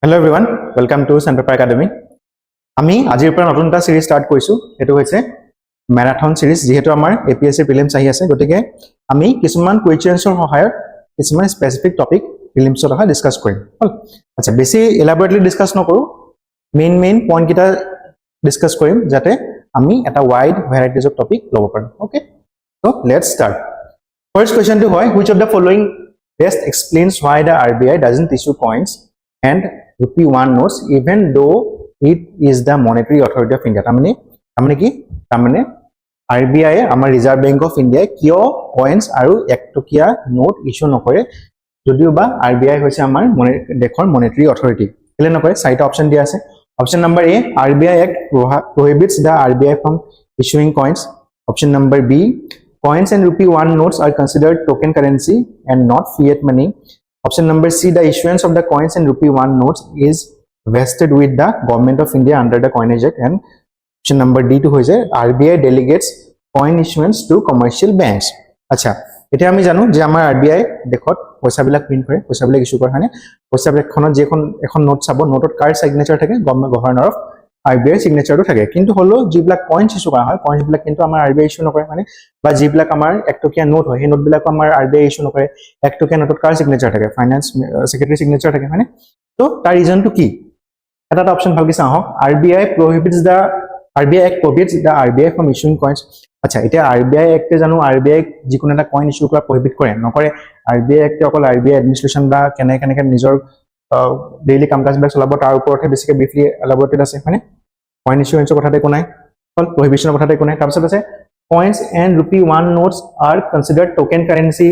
Hello everyone, welcome to Sandpaper-Academy. আমি আজিৰ পৰা নতুন এটা সিৰিজ ষ্টাৰ্ট কৰিছো। এটো হৈছে ম্যাৰাথন সিৰিজ, যেহেতু আমাৰ APSC Prelims আহি আছে, গতিকে আমি কিছুমান কুৱেশ্যনছৰ সহায়ত কিছুমান স্পেসিফিক টপিক প্ৰিলিমছৰ সহায়ত ডিসকাস কৰিম। আচ্ছা, বেছি এলাবৰেটলি ডিসকাস নকৰো, মেইন পইণ্ট কিটা ডিসকাস কৰিম যাতে আমি এটা ওয়াইড ভ্যাৰাইটিজ অফ টপিক ল'ব পাৰো। Okay, so let's start. First কোৱেশ্যনটো হয়, which of the following best explains why the RBI doesn't issue coins and rupee 1 notes even though it is the monetary authority of India? tamane RBI amar Reserve Bank of India kiyo coins aru 1 tokia note issue nokore jodio ba RBI hoise amar dekhor monetary authority kele nokore saita option dia ase. Option number A, RBI Act prohibits the RBI from issuing coins. Option number B, coins and rupee 1 notes are considered token currency and not fiat money. Option number C, the issuance of the coins and rupee 1 notes is vested with the Government of India under the Coinage Act. And option number D to hoise RBI delegates coin issuance to commercial banks. Acha, এটা আমি জানো যে আমাৰ RBI দেখত পইচাবিলাক print কৰে, পইচাবিলাক issue কৰে, মানে পইচাবিলাকখনত যেখন এখন নোট চাব, নোটত কাৰ সিগনেচাৰ থাকে, গভৰ্ণৰ অফ RBI সিগনেচাৰটো থাকে, কিন্তু হলো যিবিলাক কইনছ ইস্যু কৰা হয়, কইনছবিলাক কিন্তু আমাৰ RBI ইস্যু নকৰে, মানে বা যিবিলাক আমাৰ 1 টকীয়া নোট হয়, সেই নোটবিলাক আমাৰ RBI ইস্যু নকৰে। 1 টকীয়া নোটত কাৰ সিগনেচাৰ থাকে, ফাইনান্স সেক্ৰেটাৰী সিগনেচাৰ থাকে, মানে তো তাৰ ৰিজনটো কি? এটা অপচন ভালকৈ চাওঁ। RBI Act prohibits the RBI from issuing coins. আচ্ছা, এটা RBI Act জানো RBI যিকোনো এটা কইন ইস্যু কৰা প্ৰহিবিট কৰে নকৰে? RBI Act অকল RBI এডমিনিষ্ট্ৰেশ্যন বা কেনেকে নিজৰ ডেইলি কামকাজবিলাক চলাব তাৰ ওপৰতহে বেছিকৈ ব্ৰিফলি এলাবৰেটেড আছে, মানে কইন ইস্যুৱেন্সৰ কথাতে একো নাই, অকল প্ৰহিবিশ্যনৰ কথাতে একো নাই। তাৰপিছত আছে coins and rupee 1 notes are considered token currency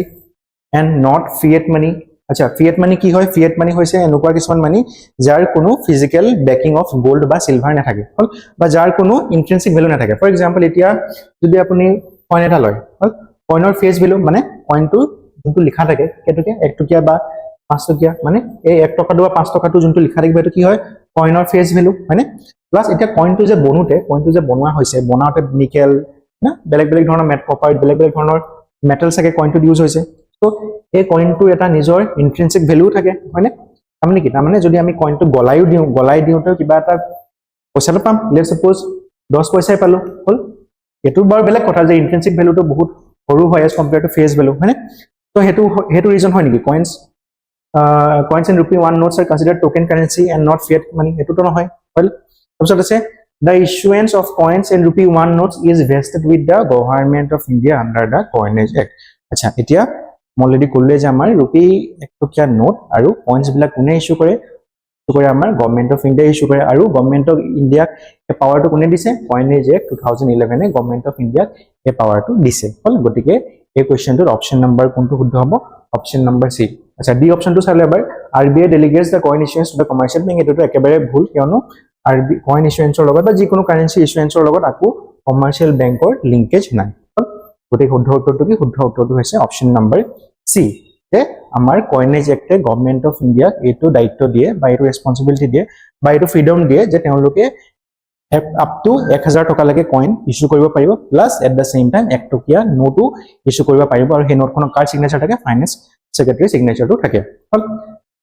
and not fiat money. আচ্ছা, fiat money কি হয়? fiat money হৈছে এনেকুৱা কিছুমান মানি যাৰ কোনো ফিজিক্যাল বেকিং অফ গোল্ড বা সিলভাৰ নাথাকে, বা যাৰ কোনো ইন্ট্ৰিনসিক ভ্যালু নাথাকে। ফৰ এক্সাম্পল, এতিয়া যদি আপুনি কইন এটা লয়, কইনৰ ফেস ভ্যালু মানে কইনটো যোনটো লিখা থাকে কেটকিয়া 1 টকীয়া বা 5 টকীয়া, মানে এই 1 টকাটো বা 5 টকাটো যোনটো লিখা থাকিব এটো কি হয়? কইনৰ ফেস ভ্যালু, মানে প্লাস এতিয়া কইনটো যে বনোৱা হৈছে, বনাওতে নিকেল না বেলেগ ধৰণৰ মেট কপাৰ, বেলেগ ধৰণৰ মেটাল থাকে কইনটো ইউজ হৈছে। তো এই কইনটো এটা নিজৰ ইন্ট্ৰিনসিক ভ্যালু থাকে, হয়নে? তাৰমানে যদি আমি কইনটো গলাই দিওতে কিবা এটা পইচাটো পাম, লেটস সাপোজ 10 পইচাই পালো, হল। এটো বাৰু বেলেগ কথা যে ইন্ট্ৰিনসিক ভ্যালুটো বহুত সৰু হয় as compare to face value, হয়নে? তো হেতু ৰিজন হয় নেকি? coins and rupee 1 notes are considered token currency and not fiat money, এটো তো নহয়, হল। তাৰপিছত আছে the issuance of coins and rupee 1 notes is vested with the Government of India under the Coinage Act. আচ্ছা, এতিয়া already কলে যে আমাৰ ৰূপী 1 টকীয়া নোট আৰু কইনছ বিলাক কোনে ইস্যু কৰে? আমাৰ গভৰ্নমেন্ট অফ ইন্ডিয়া ইস্যু কৰে, আৰু গভৰ্নমেন্ট অফ ইন্ডিয়াক এই পাৱাৰটো কোনে দিছে? কইনেজ এক্ট 2011 এ গভৰ্নমেন্ট অফ ইন্ডিয়াক এই পাৱাৰটো দিছে, হল। গতিকে এই কোৱেশ্চনটোৰ অপচন নম্বৰ কোনটো শুদ্ধ হ'ব? অপচন নম্বৰ সি। আচ্ছা, ডি অপচনটো চালে এবাৰ RBI delegates the coin issuance to the commercial bank, এটোটো একেবাৰে ভুল, কিয়নো কইন ইস্যুৱেন্সৰ লগত বা যিকোনো কাৰেন্সি ইস্যুৱেন্সৰ লগত আকো কমাৰ্শিয়াল বেংকৰ লিংকেজ নাই, হল। গতিকে শুদ্ধ উত্তৰটো কি? শুদ্ধ উত্তৰটো হৈছে অপচন নম্বৰ সি, যে আমাৰ কইনেজ এক্টে গভৰ্নমেন্ট অফ ইন্ডিয়াক এইটো দায়িত্ব দিয়ে বা এইটো ৰেসপন্সিবিলিটি দিয়ে বা এইটো ফ্ৰীডম দিয়ে যে তেওঁলোকে আপ টু 1000 টকালৈকে কইন ইস্যু কৰিব পাৰিব, plus at the same time 1 টকীয়া নোটো ইস্যু কৰিব পাৰিব, আৰু সেই নোটখনৰ কাৰ সিগনেচাৰ থাকে? ফাইনেন্স সেক্ৰেটাৰী সিগনেচাৰটো থাকে, হল।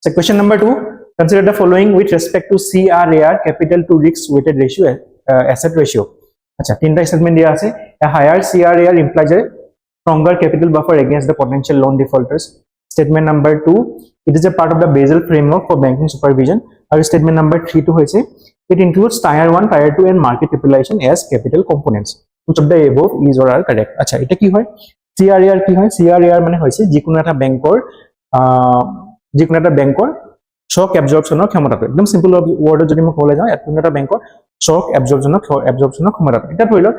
So question number 2, consider the following with respect to CRAR, capital to risk weighted ratio, asset ratio. আচ্ছা, তিনটা স্টেটমেন্ট দিয়া আছে। a higher CRAR implies a stronger capital buffer against the potential loan defaulters. Statement number 2, it is a part of the Basel framework for banking supervision. And statement number 3 to hoise it includes tier 1, tier 2 and market capitalization as capital components. Which of the above is or are correct? আচ্ছা, এটা কি হয়? CRAR কি হয়? CRAR মানে হৈছে যিকোনো এটা বেংকৰ শক এবজৰ্পচনৰ ক্ষমতাটো। একদম সিম্পল ওয়াৰ্ডত যদি মই ক'বলৈ যাওঁ, এটা বেংকৰ শক এবজৰ্পচনৰ ক্ষমতাটো। এটা ধৰি লওক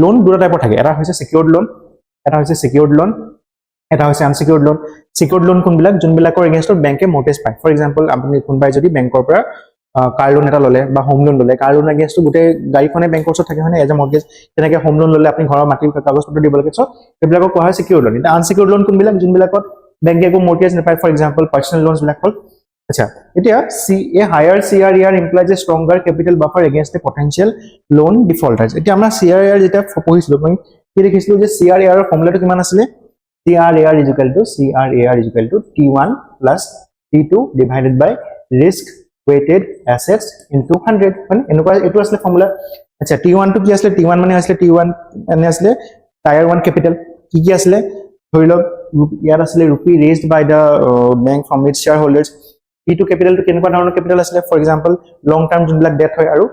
লোন দুটা টাইপৰ থাকে, এটা হৈছে সিকিউৰড লোন, এটা হৈছে আনসিকিউৰড লোন। সিকিউৰড লোন কোনবিলাক? যোনবিলাকৰ এগেইনষ্টত বেংকে মৰ্টেজ পায়। ফৰ এক্সাম্পল, আপুনি কোনবাই যদি বেংকৰ পৰা কাৰ লোন এটা ললে বা হোম লোন ললে, কাৰ লোন এগেইনষ্টত গোটেই গাড়ীখনে বেংকৰ ওচৰত থাকে, হয়, এজ এ মৰ্টেজ। তেনেকৈ হোম লোন ললে আপুনি ঘৰৰ মাটিৰ কাগজ পত্ৰ দিব লাগে, সো সেইবিলাকক কোৱা হয় সিকিউৰড লোন। এটা আনসিকিউৰড লোন কোনবিলাক? যোনবিলাকত বেংকে একো মৰ্টেজ নাপায়, ফৰ এক্সাম্পল পাৰ্সোনেল লোনছ বিলাক হ'ল। আচ্ছা, এতিয়া a higher CRAR implies a stronger capital buffer against the potential loan defaulters. এতিয়া আমরা CRAR যেটা পঢ়িছিলো, মই কি দেখিছিলো যে CRAR এর ফর্মুলাটো কিমান আছিল? CRAR T1 plus T2 divided by risk weighted assets into 100 মানে এনেকুৱা এটো আসলে ফর্মুলা আচ্ছা T1 টু কি আসলে T1 মানে আসলে T1 মানে আসলে টায়ার 1 ক্যাপিটাল কি আসলে ধৰি লওক ইয়াৰ আসলে rupee raised by the bank from its shareholders T2 capital to কেনেকুৱা ধৰণৰ ক্যাপিটাল আসলে ফৰ এক্সাম্পল লং টাৰ্ম যোনবিলাক ডেট হয় আৰু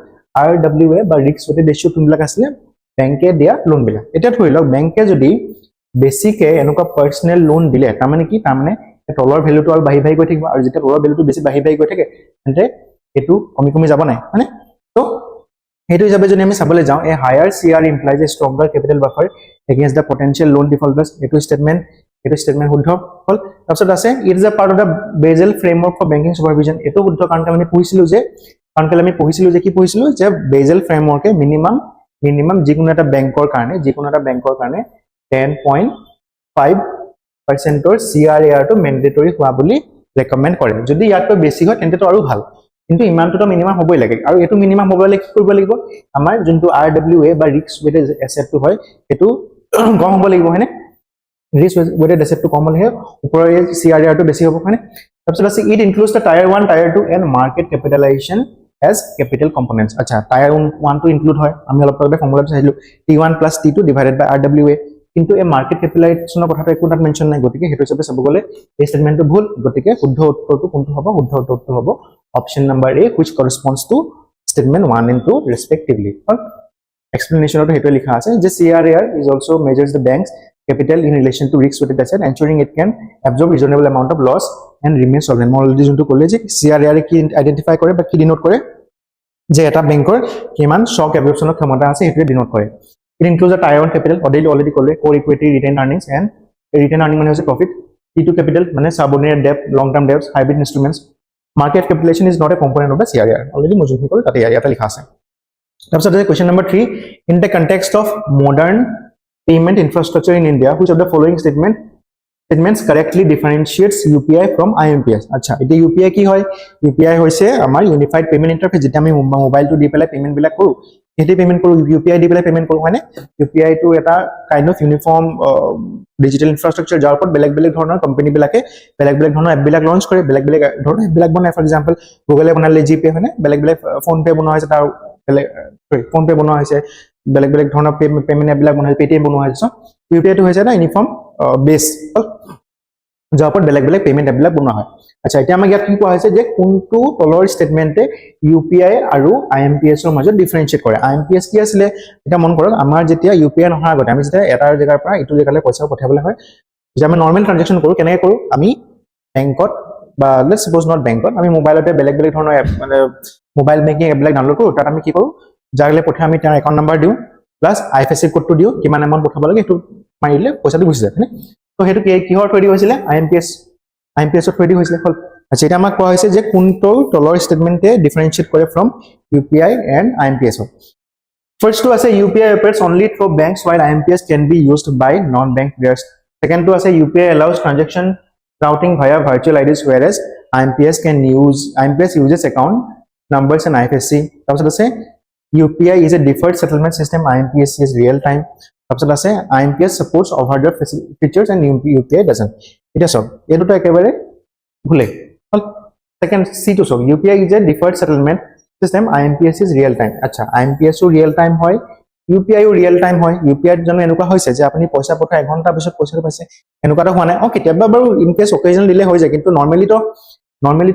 RWA বা risk weighted ratio যোনবিলাক আসলে ব্যাংকে দিয়া লোন বিলাক এটা ধৰি লওক ব্যাংকে যদি বেসিকে এনেকুৱা পাৰ্সোনাল লোন দিলে তাৰ মানে কি তাৰ মানে তলৰ ভ্যালুটো আৰু বাঢ়ি গৈ থাকিব আৰু যেতিয়া তলৰ ভ্যালুটো বেছি বাঢ়ি গৈ থাকে তেন্তে এটো কমি যাব নাই মানে তো হেতু হিচাপে যদি আমি চাবলৈ যাওঁ এ higher CR implies a stronger capital buffer against the potential loan defaulters এটো স্টেটমেন্ট শুদ্ধ হল তাৰপিছত আছে it is a part of the Basel framework for banking supervision এটো শুদ্ধ কাৰণ আমি পঢ়িছিলো যে কি পঢ়িছিলো যে Basel framework এ মিনিমাম যিকোনো এটা বেংকৰ কাৰণে 10.5% CRAR to mandatory হোৱা বুলি ৰেকমেন্ড কৰে যদি ইয়াতকৈ বেছি হয় তেন্তে তো আৰু ভাল কিন্তু ইমানটো তো মিনিমাম হ'বই লাগে আৰু এটো মিনিমাম হ'বলে কি কৰিব লাগিব আমাৰ যোনটো RWA বা risk weighted asset টো হয় এটো কম হ'ব লাগিব হয়নে risk weighted asset টো কম হ'লে ওপৰৰ CRAR টো বেছি হ'ব হয়নে তাৰপিছত আছে it includes the tier 1 tier 2 and market capitalization as capital components acha tier 1 to include hoy ami alop agte formula চাইলো T1 plus T2 divided by RWA কিন্তু এই মার্কেট ক্যাপিটালাইজেশন কথাটা একো তাত মেনশন নাই গতিকে হেতু হিচাপে চাব গলে এই স্টেটমেন্টটো ভুল গতিকে শুদ্ধ উত্তৰটো কোনটো হ'ব শুদ্ধ উত্তৰটো হ'ব option number A which corresponds to statement 1 and 2 respectively explanation of হেতু লিখা আছে যে CRAR is also measures the bank's capital in relation to risk weighted asset ensuring it can absorb reasonable amount of loss and remain solvent already যোনটো কলে যে CRAR কি identify কৰে বা কি ডিনোট কৰে যে এটা বেংকৰ কিমান শক এবজৰ্পচনৰ ক্ষমতা আছে হেতু ডিনোট কৰে It includes a tier 1 capital already called core equity retained earnings and retained earning money as a profit T2 capital মানে subordinate debt long term debts hybrid instruments market capitalization is not a component of the CRAR already মজুদ হল তাতে ইয়াতে লিখা আছে তাৰপিছত question number 3 in the context of modern payment infrastructure in India which of the following statements correctly differentiates UPI from IMPS আচ্ছা এটা UPI কি হয় UPI হৈছে আমাৰ ইউনিফাইড পেমেন্ট ইন্টাৰফেস যেটা আমি মোবাইলটো দি পেলাই পেমেন্ট বিলাক কৰো এটি পেমেন্ট কৰো UPI দি পেলাই পেমেন্ট কৰো মানে UPI টো এটা কাইন্ড অফ ইউনিফৰ্ম ডিজিটাল ইনফ্ৰাস্ট্ৰাকচাৰ যাৰ ওপৰত বেলেগ ধৰণৰ কোম্পানী বিলাকে বেলেগ ধৰণৰ এপ বিলাক লঞ্চ কৰে বেলেগ ধৰণৰ এপ বিলাক বনায় ফৰ এক্সাম্পল গুগলে বনালে জিপে হয়নে বেলেগ ফোন পে বনোৱা হৈছে তাৰ বেলেগ ফোন পে বনোৱা হৈছে বেলেগ ধৰণৰ পেমেন্ট এপ বিলাক বনোৱা হৈছে পেটিএম বনোৱা হৈছে UPI টো হৈছে এটা ইউনিফৰ্ম বেস যাৰ ওপৰত বেলেগ পেমেন্ট এপ বিলাক বনোৱা হয় আচ্ছা এতিয়া আমাক ইয়াত কি কোৱা হৈছে যে কোনটো তলৰ স্টেটমেন্টে UPI আৰু IMPS ৰ মাজত ডিফাৰেন্সিয়েট কৰে IMPS কি আছিল এটা মন কৰক আমাৰ যেতিয়া UPI নহয় আগতে আমি যেতিয়া এটা জায়গাৰ পৰা ইটো জায়গালৈ পইচা পঠাবলৈ হয় যে আমি নৰমাল ট্ৰানজাকশন কৰো কেনেকৈ কৰো আমি বেংকত বা লেটস সাপোজ নট বেংকত আমি মোবাইলতে বেলেগ ধৰণৰ এপ মানে মোবাইল বেংকিং এপ বিলাক ডাউনলোড কৰো তাত আমি কি কৰো যাৰলে পঠাই আমি তাৰ একাউন্ট নাম্বাৰ দিও প্লাস IFSC কোডটো দিও কিমান এমাউন্ট পঠাব লাগে এটো মাৰিলে পইচাটো গুচি যায় হয়নে তো হেতু কিহৰ থ্ৰুদি হৈছিলে IMPS ৰ থ্ৰুদি হৈছিলে আচ্ছা এটা আমাক কোৱা হৈছে যে কোনটো তলৰ স্টেটমেন্টে ডিফাৰেন্সিয়েট কৰে from UPI and IMPS First to say UPI operates only through banks while IMPS can be used by non-bank players. Second to say UPI allows transaction routing via virtual IDs whereas IMPS uses account numbers and IFSC. Also say UPI is a deferred settlement system IMPS is real time. Also say IMPS supports overdraft features and UPI doesn't. It is so. ये तो एकेबारे भूले Second, C2 so UPI is a deferred settlement system IMPS is real time আচ্ছা IMPS ও real time হয় UPI ও real time হয় UPI জন্য এনেকুৱা হৈছে যে আপুনি পইচা পঠাই 1 ঘন্টা পিছত পইচাটো পাইছে এনেকুৱাটা হোৱা নাই কেতিয়াবা বাৰু ইন কেস অকেশনাল ডিলে হৈ যায় কিন্তু নৰমালি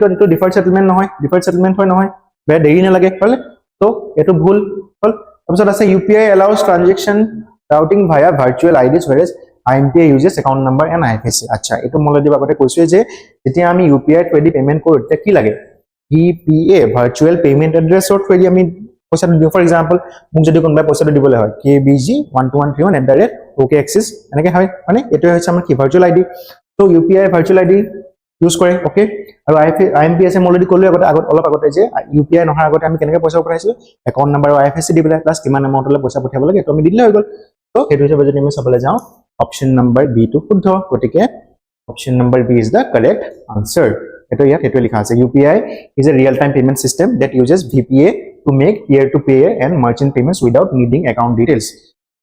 তো এটো ডিফাৰ্ড সেটেলমেন্ট হয় নহয় বে দেৰি নালাগে হল তো এটো ভুল হল তাৰপিছত আছে UPI allows transaction routing via virtual IDs whereas IMPI uses account number and IFSC আচ্ছা এটো মলদি বাগতে কৈছো যে যেতিয়া আমি UPI থ্ৰুদি পেমেন্ট কৰো তে কি লাগে VPA virtual payment address or through the আমি পইচাটো দিও ফৰ এক্সাম্পল মোক যদি কোনবা পইচাটো দিবলৈ হয় KBG12131@OKAxis এনেকে হয় মানে এটো হৈছে আমাৰ কি ভাৰ্চুৱেল আইডি তো UPI ভাৰ্চুৱেল আইডি ইউজ কৰে ওকে আৰু IMPS এম অলৰেডি কলো আগত অলপ আগতে যে UPI নহৰ আগতে আমি কেনেকৈ পইচা পঠাইছিলো একাউন্ট নাম্বাৰ আৰু IFSC দি পেলাই প্লাস কিমান এমাউন্টলৈ পইচা পঠাব লাগে তো আমি দিলে হৈ গল তো হেতু হিচাপে যদি আমি চাবলৈ যাওঁ অপশন নাম্বাৰ B টো শুদ্ধ গতিকে option number B is the correct answer এটো ইয়াত হেতু লিখা আছে UPI is a real time payment system that uses VPA to make peer to peer and merchant payments without needing account details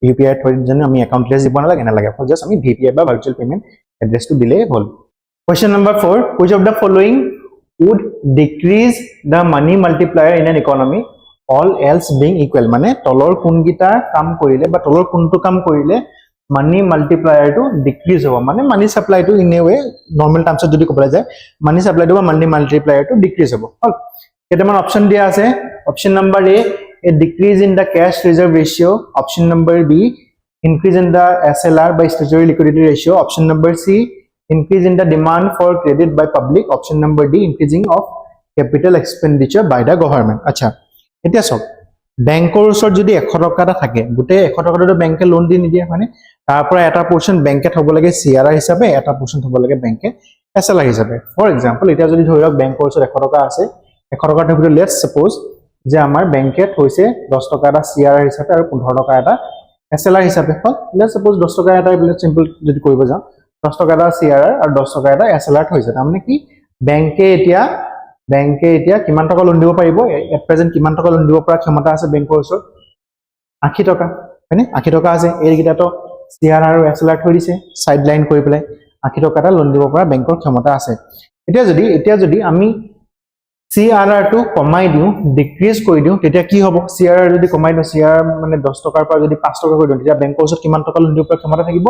UPI থৰ জন্য আমি account details দিব নালাগে just আমি VPA বা virtual payment address to দিলে হল Question number 4 which of the following would decrease the money multiplier in an economy, all else being equal. মানে তলৰ কোনগিটা কাম কৰিলে বা তলৰ কোনটো কাম কৰিলে money multiplier to decrease হ'ব, মানে money supply to in a way normal terms যদি ক'বলৈ যায় money supply to বা money multiplier to decrease হ'ব। হল কেইটামান অপচন দিয়া আছে। Option number a decrease in the cash reserve ratio, option number B increase in the SLR by statutory liquidity ratio, option number C increase in the demand for credit by public, option number D increasing of capital expenditure by the government। আচ্ছা এতিয়া সব ব্যাংকৰ ওচৰত যদি 100 টকা এটা থাকে গুটে 100 টকাটো ব্যাংকে লোন দি নিদিয়ে মানে তাৰ পৰা এটা পোৰশন ব্যাংকে থব লাগে CRR হিচাপে, এটা পোৰশন থব লাগে ব্যাংকে SLR হিচাপে। ফৰ এক্সাম্পল এতিয়া যদি ধৰক ব্যাংকৰ ওচৰত 100 টকা আছে, 100 টকা থাকিলে লেটস সাপোজ যে আমাৰ ব্যাংকে থৈছে 10 টকা এটা CRR হিচাপে আৰু 15 টকা এটা SLR হিচাপে। হল লেটস সাপোজ 10 টকা এটা বিলে সিম্পল যদি কৰিব যাও 10 টকা এটা CRR আৰু 10 টকা এটা SLR থৈছে, তাৰমানে কি ব্যাংকে এতিয়া কিমান টকা লোন দিব পাৰিব, এট প্ৰেজেন্ট কিমান টকা লোন দিব পৰা ক্ষমতা আছে ব্যাংকৰ ওচৰত 80 টকা, হয়নে? 80 টকা আছে, এই গিটাটো CRR আৰু SLR থৈ দিছে সাইড লাইন কৰি পেলাই 80 টকা এটা লোন দিব পৰা ব্যাংকৰ ক্ষমতা আছে। এতিয়া যদি আমি CRR টো কমাই দিও, ডিক্ৰিজ কৰি দিও, তেতিয়া কি হ'ব? CRR যদি কমাই দিও, CRR মানে 10 টকাৰ পৰা যদি 5 টকা কৰি দিও, তেতিয়া ব্যাংকৰ ওচৰত কিমান টকা লোন দিব পৰা ক্ষমতা থাকিব?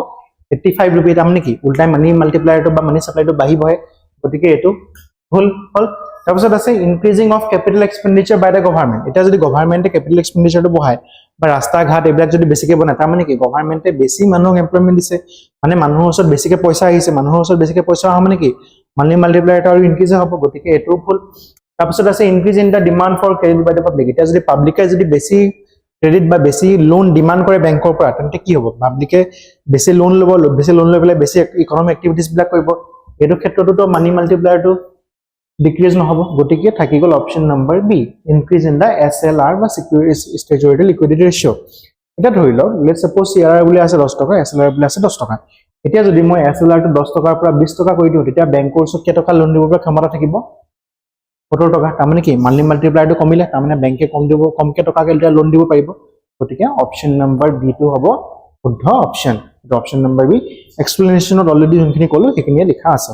85 रुपये। তাৰমানে কি উল্টাই মানি মাল্টিপ্লায়াৰ টো বা মানি সাপ্লাই টো বাঢ়ি বহে, গতিকে এটো হল। তাৰপিছত আছে increasing of capital expenditure by the government. এটা যদি গভৰ্নমেন্টে ক্যাপিটাল এক্সপেন্ডিচাৰ টো বঢ়ায় বা ৰাস্তা ঘাট এইবিলাক যদি বেছিকে বনায়, তাৰমানে কি গভৰ্নমেন্টে বেছি মানুহক এমপ্লয়মেন্ট দিছে, মানে মানুহৰ ওচৰত বেছিকে পইচা আহিছে, মানুহৰ ওচৰত বেছিকে পইচা অহা মানে কি মানি মাল্টিপ্লায়াৰ টো আৰু ইনক্ৰিজ হ'ব, গতিকে এটো ভুল। তাৰপিছত আছে increase in the demand for credit by the public. এটা যদি পাব্লিকে যদি বেছি ক্ৰেডিট বা বেছি লোন ডিমান্ড কৰে ব্যাংকৰ পৰা, তেন্তে কি হ'ব? পাব্লিকে বেছি লোন ল'ব, বেছি লোন লৈ পেলাই বেছি ইকোনমিক এক্টিভিটিজ বিলাক কৰিব, এইটো ক্ষেত্ৰতো মানি মাল্টিপ্লায়াৰ টো ডিক্ৰিজ নহব, গতিকে থাকি গল option number B increase in the SLR বা statutory liquidity ratio। এটা ধৰি লওক লেটস সাপোজ CRR বুলি আছে 10 টকা, SLR বুলি আছে 10 টকা। এতিয়া যদি মই SLR টো 10 টকাৰ পৰা 20 টকা কৰি দিও, তেতিয়া ব্যাংকৰ ওচৰত কেই টকা লোন দিব পৰা ক্ষমতা থাকিব? 70 টকা। তাৰমানে কি মানি মাল্টিপ্লায়াৰ টো কমিলে, তাৰমানে ব্যাংকে কমকে টকাকে লোন দিব পাৰিব, গতিকে অপচন নম্বৰ বি টো হ'ব শুদ্ধ অপচন। অপচন নম্বৰ বি এক্সপ্লেনেশ্যনত অলৰেডি যোনখিনি ক'লো সেইখিনিয়ে লিখা আছে।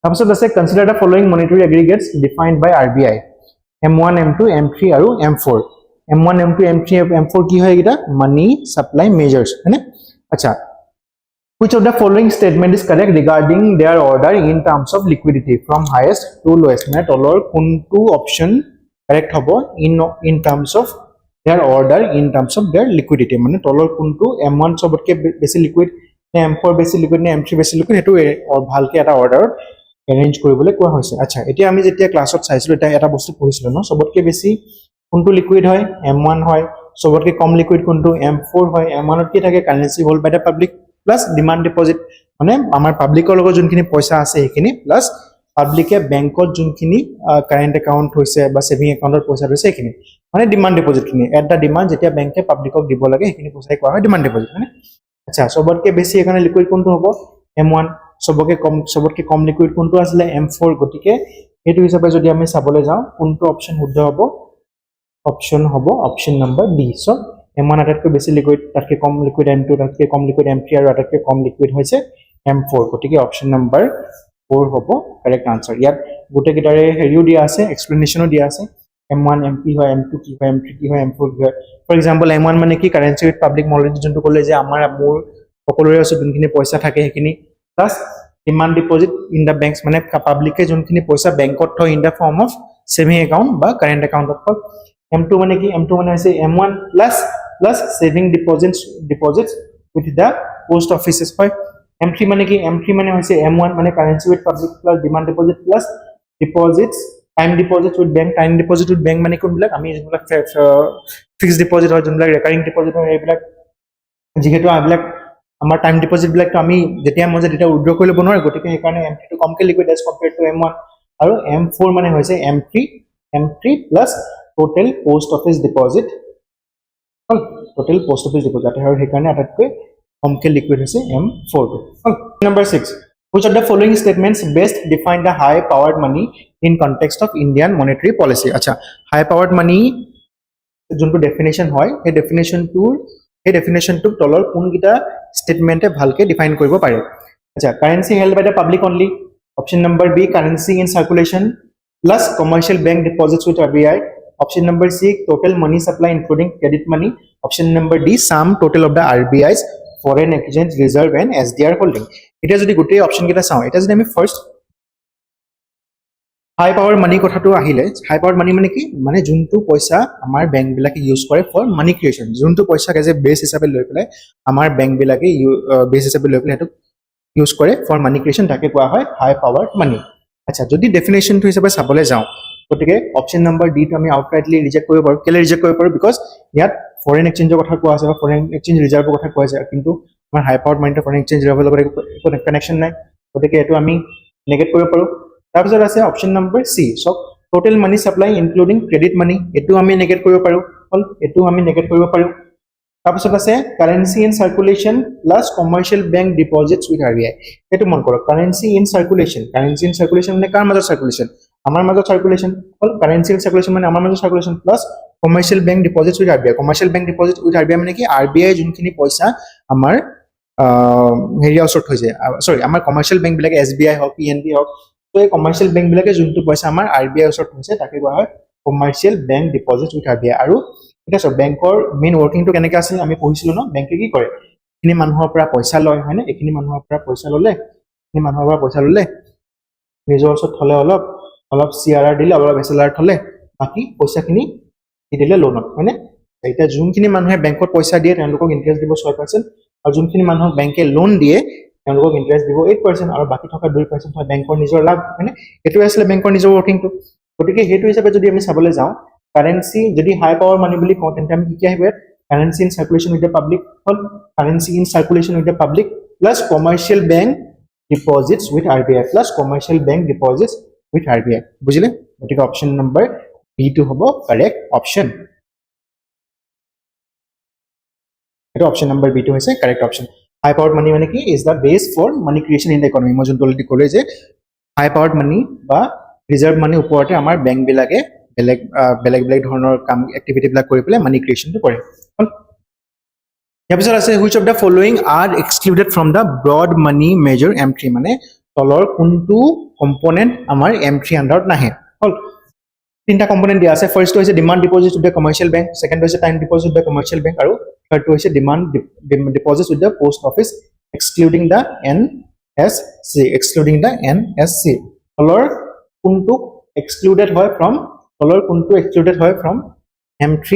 তাৰপিছত আছে consider the following monetary aggregates defined by RBI, M1 M2 M3 আৰু M4। M1 M2 M3 M4 কি হয়? এটা মানি সাপ্লাই মেজাৰ্স, হয়নে? আচ্ছা, which of the following statement is correct regarding their order in terms of liquidity from highest to lowest? মানে তলৰ কোনটো option correct হ'ব in terms of their order in terms of their liquidity? মানে তলৰ কোনটো M1 সবতকে বেছি liquid নে M4 বেছি লিকুইড নে M3 বেছি লিকুইড, হেতু ভালকে এটা অৰ্ডাৰত এৰেঞ্জ কৰিবলৈ কোৱা হৈছে। আচ্ছা, এতিয়া আমি যেতিয়া ক্লাছত চাইছিলো এটা বস্তু পঢ়িছিলো ন, সবতকে বেছি কোনটো লিকুইড হয়? M1 হয়। সবতকে কম লিকুইড কোনটো? M4 হয়। M1 ত কি থাকে? Currency hold by the public plus demand deposit, মানে আমাৰ পাব্লিকৰ লগত যোনখিনি পইচা আছে সেইখিনি প্লাস পাব্লিকে বেংকত যোনখিনি কারেন্ট একাউন্ট হৈছে বা সেভিং একাউন্টত পইচা হৈছে সেইখিনি, মানে ডিমান্ড ডিপোজিট খিনি এট দা ডিমান্ড যেতিয়া বেংকে পাব্লিকক দিব লাগে সেইখিনি পইচাই কোৱা হয় ডিমান্ড ডিপোজিট, মানে। আচ্ছা, সবতকে বেছি এখানে লিকুইড কোনটো হ'ব? M1। সবতকে কম লিকুইড কোনটো আছিলে? M4। গতিকে এইটো হিচাপে যদি আমি চাবলৈ যাওঁ কোনটো অপচন শুদ্ধ হ'ব? অপচন হ'ব option number D. So M1 আটাইতকৈ বেছি লিকুইড, তাতকৈ কম লিকুইড M2, তাতকৈ কম লিকুইড M3 আৰু আটাইতকৈ কম লিকুইড হৈছে M4, গতিকে অপচন নম্বৰ 4 হ'ব কাৰেক্ট আনসাৰ। ইয়াত গোটেই গিটাৰে হেৰিও দিয়া আছে, এক্সপ্লেনেশনও দিয়া আছে, M1 M কি হয়, M2 কি হয়, M3 কি হয়, M4 কি হয়। ফৰ এক্সাম্পল M1 মানে কি? কাৰেন্সি উইথ পাব্লিক মডেলিটি, যোনটো ক'লে যে মোৰ সকলোৰে আছে যোনখিনি পইচা থাকে সেইখিনি, plus demand deposit in the banks, মানে পাব্লিকে যোনখিনি পইচা বেংকত থয় in the form of saving account বা কারেন্ট একাউন্টত থয়। M2 মানে কি? M2 মানে হৈছে M1 plus saving deposits with the post offices হয়। M3 মানে কি? M3 মানে হৈছে M1 মানে currency with public plus demand deposit plus deposits time deposit with bank. Time deposit with bank মানে কোনবিলাক? আমি যোনবিলাক ফিক্সড ডিপোজিট হয়, যোনবিলাক ৰেকাৰিং ডিপোজিট হয়, এইবিলাক যেহেতু এইবিলাক আমাৰ টাইম ডিপোজিট বিলাকটো আমি যেতিয়া মন যায় তেতিয়া উইথড্ৰ কৰি ল'ব নোৱাৰে, গতিকে সেইকাৰণে M3 টো কমকে liquid as compared two M1। আৰু M4 মানে হৈছে M3 plus total post office deposit, total post office deposit, আৰু সেইকাৰণে আটাইতকৈ কমকে লিকুইড হৈছে M4 টো। Number 6, which of the following statements best define the high powered money in context of Indian monetary policy? আচ্ছা, high powered money যোনটো definition হয় সেই ডেফিনেশনটো তলৰ কোনকিটা স্টেটমেন্টে ভালকে ডিফাইন কৰিব পাৰে? আচ্ছা, currency held by the public only, option number B currency in circulation, plus commercial bank deposits with RBI. Option number C, total money supply including credit money. Option number D, sum total of the RBI's foreign exchange reserve and SDR holding. এটা যদি গোটেই option কেইটা চাওঁ, এটা যদি আমি first হাই power মানি কথাটো আহিলে, হাই পাৱাৰ মানি মানে কি, মানে যোনটো পইচা আমাৰ বেংকবিলাকে ইউজ কৰে ফৰ মানি ক্ৰিয়েশ্যন, যোনটো পইচাক এজ এ বেছ হিচাপে লৈ পেলাই আমাৰ বেংকবিলাকে বেছ হিচাপে লৈ পেলাই সেইটো ইউজ কৰে ফৰ মানি ক্ৰিয়েশ্যন, তাকে কোৱা হয় হাই পাৱাৰ মানি। আচ্ছা, যদি ডেফিনেশ্যনটো হিচাপে চাবলৈ যাওঁ, গতিকে অপশ্যন নম্বৰ ডিটো আমি আউটৰাইটলি ৰিজেক্ট কৰিব পাৰোঁ। কেলৈ ৰিজেক্ট কৰিব পাৰোঁ? বিকজ ইয়াত ফৰেইন এক্সচেঞ্জৰ কথা কোৱা আছে বা ফৰেইন এক্সচেঞ্জ ৰিজাৰ্ভৰ কথা কোৱা আছে, কিন্তু আমাৰ হাই পাৱাৰ মানিটো ফৰেইন এক্সচেঞ্জ ৰিজাৰ্ভৰ লগত একো কানেকশ্যন নাই, গতিকে এইটো আমি নেগেট কৰিব পাৰোঁ। তাৰপিছত আছে অপশ্যন নম্বৰ চি, চক টোটেল মানি চাপ্লাই ইনক্লুডিং ক্ৰেডিট মানি, এইটো আমি নেগেট কৰিব পাৰোঁ, হ'ল এইটো আমি নেগেট কৰিব পাৰোঁ। তাৰপিছত আছে currency in circulation plus commercial bank deposits with RBI, এইটো মন কৰক, currency in circulation, currency in circulation মানে কাৰ মাজত চাৰ্কুলেশ্যন, আমাৰ মাজত চাৰ্কুলেশ্যন, হ'ল কাৰেঞ্চি ইন চাৰ্কুলেশ্যন মানে আমাৰ মাজত circulation, plus commercial bank deposits with RBI, commercial bank deposit with RBI মানে কি, RBI যোনখিনি পইচা আমাৰ হেৰিয়া ওচৰত হৈছে, চৰি আমাৰ কমাৰ্চিয়েল বেংকবিলাকে SBI হওক PNB হওক, তো এই কমাৰ্চিয়েল বেংকবিলাকে যোনটো পইচা আমাৰ RBI ওচৰত হৈছে তাকে কোৱা হয় commercial bank deposit with RBI। আৰু ঠিক আছে, বেংকৰ মেইন ৱৰ্কিংটো কেনেকৈ আছে আমি পঢ়িছিলোঁ ন, বেংকে কি কৰে, এইখিনি মানুহৰ পৰা পইচা লয়, হয়নে, এইখিনি মানুহৰ পৰা পইচা ল'লে, এইখিনি মানুহৰ পৰা পইচা ল'লে, নিজৰ ওচৰত থ'লে অলপ CRR দিলে, অলপ SLR থ'লে, বাকী পইচাখিনি দি দিলে লোনত, হয়নে। এতিয়া যোনখিনি মানুহে বেংকত পইচা দিয়ে তেওঁলোকক ইণ্টাৰেষ্ট দিব 6%, আৰু যোনখিনি মানুহক বেংকে লোন দিয়ে তেওঁলোকক ইণ্টাৰেষ্ট দিব 8%, আৰু বাকী থকা 2% হয় বেংকৰ নিজৰ লাভ, হয়নে, এইটোৱে আছিলে বেংকৰ নিজৰ ৱৰ্কিংটো। গতিকে সেইটো হিচাপে যদি আমি চাবলৈ যাওঁ, কাৰেঞ্চি যদি হাই পাৱাৰ মানি বুলি কওঁ তেন্তে আমি কি আহিব ইয়াত, currency in circulation with the public, হ'ল currency in circulation with the public plus commercial bank deposits with RBI, plus commercial bank deposits with RBI, বুজিলে। গতিকে অপশ্যন নম্বৰ বিটো হ'ব কাৰেক্ট অপশ্যন, এইটো অপশ্যন নম্বৰ বিটো হৈছে correct option. High powered money মানে কি, is the base for money creation in the economy, মই যোনটো অলৰেডি ক'লোৱে যে হাই পাৱাৰ্ড মানি বা ৰিজাৰ্ভ মানিৰ ওপৰতে আমাৰ বেংকবিলাকে বেলেগ বেলেগ ধৰণৰ কাম এক্টিভিটিবিলাক কৰি পেলাই মানি ক্ৰিয়েশ্যনটো কৰে। ইয়াৰ পিছত আছে which of the following R excluded from the broad money major M3, মানে তলৰ কোনটো কম্পনেণ্ট আমাৰ M3 আণ্ডাৰত নাহে, হ'ল তিনিটা কম্পনেণ্ট দিয়া আছে। ফাৰ্ষ্টটো হৈছে demand deposit with the commercial bank, ছেকেণ্ডটো হৈছে time deposit with the commercial bank, আৰু থাৰ্ডটো হৈছে demand deposit with the post office excluding the NSC, excluding the NSC। তলৰ কোনটো এক্সক্লুডেড হয় ফ্ৰম, তলৰ কোনটো এক্সক্লুডেড হয় ফ্ৰম M3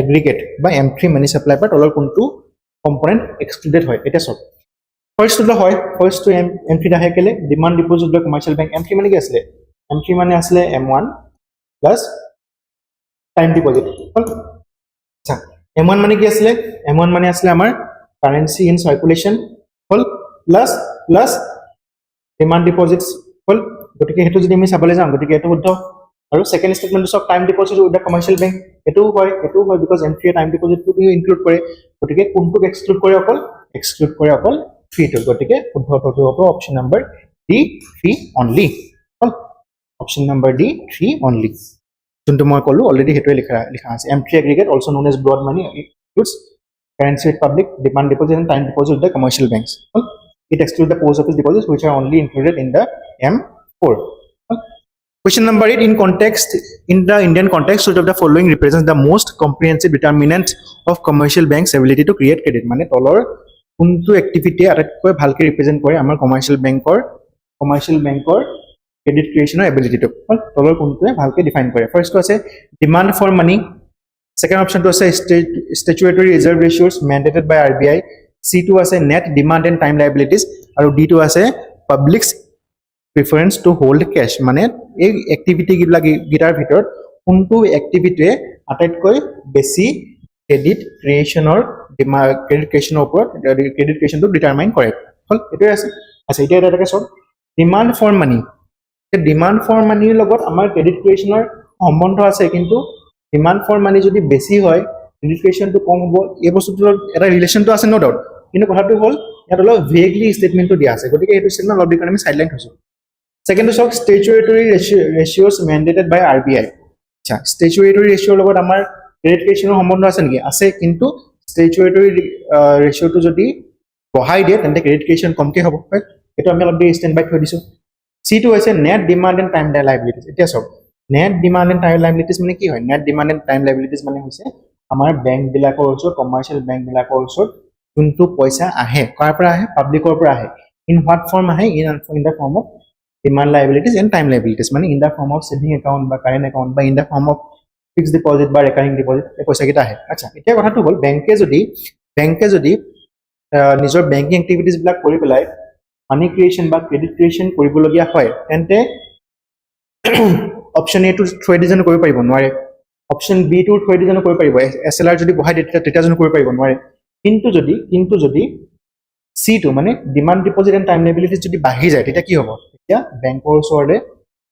এগ্ৰিগেট বা M3 মানি চাপ্লাই পৰা তলৰ কোনটো কম্পনেণ্ট এক্সক্লুডেড হয়। এতিয়া চাওক, ফাৰ্ষ্টটো হয়, ফাৰ্ষ্টটো M3 আহে কেলে, demand deposit with the commercial bank. M3 মানে কি আছিলে, M3 মানে আছিলে M1 প্লাছ টাইম ডিপজিট, হ'ল আচ্ছা। M1 মানে কি আছিলে, M1 মানে আছিলে আমাৰ কাৰেঞ্চি ইন চাৰ্কুলেশ্যন, হ'ল প্লাছ ডিমাণ্ড ডিপজিটছ, হ'ল। গতিকে সেইটো যদি আমি চাবলৈ যাওঁ, গতিকে এইটো শুদ্ধ। আৰু ছেকেণ্ড ষ্টেটমেণ্টটো চাওক, time deposit with the commercial bank, এইটোও হয় বিকজ M3 টাইম ডিপজিটটো ইনক্লুড কৰে, গতিকে কোনটোক এক্সক্লুড কৰে, অকল এক্সক্লুড কৰে অকল 3টো, গতিকে শুদ্ধটো হ'ব অপশ্যন নম্বৰ ডি 3 অনলি, হ'ল অপশ্যন নম্বৰ ডি 3 অনলি, যোনটো মই ক'লো অলৰেডি সেইটোৱে লিখা আছে। M3 aggregate also known as broad money includes currency with public, demand deposit and time deposit with the commercial banks. It excludes the post office deposits which are only included in the M4. Question number 8, in the Indian context, which of the following represents the most comprehensive determinant of commercial banks' ability to create credit? মানে তলৰ কোনটো activity আটাইতকৈ ভালকৈ represent কৰে আমাৰ commercial বেংকৰ credit ক্ৰিয়েশ্যনৰ এবিলিটিটো, তলৰ কোনটোৱে ভালকৈ ডিফাইন কৰে। ফাৰ্ষ্টটো আছে ডিমাণ্ড ফৰ মানি, ছেকেণ্ড অপশ্যনটো আছে ষ্টেচুৱেটৰী ৰিজাৰ্ভ ৰেচিঅ'ছ মেণ্ডেটেড বাই RBI, C2 আছে নেট ডিমাণ্ড এণ্ড টাইম লাইবিলিটিজ, আৰু D2 আছে পাব্লিকছ প্ৰিফাৰেঞ্চ টু হোল্ড কেছ। মানে এই এক্টিভিটিগিটাৰ ভিতৰত কোনটো এক্টিভিটিয়ে আটাইতকৈ বেছি ক্ৰেডিট ক্ৰিয়েশ্যনৰ ওপৰত ক্ৰেডিট ক্ৰিয়েশ্যনটো ডিটাৰমাইন কৰে, হ'ল এইটোৱে আছে। আচ্ছা, এতিয়া এটাকে চাওক, demand for money, demand for মানিৰ লগত আমাৰ ক্ৰেডিট ক্ৰিয়েশ্যনৰ সম্বন্ধ আছে, কিন্তু ডিমাণ্ড ফৰ মানি যদি বেছি হয় ক্ৰেডিট ক্ৰিয়েশ্যনটো কম হ'ব, এই বস্তুটোৰ এটা ৰিলেশ্যনটো আছে ন ডাউট, কিন্তু কথাটো হ'ল ইয়াত অলপ ভেগলি ষ্টেটমেণ্টটো দিয়া আছে, গতিকে এইটো ষ্টেটমেণ্ট অলপ দিনৰ আমি চাইডলাইন থৈছোঁ। ছেকেণ্ডটো চাওক, ষ্টেচুৱেটৰী ৰেচিঅ'ছ মেণ্ডেটেড বাই RBI। আচ্ছা, ষ্টেচুৱেটৰী ৰেচিঅ'ৰ লগত আমাৰ ক্ৰেডিট ক্ৰিয়েশ্যনৰ সম্বন্ধ আছে নেকি, আছে, কিন্তু ষ্টেচুৱেটৰী ৰেচিঅ'টো যদি বঢ়াই দিয়ে তেন্তে ক্ৰেডিট ক্ৰিয়েশ্যন কমকৈ হ'ব, এইটো আমি অলপ দেৰি ষ্টেণ্ড বাই থৈ দিছোঁ। C2 হৈছে নেট ডিমাণ্ড এণ্ড টাইম লাইবিলিটিজ। এতিয়া চাওক, net demand and time liabilities মানে কি হয় net demand and time liabilities মানে হৈছে আমাৰ বেংক বিলাকৰ ওচৰত কমাৰ্চিয়েল বেংক বিলাকৰ ওচৰত যোনটো পইচা আহে কাৰ পৰা আহে পাব্লিকৰ পৰা আহে ইন হোৱাট ফৰ্ম আহে in the form of demand liabilities and time liabilities মানে in the form of saving account বা কাৰেণ্ট একাউণ্ট বা in the form of fixed deposit বা ৰেকাৰিং ডিপজিট এই পইচাকেইটা আহে আচ্ছা এতিয়া কথাটো হ'ল বেংকে যদি নিজৰ বেংকিং এক্টিভিটিজ বিলাক কৰি পেলাই মানি ক্ৰিয়েশ্যন বা ক্ৰেডিট ক্ৰিয়েশ্যন কৰিবলগীয়া হয় তেন্তে অপশ্যন এ টো থ্ৰুৱেদি জানো কৰিব পাৰিব নোৱাৰে অপশ্যন বি টোৰ থ্ৰুৱেদি জানো কৰিব পাৰিব এছএলআৰ যদি বহাই দিয়ে তেতিয়া জানো কৰিব পাৰিব নোৱাৰে কিন্তু যদি চি টো মানে ডিমাণ্ড ডিপজিট এণ্ড টাইম লাইবিলিটিজ যদি বাঢ়ি যায় তেতিয়া কি হ'ব তেতিয়া বেংকৰ ওচৰলৈ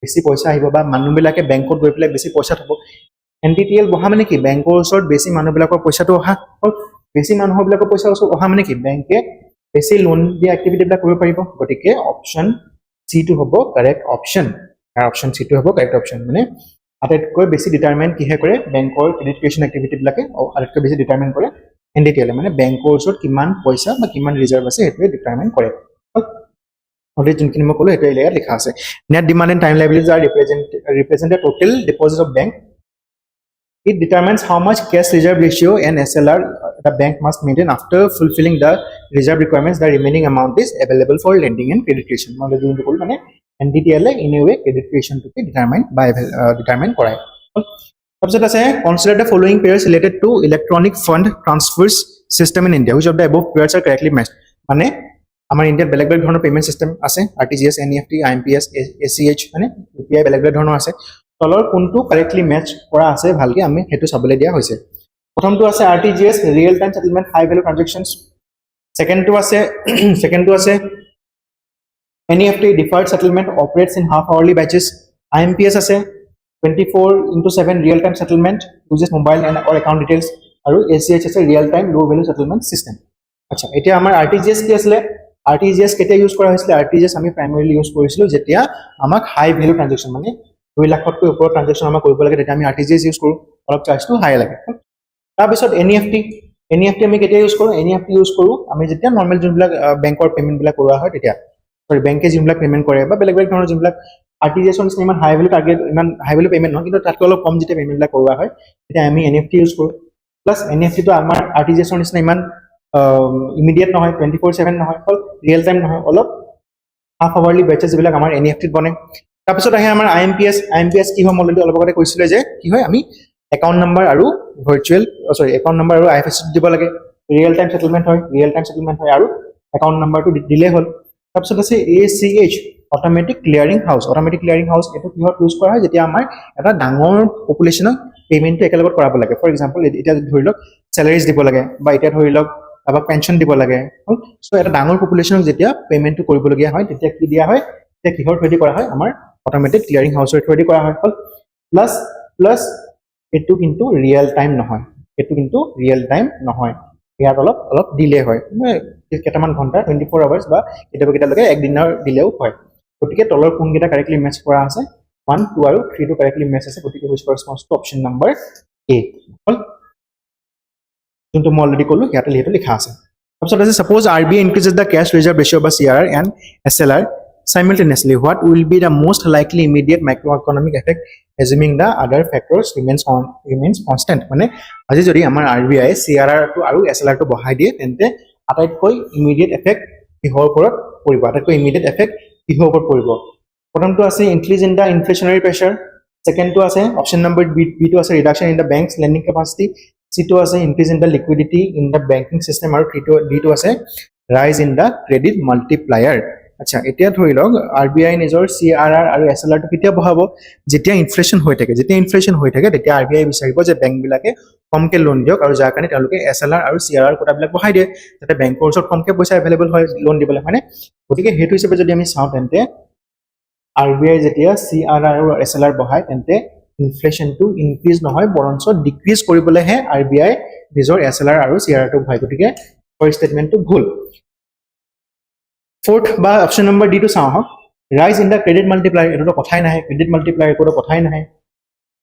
বেছি পইচা আহিব বা মানুহবিলাকে বেংকত গৈ পেলাই বেছি পইচা থ'ব এনটিটিএল বহা মানে কি বেংকৰ ওচৰত বেছি মানুহবিলাকৰ পইচাটো অহা বেছি মানুহবিলাকৰ পইচা ওচৰত অহা মানে কি বেংকে বেছি লোন দিয়া এক্টিভিটিবিলাক কৰিব পাৰিব গতিকে অপশ্যন চি টো হ'ব কাৰেক্ট অপশ্যন আৰু অপশ্যন চি টো হ'ব কাৰেক্ট অপশ্যন মানে আটাইতকৈ বেছি ডিটাৰমাইন কিহে কৰে বেংকৰ ক্ৰেডিট ক্ৰিয়েশ্যন এক্টিভিটিবিলাকে আটাইতকৈ বেছি ডিটাৰমাইন কৰে এনটিটিএল মানে বেংকৰ ওচৰত কিমান পইচা বা কিমান ৰিজাৰ্ভ আছে সেইটোৱে ডিটাৰমাইন কৰে অলৰেডি যোনখিনি মই ক'লো সেইটোৱে ইয়াত লিখা আছে net demand and time liabilities are represent the total deposit of bank It determines how much cash reserve ratio and SLR the bank must maintain after fulfilling the reserve requirements. The remaining amount is available for lending and credit creation. মানে NDTL in a way credit creation to be determined by determined কৰাই তাৰপিছত আছে consider the following pairs related to electronic fund transfers system in India. Which of the above pairs are correctly matched? মানে আমাৰ ইণ্ডিয়াত বেলেগ বেলেগ ধৰণৰ payment system আছে RTGS, NEFT, IMPS, ACH মানে UPI বেলেগ বেলেগ ধৰণৰ আছে তলৰ কোনটো কাৰেক্টলি মেচ কৰা আছে ভালকে আমি হেতু চাবলৈ দিয়া হৈছে প্ৰথমটো আছে RTGS ৰিয়েল টাইম সেটেলমেন্ট হাই ভ্যালু ট্ৰানজাকশনস সেকেন্ডটো আছে NEFT deferred settlement operates in half hourly batches IMPS আছে 24/7 real time settlement uses mobile and or account details আৰু ACH আছে real time low value settlement system আচ্ছা এতিয়া আমাৰ RTGS কি আছিল RTGS কেতিয়া ইউজ কৰা হৈছিল RTGS আমি প্ৰাইমাৰিলি ইউজ কৰিছিলো যেতিয়া আমাক হাই ভ্যালু ট্ৰানজাকশন মানে 2 লাখতকৈ ওপৰৰ ট্ৰানজাকশন আমাৰ কৰিব লাগে তেতিয়া আমি RTGS ইউজ কৰো অলপ চাৰ্জটো হাই লাগে তাৰ পিছত NEFT আমি কেতিয়া ইউজ কৰো NEFT ইউজ কৰো আমি যেতিয়া নৰ্মেল যোনবিলাক বেংকৰ পেমেন্ট বিলাক কৰা হয় তেতিয়া সৰি বেংকে যোনবিলাক পেমেন্ট কৰে বা বেলেগ বেলেগ ধৰণৰ যোনবিলাক RTGS ৰ নিচিনা ইমান হাই ভ্যালু টাৰ্গেট ইমান হাই ভ্যালু পেমেন্ট নহয় কিন্তু তাতকৈ অলপ কম যেতিয়া পেমেন্ট বিলাক কৰা হয় তেতিয়া আমি NEFT ইউজ কৰো প্লাস NEFT তো আমাৰ RTGS ৰ নিচিনা ইমান ইমিডিয়েট নহয় 24/7 নহয় ৰিয়েল টাইম নহয় অলপ হাফ আৱাৰলি বেচেছ বিলাক আমাৰ NEFT ত বনে তাৰপিছত আহে আমাৰ IMPS কি হয় মই অলপ আগতে কৈছিলে যে কি হয় আমি একাউণ্ট নাম্বাৰ আৰু ভাৰ্চুৱেল একাউণ্ট নাম্বাৰ আৰু IFSC দিব লাগে ৰিয়েল টাইম সেটেলমেন্ট হয় আৰু একাউণ্ট নাম্বাৰটো দিলে হ'ল তাৰপিছত আছে ACH অটোমেটিক ক্লিয়াৰিং হাউচ এটো কিহত ইউজ কৰা হয় যেতিয়া আমাৰ এটা ডাঙৰ পপুলেশ্যনক পেমেন্টটো একেলগত কৰাব লাগে ফৰ এক্সাম্পল এতিয়া ধৰি লওক স্যালাৰিজ দিব লাগে বা এতিয়া ধৰি লওক বা পেনশন দিব লাগে সো এটা ডাঙৰ পপুলেশ্যনক যেতিয়া পেমেন্টটো কৰিবলগীয়া হয় তেতিয়া কি দিয়া হয় তেতিয়া কিহৰ থ্ৰুদি কৰা হয় আমাৰ অটোমেটিক ক্লিয়াৰিং হাউচৰ থ্ৰুদি কৰা হয় প্লাস এটো কিন্তু ৰিয়েল টাইম নহয় ইয়াত অলপ ডিলে হয় কেইটামান ঘণ্টা 24 আৱাৰ্স বা কেতিয়ালৈকে একদিনৰ ডিলেও হয় গতিকে তলৰ কোনকেইটা কাৰেক্টলি মেচ কৰা আছে 1 2 আৰু 3 টো কাৰেক্টলি মেচ আছে গতিকে which corresponds to option number A যোনটো মই অলৰেডি ক'লো ইয়াতে লিখা আছে তাৰপিছত আছে suppose RBI increases the cash reserve ratio by CRR and SLR simultaneously what will be the most likely immediate macroeconomic effect assuming the other factors remains constant মানে আজি যদি আমাৰ RBI CRR টো আৰু SLR টো বঢ়াই দিয়ে তেন্তে আটাইতকৈ ইমিডিয়েট এফেক্ট কিহৰ ওপৰত পৰিব প্ৰথমটো আছে increase in the inflationary pressure সেকেন্ডটো আছে অপশন নম্বৰ বি টো আছে reduction in the bank's lending capacity C টো আছে increase in the liquidity in the banking system আৰু D টো আছে rise in the credit multiplier আচ্ছা এতিয়া ধৰি লওক RBI নিজৰ CRR আৰু SLR টো কেতিয়া বহাব যেতিয়া ইনফ্লেশন হৈ থাকে তেতিয়া RBI বিচাৰিব যে বেংক বিলাকে কমকে লোন দিয়ক আৰু যাৰ কাৰণে তেওঁলোকে SLR আৰু CRR কোটাবিলাক বহাই দিয়ে যাতে বেংকৰ ওচৰত কমকে পইচা अवेलेबल হয় লোন দিবলৈ মানে গতিকে হেতু হিচাপে যদি আমি চাওঁ তেন্তে RBI যেতিয়া CRR আৰু SLR বহাই তেন্তে ইনফ্লেশন টো ইনক্ৰিজ নহয় বৰঞ্চ ডিক্ৰিজ কৰিবলৈহে RBI নিজৰ SLR আৰু CRR টো বহাই গতিকে ফাৰ্স্ট স্টেটমেন্টটো ভুল fourth বা অপশন নম্বৰ ডি টো চাওঁ rise in the credit multiplier এটো কথাই নাহে credit multiplier কোনো কথাই নাহে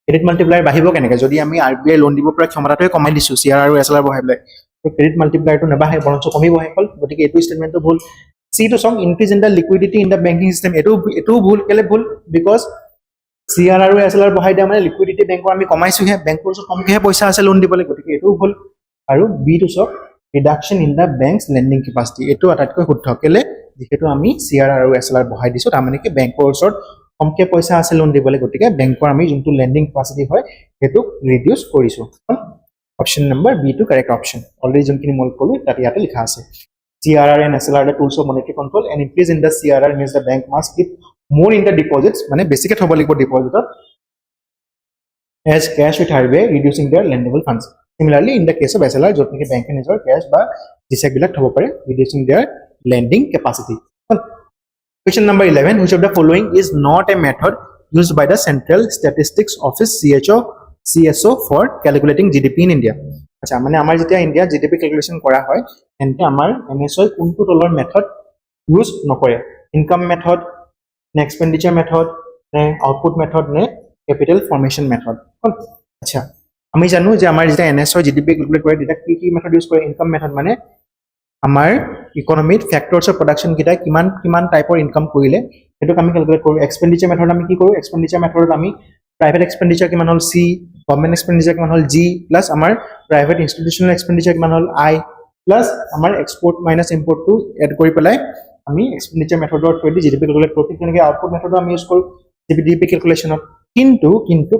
credit multiplier বাঢ়িব কেনেকৈ যদি আমি RBI লোন দিব পৰা ক্ষমতাটোই কমাই দিছো CRR আৰু SLR বহাইবলৈ তো credit multiplier টো নেবাঢ়ে বৰঞ্চ কমিবহে হ'ল গতিকে এটো স্টেটমেন্টটো ভুল C to some increase in the liquidity in the banking system এটো ভুল কেলে ভুল because CR আৰু SLR বহাই দিয়া মানে লিকুইডিটি বেংকৰ আমি কমাইছোহে, বেংকৰ ওচৰত কমকেহে পইচা আছে লোন দিবলৈ, গতিকে এইটো হ'ল। আৰু বিটো চক reduction in the banks lending capacity, এইটো আটাইতকৈ শুদ্ধ। কেলে যিহেতু আমি CR আৰু SLR বহাই দিছোঁ, তাৰমানে কি বেংকৰ ওচৰত কমকে পইচা আছে লোন দিবলৈ, গতিকে বেংকৰ আমি যোনটো লেণ্ডিং কেপাচিটি হয় সেইটোক ৰিডিউচ কৰিছোঁ। অপশ্যন নম্বৰ বি টো কাৰেক্ট অপশ্যন। অলৰেডি যোনখিনি মই ক'লো তাত ইয়াতে লিখা আছে। CRR and SLR are the tools of monetary control, and increase in the CRR means the bank must keep more in the deposits, মানে বেছিকে থব লাগিব ডিপজিটত, as cash with RBI, reducing their lendable funds. Similarly, in the case of SLR, য'ত নেকি বেংকে নিজৰ cash বা জিচেক বিলাক থব পাৰে, reducing their lending capacity. Question number 11, which of the following is not a method used by the Central Statistics Office CSO for calculating GDP in India? আচ্ছা, মানে আমাৰ যেতিয়া ইণ্ডিয়া GDP ক্যালকুলেশন কৰা হয় তেন্তে আমাৰ NSO কোনটো তলৰ মেথড ইউজ নকৰে? ইনকাম মেথড নে এক্সপেন্ডিচাৰ মেথড নে আউটপুট মেথড নে ক্যাপিটাল ফৰ্মেশন মেথড? আচ্ছা, আমি জানো যে আমাৰ যেতিয়া NSO GDP ক্যালকুলেট কৰে তেতিয়া কি মেথড ইউজ কৰে? ইনকাম মেথড, মানে আমাৰ ইকোনমিত ফ্যাক্টৰছ অফ প্ৰডাকশন কিটা কিমান টাইপৰ ইনকাম কৰিলে হেতুক আমি ক্যালকুলেট কৰো। এক্সপেন্ডিচাৰ মেথড আমি কি কৰো? এক্সপেন্ডিচাৰ মেথডত আমি প্ৰাইভেট এক্সপেন্ডিচাৰ কিমান হল C, গভৰ্নমেন্ট এক্সপেন্ডিচাৰ কিমান হল G, প্লাস আমাৰ প্ৰাইভেট ইনষ্টিটিউচনেল এক্সপেন্ডিচাৰ কিমান হল I, প্লাস আমাৰ export minus import to add কৰি পেলাই আমি এক্সপেন্ডিচাৰ মেথডৰ থ্ৰুদি GDP ক্যালকুলেট কৰো। ঠিক তেনেকৈ আউটপুট মেথড আমি ইউজ কৰো GDP ক্যালকুলেশনত। কিন্তু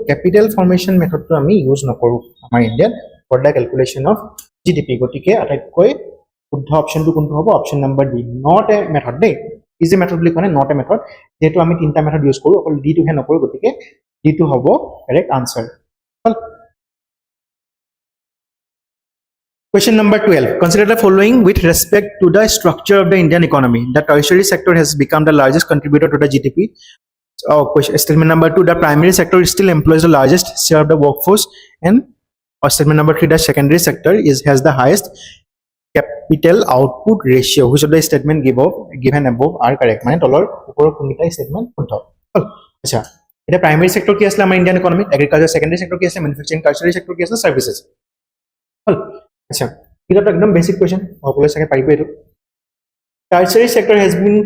ক্যাপিটাল ফৰ্মেশন মেথডটো আমি ইউজ নকৰো আমাৰ ইণ্ডিয়াত for the calculation of GDP। গতিকে আটাইতকৈ শুদ্ধ অপশনটো কোনটো হ'ব? Option number D, not a method. দেই, ইজি মেথড বুলি কোনে নট এ মেথড, যেহেতু আমি তিনটা মেথড ইউজ কৰো, অকল ডি টোহে নকৰো, গতিকে ডি টো হ'ব correct answer. Question number 12. Consider the following with respect to the structure of the Indian economy. The tertiary sector has become the largest contributor to the GDP. Statement number 2, the primary sector still employs the largest share of the workforce, and statement number 3, the secondary sector has the highest capital output ratio. Which of the statement given above are correct? মানে তলৰ ওপৰৰ কোনটা statement শুদ্ধ? আচ্ছা, এটা primary sector কি আসলে আমাৰ Indian economy, agriculture secondary sector কি আছে ম্যানুফ্যাকচাৰিং, টাৰ্সিয়াৰি সেক্টৰ কি আছে সাৰ্ভিসেস। আচ্ছা, এটা তো একদম বেসিক কোয়েশ্চন, সকলোৱে চাগে পাৰিব এইটো। টাৰ্সিয়াৰি sector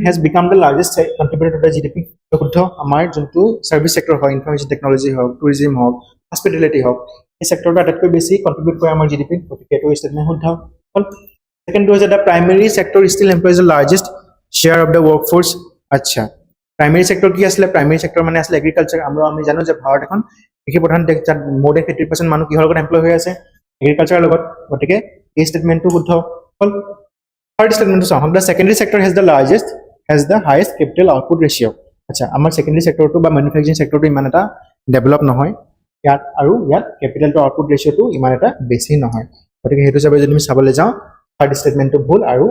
has become the largest contributor to the GDP. শুদ্ধ। আমাৰ যোনটো সাৰ্ভিস সেক্টৰ হয়, ইনফৰমেশন টেকনোলজি হওক, টুৰিজম হওক, হসপিটেলিটি হওক, এই সেক্টৰটো আটাইতকৈ বেছি কন্ট্ৰিবিউট কৰে আমাৰ GDP, গতিকে এইটো স্টেটমেন্ট শুদ্ধ। Second was that the primary sector still employs the largest share of the workforce. আচ্ছা, primary sector কি আসলে? primary sector মানে আসলে এগ্রিকালচার। আমি জানো যে ভাৰত এখন কৃষি প্ৰধান দেশ, যাত more than 50% মানুহ কিহৰ লগত এমপ্লয় হৈ আছে? এগ্ৰিকালচাৰৰ লগত, গতিকে এই স্টেটমেন্টটো শুদ্ধ হ'ল। থাৰ্ড স্টেটমেন্টটো চাওঁ, the secondary sector has the highest capital output ratio. আচ্ছা, আমাৰ সেকেন্ডাৰী সেক্টৰটো বা ম্যানুফ্যাকচাৰিং সেক্টৰটো ইমান এটা ডেভেলপ নহয় ইয়াত, আৰু ইয়াত ক্যাপিটাল টু আউটপুট ৰেশিওটো ইমান এটা বেছি নহয়, গতিকে সেইটো হিচাপে যদি আমি চাবলৈ যাওঁ থাৰ্ড স্টেটমেন্টটো ভুল, আৰু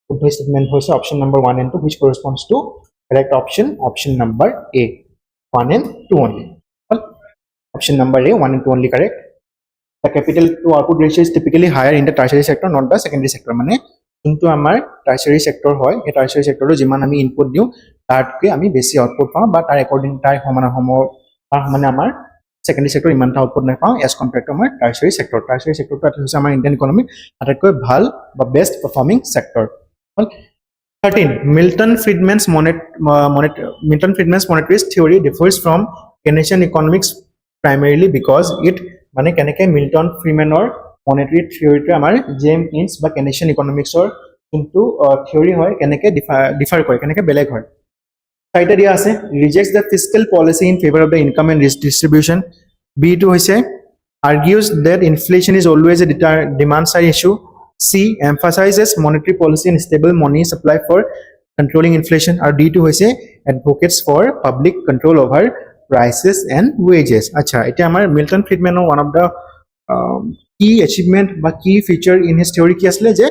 শুদ্ধ স্টেটমেন্ট হৈছে option number 1 and 2, which corresponds to correct option number A, 1 and 2 only. Option number A, 1 and 2 only correct. The capital to output ratio is typically higher in the tertiary sector, not the secondary sector. মানে যোনটো আমাৰ টাৰ্সিয়াৰি sector হয়, এই টাৰ্সিয়াৰি সেক্টৰটো যিমান আমি input দিওঁ তাতকৈ আমি বেছি আউটপুট পাওঁ, বা তাৰ একৰ্ডিং তাৰ সমানে আমাৰ সেকেন্ডাৰি সেক্টৰ ইমানটা আউটপুট নাপাওঁ এজ কম্পেয়াৰ টু আমাৰ টাৰ্সিয়াৰি সেক্টৰ। টাৰ্সিয়াৰি সেক্টৰটো হৈছে আমাৰ ইণ্ডিয়ান ইকনমিক আটাইতকৈ ভাল বা best performing sector. 13. Milton Friedman's monetarist theory differs from Keynesian economics primarily because it, মানে কেনেকৈ মিল্টন ফ্ৰিমেনৰ মনেটাৰী থিয়ৰিটো আমাৰ জেমছ কিনছ বা কেনেচিয়ান ইকনমিক্সৰ যোনটো থিয়ৰি হয় কেনেকৈ ডিফাৰ কৰে, কেনেকৈ বেলেগ হয়। চাৰিটা দিয়া আছে। Rejects the fiscal policy in favour of the income and distribution. বিটো হৈছে argues that inflation is always a demand side issue. C, emphasizes monetary policy and stable money supply for controlling inflation. Or D2 hoise advocates for public control over prices and wages. Acha, eta amar Milton Friedman one of the key achievement ba key feature in his theory ki asle je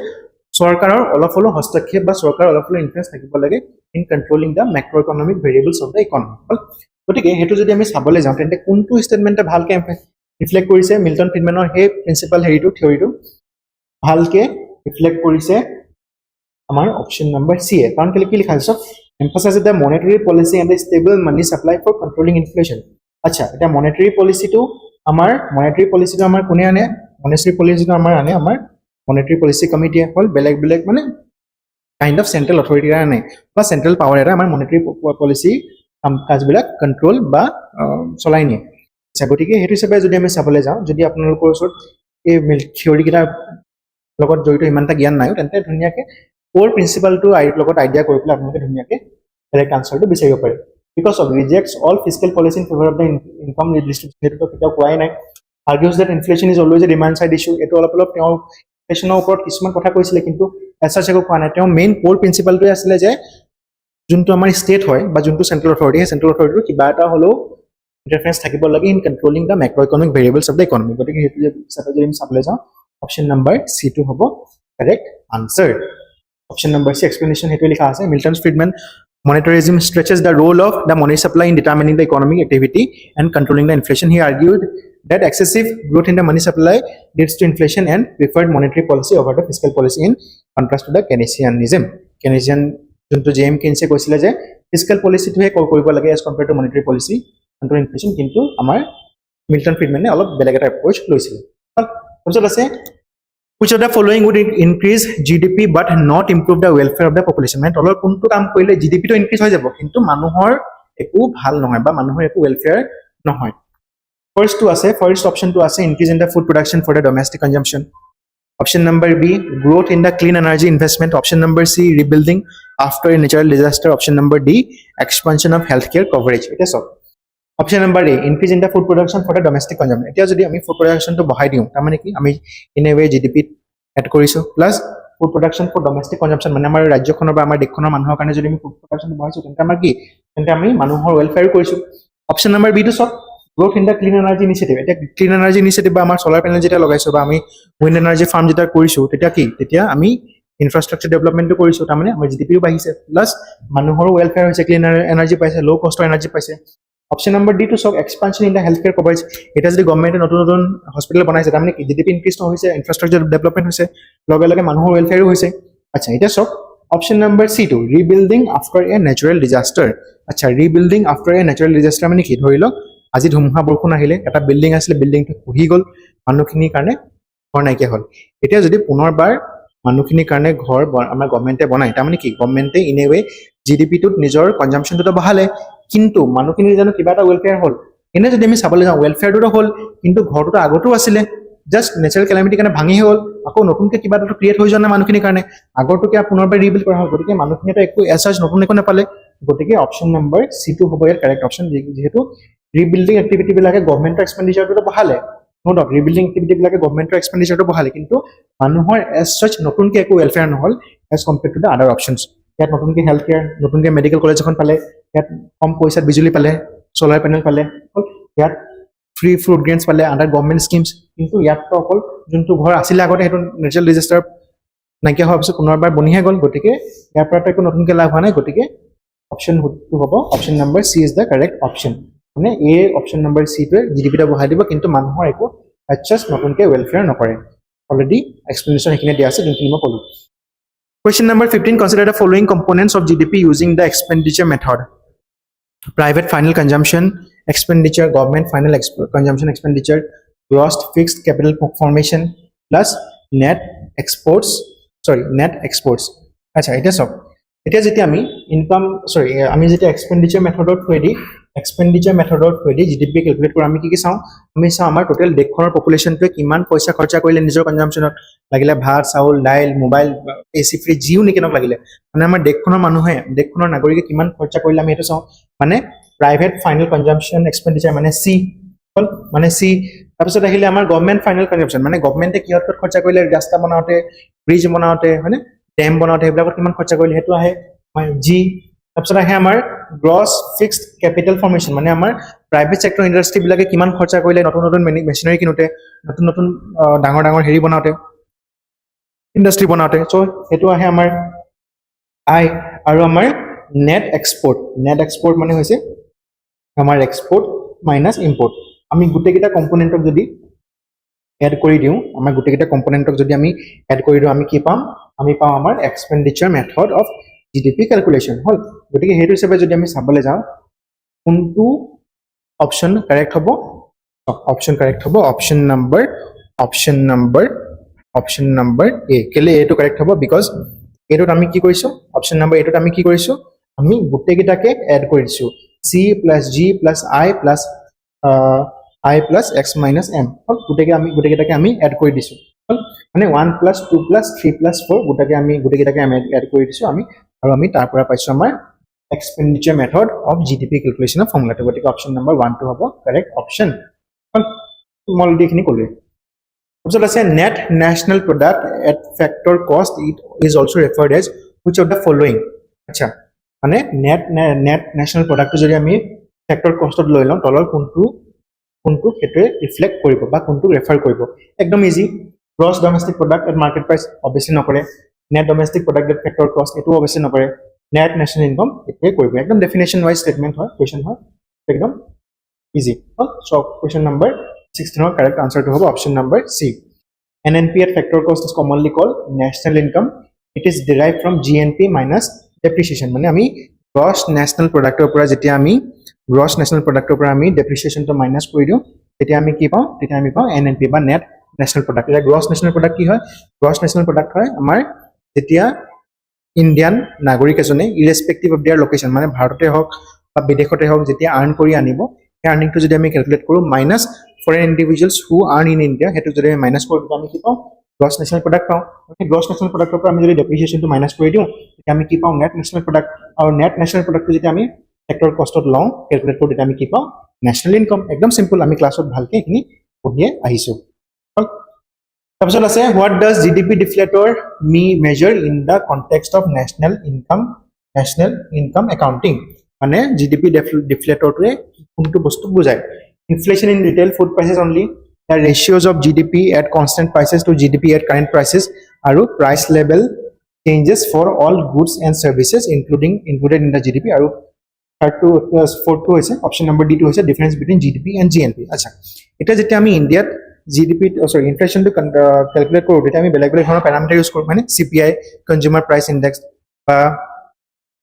সৰকাৰৰ অলপ অলপ হস্তক্ষেপ বা সৰকাৰৰ অলপ অলপ influence থাকিব লাগে in controlling the macroeconomic variables of the economy. গতিকে হেতু যদি আমি চাবলৈ যাওঁ তেন্তে কোনটো স্টেটমেন্টে ভালকে ৰিফ্লেক্ট কৰিছে মিল্টন ফ্ৰিডমেনৰ সেই প্ৰিন্সিপাল হেৰিটো থিয়ৰিটো ভালকে ৰিফ্লেক্ট কৰিছে আমাৰ অপশন নম্বৰ সি এ। কাৰণ কেলে কি লিখা আছে emphasize the monetary policy and the stable money supply for controlling inflation. আচ্ছা, এটা মনেটাৰী পলিচিটো আমাৰ কোনে আনে? মনেটাৰী পলিচিটো আমাৰ আনে আমাৰ মনেটাৰী পলিচি কমিটিয়ে, হ'ল বেলেগ বেলেগ মানে কাইণ্ড অফ চেন্ট্ৰেল অথৰিটি আনে বা চেন্ট্ৰেল পাৱাৰ এটা আমাৰ মনেটাৰী পলিচি কাম কাজবিলাক কন্ট্ৰোল বা চলাই নিয়ে আচ্ছা গতিকে হেতু হিচাপে যদি আমি চাবলৈ যাওঁ যদি আপোনালোকৰ ওচৰত এই থিওৰি কিটা লগত জড়িত ইমানটা জ্ঞান নাই তেন্তে ধুনীয়াকে কোৰ প্ৰিন্সিপালটো লগত আইডিয়া কৰি পেলাই আপোনালোকে ধুনীয়াকে কাৰেক্ট আনসাৰটো বিচাৰিব পাৰে because of rejects all fiscal policy in favor of the income redistribution হেতুটো কেতিয়াও কোৱাই নাই argues that inflation is always a demand side issue এটো অলপ অলপ তেওঁ inflationৰ ওপৰত কিছুমান কথা কৈছিলে কিন্তু এছা চেকো কোৱা নাই তেওঁ মেইন কোৰ প্ৰিন্সিপালটো আছিল যে যোনটো আমাৰ ষ্টেট হয় বা যোনটো চেন্ট্ৰেল অথৰিটি হয় চেন্ট্ৰেল অথৰিটিৰ কিবা এটা হলেও ইন্টাৰফাৰেন্স থাকিব লাগে in controlling the micro economic variables of the economy গতিকে হেতু যদি আমি চাবলৈ যাওঁ অপচন নম্বৰ সি টো হ'ব কাৰেক্ট আনসাৰ অপচন নম্বৰ সি এক্সপ্লেনেশ্যন হেতু লিখা আছে Milton ফ্ৰিডম্যান monetarism stretches the role of the money supply in determining the economic activity and controlling the inflation he argued that excessive growth in the money supply leads to inflation and preferred monetary policy over the fiscal policy in contrast to the Keynesianism Keynesian junto JM Keynes কৈছিল যে fiscal policy টোহে কৰিব লাগে as compared to monetary policy control inflation কিন্তু আমাৰ Milton ফ্ৰিডম্যানে অলপ বেলেগ এটা approach লৈছিল তাৰপিছত আছে which of the following would increase GDP but not improve the welfare of the population মানে তলৰ কোনটো কাম কৰিলে GDP টো ইনক্ৰিজ হৈ যাব কিন্তু মানুহৰ একো ভাল নহয় বা মানুহৰ একো ওয়েলফেয়াৰ নহয় first option to আছে increase in the food production for the domestic consumption option number B growth in the clean energy investment option number C rebuilding after a natural disaster option number D expansion of healthcare coverage এটা সব option number A increase in the food production for the domestic consumption এতিয়া যদি আমি food production টো বঢ়াই দিও তাৰ মানে কি আমি in a way GDP add কৰিছো plus food production for domestic consumption মানে আমাৰ ৰাজ্যখনৰ বা আমাৰ দেশখনৰ মানুহৰ কাৰণে যদি আমি ফুড প্ৰডাকশন বঢ়াইছো তেন্তে আমাৰ কি তেন্তে আমি মানুহৰ ওয়েলফেয়াৰ কৰিছো অপচন নম্বৰ বি টো সব growth in the clean energy initiative এটা ক্লিন এনাৰ্জি ইনিচিয়েটিভ বা আমাৰ সোলাৰ পেনেল যেটা লগাইছো বা আমি উইন্ড এনাৰ্জি ফাৰ্ম যেটা কৰিছো তেতিয়া কি তেতিয়া আমি ইনফ্ৰাষ্ট্ৰাকচাৰ ডেভেলপমেন্টটো কৰিছো তাৰ মানে আমাৰ জিডিপিও বাঢ়িছে প্লাস মানুহৰ ওয়েলফেয়াৰ হৈছে ক্লিন এনাৰ্জি পাইছে লো কষ্টৰ এনাৰ্জি পাইছে অপশন নম্বৰ ডি টো সব expansion in the healthcare coverage এটা যদি গভৰ্নমেন্টে নতুন নতুন হস্পিটেল বনাইছে তাৰ মানে কি জিডিপি ইনক্ৰিজ হৈছে ইনফ্ৰাষ্ট্ৰাকচাৰ ডেভেলপমেন্ট হৈছে লগে লগে মানুহৰ ওয়েলফেয়াৰ হৈছে আচ্ছা এটা সব অপশন নম্বৰ সি টো ৰিবিল্ডিং আফটাৰ এ নেচাৰেল ডিজাস্টাৰ আচ্ছা ৰিবিল্ডিং আফটাৰ এ নেচাৰেল ডিজাস্টাৰ মানে কি ধৰি লওক আজি ধুমুহা বৰষুণ আহিলে এটা বিল্ডিং আছিল বিল্ডিংটো খহি গল মানুহখিনিৰ কাৰণে ঘৰ নাইকিয়া হ'ল এতিয়া যদি পুনৰবাৰ মানুহখিনিৰ কাৰণে ঘৰ আমাৰ গভৰ্নমেন্টে বনায় তাৰ মানে কি গভৰ্নমেন্টে ইন এ ৱে জিডিপি টোত নিজৰ কনজাম্পশনটো বঢ়ালে কিন্তু মানুহখিনিৰ জানো কিবা এটা ওয়েলফেয়াৰ হ'ল এনে যদি আমি চাবলৈ যাওঁ ওয়েলফেয়াৰটো হ'ল কিন্তু ঘৰটো আগতো আছিলে জাস্ট নেচাৰেল ক্যালামিটি কাৰণে ভাঙি হ'ল আকৌ নতুনকৈ কিবা এটা ক্ৰিয়েট হৈ যোৱা নাই মানুহখিনিৰ কাৰণে আগৰটো কিবা পুনৰবাৰ ৰিবিল্ড কৰা হ'ল গতিকে মানুহখিনিয়ে একো এছাৰ্জ নতুন একো নাপালে গতিকে অপশন নম্বৰ সি টো হ'ব ইয়াৰ কাৰেক্ট অপশন যেহেতু ৰিবিল্ডিং এক্টিভিটি বিলাকে গভৰ্নমেন্টৰ এক্সপেন্ডিচাৰটো বঢ়ালে নো ডাউট ৰিবিল্ডিং এক্টিভিটি বিলাকে গভৰ্নমেন্টৰ এক্সপেন্ডিচাৰটো বঢ়ালে কিন্তু মানুহৰ এজ সচ নতুনকৈ একো ওয়েলফেয়াৰ নহল এজ কম্পেয়াৰ্ড টু দ্য আদাৰ অপশনছ ইয়াত নতুনকৈ হেল্থ কেয়াৰ নতুনকৈ মেডিকেল কলেজ এখন পালে ইয়াত কম পইচাত বিজুলী পালে সোলাৰ পেনেল পালে ইয়াত ফ্ৰী ফ্ৰুট গ্ৰেইনছ পালে আন্ডাৰ গভৰ্নমেন্ট স্কিমছ কিন্তু ইয়াততো অকল যোনটো ঘৰ আছিলে আগতে সেইটো নেচাৰেল ডিজাস্টাৰ নাইকিয়া হোৱাৰ পিছত পুনৰবাৰ বনিহে গ'ল গতিকে ইয়াৰ পৰা একো নতুনকৈ লাভ হোৱা নাই গতিকে অপশন টু হ'ব option number C is the correct option মানে এ অপশন নম্বৰ সি টোৱে জিডিপিটা বঢ়াই দিব কিন্তু মানুহৰ একো এডজাষ্ট নতুনকৈ ওয়েলফেয়াৰ নকৰে অলৰেডি এক্সপ্লেনেশ্যন সেইখিনি দিয়া আছে যোনখিনি মই ক'লো Question number 15, consider the following components of GDP using the expenditure method. Private final consumption expenditure, government final consumption expenditure, gross fixed capital formation plus net exports. আচ্ছা এটা সব এতিয়া যেতিয়া আমি ইনকাম আমি যেতিয়া এক্সপেন্ডিচাৰ মেথডত থৈ দি জিডিপি ক্যালকুলেট কৰি আমি কি চাওঁ আমি চাওঁ আমাৰ টোটাল দেশখনৰ পপুলেশনটোৱে কিমান পইচা খৰচা কৰিলে নিজৰ কনজাম্পশনত লাগিলে ভাত চাউল দাইল মোবাইল এসি ফ্ৰিজ জিও নিকিনক লাগিলে মানে আমাৰ দেশখনৰ মানুহে দেশখনৰ নাগৰিকে কিমান খৰচা কৰিলে আমি এটা চাওঁ মানে প্ৰাইভেট ফাইনেল কনজাম্পশন এক্সপেন্ডিচাৰ মানে সি তাৰপিছত আহিলে আমাৰ গভৰ্নমেন্ট ফাইনেল কনজাম্পশন মানে গভৰ্নমেন্টে কিহত খৰচা কৰিলে ৰাস্তা বনাওতে ব্ৰিজ বনাওতে হয়নে ডেম বনাওতে এইবিলাকত কিমান খৰচা কৰিলে সেইটো আহে জি তাৰপিছত আহে আমাৰ গ্ৰছ ফিক্সড কেপিটেল ফৰ্মেশ্যন মানে আমাৰ প্ৰাইভেট সেক্টৰ ইণ্ডাষ্ট্ৰী বিলাকে কিমান খৰচা কৰিলে নতুন নতুন মেচিনাৰী কিনোতে নতুন নতুন ডাঙৰ ডাঙৰ হেৰি বনাওতে ইণ্ডাষ্ট্ৰী বনাওতে সো সেইটো আহে আমাৰ আই আৰু আমাৰ নেট এক্সপোৰ্ট মানে হৈছে আমাৰ এক্সপোৰ্ট মাইনাছ ইম্পোৰ্ট আমি গোটেইকেইটা কম্পোনেণ্টক যদি এড কৰি দিওঁ আমাৰ গোটেইকেইটা কম্পোনেণ্টক যদি আমি এড কৰি দিওঁ আমি কি পাম আমি পাওঁ আমাৰ এক্সপেন্ডিচাৰ মেথড অফ জিডিপি ক্যালকুলেশন হল গতিকে হেতু হিচাপে যদি আমি চাবলৈ যাওঁ কোনটো অপশন কাৰেক্ট হ'ব অপশন নম্বৰ এ কেলে এটো কাৰেক্ট হ'ব বিকজ এটোত আমি কি কৰিছো অপশন নম্বৰ এটোত আমি কি কৰিছো আমি গোটেইকেইটাকে এড কৰি দিছো C plus G plus I plus x minus m গোটেইকেইটাকে আমি এড কৰি দিছো মানে 1 plus 2 plus 3 plus 4 গোটেইকেইটাকে আমি এড কৰি দিছো আৰু আমি তাৰ পৰা পাইছো আমাৰ expenditure method of GDP calculation of formula গতিকে অপচন নম্বৰ 1 টো হ'ব কাৰেক্ট অপচন মই এইখিনি কলো তাৰপিছত আছে net national product at factor cost it is also referred as which of the following আচ্ছা মানে net national product যদি আমি factor cost লৈ লওঁ তলৰ কোনটো ক্ষেত্ৰে ৰিফ্লেক্ট কৰিব বা কোনটো ৰেফাৰ কৰিব একদম easy gross domestic product at market price obviously নকৰে net domestic product at factor cost এটো obviously নকৰে net national income এটোৱে কৰিব একদম ডেফিনেশন ওয়াইজ স্টেটমেন্ট হয় কোৱেশ্চন হয় একদম ইজি সো কোৱেশ্চন নম্বৰ 16 ৰ কাৰেক্ট আনসাৰ টো হ'ব option number C NNP at factor cost is commonly called national income it is derived from GNP minus depreciation মানে আমি gross national product ৰ পৰা যেতিয়া আমি gross national product ৰ পৰা আমি depreciation টো মাইনাস কৰি দিও তেতিয়া আমি কি পাওঁ তেতিয়া আমি পাওঁ NNP বা net national product এটা gross national product কি হয় gross national product হয় আমাৰ যেতিয়া ইন্ডিয়ান নাগৰিক এজনে ইৰেসপেক্টিভ অফ देयर লোকেশন মানে ভাৰততে হওক বা বিদেশতে হওক যেতিয়া আৰ্ন কৰি আনিব সেই আৰ্নিংটো যদি আমি ক্যালকুলেট কৰো minus foreign individuals who earn in India হেতু যদি আমি মাইনাস কৰো আমি কি পাওঁ gross national product পাওঁ এই gross national product ৰ পৰা আমি যদি depreciation টো মাইনাস কৰি দিও তেতিয়া আমি কি পাওঁ net national product আৰু net national product টো যদি আমি factor cost ত লওঁ ক্যালকুলেট কৰো তেতিয়া আমি কি পাওঁ national income একদম সিম্পল আমি ক্লাছত ভালকে এখিনি পঢ়িয়ে আহিছো তাৰপিছত আছে what does GDP deflator measure in the context of national income accounting মানে GDP deflator টোৱে কোনটো বস্তু বুজায় inflation in retail food prices only the ratios of GDP at constant prices to GDP at current prices আৰু price level changes for all goods and services included in the GDP আৰু third to fourth to হৈছে option number D to হৈছে difference between GDP and GNP আচ্ছা এটা যেতিয়া আমি ইন্ডিয়াত GDP inflation to calculate কৰো তেতিয়া আমি বেলেগ ধৰণৰ প্যাৰামিটাৰ ইউজ কৰো মানে CPI consumer price index বা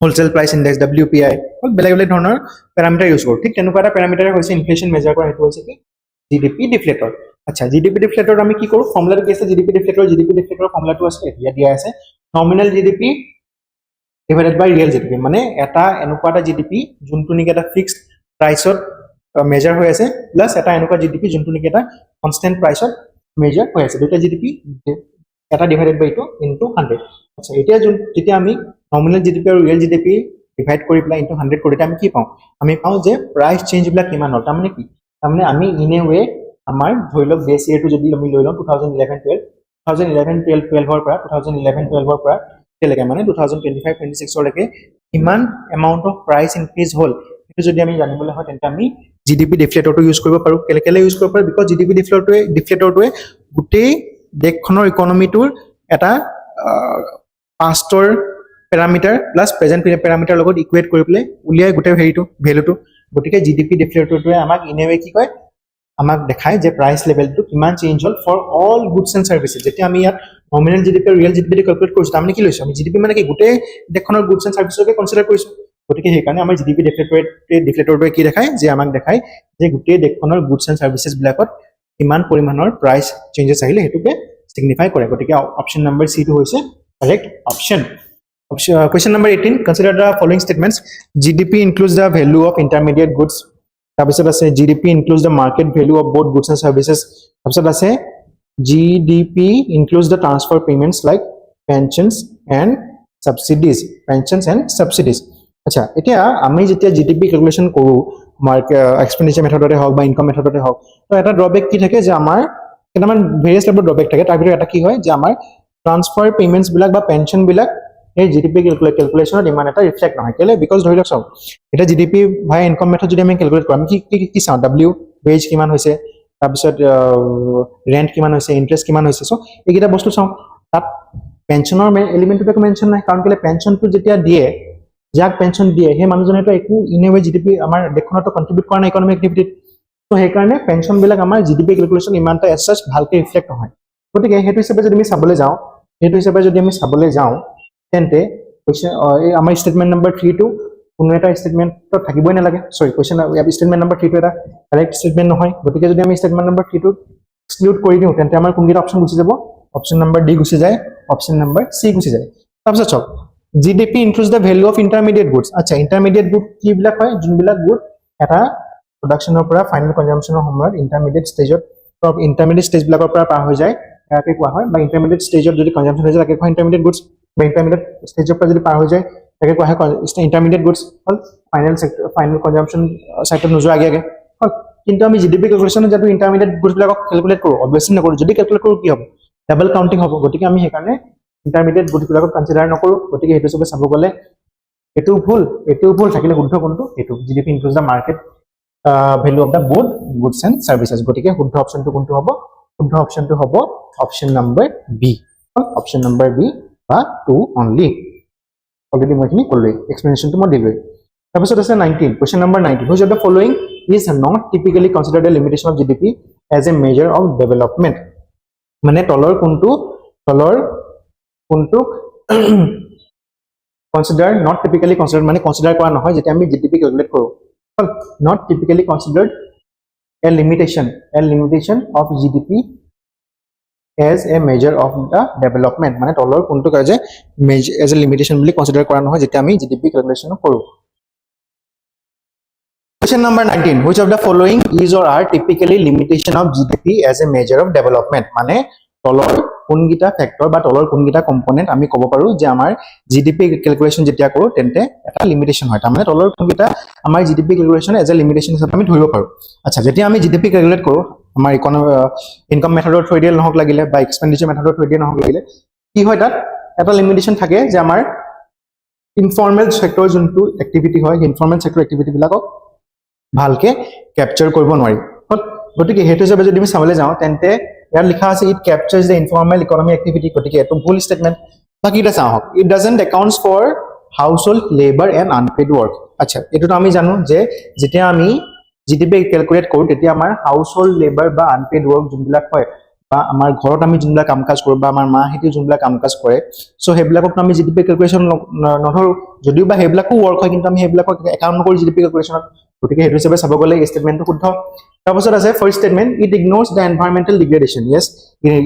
wholesale price index WPI বেলেগ ধৰণৰ প্যাৰামিটাৰ ইউজ কৰো ঠিক তেনেকুৱা এটা প্যাৰামিটাৰ হৈছে ইনফ্লেশন মেজাৰ কৰা হেতু হৈছে কি GDP deflator আচ্ছা GDP deflator আমি কি কৰো ফৰ্মুলাটো কি আছে GDP deflator ফৰ্মুলাটো আছে এতিয়া দিয়া আছে nominal GDP divided by real GDP মানে এটা এনেকুৱা এটা GDP যোনটো নিকে এটা ফিক্সড প্ৰাইসত মেজাৰ হৈ আছে প্লাস এটা এনেকুৱা GDP যোনটো নিকে এটা কনস্ট্যান্ট প্ৰাইসত মেজাৰ হৈ আছে দুটা GDP এটা ডিভাইডেড বাই 2 ইনটু 100 আচ্ছা এতিয়া যেতিয়া আমি নমিনাল GDP আৰু ৰিয়েল GDP ডিভাইড কৰি প্লাই ইনটু 100 কৰিলে আমি কি পাওঁ আমি পাওঁ যে প্ৰাইস চেঞ্জ বিলাক কিমান হ'ল তাৰমানে কি তাৰমানে আমি ইন এ ওয়ে আমাৰ ধৰি লওক বেস ইয়াৰটো যদি আমি লৈ লওঁ 2011-12 ৰ পৰা 2011-12 ৰ পৰা তেলেকে মানে 2025-26 লৈকে কিমান এমাউন্ট অফ প্ৰাইস ইনক্ৰিজ হ'ল এটো যদি আমি জানিবলৈ হয় তেন্তে আমি GDP deflator টো ইউজ কৰিব পাৰো কেলে ইউজ কৰিব পাৰো বিকজ GDP deflatorটোৱে গোটেই দেশখনৰ ইকোনমিটোৰ এটা pastor parameter plus present parameter লগত ইকুৱেট কৰি পেলাই উলিয়াই গোটেই ভ্যালুটো গতিকে GDP deflatorটোৱে আমাক ইনেৱে কি কয় আমাক দেখায় যে প্ৰাইস লেভেলটো কিমান চেঞ্জ হ'ল ফৰ অল গুডস এন্ড সাৰ্ভিসেস যেতিয়া আমি ইয়াত নমিনাল GDP আৰু ৰিয়েল GDP ক্যালকুলেট কৰিছো তাৰমানে কি লৈছো আমি GDP মানে কি গোটেই দেশখনৰ গুডস এন্ড সাৰ্ভিসেসকে কনসিডাৰ কৰিছো গতিকে সেই কাৰণে আমাৰ GDP deflatorটোৱে কি দেখায় যে আমাক দেখায় যে গোটেই দেশখনৰ গুডস এন্ড সাৰ্ভিসেস বিলাকত কিমান পৰিমাণৰ প্ৰাইস চেঞ্জেস আহিলে হেতুকে সিগনিফাই কৰে গতিকে অপচন নম্বৰ সি টো হৈছে correct option question number 18 consider the following statements GDP includes the value of intermediate goods তাৰপিছত আছে GDP includes the market value of both goods and services তাৰপিছত আছে GDP includes the transfer payments like pensions and subsidies আচ্ছা এতিয়া আমি যেতিয়া GDP calculation কৰো এক্সপেন্ডিচাৰ মেথডতে হওক বা ইনকাম মেথডতে হওক তো এটা ড্ৰবেক কি থাকে যে আমাৰ কেইটামান ভেৰিয়াছ লেভেলৰ ড্ৰবেক থাকে তাৰ ভিতৰত এটা কি হয় যে আমাৰ ট্ৰান্সফাৰ পেমেন্টস বিলাক বা পেনশন বিলাক এই GDP ক্যালকুলেশনত ইমান এটা ৰিফ্লেক্ট নহয় কেলে বিকজ ধৰি লওক চাও এটা GDP ভাই ইনকাম মেথড যদি আমি ক্যালকুলেট কৰো আমি কি চাও W wage কিমান হৈছে তাৰপিছত ৰেন্ট কিমান হৈছে ইন্টাৰেষ্ট কিমান হৈছে সো এইকেইটা বস্তু চাও তাত পেনশনৰ এলিমেন্টটো মেনশন নাই কাৰণ কেলে পেনশনটো যেতিয়া দিয়ে যাক পেনশন দিয়ে সেই মানুহজনেটো একো ইনএৱে GDP আমাৰ দেশখনটো কন্ট্ৰিবিউট কৰা নাই ইকোনমিক এক্টিভিটিত তো সেই কাৰণে পেনশন বিলাক আমাৰ GDP ক্যালকুলেশন ইমানটা এজ সাচ ভালকে ৰিফ্লেক্ট নহয় গতিকে হেতু হিচাপে যদি আমি চাবলৈ যাওঁ তেন্তে আমাৰ স্টেটমেন্ট নম্বৰ 3 টো কোনো এটা স্টেটমেন্টত থাকিবই না লাগে সৰি কোৱেশ্চন স্টেটমেন্ট নম্বৰ 3 টো এটা কাৰেক্ট স্টেটমেন্ট নহয় গতিকে যদি আমি স্টেটমেন্ট নম্বৰ 3 টো এক্সক্লুড কৰি দিও তেন্তে আমাৰ কোনকেইটা অপচন গুচি যাব অপচন নম্বৰ ডি গুচি যায় অপচন নম্বৰ সি গুচি যায় তাৰপিছত চাওক GDP includes the value of intermediate goods. আচ্ছা intermediate good কি বিলাক হয় যোনবিলাক গুড এটা প্ৰডাকশনৰ পৰা ফাইনাল কনজাম্পচনৰ সময়ত ইন্টাৰমিডিয়েট ষ্টেজত ইন্টাৰমিডিয়েট ষ্টেজ বিলাকৰ পৰা পাৰ হৈ যায় ইয়াকে কোৱা হয় বা ইন্টাৰমিডিয়েট ষ্টেজত যদি কনজাম্পচন হৈ যায় তাকে কোৱা ইন্টাৰমিডিয়েট গুডছ বা ইন্টাৰমিডিয়েট ষ্টেজৰ পৰা যদি পাৰ হৈ যায় তাকে কোৱা হয় ইন্টাৰমিডিয়েট গুডছ হল ফাইনাল কনজাম্পচন সাইটত নোযোৱা আগে আগে হল কিন্তু আমি জিডিপি ক্যালকুলেশনত যেটো ইন্টাৰমিডিয়েট গুডছ বিলাকক ক্যালকুলেট কৰো অবভিয়াসলি নকৰো যদি ক্যালকুলেট কৰো কি হ'ব ডাবল কাউন্টিং হ'ব গতিকে আমি হেকাৰণে ইন্টাৰমিডিয়েট গুডছ বিলাকক কনসিডাৰ নকৰো গতিকে হেতু সবে চাব গলে এটো ভুল থাকিলে শুদ্ধ কোনটো এটো GDP include the market value of the goods and services গটিকে শুদ্ধ অপশনটো কোনটো হ'ব শুদ্ধ অপশনটো হ'ব option number B option number B বা 2 only অলৰেডি মই কি কলোই এক্সপ্লেনেশনটো মই দিলোই তাৰপিছত আছে 19 question number 19 which of the following is not typically considered a limitation of GDP as a measure of development মানে তলৰ কোনটো considered not typically considered মানে consider কৰা নহয় যেতিয়া আমি GDP ক্যালকুলেট কৰো not typically considered a limitation of GDP as a measure of the development মানে তলৰ কোনটো কাজে as a limitation বুলি কনসিডাৰ কৰা নহয় যেতিয়া আমি GDP ক্যালকুলেশন কৰো Question number 19 which of the following is or are typically limitation of GDP as a measure of development মানে তলৰ কোনগিটা ফ্যাক্টৰ বা তলৰ কোনগিটা কম্পোনেন্ট আমি ক'ব পাৰো যে আমাৰ জিডিপি ক্যালকুলেশন যেতিয়া কৰো তেন্তে এটা লিমিটেশন হয় তাৰ মানে তলৰ কোনগিটা আমাৰ GDP calculation as a limitation হিচাপে আমি ধৰিব পাৰো আচ্ছা যেতিয়া আমি জিডিপি ক্যালকুলেট কৰো আমাৰ ইনকাম মেথডৰ থ্ৰু দিয়ে নহক লাগিলে বা এক্সপেন্ডিচাৰ মেথডৰ থ্ৰু দিয়ে নহক লাগিলে কি হয় তাত এটা লিমিটেশন থাকে যে আমাৰ ইনফৰ্মেল সেক্টৰ যোনটো এক্টিভিটি হয় ইনফৰ্মেল সেক্টৰ এক্টিভিটি বিলাকক ভালকে ক্যাপচাৰ কৰিব নোৱাৰি গতিকে হেতু হিচাপে যদি আমি চাবলৈ যাওঁ তেন্তে ইয়াত লিখা আছে it captures the informal economy activity গতিকে এটো ভুল স্টেটমেন্ট বাকি এটা চাওঁ it doesn't accounts for household labour and unpaid work আচ্ছা এটোটো আমি জানো যে যেতিয়া আমি জিডিপি ক্যালকুলেট কৰো তেতিয়া আমাৰ হাউসহোল্ড লেবাৰ বা আনপেড ওয়াৰ্ক যোনবিলাক হয় বা আমাৰ ঘৰত আমি যোনবিলাক কামকাজ কৰো বা আমাৰ মাহেতি যোনবিলাক কামকাজ কৰে সো হেবিলাকক আমি জিডিপি ক্যালকুলেশন নধৰো যদিও বা হেবিলাকো ওয়াৰ্ক হয় কিন্তু আমি হেবিলাকক একাউন্ট নকৰি জিডিপি ক্যালকুলেশনত গতিকে হেতু হিচাপে চাব গলে স্টেটমেন্টটো শুদ্ধ তাৰপিছত আছে first statement it ignores the environmental degradation yes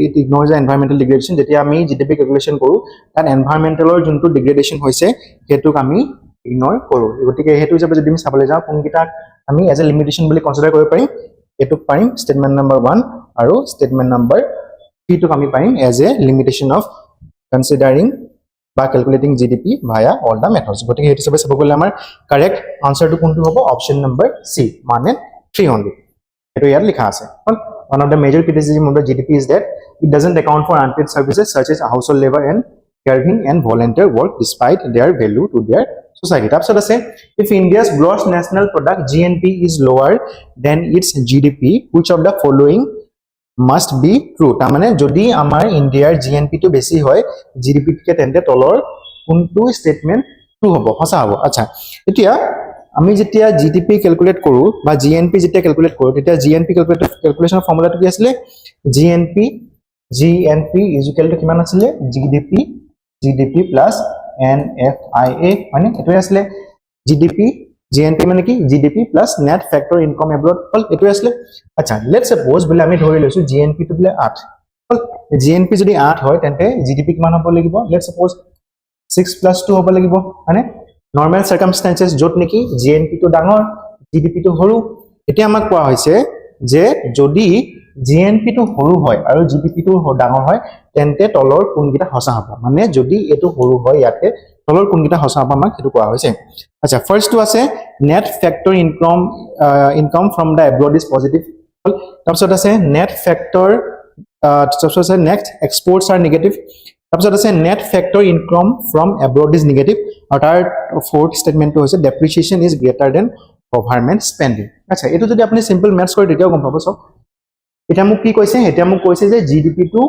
it ignores the environmental degradation যেতিয়া আমি জিডিপি ক্যালকুলেশন কৰো তাত এনভায়ৰনমেন্টালৰ যোনটো ডিগ্ৰেডেশন হৈছে হেতুক আমি ইগনোৰ কৰো গতিকে হেতু হিচাপে যদি আমি চাবলৈ যাওঁ কোনকিটা আমি এজ এ লিমিটেশন বুলি কনসিডাৰ কৰিব পাৰিম এটুক পাৰিম স্টেটমেন্ট নম্বৰ 1 আৰু স্টেটমেন্ট নম্বৰ 3 টুক আমি পাৰিম এজ এ লিমিটেশন অফ কনসিডাৰিং বা calculating GDP via all the methods গতিকে হেতু হিচাপে চাব গলে আমাৰ কাৰেক্ট আনসাৰটো কোনটো হ'ব অপশন নম্বৰ সি মানে 3 only এটো ইয়াত লিখা আছে one of the major criticism of the GDP is that it doesn't account for unpaid services such as household labor and caring and volunteer work despite their value to their society তাৰপিছত আছে if India's gross national product GNP is lower than its GDP which of the following must be true তাৰ মানে যদি আমাৰ ইন্ডিয়াৰ GNP টো বেছি হয় GDP কে তেন্তে তলৰ কোনটো স্টেটমেন্ট ট্ৰু হ'ব সঁচা হ'ব আচ্ছা এতিয়া আমি যেতিয়া GDP ক্যালকুলেট কৰো বা GNP যেতিয়া ক্যালকুলেট কৰো তেতিয়া GNP ক্যালকুলেশনৰ ফৰ্মুলাটো কি আছিল GNP is equal to কিমান আছিল GDP plus NFIA মানে এটো আছিল GNP মানে কি GDP plus net factor income abroad হল এটো আছিল আচ্ছা লেটস সাপোজ বলে আমি ধৰি লৈছো GNP টো বলে 8 হল GNP যদি 8 হয় তেন্তে GDP কিমান হ'ব লাগিব লেটস সাপোজ 6 plus 2 হ'ব লাগিব মানে নরমাল সার্কামস্টেন্সেস যত নেকি GNP টো ডাঙৰ GDP টো সৰু এতিয়া আমাক কোৱা হৈছে যে যদি GNP টো সৰু হয় আৰু GDP টো ডাঙৰ হয় তেন্তে তলৰ কোনগিটা হসা হ'ব মানে যদি এটো সৰু হয় ইয়াতে তলৰ কোনগিটা হসা হ'ব আমাক এটো কোৱা হৈছে আচ্ছা ফাৰ্স্ট টু আছে net factor income from da abroad is positive তাৰপিছত আছে নেট ফ্যাক্টৰ তাৰপিছত আছে নেক্সট এক্সপোৰ্টস আৰ নেগেটিভ তাৰপিছত আছে net factor income from abroad is negative আৰু তাৰ ফোৰ্থ স্টেটমেন্টটো হৈছে ডেপ্ৰিচিয়েশন is greater than government spending আচ্ছা এটো যদি আপুনি সিম্পল ম্যাথছ কৰি তেতিয়াও গম পাব সব এটা মোক কি কৈছে এটা মোক কৈছে যে GDP টো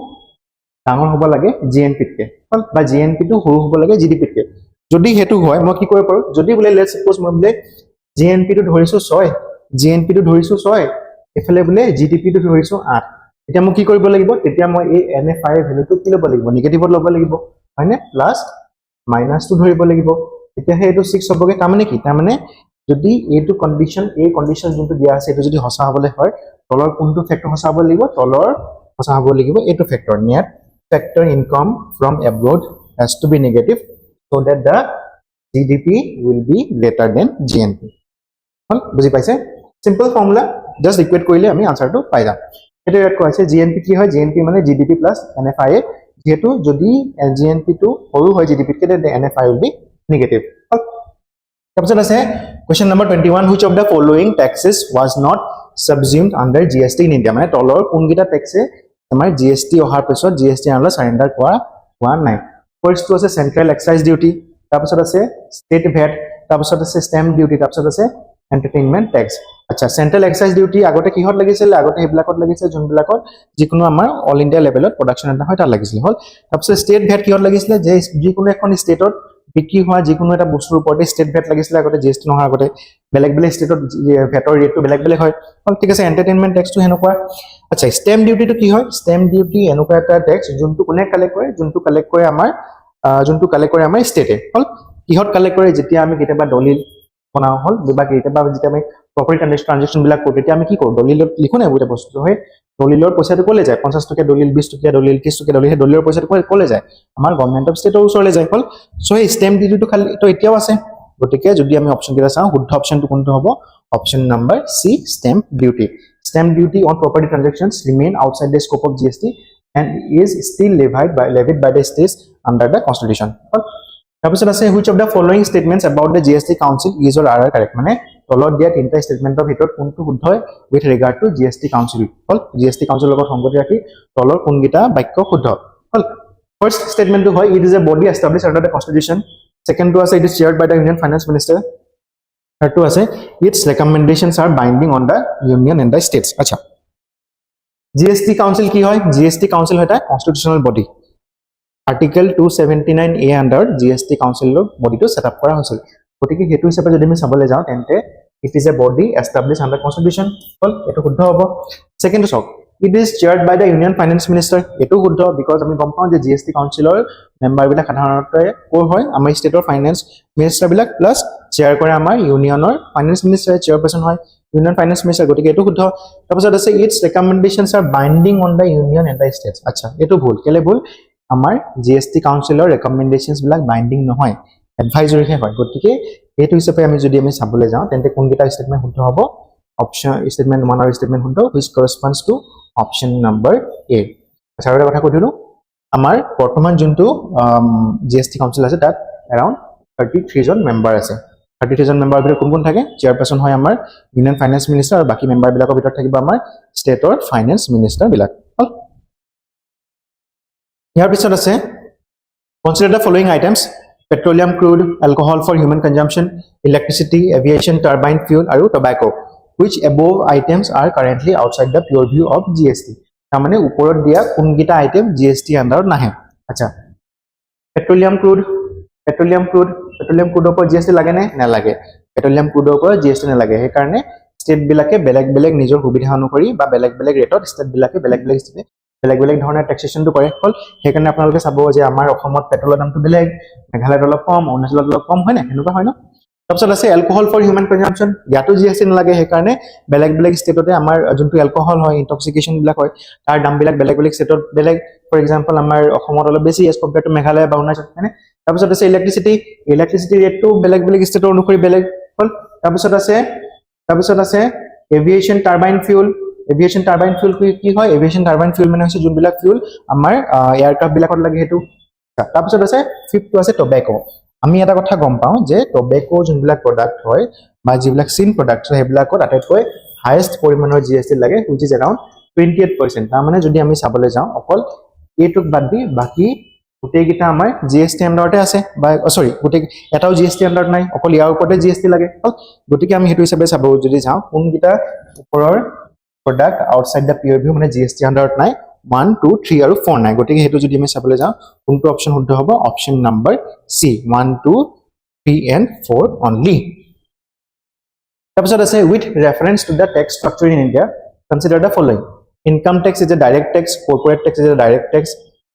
ডাঙৰ হ'ব লাগে GNP কে বা GNP টো সৰু হ'ব লাগে GDP কে যদি হেতু হয় মই কি কৰিব পাৰো যদি বলে লেটস সাপোজ মই বলে GNP টো ধৰিছো 6 এফালে বলে GDP টো ধৰিছো 8 এতিয়া মই কি কৰিব লাগিব তেতিয়া মই এই NFI ভ্যালুটো কি ল'ব লাগিব নেগেটিভত ল'ব লাগিব হয়নে প্লাস মাইনাস টো ধৰিব লাগিব এতিয়া হেতু 6 হ'বগে তাৰ মানে কি তাৰ মানে যদি এইটো কন্ডিশন যোনটো দিয়া আছে এটো যদি হসা হ'বলে হয় তলৰ কোনটো ফ্যাক্টৰ হসা হ'ব লাগিব তলৰ হসা হ'ব লাগিব এইটো factor net factor income from abroad has to be negative so that the GDP will be greater than GNP. হল বুজি পাইছে সিম্পল ফর্মুলা জাস্ট ইকুয়েট কৰিলে আমি আনসারটো পাই যাম এটা ইয়াত কৈছে GNP কি হয় GNP মানে GDP plus NFI যেহেতু যদি GNP টো সৰু হয় GDP K then NFI will be negative তাৰপিছত আছে question number 21 which of the following taxes was not subsumed under GST in India মানে তলৰ কোনগিটা ট্যাক্সে আমাৰ GST অহাৰ পিছত GST আনলা সাৰেন্ডাৰ কৰা হোৱা নাই ফাৰ্স্ট আছে সেন্ট্ৰাল এক্সাইজ ডিউটি তাৰপিছত আছে স্টেট ভ্যাট তাৰপিছত আছে স্ট্যাম্প ডিউটি তাৰপিছত আছে এন্টাৰটেইনমেন্ট ট্যাক্স আচ্ছা সেন্ট্রাল এক্সাইজ ডিউটি আগতে কিহত লাগিছিল আগতে হেবিলাকত লাগিছিল যোনবিলাকত যিকোনো আমাৰ অল ইন্ডিয়া লেভেলত প্ৰডাকশন এটা হয় তাত লাগিছিল হল তাৰপিছত স্টেট ভ্যাট কিহত লাগিছিল যে যিকোনো এখন ষ্টেটত বিক্ৰী হোৱা যিকোনো এটা বস্তুৰ ওপৰতে স্টেট ভ্যাট লাগিছিল আগতে জিএসটি নহয় আগতে বেলেগ বেলেগ ষ্টেটত ভ্যাটৰ ৰেটটো বেলেগ বেলেগ হয় ঠিক আছে এন্টাৰটেইনমেন্ট ট্যাক্সটো হেনকুৱা আচ্ছা স্ট্যাম্প ডিউটিটো কি হয় স্ট্যাম্প ডিউটি এনেকুৱা এটা ট্যাক্স যোনটো কোনে কালেক্ট কৰে যোনটো কালেক্ট কৰে আমাৰ ষ্টেটে হল কিহত কালেক্ট কৰে যেতিয়া আমি কেতিয়াবা দলিল বনাও হল বা কেতিয়াবা যেতিয়া আমি প্ৰপাৰ্টি ট্ৰানজাকচন বিলাক কৰো তেতিয়া আমি কি কৰো দলিলত লিখো না বুটা বস্তু হয় দলিলৰ পইচাটো কলে যায় 50 টকা দলিল 20 টকা দলিল 30 টকা দলিল দলিলৰ পইচাটো কলে যায় আমাৰ গভৰ্ণমেন্ট অফ ষ্টেটৰ ওচৰলে যায় হল সো এই স্ট্যাম্প ডিউটিটো খালি তো এতিয়াও আছে গতিকে যদি আমি অপচন কেইটা চাও শুদ্ধ অপচনটো কোনটো হ'ব option number C stamp duty on property transactions remain outside the scope of GST and is still levied by the states under the constitution তাৰপিছত আছে which of the following statements about the GST council is or are correct মানে তলত দিয়া তিনটা স্টেটমেন্টৰ ভিতৰত কোনটো শুদ্ধ হয় with regard to GST council hall GST council লগত সংগতি ৰাখি তলৰ কোনগিটা বাক্য শুদ্ধ হল ফাৰ্স্ট স্টেটমেন্টটো হয় it is a body established under the constitution second to আছে it is chaired by the union finance minister third to আছে its recommendations are binding on the union and the states আচ্ছা GST council কি হয় GST council এটা constitutional body Article 279A under GST Council body to set up kora hoisil gotike hetu hisabe jodi ami sabole jao tente it is a body established under constitution hol eto শুদ্ধ hobo second to sok it is chaired by the union finance minister eto শুদ্ধ because ami gom pao je GST Council or member bila sadhanote ko hoy amar state or finance minister bila plus chair kore amar union or finance minister chairperson hoy union finance minister gotike eto শুদ্ধ tarpasot ase its recommendations are binding on the union and the states acha eto bhul kele bhul আমাৰ GST কাউন্সিলৰ ৰেকমেন্ডেশনস বিলাক binding নহয় advisory হে হয় গতিকে এটো হিচাপে আমি যদি আমি চাবলৈ যাও তেন্তে কোনগিটা স্টেটমেন্ট শুদ্ধ হ'ব অপচন স্টেটমেন্ট 1 আৰু স্টেটমেন্ট শুদ্ধ which corresponds to option number A আচ্ছা আৰু কথা কৈদিলো আমাৰ বৰ্তমান যোনটো GST কাউন্সিল আছে তাত around 33 জন মেম্বাৰ আছে 33 জন মেম্বাৰ ভিতৰত কোন কোন থাকে চেয়াৰপাৰসন হয় আমাৰ ইউনিয়ন ফাইনান্স মিনিষ্টাৰ আৰু বাকি মেম্বাৰ বিলাকৰ ভিতৰত থাকিব আমাৰ ষ্টেটৰ ফাইনান্স মিনিষ্টাৰ বিলাক Here pisot ase consider the following items petroleum crude alcohol for human consumption electricity aviation turbine fuel aru tobacco which above items are currently outside the pure view of GST tamane uporot dia kungita item GST under nahe acha petroleum crude opor GST lage na lage petroleum crude opor GST na lage he karone state bilake beleg nijor subidha anukori ba beleg rate state bilake beleg state বেলেগ ধৰণৰ ট্যাক্সেশনটো কৰে হল হেকাৰণে আপোনালোকে চাব যে আমাৰ অসমত পেট্ৰলৰ দামটো বেলেগ মেঘালয়ত অলপ কম অৰুণাচলত অলপ কম হয় না এনেকুৱা হয় ন তাৰপিছত আছে এলকহল ফৰ হিউম্যান কনজাম্পশন ইয়াতো জিএসটি নালাগে হেকাৰণে বেলেগ ষ্টেটতে আমাৰ যোনটো এলকহল হয় ইনটক্সিকেশন বিলাক হয় তাৰ দাম বিলাক বেলেগ ষ্টেটত বেলেগ ফৰ এক্সাম্পল আমাৰ অসমত অলপ বেছি এজ কম্পেয়াৰ টু মেঘালয় বা অৰুণাচল হয় না তাৰপিছত আছে ইলেক্ট্ৰিসিটি ৰেটটো বেলেগ ষ্টেটৰ অনুসৰি বেলেগ হল তাৰপিছত আছে aviation turbine fuel Aviation turbine fuel কি হয় aviation turbine fuel মানে হৈছে যোনবিলাক fuel আমাৰ এয়াৰক্ৰাফট বিলাকত লাগে হেতু তাৰপিছত আছে ফিফথ টো আছে tobacco আমি এটা কথা গম পাও যে tobacco যোনবিলাক প্ৰডাক্ট হয় বা যিবিলাক সিন প্ৰডাক্টছ হয় হেবিলাকত আটাইতকৈ হাইয়েস্ট পৰিমাণৰ জিএসটি লাগে which is around 28% তাৰ মানে যদি আমি চাবলৈ যাও অকল এটুক বাদ দি বাকি গোটেই গিটা আমাৰ জিএসটি আন্ডাৰতে আছে বা সৰি গোটেই এটাও জিএসটি আন্ডাৰত নাই অকল ইয়াৰ ওপৰতে জিএসটি লাগে গতিকে আমি হেতু হিচাপে চাব যদি যাও কোন গিটা ওপৰৰ product outside the pure view মানে GST under নাই 1 2 3 আৰু 4 নাই গতিকে হেতু যদি আমি চাবলৈ যাও কোনটো অপচন শুদ্ধ হ'ব option number C 1 2 3 and 4 only তাৰপিছত আছে with reference to the tax structure in India consider the following income tax is a direct tax corporate tax is a direct tax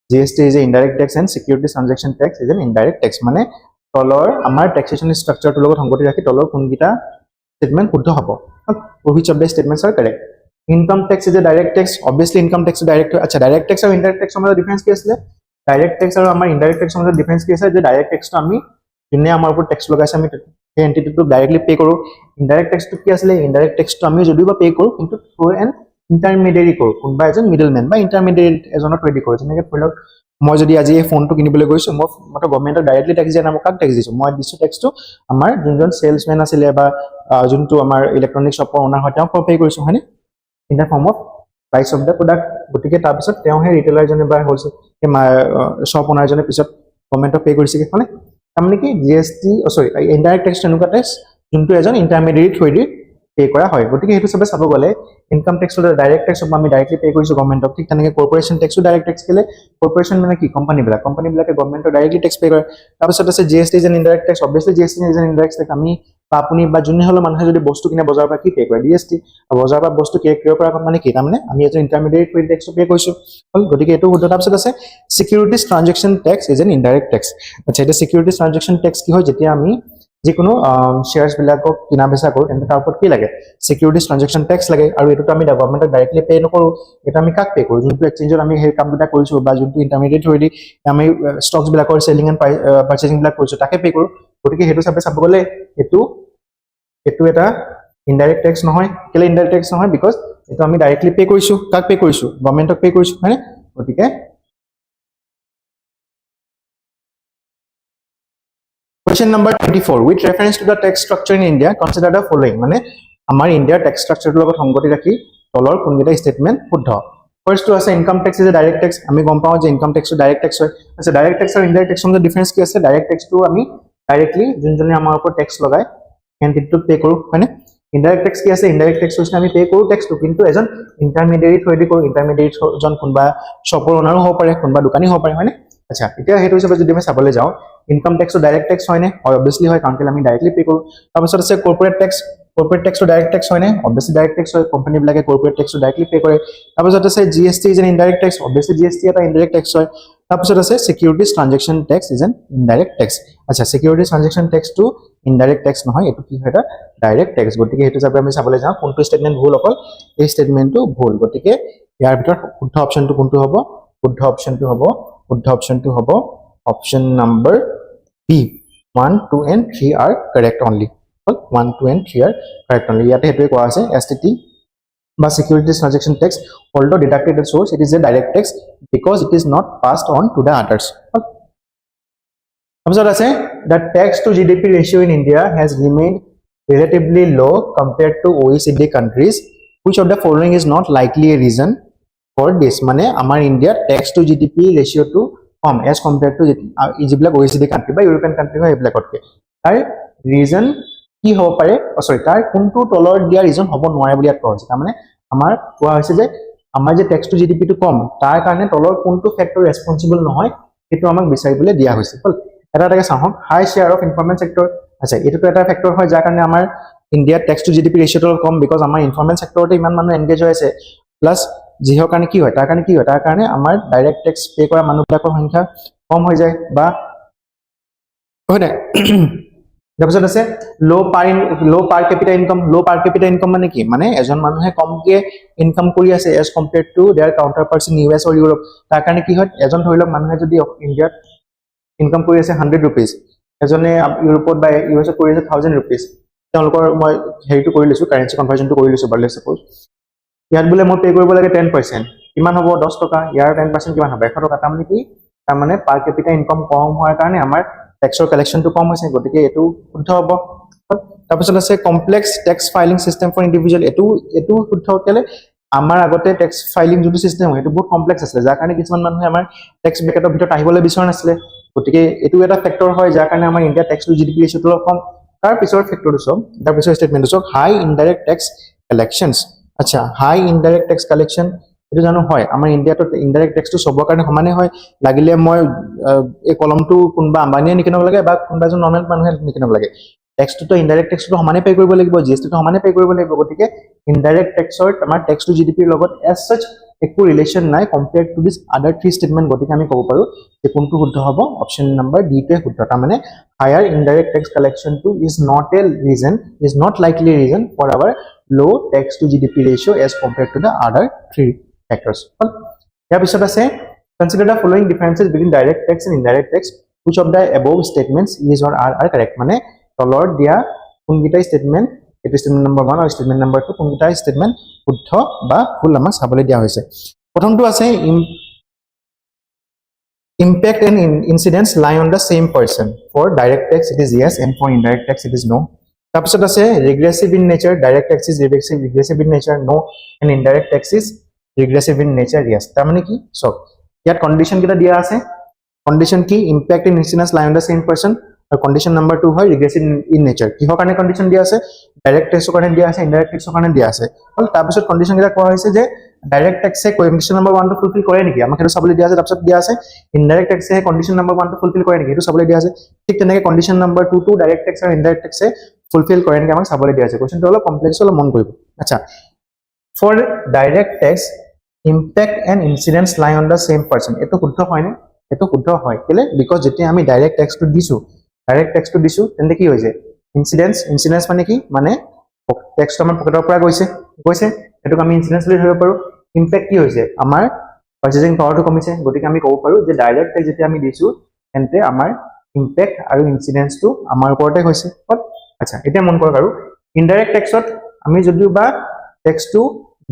GST is a indirect tax and securities transaction tax is an indirect tax মানে তলৰ আমাৰ taxation structure টো লগত সংগতি ৰাখি তলৰ কোনগিটা statement শুদ্ধ হ'ব which of the statements are correct Income tax is a direct tax. Obviously, income tax is direct. अच्छा, direct tax और indirect tax में difference क्या है? ডাইৰেক্ট টেক্স আৰু আমাৰ ইনডাইৰেক্ট টেক্সৰ মাজত ডিফাৰেন্স কি আছে যে ডাইৰেক্ট টেক্সটো আমি যোনে আমাৰ ওপৰত টেক্স লগাইছে আমি সেই এন্টিটিটো ডাইৰেক্টলি পে কৰো ইনডাইৰেক্ট টেক্সটো কি আছিলে ইনডাইৰেক্ট টেক্সটো আমি যদিও বা পে কৰো কিন্তু থ্ৰু এন ইন্টাৰমিডিয়েৰি কৰো কোনবা এজন মিডলমেন বা ইন্টাৰমিডিয়েট এজনৰ থ্ৰুদি কৰো যেনেকৈ ধৰি লওক মই যদি আজি এই ফোনটো কিনিবলৈ গৈছো মই গভৰ্ণমেণ্টক ডাইৰেক্টলি টেক্স দিয়া নাই মই কাক টেক্স দিছো মই দিছো টেক্সটো আমাৰ যোনজন সেলছমেন আছিলে বা যোনটো আমাৰ ইলেক্ট্ৰনিক শ্বপৰ ওনাৰ হয় তেওঁক পে কৰিছো হয়নে in the form of price of the product গতিকে তাৰপিছত তেওঁ সেই ৰিটেইলাৰজনে বা হোলচেল শ্বপ ওনাৰজনে পিছত গভৰ্ণমেণ্টক পে কৰিছে হয়নে তাৰমানে কি জিএসটি সৰি ইনডাইৰেক্ট টেক্স এনেকুৱা টেক্স যোনটো এজন ইন্টাৰমিডিয়েট থ্ৰুদি পে কৰা হয় গতিকে হেতু সবে চাব গলে ইনকাম টেক্সৰ ডাইৰেক্ট টেক্স আমি ডাইৰেক্টলি পে কৰিছো গভৰ্ণমেণ্টক ঠিক তেনেকৈ কৰ্পোৰেচন টেক্সও ডাইৰেক্ট টেক্স কেলে কৰ্পোৰেচন মানে কি কোম্পানীবিলাকে গভৰ্ণমেণ্টৰ ডাইৰেক্টলি টেক্স পে কৰে তাৰপিছত আছে জিএসটি যেন ইনডাইৰেক্ট টেক্স অবভিয়াছলি জিএসটি যেন ইনডাইৰেক্ট টেক্স আমি বা আপুনি বা যোনে হলো মানুহে যদি বস্তু কিনে বজাৰৰ পৰা কি পে কৰে জিএসটি বজাৰৰ পৰা বস্তু ক্ৰয় কৰাৰ মানে কি তাৰমানে আমি এজন ইন্টাৰমিডিয়েট থ্ৰুদি টেক্স পে কৰিছো গতিকে এটো শুদ্ধ তাৰপিছত আছে securities transaction tax is an indirect tax আচ্ছা এটা সিকিউৰিটিজ ট্ৰানজেকচন টেক্স কি হয় যেতিয়া আমি যিকোনো শেয়াৰছ বিলাকক কিনা বেচা কৰো তেন্তে তাৰ ওপৰত কি লাগে সিকিউৰিটিজ ট্ৰানজেকচন টেক্স লাগে আৰু এটোটো আমি গভৰ্ণমেণ্টক ডাইৰেক্টলি পে নকৰো এটা আমি কাক পে কৰো যোনটো এক্সচেঞ্জত আমি সেই কামটা কৰিছো বা যোনটো ইন্টাৰমিডিয়েট থ্ৰুদি আমি ষ্টকছ বিলাকৰ সেলিং এণ্ড পাৰচেজিং বিলাক কৰিছো তাকে পে কৰো গতিকে হেতু চাবে চাব গলে এটো এটা ইনডাইৰেক্ট টেক্স নহয় কেলে ইনডাইৰেক্ট টেক্স নহয় বিকজ এটো আমি ডাইৰেক্টলি পে কৰিছো কাক পে কৰিছো গভৰ্ণমেণ্টক পে কৰিছো হয়নে গতিকে Question number 24. With reference to the tax structure in India, consider the following. মানে আমাৰ ইণ্ডিয়াৰ tax structure লগত সংগতি ৰাখি তলৰ কোনকেইটা স্টেটমেন্ট শুদ্ধ ফাৰ্স্ট টু আছে income tax is a direct tax আমি গম পাওঁ যে ইনকাম টেক্সটো ডাইৰেক্ট টেক্স হয় আছে ডাইৰেক্ট টেক্স আৰু ইনডাইৰেক্ট টেক্সৰ মাজত ডিফাৰেন্স কি আছে ডাইৰেক্ট টেক্সটো আমি ডাইৰেক্টলি যোনজনে আমাৰ ওপৰত টেক্স লগায় এন্টিটিটো পে কৰো হয়নে ইনডাইৰেক্ট টেক্স কি আছে ইনডাইৰেক্ট টেক্স হৈছে আমি পে কৰো টেক্সটো কিন্তু এজন ইন্টাৰমিডিয়েট থ্ৰুদি কৰো ইন্টাৰমিডিয়েট জন কোনবা শ্বপৰ ওনাৰো হ'ব পাৰে কোনবা দোকানী হ'ব পাৰে হয়নে আচ্ছা এতিয়া হেতু হিচাপে যদি আমি চাবলৈ যাওঁ ইনকাম টেক্স ডাইৰেক্ট টেক্স হয় নে অবভিয়াছলি হয় কাৰণ আমি ডাইৰেক্টলি পে কৰো তাৰপিছত আছে কৰ্পোৰেট টেক্স ডাইৰেক্ট টেক্স হয় নে অবভিয়াছলি ডাইৰেক্ট টেক্স হয় কোম্পানী বিলাকে কৰ্পোৰেট টেক্সটো ডাইৰেক্টলি পে কৰে তাৰপিছত আছে GST is an indirect tax obviously GST এটা ইনডাইৰেক্ট টেক্স হয় তাৰপিছত আছে securities transaction tax is an indirect tax আচ্ছা সিকিউৰিটিজ ট্ৰানজেকচন টেক্সটো ইনডাইৰেক্ট টেক্স নহয় এটো কি হয় এটা ডাইৰেক্ট টেক্স গতিকে হেতু হিচাপে আমি চাবলৈ যাওঁ কোনটো স্টেটমেন্ট ভুল অকল এই স্টেটমেন্টটো ভুল গতিকে ইয়াৰ ভিতৰত শুদ্ধ অপচনটো কোনটো হ'ব শুদ্ধ অপচনটো হ'ব option number B 1 2 and 3 are correct only 1 2 and 3 are correct only ইয়াতে হেতুৱে কোৱা আছে STT বা securities transaction tax although deducted at source it is a direct tax because it is not passed on to the others তাৰপিছত আছে the tax to GDP ratio in India has remained relatively low compared to OECD countries which of the following is not likely a reason for this মানে আমাৰ India tax to GDP ratio to com as compared to যিবিলাক OECD country বা European country হয় এইবিলাকতকে তাৰ region কি হ'ব পাৰে সৰি তাৰ কোনটো তলৰ দিয়া ৰিজন হ'ব নোৱাৰে বুলি কোৱা হৈছে তাৰমানে আমাৰ কোৱা হৈছে যে আমাৰ যে tax to GDP টো কম তাৰ কাৰণে তলৰ কোনটো ফেক্টৰ ৰেসপন্সিবল নহয় এটো আমাক বিচাৰিবলৈ দিয়া হৈছে এটাকে চাওক হাই শেয়াৰ অফ ইনফৰমেল সেক্টৰ আচ্ছা এটো এটা ফেক্টৰ হয় যাৰ কাৰণে আমাৰ ইণ্ডিয়াৰ tax to GDP ৰেশিওটো কম বিকজ আমাৰ ইনফৰমেল সেক্টৰতে ইমান মানুহ এনগেজ হৈ আছে প্লাস যিহৰ কাৰণে কি হয় তাৰ কাৰণে আমাৰ ডাইৰেক্ট টেক্স পে কৰা মানুহবিলাকৰ সংখ্যা কম হৈ যায় বা হয় না তাৰপিছত আছে লো পাৰ কেপিটা ইনকাম মানে কি মানে এজন মানুহে কমকে ইনকাম কৰি আছে as compared to their counterparts in US or Europe তাৰ কাৰণে কি হয় এজন ধৰি লওক মানুহে যদি ইণ্ডিয়াত ইনকাম কৰি আছে 100 रुपीस এজনে ইউৰোপত বা ইউএছত কৰি আছে 1000 रुपीस তেওঁলোকৰ মই হেৰিটো কৰি লৈছো কাৰেন্সি কনভাৰ্জনটো কৰি লৈছো বাট লেটস সাপোজ ইয়াত বলে মই পে কৰিব লাগে 10% কিমান হ'ব 10 টকা ইয়াৰ 10% কিমান হ'ব 100 টকা তাৰমানে কি তাৰমানে পাৰ কেপিটা ইনকাম কম হোৱাৰ কাৰণে আমাৰ ট্যাক্সৰ কালেকশনটো কম হৈছে গতিকে এটো শুদ্ধ হ'ব তাৰপিছত আছে complex tax filing system for individual এটো শুদ্ধ কেলে আমাৰ আগতে ট্যাক্স ফাইলিং যোনটো সিস্টেম হয় এটো বহুত কমপ্লেক্স আছে যাৰ কাৰণে কিছুমান মানুহে আমাৰ ট্যাক্স ব্ৰেকেটৰ ভিতৰত আহিবলৈ বিচৰা নাছিলে গতিকে এটো এটা ফেক্টৰ হয় যাৰ কাৰণে আমাৰ ইণ্ডিয়া ট্যাক্স টু জিডিপি ৰেশিওটো কম তাৰ পিছৰ ফেক্টৰটো সব তাৰ পিছৰ স্টেটমেন্টটো সব হাই ইনডাইৰেক্ট ট্যাক্স কালেকশনস আচ্ছা হাই ইনডাইৰেক্ট ট্যাক্স কালেকশন এটো জানো হয় আমাৰ ইণ্ডিয়াটো ইনডাইৰেক্ট ট্যাক্সটো সবৰ কাৰণে সমানে হয় লাগিলে মই এই কলমটো কোনবা আম্বানিয়ে নিকিনব লাগে বা কোনবা এজন নৰ্মেল মানুহে নিকিনব লাগে ট্যাক্সটো ইনডাইৰেক্ট ট্যাক্সটো সমানে পে কৰিব লাগিব জিএসটিটো সমানে পে কৰিব লাগিব গতিকে ইনডাইৰেক্ট ট্যাক্সৰ আমাৰ ট্যাক্স টু জিডিপিৰ লগত এজ সচ একো ৰিলেশন নাই কম্পেয়াৰ্ড টু দিস আদাৰ থ্ৰী স্টেটমেন্ট গতিকে আমি ক'ব পাৰো যে কোনটো শুদ্ধ হ'ব অপচন নম্বৰ ডি টোৱে শুদ্ধ তাৰ মানে higher indirect tax collection too is not likely reason for our low tax to GDP ratio as compared to the other three factors. ইয়াৰ পিছত আছে Consider the following differences between direct tax and indirect tax. Which of the above statements is or are correct? মানে তলৰ দিয়া কোনকেইটা statement, এটো statement number 1 আৰু statement number 2 কোনকেইটা statement শুদ্ধ বা ভুল আমাক চাবলৈ দিয়া হৈছে। প্ৰথমটো আছে impact and incidence lie on the same person. For direct tax it is yes, and for indirect tax it is no. তাৰপিছত আছে regressive in nature, direct tax is regressive in nature, no, and indirect tax is regressive in nature, yes. তাৰ মানে কি সব ইয়াত condition কেটা দিয়া আছে। কন্ডিশন কি impact and incidence lie on the same person, আৰু কন্ডিশন নাম্বাৰ 2 হয় regressive in nature। কিহৰ কাৰণে কন্ডিশন দিয়া আছে? ডাইৰেক্ট ট্যাক্সৰ কাৰণে দিয়া আছে, ইনডাইৰেক্ট ট্যাক্সৰ কাৰণে দিয়া আছে। হল তাৰপিছত কন্ডিশন কেটা কোৱা হৈছে যে ডাইৰেক্ট ট্যাক্সে কন্ডিশন নাম্বাৰ 1 টো ফুলফিল কৰে নেকি, আমাক এটা চাবলৈ দিয়া আছে। তাৰপিছত দিয়া আছে ইনডাইৰেক্ট ট্যাক্সে কন্ডিশন নাম্বাৰ 1 টো ফুলফিল কৰে নেকি, এটো চাবলৈ দিয়া আছে। ঠিক তেনেকৈ কন্ডিশন নাম্বাৰ 2 টো ডাইৰেক্ট ট্যাক্স আৰু ইনডাইৰেক্ট ট্যাক্সে ফুলফিল কৰে নেকি আমাক চাবলৈ দিয়া আছে। কোৱেশ্চনটো অলপ কমপ্লেক্স, অলপ মন কৰিব। আচ্ছা, for direct tax impact and incidence lie on the same person, এটো শুদ্ধ হয় নে? এটো শুদ্ধ হয়। কেলে? বিকজ যেতিয়া আমি ডাইৰেক্ট ট্যাক্সটো দিছো তেন্তে কি হৈছে ইনসিডেন্স মানে কি, মানে ট্যাক্সটো আমাৰ পকেটৰ পৰা গৈছে এটোক আমি ইনসিডেন্স বুলি ধৰিব পাৰো। ইম্প্যাক্ট কি হৈছে, আমাৰ পাৰ্চেজিং পাৱাৰটো কমিছে, গতিকে আমি ক'ব পাৰো যে ডাইৰেক্ট ট্যাক্স যেতিয়া আমি দিছো তেন্তে আমাৰ ইম্প্যাক্ট আৰু ইনসিডেন্সটো আমাৰ ওপৰতে হৈছে। আচ্ছা, এতিয়া মন কৰক, আৰু ইনডাইৰেক্ট ট্যাক্সত আমি যদিও বা ট্যাক্সটো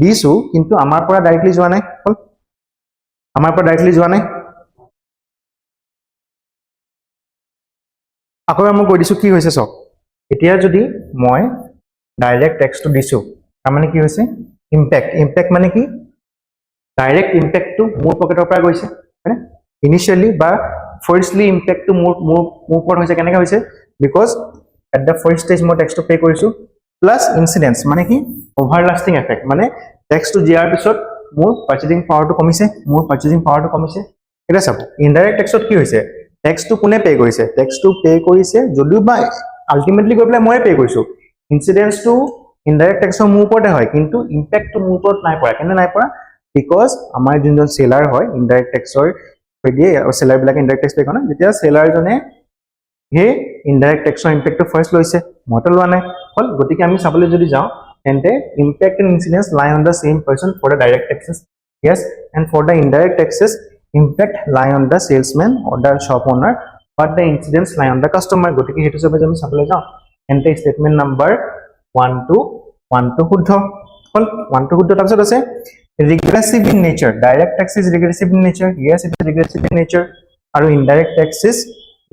দিছো কিন্তু আমাৰ পৰা ডাইৰেক্টলি যোৱা নাই, আকৌ মই কৈ দিছো কি হৈছে চাওক। এতিয়া যদি মই ডাইৰেক্ট ট্যাক্সটো দিছো তাৰ মানে কি হৈছে ইম্প্যাক্ট মানে কি, ডাইৰেক্ট ইম্প্যাক্টটো মোৰ পকেটৰ পৰা গৈছে, হয়নে? ইনিশিয়ালি বা ফাৰ্স্টলি ইম্প্যাক্টটো মোৰ ওপৰত হৈছে। কেনেকৈ হৈছে? Because at the first stage মই ট্যাক্সটো পে কৰিছো, প্লাছ ইনসিডেন্স মানে কি ওভাৰলাষ্টিং এফেক্ট, মানে ট্যাক্সটো দিয়াৰ পিছত মোৰ পাৰ্চেজিং পাৱাৰটো কমিছে। এটা চাব ইনডাইৰেক্ট ট্যাক্সত কি হৈছে, ট্যাক্সটো কোনে পে কৰিছে, ট্যাক্সটো পে কৰিছে যদিও বা আলটিমেটলি গৈ পেলাই মই পে কৰিছো। ইনসিডেন্সটো ইনডাইৰেক্ট ট্যাক্সৰ মোৰ ওপৰতে হয়, কিন্তু ইম্প্যাক্টটো মোৰ ওপৰত নাই পৰা। কেনে নাই পৰা? বিকজ আমাৰ যোনজন সেলাৰ হয় ইনডাইৰেক্ট ট্যাক্সৰ দিয়ে, সেলাৰ বিলাকে ইনডাইৰেক্ট ট্যাক্স পে কৰে, যেতিয়া সেলাৰজনে সেই ইনডাইৰেক্ট ট্যাক্সৰ ইম্প্যাক্টটো ফাৰ্স্ট লৈছে, মইতো লোৱা নাই। হল গতিকে আমি চাবলৈ যদি যাওঁ তেন্তে impact and incidence lie on the same person for the direct taxes, yes, and for the indirect taxes impact lie on the salesman or the shop owner, but the incidence lie on the customer। গতিকে হেতু সবে আমি চাবলৈ যাওঁ তেন্তে statement number 1 to শুদ্ধ। হল 1 to শুদ্ধ। তাৰপিছত আছে regressive in nature, direct tax is regressive in nature, yes it is regressive in nature, আৰু indirect tax is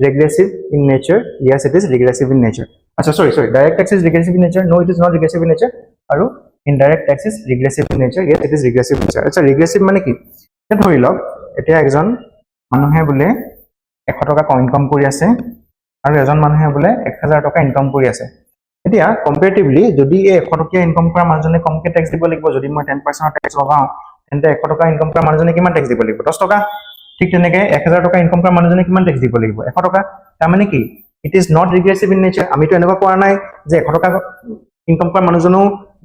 regressive in nature, yes it is regressive in nature। আচ্ছা sorry direct tax is regressive in nature, no it is not regressive in nature, আৰু indirect tax is regressive in nature, yes it is regressive in nature। আচ্ছা regressive মানে কি, ধৰি লওক এতিয়া একজন মানুহে বোলে 100 টকা ইনকাম কৰি আছে আৰু এজন মানুহে বোলে 1000 টকা ইনকাম কৰি আছে। এতিয়া কম্পাৰেটিভলি যদি এই 100 টকা ইনকাম কৰা মানুহজনে কমকে ট্যাক্স দিব লাগিব, যদি মই 10% ট্যাক্স লগাও তেন্তে 100 টকা ইনকাম কৰা মানুহজনে কিমান ট্যাক্স দিব লাগিব, 10 টকা। ঠিক তেনেকৈ 1000 টকা ইনকাম কৰা মানুহজনে কিমান ট্যাক্স দিব লাগিব, 100 টকা। তাৰ মানে কি it is not regressive in nature। আমিতো এনেকুৱা কৰা নাই যে 100 টকা ইনকাম কৰা মানুহজনো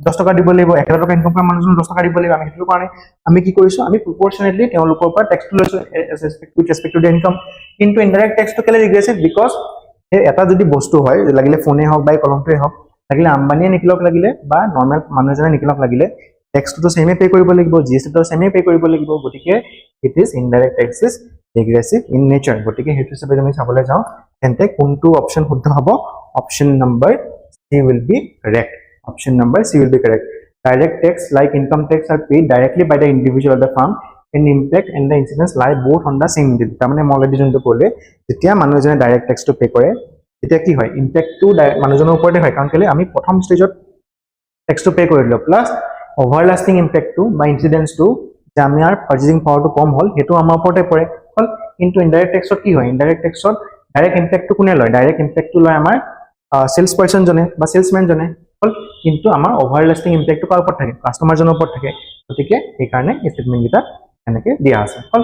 10 টকা দিব লাগিব, 1000 টকা ইনকাম কৰা মানুহজনো 10 টকা দিব লাগিব, আমি সেইটো কৰা নাই। আমি কি কৰিছো, আমি প্ৰপৰচনেটলি তেওঁলোকৰ পৰা ট্যাক্সটো লৈছো with respect to the income। কিন্তু ইনডাইৰেক্ট ট্যাক্সটো কেলে ৰিগ্ৰেছিভ, বিকজ এটা যদি বস্তু হয়, লাগিলে ফোনে হওক বা কলমটোৱে হওক, লাগিলে আম্বানীয়ে নিকিলক লাগিলে বা নৰ্মেল মানুহ এজনে নিকিলক লাগিলে, ট্যাক্সটো সেমে পে কৰিব লাগিব, জিএসটিটো সেমে পে কৰিব লাগিব। গতিকে it is indirect tax is regressive in nature। গতিকে হেতু সবে আমি চাবলৈ যাওঁ তেন্তে কোনটো অপচন শুদ্ধ হ'ব, option number C will be correct, option number C will be correct। Direct tax like income tax are paid directly by the individual or the firm, and impact and the incidence lie both on the same individual। তাৰমানে মই already যোনটো ক'লে, যেতিয়া মানুহ এজনে direct ট্যাক্সটো pay কৰে তেতিয়া কি হয়, ইম্প্যাক্টটো মানুহজনৰ ওপৰতে হয়, কাৰণ কেলে আমি প্ৰথম ষ্টেজত ট্যাক্সটো পে কৰিলো, প্লাছ ওভাৰলাষ্টিং ইম্প্যাক্টটো বা ইনসিডেন্সটো যে আমাৰ পাৰ্চেজিং পাৱাৰটো কম হ'ল সেইটো আমাৰ ওপৰতে পৰে। হল কিন্তু ইনডাইৰেক্ট ট্যাক্সত কি হয়, ইনডাইৰেক্ট ট্যাক্সত ডাইৰেক্ট ইম্প্যাক্টটো কোনে লয়, ডাইৰেক্ট ইম্প্যাক্টটো লয় আমাৰ সেলস পাৰ্সন জনে বা সেলসম্যান জনে। হল কিন্তু আমাৰ ওভাৰলাষ্টিং ইম্প্যাক্টটো কাৰ ওপৰত থাকে, কাস্টমাৰজনৰ ওপৰত থাকে। গতিকে এই কাৰণে স্টেটমেন্ট গিটা এনেকৈ দিয়া আছে। হল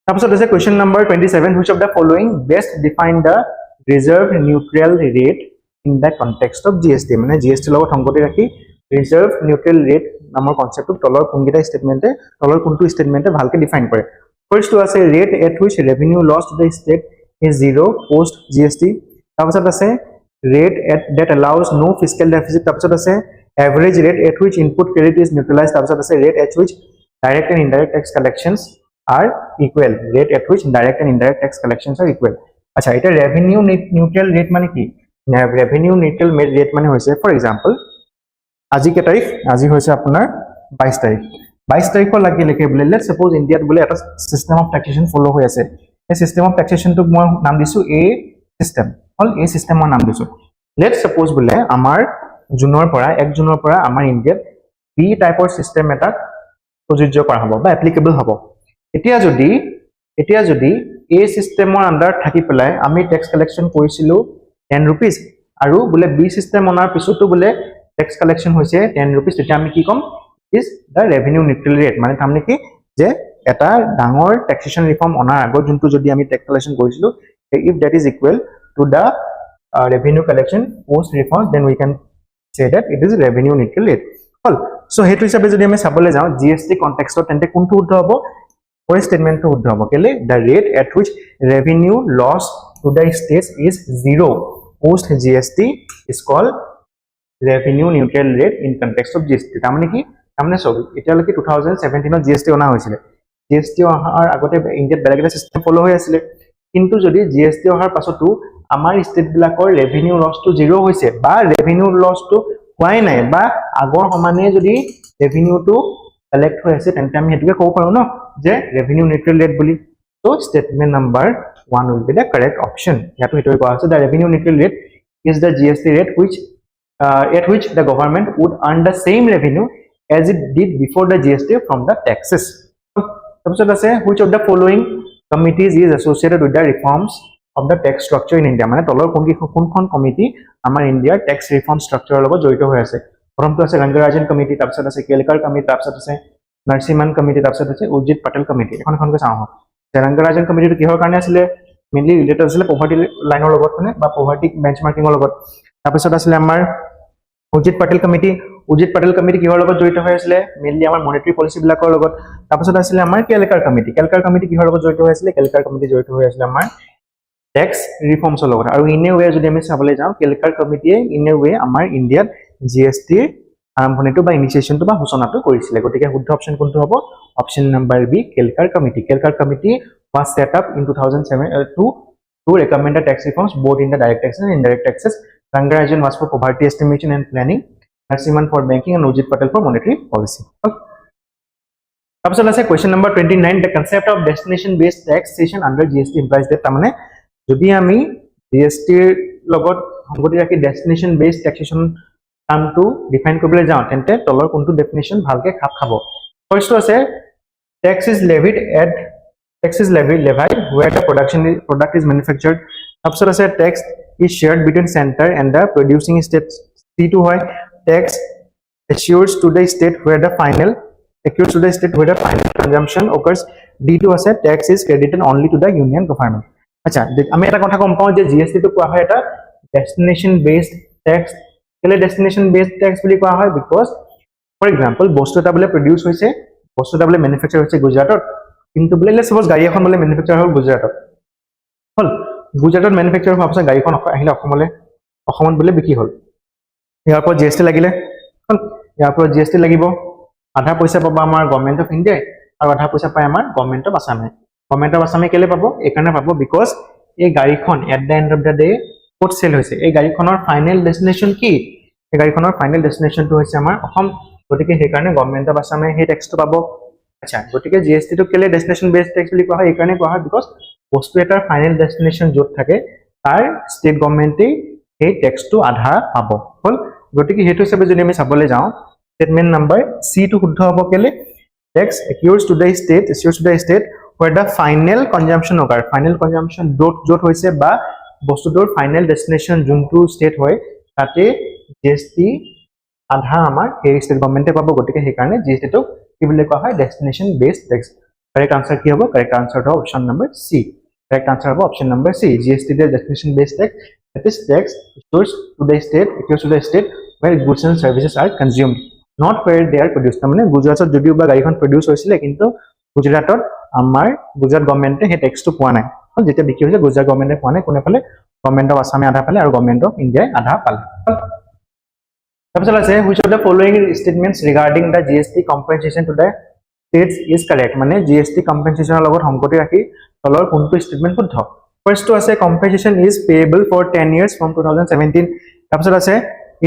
তাৰপিছত আছে question number 27, which of the following best define the reserve neutral rate in the context of GST। মানে GST লগত সংগতি ৰাখি reserve neutral rate নামৰ কনসেপ্টটো তলৰ কোনটো স্টেটমেন্টে ভালকে ডিফাইন কৰে। ফাৰ্স্টটো আছে rate at which revenue lost to the state is zero post GST। তাৰপিছত আছে rate at that allows no fiscal deficit। তাৰপিছত আছে average rate at which input credit is neutralized। তাৰপিছত আছে rate at which direct and indirect tax collections are equal, rate at which direct and indirect tax collections are equal. আচ্ছা এটা revenue neutral rate মানে কি? Revenue neutral rate মানে হৈছে for example আজি কে তাৰিখ আজি হৈছে আপোনাৰ 22 তাৰিখ 22 তাৰিখৰ লাগিলৈকে বোলে let's suppose ইণ্ডিয়াত বোলে এটা system of taxation follow হৈ আছে এই system of taxation টোক মই নাম দিছো a system হল এই systemৰ নাম দিছো let's suppose বোলে আমাৰ জুনৰ পৰা 1 জুনৰ পৰা আমাৰ ইণ্ডিয়াত b টাইপৰ system এটা প্ৰযোজ্য কৰা হ'ব বা এপ্লিকেবল হ'ব এতিয়া যদি এই সিস্টেমৰ আন্ডাৰ থাকি পেলাই আমি ট্যাক্স কালেকশন কৰিছিলো 10 rupees আৰু বোলে বি সিস্টেম অনাৰ পিছতো বোলে ট্যাক্স কালেকশন হৈছে 10 rupees তেতিয়া আমি কি কম is the revenue neutral rate মানে তাৰমানে কি যে এটা ডাঙৰ ট্যাক্সেশন ৰিফৰ্ম অনাৰ আগত যোনটো যদি আমি ট্যাক্স কালেকশন কৰিছিলো if that is equal to the revenue collection post reform then we can say that it is revenue neutral rate hall so হেতু হিচাপে যদি আমি চাবলৈ যাওঁ জিএসটি কনটেক্সটত তেন্তে কোনটো শুদ্ধ হ'ব for statement to শুদ্ধ হ'ব কেলে the rate at which revenue loss to the states is zero post GST is called revenue neutral rate in context of GST তাৰমানে কি তাৰমানে সব এতিয়ালৈকে 2017 ত GST অনা হৈছিল GST অহাৰ আগতে ইণ্ডিয়াত বেলেগ এটা সিস্টেম ফলো হৈ আছিল কিন্তু যদি GST অহাৰ পাছতো আমাৰ ষ্টেট বিলাকৰ ৰেভিনিউ লস টু জিৰো হৈছে বা ৰেভিনিউ লস টু হোৱাই নাই বা আগৰ সমানে যদি ৰেভিনিউ টু কালেক্ট হৈ আছে তেন্তে আমি হেতুকে ক'ব পাৰো ন যে ৰেভিনিউ নিউট্ৰেল ৰেট বুলি so statement number 1 will be the correct option ইয়াতো হেতুকে কোৱা আছে the revenue neutral rate is the GST rate which at which the government would earn the same revenue as it did before the GST from the taxes তাৰপিছত আছে which of the following committees is associated with the reforms of the tax structure in India মানে তলৰ কোনখন committee আমাৰ ইণ্ডিয়াৰ tax reform ষ্ট্ৰাকচাৰৰ লগত জড়িত হৈ আছে প্ৰথমটো আছে ৰংগৰাজন কমিটি তাৰপিছত আছে কেলকাৰ কমিটি তাৰপিছত আছে নৰসিমন কমিটি তাৰপিছত আছে উজ্জিত পাটেল কমিটি এখনকৈ চাওঁ ৰংগৰাজন কমিটিটো কিহৰ কাৰণে আছিলে মেইনলি ৰিলেটেড আছিল পভাৰ্টি লাইনৰ লগত মানে বা পভাৰ্টি বেঞ্চমাৰ্কিংৰ লগত তাৰপিছত আছিল আমাৰ উজ্জিত পাটেল কমিটি কিহৰ লগত জড়িত হৈ আছিল মেইনলি আমাৰ মনিটাৰী পলিচি বিলাকৰ লগত তাৰপিছত আছিল আমাৰ কেলকাৰ কমিটি কিহৰ লগত জড়িত হৈ আছিল কেলকাৰ কমিটি জড়িত হৈ আছিল আমাৰ ট্যাক্স ৰিফৰ্মছৰ লগত আৰু ইন এ ৱে যদি আমি চাবলৈ যাওঁ কেলকাৰ কমিটিয়ে ইন এ ৱে আমাৰ ইণ্ডিয়াত জিএসটিৰ আৰম্ভণিটো বা ইনিচিয়েশনটো বা সূচনাটো কৰিছিল গতিকে শুদ্ধ অপচন কোনটো হ'ব option number B Kelkar committee was set up in 2007 to recommend the tax reforms both in the direct taxes and indirect taxes Rangarajan was for poverty estimation and planning Narasimhan for banking and Ujjit Patel for monetary policy তাৰপিছত আছে question number 29 the concept of destination based taxation under GST implies that তাৰমানে যদি আমি GST ৰ লগত সংগতি ৰাখি destination based taxation টাৰ্মটো define কৰিবলৈ যাওঁ তেন্তে তলৰ কোনটো ডেফিনিশন ভালকে খাপ খাব ফাৰ্স্ট আছে tax is levied where the product is manufactured তাৰপিছত আছে tax is shared between center and the producing state C2 হয় tax assures to the state where the final consumption occurs D2 আছে tax is credited only to the union government আচ্ছা আমি এটা কথা কম পাওঁ যে জিএসটি টো কোৱা হয় এটা ডেস্টিনেশন বেসড ট্যাক্স কেলে ডেস্টিনেশন বেসড ট্যাক্স বুলি কোৱা হয় বিকজ ফৰ এক্সাম্পল বস্তু এটা বোলে প্ৰডিউস হৈছে বস্তু এটা বোলে ম্যানুফ্যাকচাৰ হৈছে গুজৰাটত কিন্তু বোলে লেটস সাপোজ গাড়ী এখন বোলে ম্যানুফ্যাকচাৰ হ'ল গুজৰাটত ম্যানুফ্যাকচাৰ হোৱাৰ পাছত গাড়ীখন আহিলে অসমত বোলে বিক্ৰী হ'ল ইয়াৰ পৰা জিএসটি লাগিলে হ'ল ইয়াৰ পৰা জিএসটি লাগিব আধা পইচা পাবা আমাৰ গভৰ্নমেন্ট অফ ইণ্ডিয়া আৰু আধা পইচা পায় আমাৰ গভৰ্নমেন্ট অফ আসামে কেলে পাব এইকাৰণে পাব বিকজ এই গাড়ীখন at the end of the day ক'ত চেল হৈছে এই গাড়ীখনৰ ফাইনেল ডেস্টিনেশন কি এই গাড়ীখনৰ ফাইনেল ডেস্টিনেশনটো হৈছে আমাৰ অসম গতিকে সেইকাৰণে গভৰ্নমেন্ট অফ আসামে সেই ট্যাক্সটো পাব আচ্ছা গতিকে জিএসটি টো কেলে ডেস্টিনেশন বেসড ট্যাক্স বুলি কোৱা হয় এইকাৰণে কোৱা হয় বিকজ বস্তু এটাৰ ফাইনেল ডেস্টিনেশন য'ত থাকে তাৰ ষ্টেট গভৰ্নমেন্টে সেই ট্যাক্সটো আধা পাব হ'ল গতিকে হেতু হিচাপে যদি আমি চাবলৈ যাওঁ স্টেটমেন্ট নাম্বাৰ সি টো শুদ্ধ হ'ব কেলে tax accrues to the state where the final consumption occur final consumption jot hoise ba bostutor final destination juntu state hoy tate GST adha amar ei state government e pabo gotike he karone GST to ki bole koa hoy destination based tax correct answer ki hobo correct answer to option number C correct answer hobo option number C GST the destination based tax that is tax accrues to the state where goods and services are consumed not where they are produced মানে গুজৰাটত যদিও বা গাড়ীখন produce হৈছিল কিন্তু গুজৰাটত আমাৰ গুজৰাট গভৰ্নমেন্টে হে ট্যাক্সটো পোৱা নাই যেতিয়া বিক্ৰী হৈছে গুজৰাট গভৰ্নমেন্টে পোৱা নাই কোনে পালে গভৰ্নমেন্ট অফ আসামে আধা পালে আৰু গভৰ্নমেন্ট অফ ইণ্ডিয়াই আধা পালে তাৰপিছত আছে which of the following statements regarding the GST compensation to the states is correct মানে GST compensation লগত সংগতি ৰাখি তলৰ কোনটো statement শুদ্ধ first to আছে compensation is payable for 10 years from 2017 তাৰপিছত আছে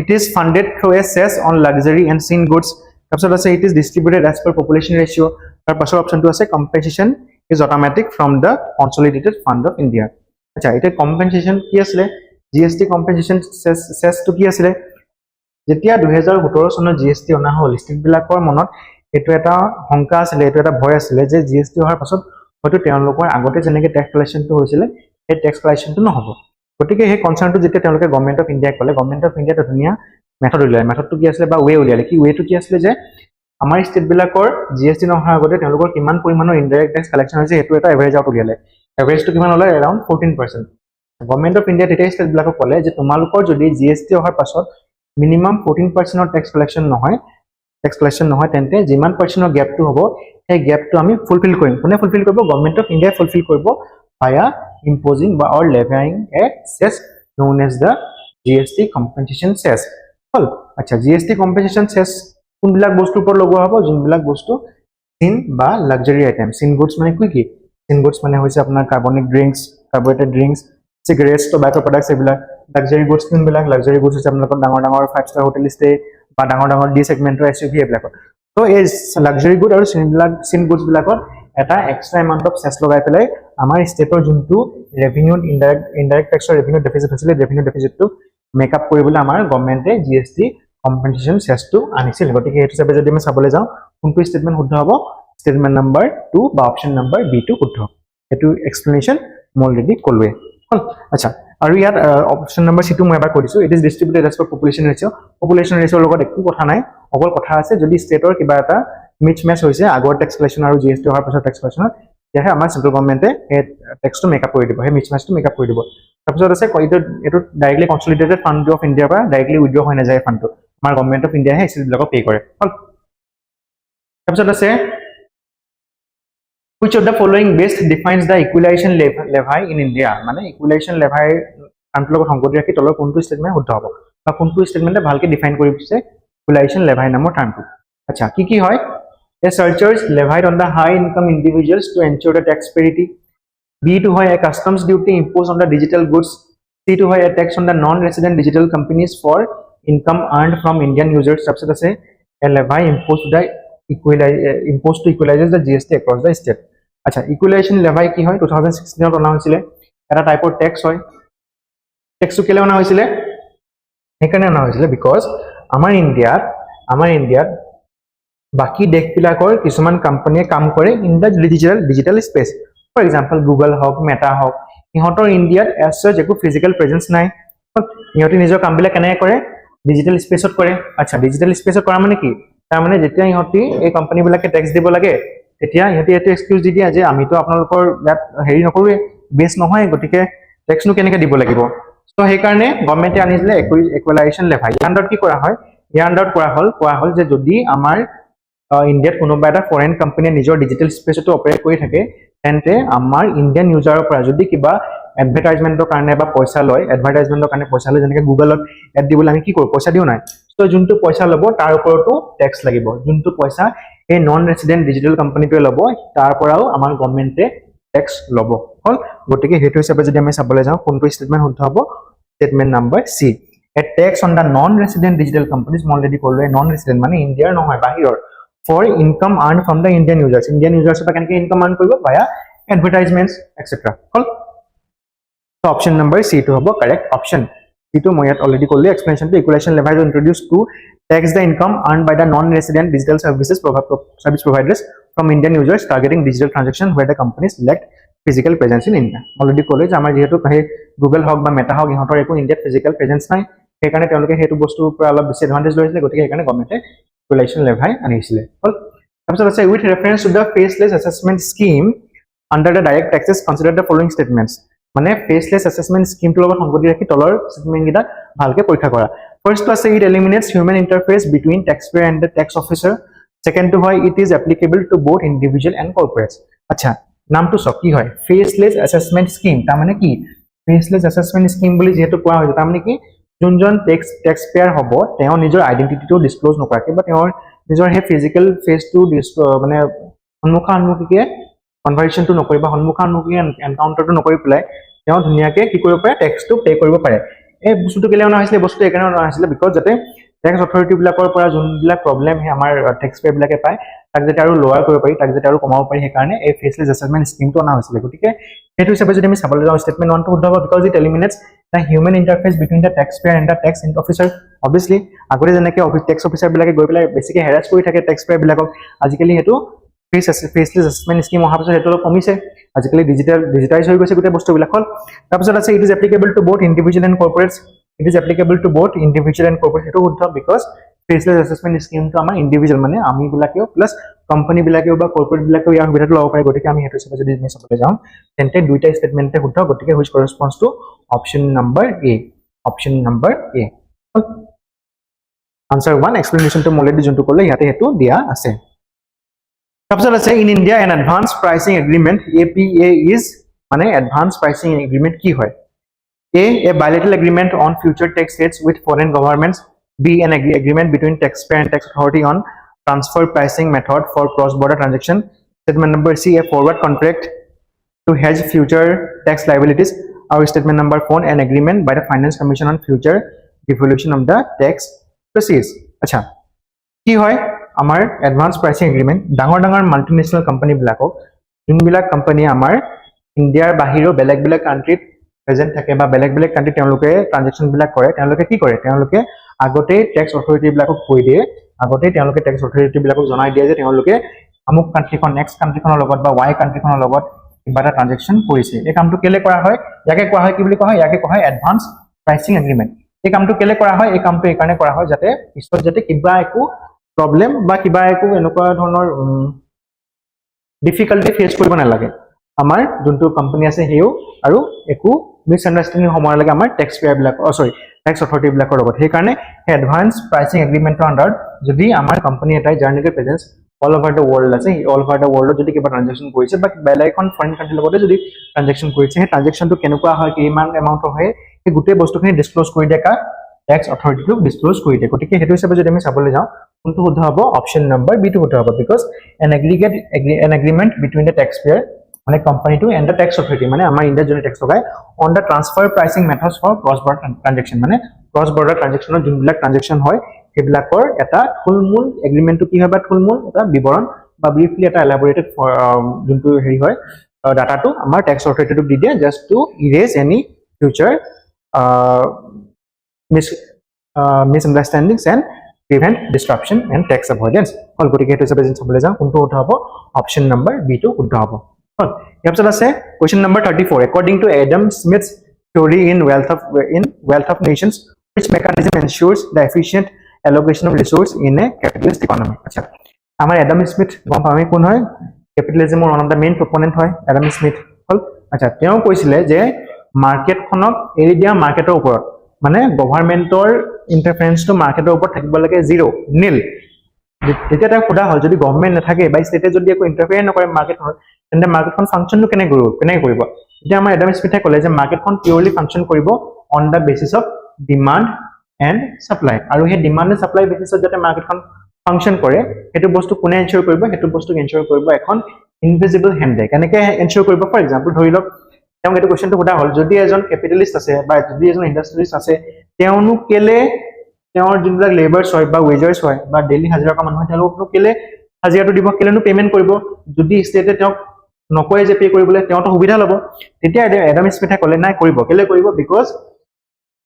it is funded through a cess on luxury and sin goods তাৰপিছত আছে it is distributed as per population ratio তাৰ পাছৰ অপচনটো আছে compensation is automatic from the consolidated fund of India আচ্ছা এটা compensation কি আছে GST compensation cess to কি আছে যেতিয়া 2017 চনৰ GST অনা হল স্টেট বিলাকৰ মনত এটো এটা হংকা আছিল এটো এটা ভয় আছিল যে GST হোৱাৰ পাছত হয়তো তেওঁলোকৰ আগতে যেনেকৈ ট্যাক্স কালেকশনটো হৈছিল এই ট্যাক্স কালেকশনটো নহব গতিকে এই কনসার্নটো যেতিয়া তেওঁলোকে গভৰ্নমেন্ট অফ ইন্ডিয়া কলে গভৰ্নমেন্ট অফ ইন্ডিয়া ধুনিয়া মেথড উলিয়ালে মেথডটো কি আছিল বা ওয়ে উলিয়ালে কি ওয়েটো কি আছিল যে আমাৰ স্টেট বিলাকৰ GST নোহোৱাৰ আগতে তেওঁলোকৰ কিমান পৰিমাণৰ ইনডাইৰেক্ট ট্যাক্স কালেকশন হৈছে হেতু এটা এভাৰেজ আউট উলিয়ালে এভাৰেজটো কিমান হল अराउंड 14% গভৰ্নমেন্ট অফ ইন্ডিয়া তেতিয়া স্টেট বিলাকক কলে যে তোমালোকৰ যদি GST অহাৰ পাছত মিনিমাম 14% অফ ট্যাক্স কালেকশন নহয় তেন্তে যিমান পাৰ্চেন্টৰ গ্যাপটো হ'ব এই গ্যাপটো আমি ফুলফিল কৰিম কোনে ফুলফিল কৰিব গভৰ্নমেন্ট অফ ইন্ডিয়া ফুলফিল কৰিব via imposing or levying a cess known as the GST compensation cess হল আচ্ছা GST compensation cess কোনবিলাক বস্তুৰ ওপৰত লগোৱা হ'ব যোনবিলাক বস্তু sin বা লাক্সাৰি আইটেম sin goods মানে কি sin goods মানে হৈছে আপোনাৰ carbonic drinks carbonated drinks cigarettes tobacco products এইবিলাক লাক্সাৰি গুডস কোনবিলাক লাক্সাৰি গুডস হৈছে আপোনালোকৰ ডাঙৰ 5 star হোটেল ষ্টে বা ডাঙৰ ডি সেগমেন্টৰ SUV এইবিলাক তো এই লাক্সাৰি গুড আৰু sin goods বিলাকৰ এটা এক্সট্ৰা এমাউন্ট অফ সেস লগাই পেলাই আমাৰ ষ্টেটৰ যোনটো ৰেভিনিউ ইনডাইৰেক্ট ট্যাক্সৰ ৰেভিনিউ ডেফিসিট হৈছিল ৰেভিনিউ ডেফিসিটটো মেকআপ কৰিবলৈ আমাৰ গভৰ্নমেন্টে GST কম্পেনসেশন সেসটো আনিছিল গতিকে এই হিচাপে যদি আমি চাবলৈ যাওঁ কোনটো স্টেটমেন্ট শুদ্ধ হ'ব স্টেটমেন্ট নাম্বাৰ 2 বা অপচন নাম্বাৰ বি টো শুদ্ধ এটো এক্সপ্লেনেশন মই অলৰেডি কলোৱে আচ্ছা আৰু ইয়াত অপচন নাম্বাৰ সি টো মই এবাৰ কৈ দিছো it is distributed as per population ratio লগত একো কথা নাই অকল কথা আছে যদি ষ্টেটৰ কিবা এটা মিচ ম্যাচ হৈছে আগৰ ট্যাক্স কালেকশন আৰু GST হোৱাৰ পাছত ট্যাক্স কালেকশন ইয়াহে আমাৰ সেন্ট্ৰেল গভৰ্নমেন্টে এই ট্যাক্সটো মেকআপ কৰি দিব এই মিচ ম্যাচটো মেকআপ কৰি দিব তাৰপিছত আছে এটো directly consolidated fund of India পৰা ডাইৰেক্টলি উইথড্ৰ হৈ নাযায় ফান্ডটো আমাৰ গভৰ্নমেন্ট অফ ইন্ডিয়া হে এসএস পে কৰে তাৰপিছত আছে which of the following best defines the equalization levy in India মানে equalization levy কামটোৰ লগত সংগতি ৰাখি তলৰ কোনটো স্টেটমেন্ট শুদ্ধ হ'ব বা কোনটো স্টেটমেন্টে ভালকে ডিফাইন কৰি দিছে equalization levy নামৰ টাৰ্মটো আচ্ছা কি হয় a surcharge levied on the high income individuals to ensure the tax parity b to হয় a customs duty imposed on the digital goods c to হয় a tax on the non resident digital companies for income earned from Indian users তাৰপিছত আছে a levy imposed to equalize the GST across the state আচ্ছা equalisation লেভাই কি হয় 2016 ত অনা হৈছিল এটা টাইপৰ ট্যাক্স হয় ট্যাক্সটো কেলে অনা হৈছিল সেইকাৰণে অনা হৈছিল বিকজ আমাৰ ইণ্ডিয়াত বাকি দেশবিলাকৰ কিছুমান কোম্পানীয়ে কাম কৰে in the digital space for example Google হক মেটা হক ইহঁতৰ ইণ্ডিয়াত এজ সাচ একো ফিজিক্যাল প্ৰেজেন্স নাই ইহঁতে নিজৰ কামবিলাক কেনেকৈ কৰে ডিজিটাল স্পেচত কৰে আচ্ছা ডিজিটাল স্পেচত কৰা মানে কি তাৰ মানে যেতিয়া ইহঁতে এই কোম্পানীবিলাকে ট্যাক্স দিব লাগে তেতিয়া ইহঁতে এটো এক্সকিউজ দি দিয়ে যে আমিতো আপোনালোকৰ ইয়াত হেৰি নকৰোৱে বেছ নহয় গতিকে ট্যাক্সনো কেনেকৈ দিব লাগিব সো সেই কাৰণে গভৰ্নমেন্টে আনিছিলে ইকুৱেলাইজেশ্যন লেভি ইয়াৰ কি কৰা হয় ইয়াৰ আন্ডাৰত কোৱা হল যে যদি আমাৰ ইণ্ডিয়াত কোনোবা এটা ফৰেন কোম্পানীয়ে নিজৰ ডিজিটাল স্পেচটো অপাৰেট কৰি থাকে তেন্তে আমাৰ ইণ্ডিয়ান ইউজাৰৰ পৰা যদি কিবা এডভাৰটাইজমেন্টৰ কাৰণে বা পইচা লয় এডভাৰটাইজমেন্টৰ কাৰণে পইচা লয় যেনেকৈ গুগলত এড দিবলৈ আমি কি কৰো পইচা দিও নাই সো যোনটো পইচা ল'ব তাৰ ওপৰতো ট্যাক্স লাগিব যোনটো পইচা এই নন ৰেসিডেন্ট ডিজিটাল কোম্পানীটোৱে ল'ব তাৰ পৰাও আমাৰ গভৰ্নমেন্টে ট্যাক্স ল'ব হল গতিকে হেতু হিচাপে যদি আমি চাবলৈ যাওঁ কোনটো স্টেটমেন্ট শুদ্ধ হ'ব statement number C a tax on the non resident digital companies মই অলৰেডি ক'লোৱে নন ৰেসিডেন্ট মানে ইণ্ডিয়াৰ নহয় বাহিৰৰ for income earned from the Indian users pa kenke income earn koribo via advertisements etc hol so option number C to hobo correct option C to moi already kolli explanation to equalization levy is introduced to tax the income earned by the non resident digital service providers from Indian users targeting digital transactions where the companies lacked physical presence in India already college amar jehetu kahe Google hog ba Meta hog ihotor eko India physical presence nai he karone teloke hetu bostu pura alop disadvantage loisile gotike he karone government equalization levy আনিছিলে হল তাৰপিছত আছে with reference to the faceless assessment scheme under the direct taxes consider the following statements মানে faceless assessment scheme টোৰ লগত সংগতি ৰাখি তলৰ statement গিটা ভালকে পৰীক্ষা কৰা ফাৰ্স্ট আছে it eliminates human interface between taxpayer and the tax officer second to হয় it is applicable to both individual and corporates আচ্ছা নামটো সব কি হয় faceless assessment scheme তাৰ মানে কি faceless assessment scheme বুলি যেটো কোৱা হয় তাৰ মানে কি যোনজন ট্যাক্স পেয়াৰ হ'ব তেওঁ নিজৰ আইডেন্টিটিটো ডিসক্লোজ নকৰাকে বা তেওঁৰ নিজৰ হে ফিজিক্যাল ফেসটো মানে সন্মুখান্মুখিকে কনভাৰ্সনটো নকৰি বা সন্মুখান্মুখি এনকাউন্টাৰটো নকৰি পেলাই তেওঁ ধুনিয়াকে কি কৰিব পাৰে টেক্সটো পে কৰিব পাৰে এই বস্তুটো কেলে অনা হৈছিলে বস্তুটো একাৰণে অনা হৈছিলে বিকজ যাতে ট্যাক্স অথৰিটি বিলাকৰ পৰা যোনবিলাক প্ৰবলেম হে আমাৰ ট্যাক্স পে বিলাকে পায় তাক যাতে আৰু লোৱাৰ কৰিব পাৰি তাক যাতে আৰু কমাব পাৰি সেই কাৰণে এই ফেসলেস অ্যাসেসমেন্ট স্কিমটো অনা হৈছিলে গতিকে হেতু হিচাপে যদি আমি চাবলৈ যাওঁ স্টেটমেন্ট 1 টো শুদ্ধ হ'ব because it eliminates the human interface between the taxpayer and the tax officer obviously আগতে যেনেকে ট্যাক্স অফিচাৰ বিলাকে গৈ পেলাই বেছিকে হেৰাস কৰি থাকে ট্যাক্সপেয়াৰ বিলাকক আজিকালি হেতু ফেসলেস অ্যাসেসমেন্ট স্কিম অহাৰ পিছত হেতু কমিছে আজিকালি ডিজিটাইজ হৈ গৈছে গোটেই বস্তুবিলাক হল তাৰপিছত আছে it is applicable to both individual and corporates it is applicable to both individual and corporate হেতু শুদ্ধ because ফেসলেস অ্যাসেসমেন্ট স্কিম তো আমাৰ ইন্ডিভিজুয়াল মানে আমি বিলাকেও প্লাস কোম্পানি বিলাকেও বা কৰ্পোৰেট বিলাকেও ইয়াৰ সুবিধাটো ল'ব পাৰে গতিকে আমি হেতু হিচাপে যদি আমি চাবলৈ যাওঁ তেন্তে দুইটা স্টেটমেন্টে শুদ্ধ গতিকে which corresponds to option number A answer 1 explanation to already যোনটো ক'লে ইয়াতে হেতু দিয়া আছে তাৰপিছত আছে in India an advanced pricing agreement APA is মানে advanced pricing agreement কি হয় A bilateral agreement on future tax rates with foreign governments B an agreement between taxpayer and tax authority on transfer pricing method for cross-border transaction statement number C a forward contract to hedge future tax liabilities or statement number 4 an agreement by the finance commission on future devolution of the tax proceeds acha ki hoy amar advance pricing agreement dangor multinational company bilakok inbilak company amar India bahiro beleg country present থাকে বা বেলেগ country তেওঁলোকে ট্ৰানজাকশন বিলাক কৰে তেওঁলোকে কি কৰে তেওঁলোকে আগতে ট্যাক্স অথৰিটি বিলাকক কৈ দিয়ে আগতে তেওঁলোকে ট্যাক্স অথৰিটি বিলাকক জনাই দিয়ে যে তেওঁলোকে আমুক কান্ট্ৰিখন নেক্সট কান্ট্ৰিখনৰ লগত বা ওয়াই কান্ট্ৰিখনৰ লগত কিবা এটা ট্ৰানজাকশন কৰিছে এই কামটো কেলে কৰা হয় ইয়াকে কোৱা হয় কি বুলি কোৱা হয় ইয়াকে কোৱা হয় এডভান্স প্ৰাইচিং এগ্ৰিমেন্ট এই কামটো কেলে কৰা হয় এই কামটো এই কাৰণে কৰা হয় যাতে পিছত যাতে কিবা একো প্ৰবলেম বা কিবা একো এনেকুৱা ধৰণৰ ডিফিকাল্টি ফেস কৰিব নালাগে আমাৰ যোনটো কোম্পানী আছে হেও আৰু একো মিসআন্ডাৰষ্টেণ্ডিং সময়ৰ লাগে আমাৰ ট্যাক্স পেয়াৰ বিলাক ট্যাক্স অথৰিটি বিলাকৰ লগত সেই কাৰণে এডভান্স প্ৰাইচিং এগ্ৰিমেন্টৰ আন্ডাৰত যদি আমাৰ কোম্পানী এটাই জাৰ্নিকে presence all over the world আছে অল ওভাৰ দ্য ওয়াৰ্ল্ডত যদি কিবা ট্ৰানজাকশন কৰিছে বা বেলেগ এখন ফৰেন কান্ট্ৰিৰ লগতে যদি ট্ৰানজাকশন কৰিছে সেই ট্ৰানজাকশনটো কেনেকুৱা হয় কিমান এমাউন্টৰ হয় এই গোটেই বস্তুখিনি ডিসক্লোজ কৰি দিয়া কা ট্যাক্স অথৰিটিটো ডিসক্লোজ কৰি দিয়ে গতিকে হেতু হিচাপে যদি আমি চাবলৈ যাওঁ কোনটো শুদ্ধ হ'ব অপচন নম্বৰ বি টো শুদ্ধ হ'ব because an agreement between the taxpayer মানে কোম্পানি টু এন্ড দ্য ট্যাক্স অথৰিটি মানে আমাৰ ইণ্ডিয়াৰ জনে ট্যাক্স লগায় on the transfer pricing methods for cross border transaction মানে ক্ৰছ বৰ্ডাৰ ট্ৰানজাকশনৰ যোনবিলাক ট্ৰানজাকশন হয় সেইবিলাকৰ এটা থুলমূল এগ্ৰিমেন্টটো কি হয় বা থুলমূল এটা বিৱৰণ বা ব্ৰিফলি এটা এলাবৰেটেড যোনটো হেৰি হয় ডাটাটো আমাৰ ট্যাক্স অথৰিটিটোক দি দিয়ে just to erase any future misunderstandings and prevent disruption and tax avoidance হল গতিকে হেতু হিচাপে যদি চাবলৈ যাওঁ কোনটো শুদ্ধ হ'ব অপচন নম্বৰ বি টো শুদ্ধ হ'ব হল ইয়াৰ পিছত আছে question number 34 according to Adam Smith's theory in wealth of nations which mechanism ensures the efficient allocation of resource in a capitalist economy আচ্ছা আমাৰ এডাম স্মিথ গম পামি কোন হয় ক্যাপিটালিজমৰ ওয়ান অফ দা মেইন প্ৰপোনেন্ট হয় এডাম স্মিথ হল আচ্ছা তেওঁ কৈছিলে যে মাৰ্কেটখনক এৰি দিয়া মাৰ্কেটৰ ওপৰত মানে গভৰ্ণমেন্টৰ ইন্টাৰফাৰেন্সটো মাৰ্কেটৰ ওপৰত থাকিব লাগে জিৰো নীল যেতিয়া এটা খুদা হল যদি গভৰ্ণমেন্ট নাথাকে বা ষ্টেটে যদি একো ইন্টাৰফেয়াৰ নকৰে মাৰ্কেটখনত তেন্তে মাৰ্কেটখন ফাংচনটো কেনে কৰিব এতিয়া আমাৰ এডাম স্মিথে ক'লে যে মাৰ্কেটখন পিউৰলি ফাংচন কৰিব on the basis of demand and supply আৰু সেই ডিমান্ড এণ্ড সাপ্লাই বেচিছত যাতে মাৰ্কেটখন ফাংচন কৰে সেইটো বস্তু কোনে এনশিওৰ কৰিব সেইটো বস্তু এনশিওৰ কৰিব এখন ইনভিজিবল হেণ্ডে কেনেকৈ এনশিওৰ কৰিব ফৰ এক্সাম্পল ধৰি লওক তেওঁ এইটো কোৱেশ্চনটো সোধা হ'ল যদি এজন কেপিটেলিষ্ট আছে বা যদি এজন ইণ্ডাষ্ট্ৰিয়েলিষ্ট আছে তেওঁনো কেলে তেওঁৰ যোনবিলাক লেবাৰ্ছ হয় বা ৱেজাৰ্ছ হয় বা ডেইলি হাজিৰা কৰা মানুহ হয় তেওঁলোকনো কেলে হাজিৰাটো দিব কেলেনো পেমেন্ট কৰিব যদি ষ্টেটে তেওঁক নকয় যে পে কৰিবলৈ তেওঁতো সুবিধা ল'ব তেতিয়া এডাম স্মিথে ক'লে নাই কৰিব কেলে কৰিব বিকজ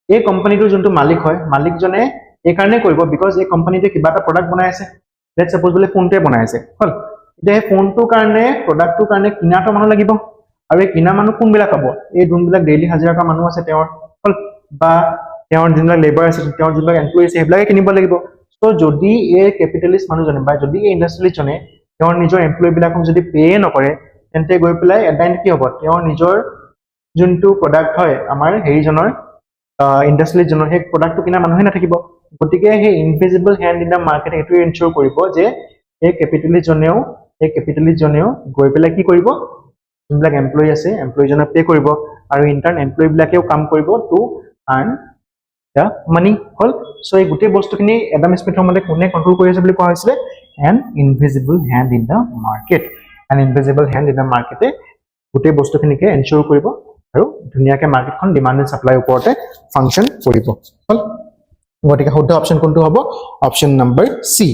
এই কোম্পানীটোৰ যোনটো মালিক হয় মালিকজনে এই কাৰণে কৰিব বিকজ এই কোম্পানীটোৱে কিবা এটা প্ৰডাক্ট বনাই আছে লেটছ সাপোজ বোলে ফোনটোৱে বনাই আছে হল এতিয়া এই ফোনটোৰ কাৰণে প্ৰডাক্টটোৰ কাৰণে কিনাটো মানুহ লাগিব আৰু এই কিনা মানুহ কোনবিলাক হ'ব এই যোনবিলাক ডেইলি হাজিৰা কৰা মানুহ আছে তেওঁৰ হল বা তেওঁৰ যোনবিলাক লেবাৰ আছে তেওঁৰ যোনবিলাক এমপ্লয়ি আছে সেইবিলাকে কিনিব লাগিব সো যদি এই ক্যাপিটালিষ্ট মানুহজনে বা যদি এই ইণ্ডাষ্ট্ৰিয়েলিষ্টজনে তেওঁৰ নিজৰ এমপ্লয়ি বিলাকক যদি পে নকৰে তেন্তে গৈ পেলাই এডাইন কি হ'ব তেওঁৰ নিজৰ যোনটো প্ৰডাক্ট হয় আমাৰ হেৰিজনৰ ইণ্ডাষ্ট্ৰিয়েলিষ্টজনৰ সেই প্ৰডাক্টটো কিনা মানুহে নাথাকিব গতিকে সেই invisible hand in the market এইটো এনশিওৰ কৰিব যে এই ক্যাপিটালিষ্টজনেও গৈ পেলাই কি কৰিব যোনবিলাক এমপ্লয়ি আছে এমপ্লয়িজনক পে কৰিব আৰু ইণ্টাৰ্ণ এমপ্লয়ি বিলাকেও কাম কৰিব টু আৰ্ন the money হল so এই গোটেই বস্তুখিনি এডাম স্মিথৰ মতে কোনে কন্ট্ৰোল কৰি আছে বুলি কোৱা হৈছিল an invisible hand in the market an invisible hand in the market গোটেই বস্তুখিনিকে এনশিওৰ কৰিব আৰু ধুনিয়াকে মাৰ্কেটখন ডিমান্ড এণ্ড সাপ্লাই ওপৰতে ফাংচন কৰিব হল গতিকে শুদ্ধ অপচন কোনটো হ'ব অপচন নম্বৰ সি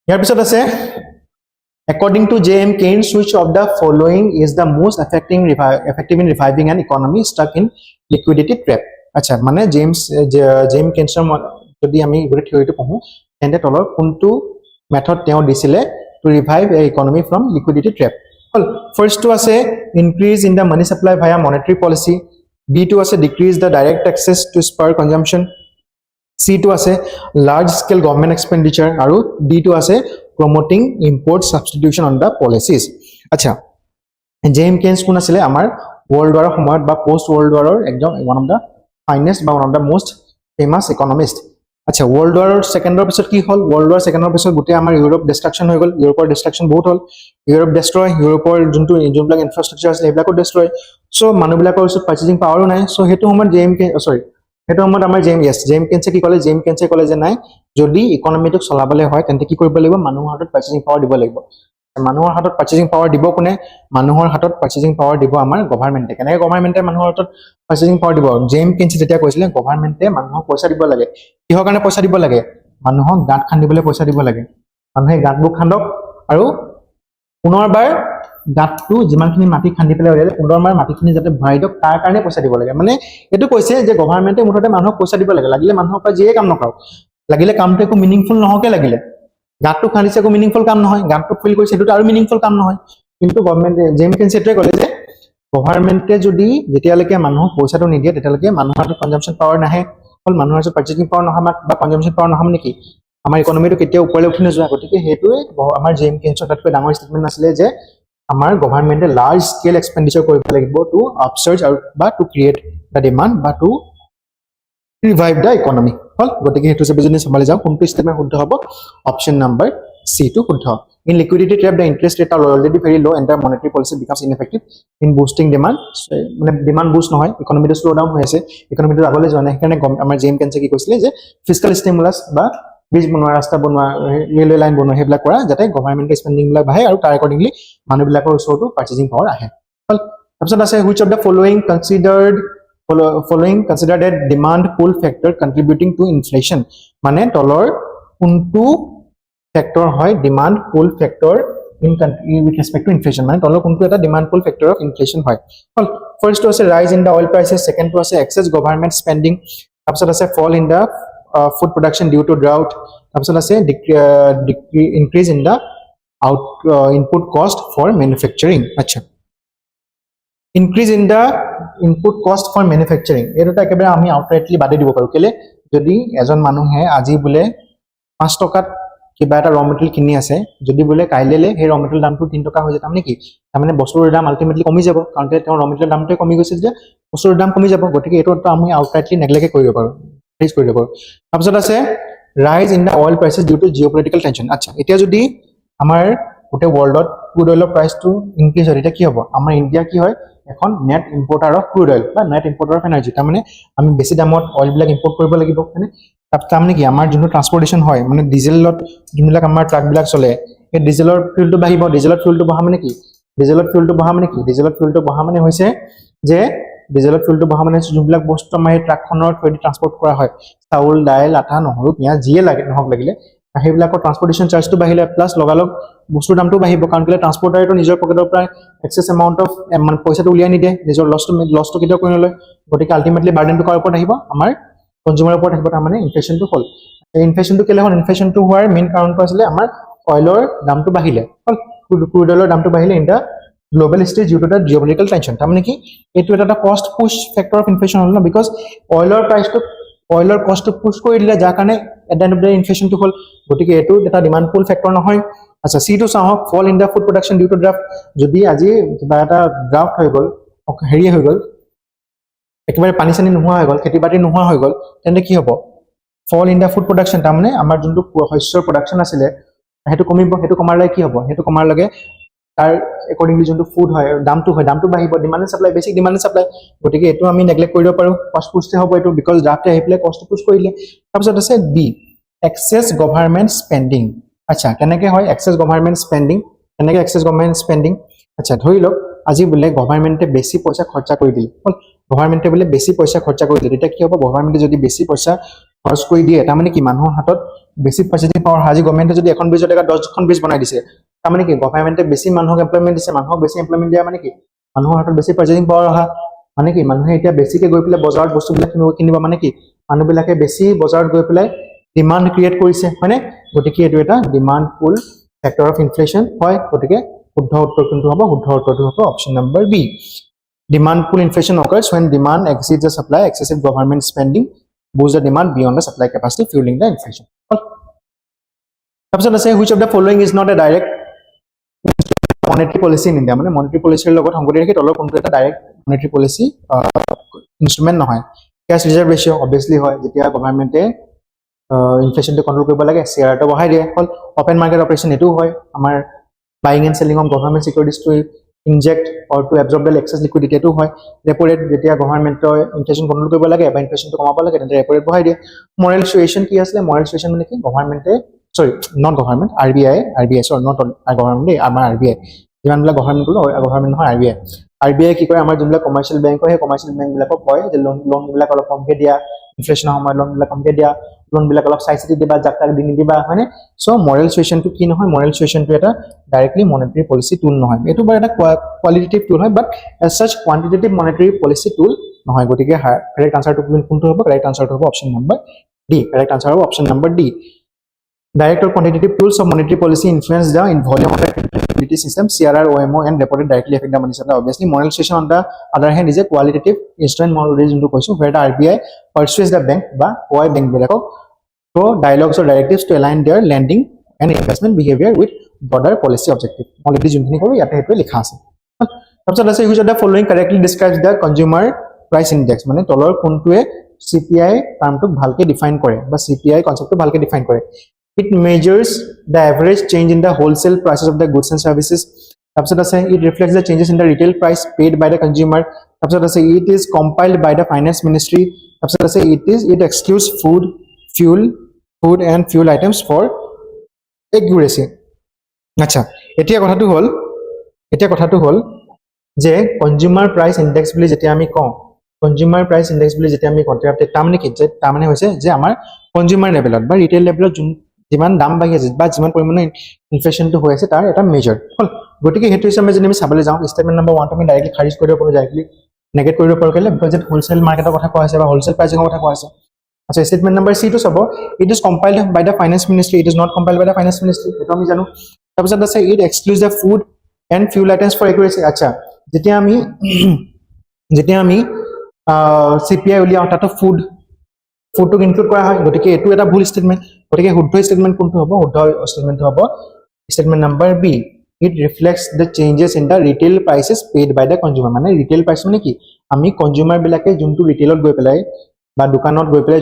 ইয়াৰ পিছত আছে according to J.M. Keynes which of the following is the most effective in reviving an economy stuck in liquidity trap আচ্ছা মানে জেম কেনছৰ যদি আমি এই থিওৰিটো পঢ়ো তেন্তে তলৰ কোনটো মেথড তেওঁ দিছিলে to revive a economy from liquidity trap well first to আছে increase in the money supply via monetary policy b to আছে decrease the direct taxes to spur consumption c to আছে large scale government expenditure আৰু d to আছে promoting import substitution on the policies acha J.M. Keynes কোন আছিল আমাৰ world war সময়ত বা post world war একদম one of the finest বা one of the most famous economist আচ্ছা world war second ৰ পিছত কি হল world war second ৰ পিছত গুটে আমাৰ ইউৰোপ ডিস্ট্ৰাকশন হৈ গল ইউৰোপৰ ডিস্ট্ৰাকশন বহুত হল ইউৰোপ ডেস্ট্ৰয় ইউৰোপৰ যোনবিলাক ইনফ্ৰাষ্ট্ৰাকচাৰ আছে এইবিলাকো ডেস্ট্ৰয় সো মানুহবিলাকৰ ওচৰত পাৰ্চেজিং পাৱাৰো নাই সো হেতু সময়ত হেতু সময়ত আমাৰ জেম কেনছে কি কলে জেম কেনছে কলে যে নাই যদি ইকোনমিটোক চলাবলৈ হয় তেন্তে কি কৰিব লাগিব মানুহৰ হাতত পাৰ্চেজিং পাৱাৰ দিব লাগিব মানুহৰ হাতত পাৰ্চেজিং পাৱাৰ দিব কোনে মানুহৰ হাতত পাৰ্চেজিং পাৱাৰ দিব আমাৰ গভৰ্ণমেণ্টে কেনেকৈ গভৰ্ণমেণ্টে মানুহৰ হাতত পাৰ্চেজিং পাৱাৰ দিব জেম কেনছে যেতিয়া কৈছিলে গভৰ্ণমেণ্টে মানুহক পইচা দিব লাগে কিহৰ কাৰণে পইচা দিব লাগে মানুহক গাঁত খান্দিবলৈ পইচা দিব লাগে মানুহে গাঁতবোৰ খান্দক আৰু পুনৰবাৰ গাঁতটো যিমানখিনি মাটি খান্দি পেলাই উলিয়ালে পুনৰবাৰ মাটিখিনি যাতে ভৰাই দিয়ক তাৰ কাৰণে পইচা দিব লাগে মানে এইটো কৈছে যে গভৰ্ণমেণ্টে মুঠতে মানুহক পইচা দিব লাগে লাগিলে মানুহৰ পৰা যিয়ে কাম নকৰক লাগিলে কামটো একো মিনিংফুল নহকে লাগিলে গাঁতটো খান্দিছে একো মিনিংফুল কাম নহয় গাঁতটো ফিল কৰিছে সেইটো আৰু মিনিংফুল কাম নহয় কিন্তু গভৰ্ণমেণ্টে জেম কেনছে এটোৱে ক'লে যে গভৰ্ণমেণ্টে যদি যেতিয়ালৈকে মানুহক পইচাটো নিদিয়ে তেতিয়ালৈকে মানুহৰ হাতত কনজাম্পচন পাৱাৰ নাহে হল মানুহৰ হাতত পাৰ্চেজিং পাৱাৰ নহয় বা কনজাম্পচন পাৱাৰ নহয় নেকি আমাৰ ইকোনমিটো কেতিয়া ওপৰলৈ উঠি নোযোৱা গতিকে হেতুৱে আমাৰ জেম কেনছৰ তাতকৈ ডাঙৰ ষ্টেটমেন্ট আছিলে যে আমাৰ গভৰ্ণমেণ্টে লাৰ্জ স্কেল এক্সপেন্ডিচাৰ কৰিব লাগিব টু আপসাৰ্জ বা টু ক্ৰিয়েট দ্য ডিমান্ড বা টু ৰিভাইভ দ্য ইকোনমি হল গতিকে হেতু যে বিজনেস সম্ভালি যাও কোনটো ষ্টেটমেন্ট শুদ্ধ হ'ব অপচন নম্বৰ সি টু শুদ্ধ in liquidity trap the interest rate are already very low and the monetary policy becomes ineffective in boosting demand মানে demand boost নহয় ইকোনমিটো স্লো ডাউন হৈ আছে ইকোনমিটো আগলৈ যোৱা নাই সেইকাৰণে আমাৰ জেম কেনছে কি কৈছিলে যে ফিস্কাল ষ্টিমুলাস বা ব্ৰিজ বনোৱা ৰাস্তা বনোৱা ৰেলৱে লাইন বনোৱা হেবিলাক কৰা যাতে গভৰ্ণমেণ্টৰ স্পেন্ডিং বিলাক বাঢ়ে আৰু তাৰ একৰ্ডিংলি মানুহবিলাকৰ ওচৰতো পাৰ্চেজিং পাৱাৰ আহে তাৰপিছত আছে which of the following considered a demand pull factor contributing to inflation মানে তলৰ কোনটো factor হয় demand pull factor with respect to inflation মানে তলৰ কোনটো এটা demand pull factor of inflation হয় first to আছে rise in the oil prices second to আছে excess government spending তাৰপিছত আছে fall in the food production due to drought তাৰপিছত আছে increase in the input cost for manufacturing আচ্ছা increase in the input cost for manufacturing এটা একেবাৰে আমি আউটৰাইটলি বাদে দিব পাৰো কেলে যদি এজন মানুহে আজি বোলে 5 টকাত কিবা এটা ৰ মেটেৰিয়েল কিনি আছে যদি বোলে কাইলেলে সেই ৰ মেটেৰিয়েল দামটো 3 টকা হৈ যায় তাৰমানে কি তাৰমানে বস্তুৰ দাম আলটিমেটলি কমি যাব কাৰণ তেওঁ ৰ মেটেৰিয়েল দামটো কমি গৈছে যে বস্তুৰ দাম কমি যাব গতিকে এটো আমি আউটৰাইটলি নেগলেক্ট কৰিব পাৰো ফেস কৰিব পাৰো তাৰপিছত আছে rise in the oil prices due to geopolitical tension আচ্ছা এতিয়া যদি আমাৰ গোটে ওয়াৰ্ল্ডত ক্ৰুড অইলৰ প্ৰাইসটো ইনক্ৰিজ হয় এটা কি হ'ব আমাৰ ইন্ডিয়া কি হয় এখন নেট ইম্পৰ্টাৰ অফ ক্ৰুড অইল বা নেট ইম্পৰ্টাৰ অফ এনাৰ্জি তাৰমানে আমি বেছি দামত অইল বিলাক ইম্পৰ্ট কৰিব লাগিব মানে তাৰমানে কি আমাৰ যোনটো ট্ৰান্সপোৰ্টেশন হয় মানে ডিজেলত যোনবিলাক আমাৰ ট্ৰাক বিলাক চলে এই ডিজেলৰ ফুয়েলটো বাঢ়িব ডিজেলৰ ফুয়েলটো বঢ়া মানে কি ডিজেলৰ ফুয়েলটো বঢ়া মানে হৈছে যে ডিজেলৰ ফুয়েলটো বঢ়া মানে যোনবিলাক বস্তু আমাৰ এই ট্ৰাকখনৰ থ্ৰুদি ট্ৰান্সপোৰ্ট কৰা হয় চাউল দাইল আটা নহৰু পিয়াজ যিয়ে লাগে নহক লাগিলে সেইবিলাকৰ ট্ৰান্সপোৰ্টেশন চাৰ্জটো বাঢ়িলে প্লাস লগালগ বস্তুৰ দামটো বাঢ়িব কাৰণ কেলে ট্ৰান্সপোৰ্টাৰটো নিজৰ পকেটৰ পৰা এক্সেস এমাউন্ট অফ মানে পইচাটো উলিয়াই নিদিয়ে নিজৰ লছটো কেতিয়াও কৰি নলয় গতিকে আলটিমেটলি বাৰ্ডেনটো কাৰ ওপৰত আহিব আমাৰ কনজিউমাৰৰ ওপৰত আহিব তাৰমানে ইনফ্লেশনটো হ'ল এই ইনফ্লেশনটো কেলে হ'ল ইনফ্লেশনটো হোৱাৰ মেইন কাৰণটো আছিল আমাৰ অইলৰ দামটো বাঢ়িলে ক্ৰুড অইলৰ দামটো বাঢ়িলে in the global stage due to the geopolitical tension তাৰমানে কি এইটো এটা কষ্ট পুশ ফেক্টৰ অফ ইনফ্লেশন হ'ল না বিকজ অইলৰ কষ্টটো পুশ কৰি দিলে যাৰ কাৰণে at the end of the ইনফ্লেশনটো হ'ল গতিকে এইটো এটা ডিমান্ড পুল ফেক্টৰ নহয় আচ্ছা সি টু চাওক fall in the food production due to drought যদি আজি কিবা এটা ড্ৰাফট হৈ গ'ল হেৰি হৈ গ'ল একেবাৰে পানী চানি নোহোৱা হৈ গ'ল খেতি বাতি নোহোৱা হৈ গ'ল তেন্তে কি হ'ব ফল ইন দা ফুড প্ৰডাকশন তাৰমানে আমাৰ যোনটো শস্যৰ প্ৰডাকশন আছিলে সেইটো কমিব সেইটো কমাৰ লগে কি হ'ব সেইটো কমাৰ লগে তাৰ accordingly যোনটো ফুড হয় দামটো বাঢ়িব demand and supply basic demand and supply গতিকে এটো আমি নেগলেক্ট কৰিব পাৰো কষ্ট পুষ্টে হ'ব এটো বিকজ ড্ৰাফটে আহি প্লে কষ্ট পুষ্ট কৰিলে তাৰপিছত আছে বি এক্সেস গভৰ্নমেন্ট স্পেন্ডিং আচ্ছা কেনেকৈ হয় এক্সেস গভৰ্নমেন্ট স্পেন্ডিং কেনেকৈ এক্সেস গভৰ্নমেন্ট স্পেন্ডিং আচ্ছা ধৰি লওক আজি বোলে গভৰ্নমেন্টে বেছি পইচা খৰচা কৰি দিল গভৰ্নমেন্টে বোলে বেছি পইচা খৰচা কৰি দিল এটা কি হ'ব গভৰ্নমেন্টে যদি বেছি পইচা খৰচ কৰি দিয়ে তাৰ মানে কি মানুহৰ হাতত বেছি পজিটিভ পাৱাৰ আজি গভৰ্নমেন্টে যদি এখন ব্ৰিজৰ জেগাত 10খন ব্ৰিজ বনাই দিছে তাৰ মানে কি গভৰ্নমেন্টে বেছি মানুহক এমপ্লয়মেন্ট দিছে মানুহক বেছি এমপ্লয়মেন্ট দিয়া মানে কি মানুহৰ হাতত বেছি পজিটিভ পাৱাৰ অহা মানে কি মানুহে এতিয়া বেছিকে গৈ পেলাই বজাৰত বস্তুবিলাক কিনিব মানে কি মানুহবিলাকে বেছি বজাৰত গৈ পেলাই ডিমান্ড ক্ৰিয়েট কৰিছে হয়নে গতিকে এইটো এটা demand pull factor of inflation হয় গতিকে শুদ্ধ উত্তৰ কোনটো হ'ব শুদ্ধ উত্তৰটো হ'ব option number B demand pull inflation occurs when demand exceeds the supply excessive government spending boosts the demand beyond the supply capacity fueling the inflation তাৰপিছত আছে which of the following is not a direct monetary policy in India মানে monetary policy লগত সংগতি ৰাখি তলৰ কোনটো এটা direct monetary policy ইনস্ট্ৰুমেন্ট নহয় cash reserve ratio obviously হয় যেতিয়া গভৰ্নমেন্টে ইনফ্লেশ্যনটো কন্ট্ৰোল কৰিব লাগে সিআৰটো বঢ়াই দিয়ে হল ওপেন মাৰ্কেট অপাৰেশন এটো হয় আমাৰ buying and selling of government securities to inject or to absorb the excess liquidity to হয় repo rate যেতিয়া গভৰ্নমেন্টৰ ইনফ্লেশ্যন কন্ট্ৰোল কৰিব লাগে বা ইনফ্লেশ্যনটো কমাব লাগে তেন্তে repo rate বঢ়াই দিয়ে moral suasion কি আছে moral suasion মানে কি গভৰ্নমেন্টে sorry not government RBI sorry not government আমাৰ RBI যিমানবিলাক গভৰ্নমেন্ট নহয় RBI কি কৰে আমাৰ যোনবিলাক কমাৰ্শিয়েল বেংক হয় কমাৰ্শিয়েল বেংক বিলাকক কয় যে লোন বিলাক অলপ কমকে দিয়া ইনফ্লেশ্যনৰ সময়ত লোন বিলাক কমকে দিয়া লোন বিলাক অলপ চাই চিতি দিবা যাক তাক দি নিদিবা হয়নে সো moral suasion টো কি নহয় moral suasion টো এটা ডাইৰেক্টলি মনিটাৰী পলিসি টুল নহয় এটো বাৰু এটা কোৱালিটেটিভ টুল হয় but as such quantitative monetary policy tool নহয় গতিকে কাৰেক্ট আনসাৰটো কোনটো হ'ব কাৰেক্ট আনসাৰটো হ'ব option number D correct answer হ'ব option number D direct or quantitative tools of monetary policy influence the volume of the liquidity system CRR OMO and repo rate directly affect the money supply obviously moral suasion on the other hand is a qualitative instrument model into question where the RBI persuades the bank ba why bank bilako to dialogues or directives to align their lending and investment behavior with broader policy objective already junkhini koru yate hetu likha ase তাৰপিছত আছে which of the following correctly describes the consumer price index মানে তলৰ কোনটোৱে CPI টাৰ্মটো ভালকে define কৰে বা CPI কনসেপ্টটো ভালকে define কৰে it measures the average change in the wholesale prices of the goods and services তাৰপিছত আছে it reflects the changes in the retail price paid by the consumer তাৰপিছত আছে it is compiled by the finance ministry তাৰপিছত আছে it excludes food and fuel items for accuracy আচ্ছা এতিয়া কথাটো হল যে কনজিউমাৰ প্ৰাইস ইনডেক্স বুলি যেতিয়া আমি কওঁ কনজিউমাৰ প্ৰাইস ইনডেক্স বুলি যেতিয়া আমি কনসেপ্ট তাৰমানে কি যে তাৰমানে হৈছে যে আমাৰ কনজিউমাৰ লেভেলত বা ৰিটেল লেভেলত যিমান দাম বাঢ়ি আছে বা যিমান পৰিমাণে ইনফ্লেশ্যনটো হৈ আছে তাৰ এটা মেজাৰ হল গতিকে হেতু হিচাপে যদি আমি চাবলৈ যাওঁ স্টেটমেন্ট নম্বৰ 1 টো আমি ডাইৰেক্টলি খাৰিজ কৰিব পাৰো ডাইৰেক্টলি নেগেট কৰিব পাৰো কেলে বিকজ ইট হোলসেল মাৰ্কেটৰ কথা কোৱা আছে বা হোলসেল প্ৰাইচিংৰ কথা কোৱা আছে আচ্ছা স্টেটমেন্ট নম্বৰ সি টো চাব it is compiled by the finance ministry it is not compiled by the finance ministry এটো আমি জানো তাৰপিছত আছে it excludes the food and fuel items for accuracy আচ্ছা যেতিয়া আমি CPI উলিয়াও তাতো ফুডটো ইনক্লুড কৰা হয় গতিকে এটো এটা ভুল স্টেটমেন্ট গতিকে শুদ্ধ স্টেটমেন্ট কোনটো হ'ব শুদ্ধ স্টেটমেন্টটো হ'ব statement number B it reflects the changes in the retail prices paid by the consumer মানে retail price মানে কি আমি কনজিউমাৰ বিলাকে যোনটো ৰিটেইলত গৈ পেলাই বা দোকানত গৈ পেলাই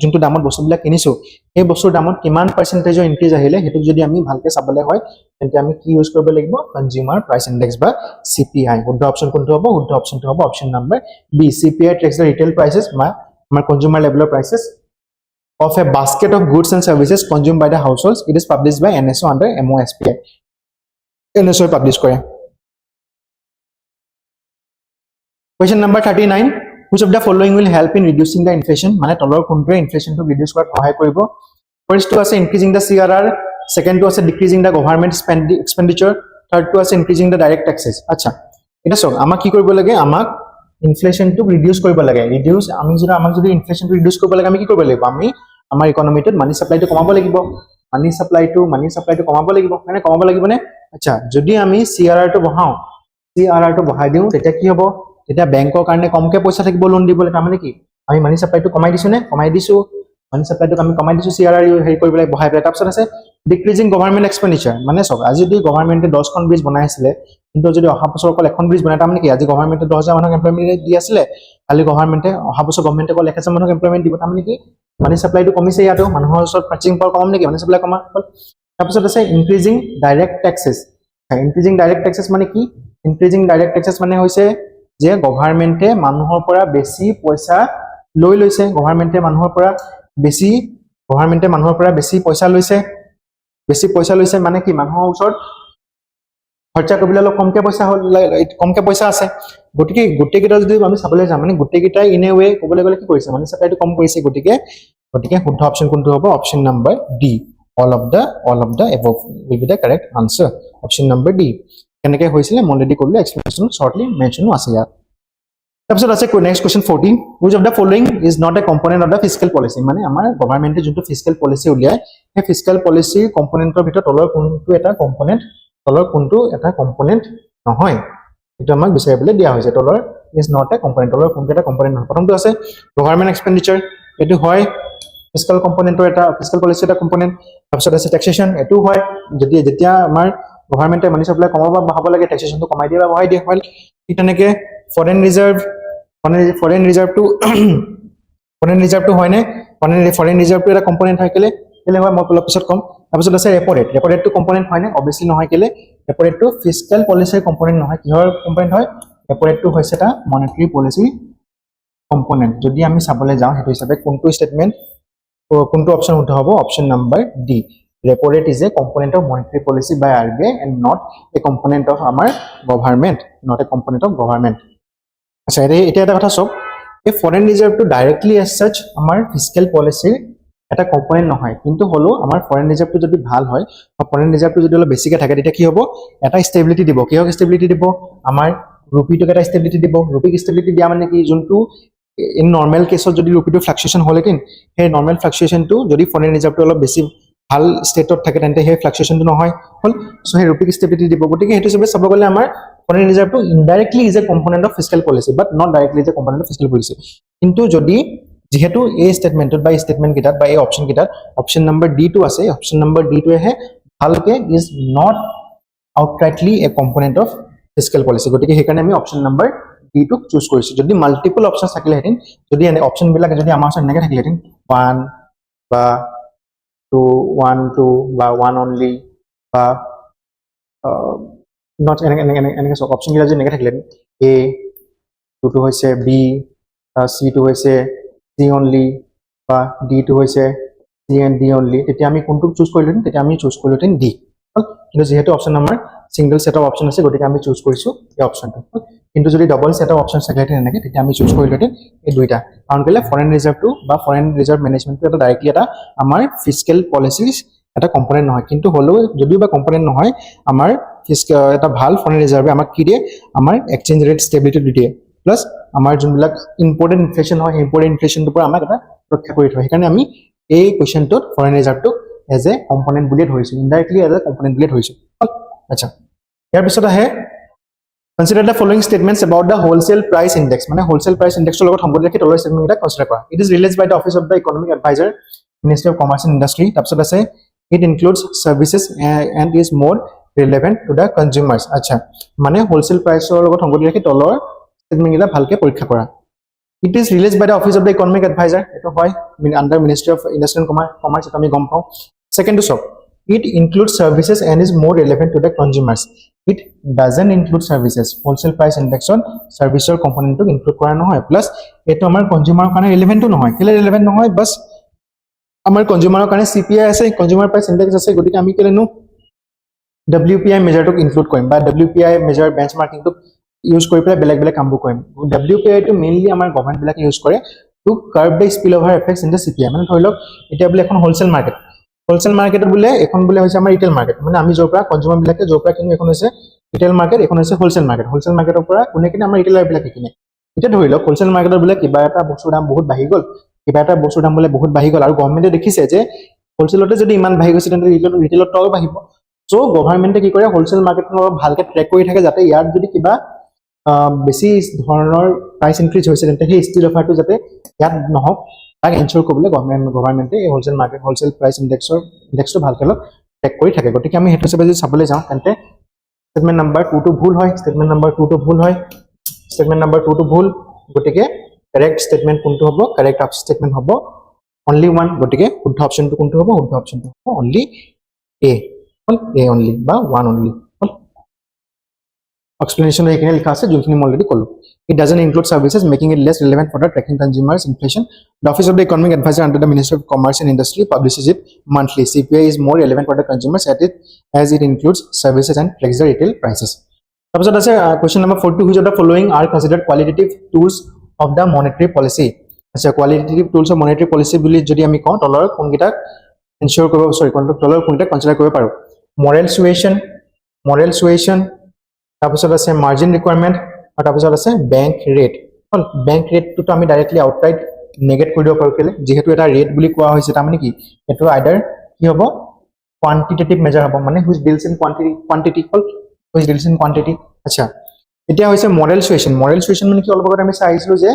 যোনটো দামত বস্তুবিলাক কিনিছো এই বস্তুৰ দামত কিমান পাৰ্চেন্টেজৰ ইনক্ৰিজ আহিলে হেতু যদি আমি ভালকে চাবলে হয় তেন্তে আমি কি ইউজ কৰিব লাগিব কনজিউমাৰ প্ৰাইস ইনডেক্স বা CPI শুদ্ধ অপচন কোনটো হ'ব শুদ্ধ অপচনটো হ'ব option number B CPI tracks the retail prices বা আমাৰ কনজিউমাৰ লেভেলৰ prices of a basket of goods and services consumed by the households it is published by NSO under MOSPI NSO publish কৰে question number 39 which of the following will help in reducing the inflation মানে তলৰ কোনটোৱে ইনফ্লেশ্যনটো reduce কৰাত সহায় কৰিব first to আছে increasing the CRR second to আছে decreasing the government expenditure third to আছে increasing the direct taxes আচ্ছা এটা সব আমাক কি কৰিব লাগে আমাক ইনফ্লেশ্যনটো ৰিডিউস কৰিব লাগে আমাক যদি ইনফ্লেশ্যনটো ৰিডিউস কৰিব লাগে আমি কি কৰিব লাগিব আমি আমাৰ ইকোনমিটোত মানি সাপ্লাইটো কমাব লাগিব মানি সাপ্লাইটো কমাব লাগিব মানে কমাব লাগিব নে আচ্ছা যদি আমি CRR টো বঢ়াই দিও তেতিয়া কি হ'ব তেতিয়া বেংকৰ কাৰণে কমকে পইচা থাকিব লোন দিবলৈ তাৰমানে কি আমি মানি সাপ্লাইটো কমাই দিছো মানি সাপ্লাইটো আমি কমাই দিছো CRR হেৰি কৰিবলৈ বঢ়াই পেলাই তাৰপিছত আছে ডিক্ৰিজিং গভৰ্নমেন্ট এক্সপেন্ডিচাৰ মানে সব আজি যদি গভৰ্নমেন্টে 10খন ব্ৰিজ বনাই আছিল কিন্তু যদি অহা বছৰ অকল এখন ব্ৰিজ বনাই তাৰমানে কি আজি গভৰ্নমেন্টে 10000 মানুহক এমপ্লয়মেন্ট দি আছিল কালি গভৰ্নমেন্টে অহা বছৰ গভৰ্নমেন্টে অকল 1000 মানুহক এমপ্লয়মেন্ট দিব তাৰমানে কি মানি সাপ্লাইটো কমিছে ইয়াতো মানুহৰ ওচৰত পাৰ্চেজিং পাৱাৰ কম নেকি মানি সাপ্লাই কমা তাৰপিছত আছে increasing direct taxes increasing direct taxes মানে কি ইনক্ৰিজিং ডাইৰেক্ট টেক্সেছ মানে হৈছে যে গভৰ্ণমেণ্টে মানুহৰ পৰা বেছি পইচা লৈ লৈছে গভৰ্ণমেণ্টে মানুহৰ পৰা বেছি পইচা লৈছে মানে কি মানুহৰ ওচৰত খৰচা কৰিবলৈ অলপ কমকে পইচা আছে গতিকে গোটেইকেইটা যদি আমি চাবলৈ যাম মানে গোটেইকেইটাই ইন এ ৱে ক'বলৈ গ'লে কি কৰিছে মানে চাপ্লাইটো কম কৰিছে গতিকে শুদ্ধ অপশ্যন কোনটো হ'ব option number D all of the above will be the correct answer option number D কেনেকৈ হৈছিলে মই অলৰেডি ক'লো এক্সপ্লেনেশ্যন শৰ্টলি মেনশ্যনো আছে ইয়াত তাৰপিছত আছে next question 14 which of the following is not a component of the fiscal policy মানে আমাৰ গভৰ্ণমেণ্টে যোনটো ফিস্কেল পলিচি উলিয়ায় সেই ফিস্কেল পলিচিৰ কম্পোনেণ্টৰ ভিতৰত তলৰ কোনটো এটা কম্পোনেণ্ট নহয় এটা আমাক বিচাৰিবলৈ দিয়া হৈছে তলৰ is not a component তলৰ কোনটো এটা কম্পোনেণ্ট নহয় প্ৰথমটো আছে গভৰ্ণমেণ্ট এক্সপেণ্ডিচাৰ এটো হয় ফিস্কেল কম্পোনেণ্টৰ এটা ফিস্কেল পলিচি এটা কম্পোনেণ্ট তাৰপিছত আছে ট্যাক্সেশন এটো হয় যদি যেতিয়া আমাৰ গভৰ্ণমেণ্টে মানি সাপ্লাই কমাব বা বঢ়াব লাগে ট্যাক্সেশনটো কমাই দিয়ে বা বঢ়াই দিয়ে হয় ঠিক তেনেকৈ ফৰেন ৰিজাৰ্ভটো হয়নে ফৰেন ৰিজাৰ্ভটো এটা কম্পোনেণ্ট হয় কেলে হয় মই অলপ পিছত কম তাৰপিছত আছে ৰেপো ৰেটটো কম্পোনেণ্ট হয়নে অবভিয়াছলি নহয় কেলে ৰেপো ৰেটটো ফিস্কেল পলিচিৰ কম্পোনেণ্ট নহয় কিহৰ কম্পোনেণ্ট হয় ৰেপো ৰেটটো হৈছে এটা মনেটাৰী পলিচি কম্পোনেণ্ট যদি আমি চাবলৈ যাওঁ সেইটো হিচাপে কোনটো অপশ্যন শুদ্ধ হ'ব option number D repo rate is a component of monetary policy by RBI and not a component of our government আচ্ছা এটা কথা সব এই foreign reserve to directly as such আমাৰ ফিস্কেল পলিচিৰ এটা কম্পোনেন্ট নহয় কিন্তু হলো আমাৰ ফরেন রিজার্ভটো যদি ভাল হয় বা ফরেন রিজার্ভটো যদি অলপ বেছিকে থাকে তেতিয়া কি হ'ব এটা ষ্টেবিলিটি দিব কিহক ষ্টেবিলিটি দিব আমাৰ ৰূপীটোক এটা ষ্টেবিলিটি দিব ৰূপীক ষ্টেবিলিটি দিয়া মানে কি যোনটো in normal case যদি ৰূপীটো ফ্লাকচুৱেশ্যন হলেকিন সেই নৰ্মেল ফ্লাকচুৱেশ্যনটো যদি ফৰেন ৰিজাৰ্ভটো অলপ বেছি ভাল ষ্টেটত থাকে তেন্তে সেই ফ্লাকচুৱেশ্যনটো নহয় হল সো সেই ৰূপীক ষ্টেবিলিটি দিব গতিকে হেতু সবে চাব গলে আমাৰ ফৰেন ৰিজাৰ্ভটো indirectly is a component of fiscal policy but not directly is a component of fiscal policy কিন্তু যদি যেহেতু এই স্টেটমেন্টত বা স্টেটমেন্ট কিটাত বা এই অপশন কিটাত অপশন নম্বৰ ডি টু আছে অপশন নম্বৰ ডি টু হে ভালকে is not outrightly a component of fiscal policy গতিকে হেকাৰণে আমি option number D two choose কৰিছো যদি মাল্টিপল অপশন থাকিলে হেতিন যদি এনে অপশন বিলাক যদি আমাৰ ওচৰত এনেকৈ থাকিলে হেতিন 1 বা 1 2 বা 1 only বা not এনেকৈ সব অপশন গিলা যদি এনেকৈ থাকিলে a 2 হৈছে b c 2 হৈছে c only বা d 2 হৈছে c and d only তেতিয়া আমি কোনটো চুজ কৰিলো তেতিয়া আমি চুজ কৰিলো তেন d কিন্তু যেহেতু অপশন আমাৰ সিঙ্গল সেট অফ অপশন আছে গতিকে আমি চুজ কৰিছো এই অপশনটো কিন্তু যদি ডাবল সেট অফ অপশন থাকে তেনেকৈ তেতিয়া আমি চুজ কৰিলো তেন এই দুইটা কাৰণ কেলে ফৰেন ৰিজাৰ্ভটো বা ফৰেন ৰিজাৰ্ভ মেনেজমেন্টটো এটা ডাইৰেক্টলি এটা আমাৰ ফিস্কেল পলিচিজ এটা কম্পোনেন্ট নহয় কিন্তু হলো যদিও বা কম্পোনেন্ট নহয় আমাৰ এটা ভাল ফৰেন ৰিজাৰ্ভে আমাক কি দিয়ে আমাৰ এক্সচেঞ্জ ৰেট ষ্টেবিলিটি দিয়ে প্লাস আমাৰ যোনবিলাক ইম্পৰ্টেন্ট ইনফ্লেশ্যন হয় ইম্পৰ্টেন্ট ইনফ্লেশ্যনটোৰ পৰা আমাক এটা ৰক্ষা কৰি থয় সেইকাৰণে আমি এই কোৱেশ্চনটোত ফৰেন ৰিজাৰ্ভটো এজ এ কম্পোনেন্ট বুলি ধৰিছো ইনডাইৰেক্টলি এজ এ কম্পোনেন্ট বুলি ধৰিছো আচ্ছা ইয়াৰ পিছত আহে consider the following statements about the wholesale price index মানে wholesale price index লগত সম্বন্ধ ৰাখি তলৰ statement এটা কনসিডাৰ কৰা it is released by the office of the economic advisor ministry of commerce and industry তাৰপিছত আছে it includes services and is more relevant to the consumers আচ্ছা মানে wholesale price লগত সম্বন্ধ ৰাখি তলৰ statement এটা ভালকে পৰীক্ষা কৰা it is released by the office of the economic advisor এটো হয় under ministry of industry and commerce এটা আমি গম পাওঁ second to it includes services and is more relevant to the consumers it doesn't include services wholesale price index on service component to include kora nohoy plus eto amar consumer kane relevant to nohoy kele relevant nohoy bas amar consumer kane cpi ase consumer price index ase gotike ami kele no wpi measure to include koim ba wpi measure benchmarking to use kori pela belag belag kambu koim wpi to mainly amar government belag use kore to curb the spillover effects in the cpi mane thoilok eta bole ekhon wholesale market wholesale market বলে এখন বলে হইছে আমাৰ retail market মানে আমি জোপৰা consumer বিলাকে জোপৰা কিনো এখন হইছে ৰিটেল মাৰ্কেট এখন হইছে হোলসেল মাৰ্কেটৰ পৰা কোনে কিনে আমাৰ ৰিটেলাৰ বিলাকে কিনে এটা ধৰি লওক হোলসেল মাৰ্কেটৰ বলে কিবা এটা বস্তুৰ দাম বহুত বাঢ়ি গল কিবা এটা বস্তুৰ দাম বলে বহুত বাঢ়ি গল আৰু গভৰ্ণমেণ্টে দেখিছে যে হোলসেলতে যদি ইমান বাঢ়ি গৈছে তেন্তে ৰিটেলত তও বাঢ়িব সো গভৰ্ণমেণ্টে কি কৰে হোলসেল মাৰ্কেটৰ ভালকে ট্ৰেক কৰি থাকে যাতে ইয়াৰ যদি কিবা বেছি ধৰণৰ প্ৰাইস ইনক্ৰিজ হৈছে তেন্তে সেই ষ্টিল অফাৰটো যাতে ইয়াত নহওক তাক এনশিওৰ কৰিলে গভৰ্ণমেণ্টে এই হোলসেল মাৰ্কেট হোলসেল প্ৰাইস ইনডেক্সটো ভালকে ট্ৰেক কৰি থাকে গতিকে আমি হেতু সবে যদি চাবলৈ যাওঁ তেন্তে স্টেটমেন্ট নম্বৰ 2 টো ভুল হয় স্টেটমেন্ট নম্বৰ 2 টো ভুল হয় স্টেটমেন্ট নম্বৰ 2 টো ভুল গতিকে কারেক্ট স্টেটমেন্ট কোনটো হ'ব কারেক্ট স্টেটমেন্ট হ'ব only one গতিকে শুদ্ধ অপশনটো কোনটো হ'ব শুদ্ধ অপশনটো হ'ব only a অনলি বা one only explanation এইখিনি লিখা আছে যোনখিনি মই অলৰেডি ক'লো it doesn't include services making it less relevant for the tracking consumers inflation the office of the economic advisor under the ministry of commerce and industry publishes it monthly CPI is more relevant for the consumers as it includes services and flex the retail prices তাৰপিছত আছে question number 42 which of the following are considered qualitative tools of the monetary policy আচ্ছা qualitative tools of monetary policy বুলি যদি আমি কওঁ তলৰ কোনকেইটা ensure কৰিব তলৰ কোনকেইটা কনসিডাৰ কৰিব পাৰো moral suasion তাৰপিছত আছে margin requirement আৰু তাৰপিছত আছে bank rate হল bank rate টো আমি ডাইৰেক্টলি আউটৰাইট নেগেট কৰি দিব পাৰো কেলে যেহেতু এটা ৰেট বুলি কোৱা হৈছে তাৰ মানে কি এটো আইদাৰ কি হ'ব quantitative measure হ'ব মানে which deals in quantity hall which deals in quantity আচ্ছা এতিয়া হৈছে moral suasion মানে কি অলপ আগত আমি চাইছিলো যে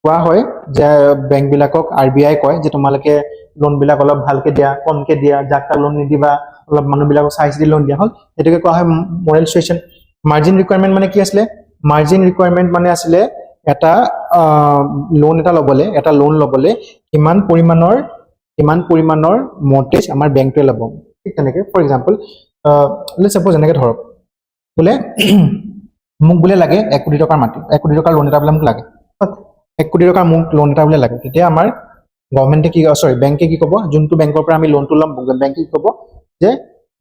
কোৱা হয় যে বেংক বিলাকক RBI কয় যে তোমালকে লোন বিলাক অলপ ভালকে দিয়া কমকে দিয়া যাকটা লোন নিদিবা অলপ মানুহ বিলাকক চাইছিলি লোন দিয়া হল এটাকে কোৱা হয় moral suasion margin requirement মানে কি আসলে margin requirement মানে আসলে এটা লোন লবলে কিমান পৰিমাণৰ মৰ্টেজ আমাৰ বেংকটোৱে লব ঠিক তেনেকে ফৰ এক্সাম্পল লেটস সাপোজ এনেকে ধৰক বলে মোক বলে লাগে 1 কোটি টকাৰ মাটি 1 কোটি টকাৰ লোন এটা বলে মোক লাগে 1 কোটি টকাৰ মোক লোন এটা বলে লাগে তেতিয়া আমাৰ গভৰ্নমেন্টে কি বেংকে কি ক'ব যোনটো বেংকৰ পৰা আমি লোনটো লম বেংকে কি ক'ব যে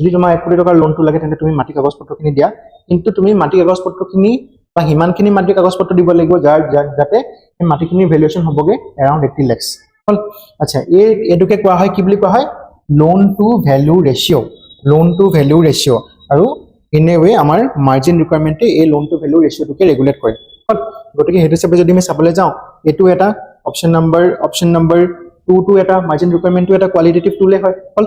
যদি তোমাৰ 1 কোটি টকাৰ লোনটো লাগে তেন্তে তুমি মাটি কাগজ পত্ৰখিনি দিয়া কিন্তু তুমি মাটি কাগজ পত্ৰখিনি বা হিমানখিনি মাটি কাগজ পত্ৰ দিব লাগিব যাতে এই মাটিখিনিৰ ভ্যালুয়েশন হ'বগে around 80 lakhs হল আচ্ছা এডুকে কোৱা হয় কি বুলি কোৱা হয় লোন টু ভ্যালু ৰেশিও আৰু ইন এ ওয়ে আমাৰ মাৰ্জিন ৰিকোয়াৰমেন্টে এই লোন টু ভ্যালু ৰেশিওটোকে ৰেগুলেট কৰে হল গতিকে হেতু হিচাপে যদি আমি চাবলৈ যাওঁ এটো এটা অপচন নাম্বাৰ 2 টু এটা মাৰ্জিন ৰিকোয়াৰমেন্টটো এটা কোৱালিটেটিভ টুলে হয় হল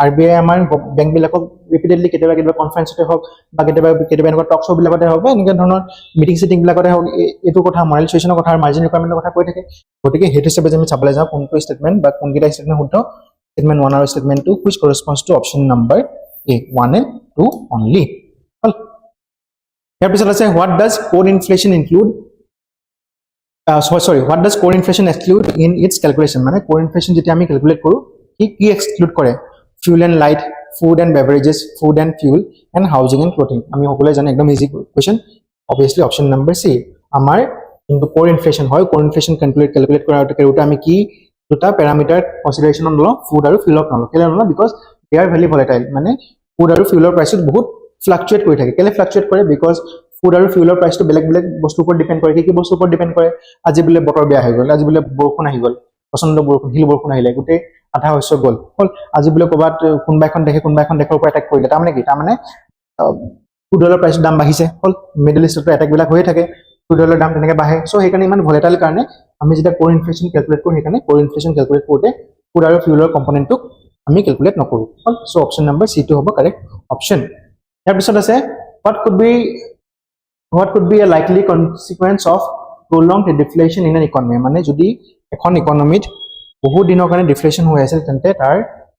RBI আমাৰ বেংক বিলাকক ৰিপিটেডলি কেতিয়াবা কনফাৰেন্সতে হওক বা কেতিয়াবা এনেকুৱা টক শ্ব বিলাকতে হওক বা এনেকুৱা ধৰণৰ মিটিং সিটিং বিলাকতে হওক এটো কথা মৰেল সুৱেচনৰ কথা মাৰ্জিন ৰিকোয়াৰমেন্টৰ কথা কৈ থাকে গতিকে হেতু হিচাপে আমি চাবলৈ যাওঁ কোনটো ষ্টেটমেন্ট বা কোনকেইটা ষ্টেটমেন্ট শুদ্ধ statement 1 আৰু statement 2 which corresponds to option number A 1 and 2 only হল ইয়াৰ পিছত আছে what does core inflation include what does core inflation exclude in its calculation মানে core inflation যেতিয়া আমি ক্যালকুলেট কৰো কি এক্সক্লুড কৰে fuel and light food and beverages food and fuel and housing and clothing আমি সকলোৱে জানো একদম easy question obviously option number C আমাৰ কিন্তু core inflation হয় core inflation calculate কৰাৰ আমি কি দুটা প্যাৰামিটাৰ কনসিডাৰেশন নলো ফুড আৰু ফুয়েলৰ নলো কেলে নলো because they are very volatile মানে ফুড আৰু ফুয়েলৰ প্ৰাইসত বহুত ফ্লাকচুৱেট কৰি থাকে কেলে ফ্লাকচুৱেট কৰে বিকজ ফুড আৰু ফুয়েলৰ প্ৰাইসটো বেলেগ বস্তুৰ ওপৰত ডিপেন্ড কৰে কি বস্তুৰ ওপৰত ডিপেন্ড কৰে আজি বলে বতৰ বেয়া হৈ গল আজি বলে বৰষুণ আহি গল পছন্দ বৰষুণ হিল বৰষুণ আহিলে গুটে আধা হৈছে গল হল আজি বলে কবাত কোনবা এখন দেশৰ ওপৰত এটাক কৰিলে তাৰমানে ফুডৰ প্ৰাইসৰ দাম বাঢ়িছে হল মিডল ইষ্টৰ এটাক বিলাক হৈ থাকে ফুডৰ দাম তেনেকৈ বাঢ়ে সো সেইকাৰণে ইমান ভলেটাইল কাৰণে আমি যেটা কোৰ ইনফ্লেশন ক্যালকুলেট কৰো সেইকাৰণে কোৰ ইনফ্লেশন ক্যালকুলেট কৰোতে ফুড আৰু ফুয়েলৰ কম্পোনেন্টক আমি ক্যালকুলেট নকৰো হল সো অপচন নাম্বাৰ C টো হ'ব কাৰেক্ট অপচন ইয়াৰ পিছত আছে what could be a likely consequence of prolonged deflation in an economy মানে যদি এখন ইকোনমিত বহু দিনৰ কাৰণে ডিফ্লেশন হৈ আছে তেন্তে তাৰ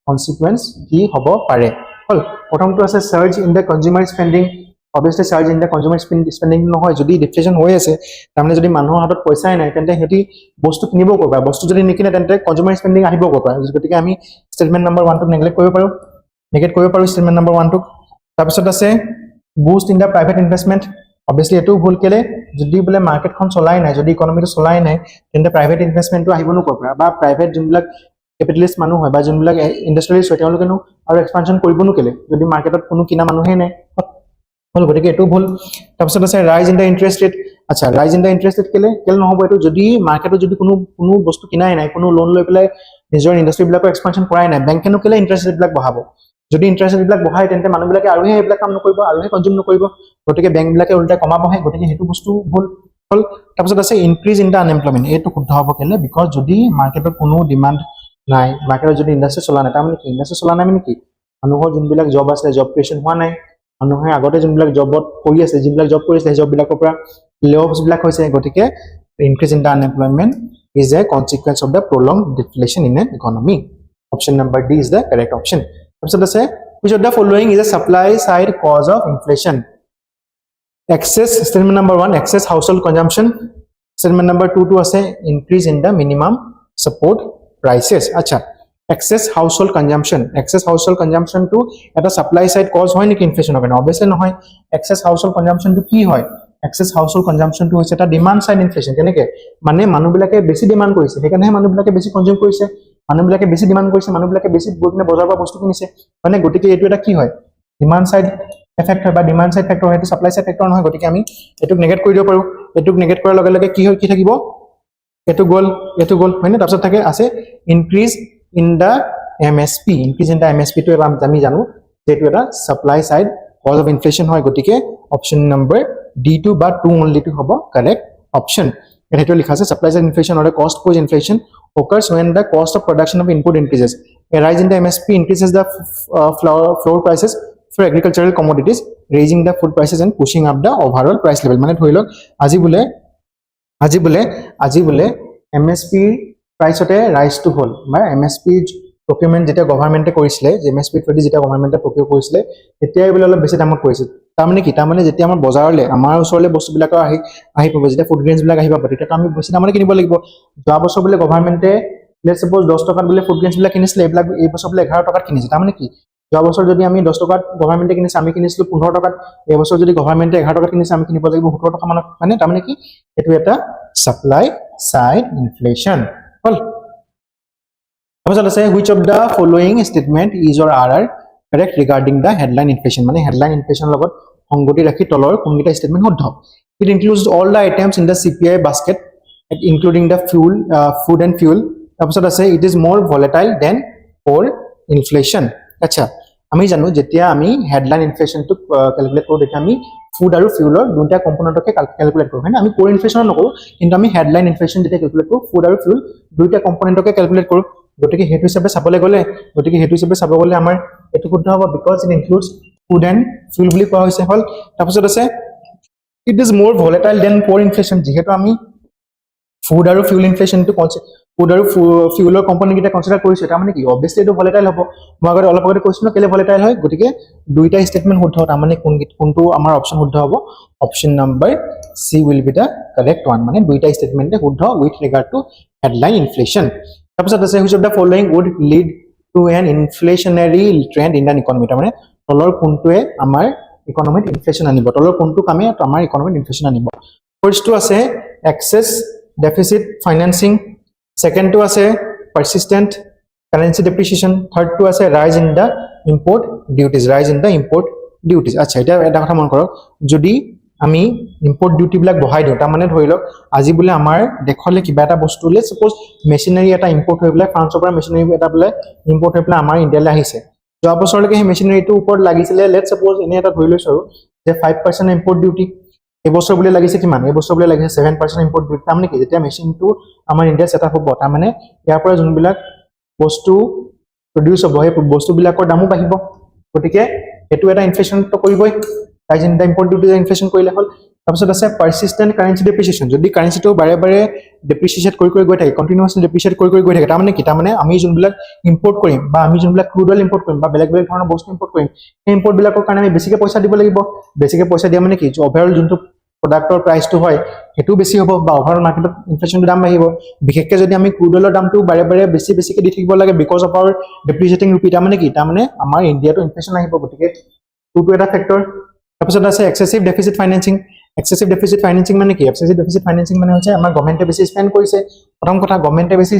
কনসিকুৱেন্স কি হ'ব পাৰে হল প্ৰথমটো আছে surge in the consumer spending obviously surge in the consumer spending নহয় যদি ডিফ্লেশন হৈ আছে তাৰমানে যদি মানুহৰ হাতত পইচাই নাই তেন্তে হেতি বস্তু কিনিব কৰবা বস্তু যদি নিকিনে তেন্তে কনজিউমাৰ স্পেন্ডিং আহিব কৰবা গতিকে আমি স্টেটমেন্ট নাম্বাৰ 1 টো নেগলেক্ট কৰিব পাৰো স্টেটমেন্ট নাম্বাৰ 1 টো তাৰপিছত আছে boost in the private investment obviously এটো ভুল কেলে যদি বলে মাৰ্কেটখন চলাই নাই যদি ইকোনমিটো চলাই নাই তেন্তে প্ৰাইভেট ইনভেষ্টমেন্টটো আহিব নো কৰবা বা প্ৰাইভেট যোনবিলাক ক্যাপিটালিষ্ট মানুহ হয় বা যোনবিলাক ইন্ডাষ্ট্ৰিয়ালিষ্ট হয় তেওঁলোকেনো আৰু এক্সপানশন কৰিব নো কেলে যদি মাৰ্কেটত কোনো কিনা মানুহে নাই হল গতিকে এটো ভুল তাৰপিছত আছে ৰাইজ ইন দা ইন্টাৰেষ্ট ৰেট আচ্ছা ৰাইজ ইন দা ইন্টাৰেষ্ট ৰেট কেলে নহব এটো যদি মাৰ্কেটত যদি কোনো বস্তু কিনাই নাই কোনো লোন লৈ পেলাই নিজৰ ইন্ডাষ্ট্ৰি বিলাকৰ এক্সপানশন কৰাই নাই বেংকেনো কেলে ইন্টাৰেষ্ট ৰেট বিলাক বঢ়াব যদি ইন্টাৰেষ্ট ৰেট বিলাক বঢ়াই তেন্তে মানুহ বিলাকে আৰু এইবিলাক কাম নকৰিব আৰু কনজিউম নকৰিব গতিকে বেংক বিলাকে উল্টা কমাবহে গতিকে হেতু বস্তু ভুল হল তাৰপিছত আছে ইনক্ৰিজ ইন দা আনএমপ্লয়মেন্ট এটো শুদ্ধ হ'ব কেলে বিকজ যদি মাৰ্কেটত কোনো ডিমান্ড নাই মাৰ্কেটত যদি ইন্ডাষ্ট্ৰি চলা নাই তাৰমানে কি ইন্ডাষ্ট্ৰি চলা নাই মানে কি মানুহৰ যোনবিলাক জব আছে জব ক্ৰিয়েচন হোৱা নাই মানুহে আগতে যোনবিলাক জবত কৰি আছে যোনবিলাক জব কৰিছে জব বিলাকৰ পৰা লেঅফছ বিলাক হৈছে গতিকে increase in da unemployment is a consequence of the prolonged deflation in an economy option number D is the correct option তাৰপিছত আছে which of the following is a supply side cause of inflation excess statement number 1 excess household consumption statement number 2 to ase increase in the minimum support prices acha excess household consumption to eta supply side cause hoy niki inflation hobe na obviously no hoy excess household consumption to ki hoy excess household consumption to hoise eta demand side inflation keneke mane manu bilake beshi demand korise hekane manu bilake beshi consume korise manu bilake beshi demand korise manu bilake beshi bogine bozar ba bostu kinise mane gotike etu eta ki hoy demand side effect hoy ba demand side factor hoy supply side factor no hoy gotike ami etuk negate kori dio paru etuk negate korar lage lage ki hoy ki thakibo etu gol hoyne tapsot thake ase increase in the MSP increase in the MSP to আমি জানো যেটো এটা supply side cause of inflation হয় গটিকে option number D2 বা 2 only to হবো correct option এটো লিখা আছে supply side inflation or cost push inflation occurs when the cost of production of input increases a rise in the MSP increases the floor prices for agricultural commodities raising the food prices and pushing up the overall price level মানে ধৰি লওক আজি বুলে MSP price ote rise to hol ba MSP procurement jeta government e korisile je MSP trade jeta government e procure korisile etia bile olo beshi damot korise tamane ki tamane jeti amar bazarle amar usorle bostu bilak ahi pabo jeta food grains bilak ahiba pare eta ami beshi damane kinibo lagibo joa bosor bile government e let's suppose 10 takat bile food grains bilak kinisile ebilak ei bosor bile 11 takat kinise tamane ki joa bosor jodi ami 10 takat government e kinise ami kinislu 15 takat ei bosor jodi government e 11 takat kinise ami kinibo lagibo 17 taka manok mane tamane ki etu eta supply side inflation which of the following statement is or are correct regarding the headline inflation mane headline inflation logot hongoti rakhi tolor kongita statement hodho it includes all the items in the CPI basket including the food and fuel tapsot ase it is more volatile than core inflation acha ami janu jetia ami headline inflation to calculate koru eta ami food aru fuel or duita component ke calculate koru hena ami core inflation nokoru kintu ami headline inflation jetia calculate koru food aru fuel duita component ke calculate koru গটিকে হেতু হিচাপে চাবলে গলে গটিকে হেতু হিচাপে চাব গলে আমাৰ এটো শুদ্ধ হ'ব because it includes food and fuel বুলি কোৱা হৈছে হল তাৰপিছত আছে it is more volatile than core inflation যেহেতু আমি food আৰু fuel inflation to food আৰু fuelৰ কম্পোনেন্ট কিটা কনসিডাৰ কৰিছো তাৰ মানে কি obviously এটো volatile হ'ব মই আগতে অলপ আগতে কৈছিলো কেলে volatile হয় গটিকে দুইটা স্টেটমেন্ট শুদ্ধ তাৰ মানে কোনটো আমাৰ অপচন শুদ্ধ হ'ব option number C will be the correct one মানে দুইটা স্টেটমেন্টে শুদ্ধ with regard to headline inflation তাৰপিছত আছে which of the following would lead to an inflationary trend in the economy মানে তলৰ কোনটোৱে আমাৰ ইকোনমিত ইনফ্লেশন আনিব তলৰ কোনটো কামে আমাৰ ইকোনমিত ইনফ্লেশন আনিব ফাৰ্স্ট টু আছে excess deficit financing second to আছে persistent currency depreciation third to আছে rise in the import duties আচ্ছা এটা কথা মন কৰক যদি আমি import duty বিলাক বহাই দিও তা মানে ধৰি লওক আজি বুলে আমাৰ দেখলে কিবা এটা বস্তু লে suppose machinery এটা import হৈ বলে ফ্ৰান্সৰ পৰা machinery এটা বলে import হৈ বলে আমাৰ ইন্ডিয়ালৈ আহিছে যোৱা বছৰলৈকে সেই machinery টো ওপৰত লাগিছিলে let's suppose এনে এটা ধৰি লৈছো যে 5% import duty এই বছৰ বুলে লাগিছে কিমান এই বছৰ বুলে লাগিছে 7% import duty তাৰ মানে কি যেতিয়া মেচিন টো আমাৰ ইন্ডিয়া সেটআপ হ'ব তাৰ মানে ইয়াৰ পৰা যোনবিলাক বস্তু প্ৰডিউস হ'ব সেই বস্তু বিলাকৰ দামো বাঢ়িব গতিকে এটো এটা ইনফ্লেশন তো কৰিবই rise in the import duty inflation কৰিলে হল তাৰপিছত আছে persistent currency depreciation যদি কাৰেন্সি তো বাৰে বাৰে depreciate কৰি গৈ থাকে continuously depreciate কৰি গৈ থাকে তাৰ মানে আমি যোনবিলাক ইম্পোৰ্ট কৰিম বা আমি যোনবিলাক ক্ৰুড অইল ইম্পোৰ্ট কৰিম বা বেলেগ বেলেগ ধৰণৰ বস্তু ইম্পোৰ্ট কৰিম এই ইম্পোৰ্ট বিলাকৰ কাৰণে আমি বেছিকে পইচা দিব লাগিব বেছিকে পইচা দিয়া মানে কি ওভাৰঅল যোনটো প্ৰডাক্টৰ প্ৰাইসটো হয় হেতু বেছি হ'ব বা ওভাৰঅল মাৰ্কেটত ইনফ্লেশনটো দাম বাঢ়িব বিশেষকৈ যদি আমি ক্ৰুড অইলৰ দামটো বাৰে বাৰে বেছিকে দি থাকিব লাগে because of our depreciating rupee তাৰ মানে আমাৰ ইন্ডিয়াটো ইনফ্লেশন আহিব গতিকে টুটো এটা ফেক্টৰ তাৰপিছত আছে excessive deficit financing মানে কি excessive deficit financing মানে হৈছে আমাৰ গভৰ্ণমেণ্টে বেছি স্পেন্ড কৰিছে প্ৰথম কথা গভৰ্ণমেণ্টে বেছি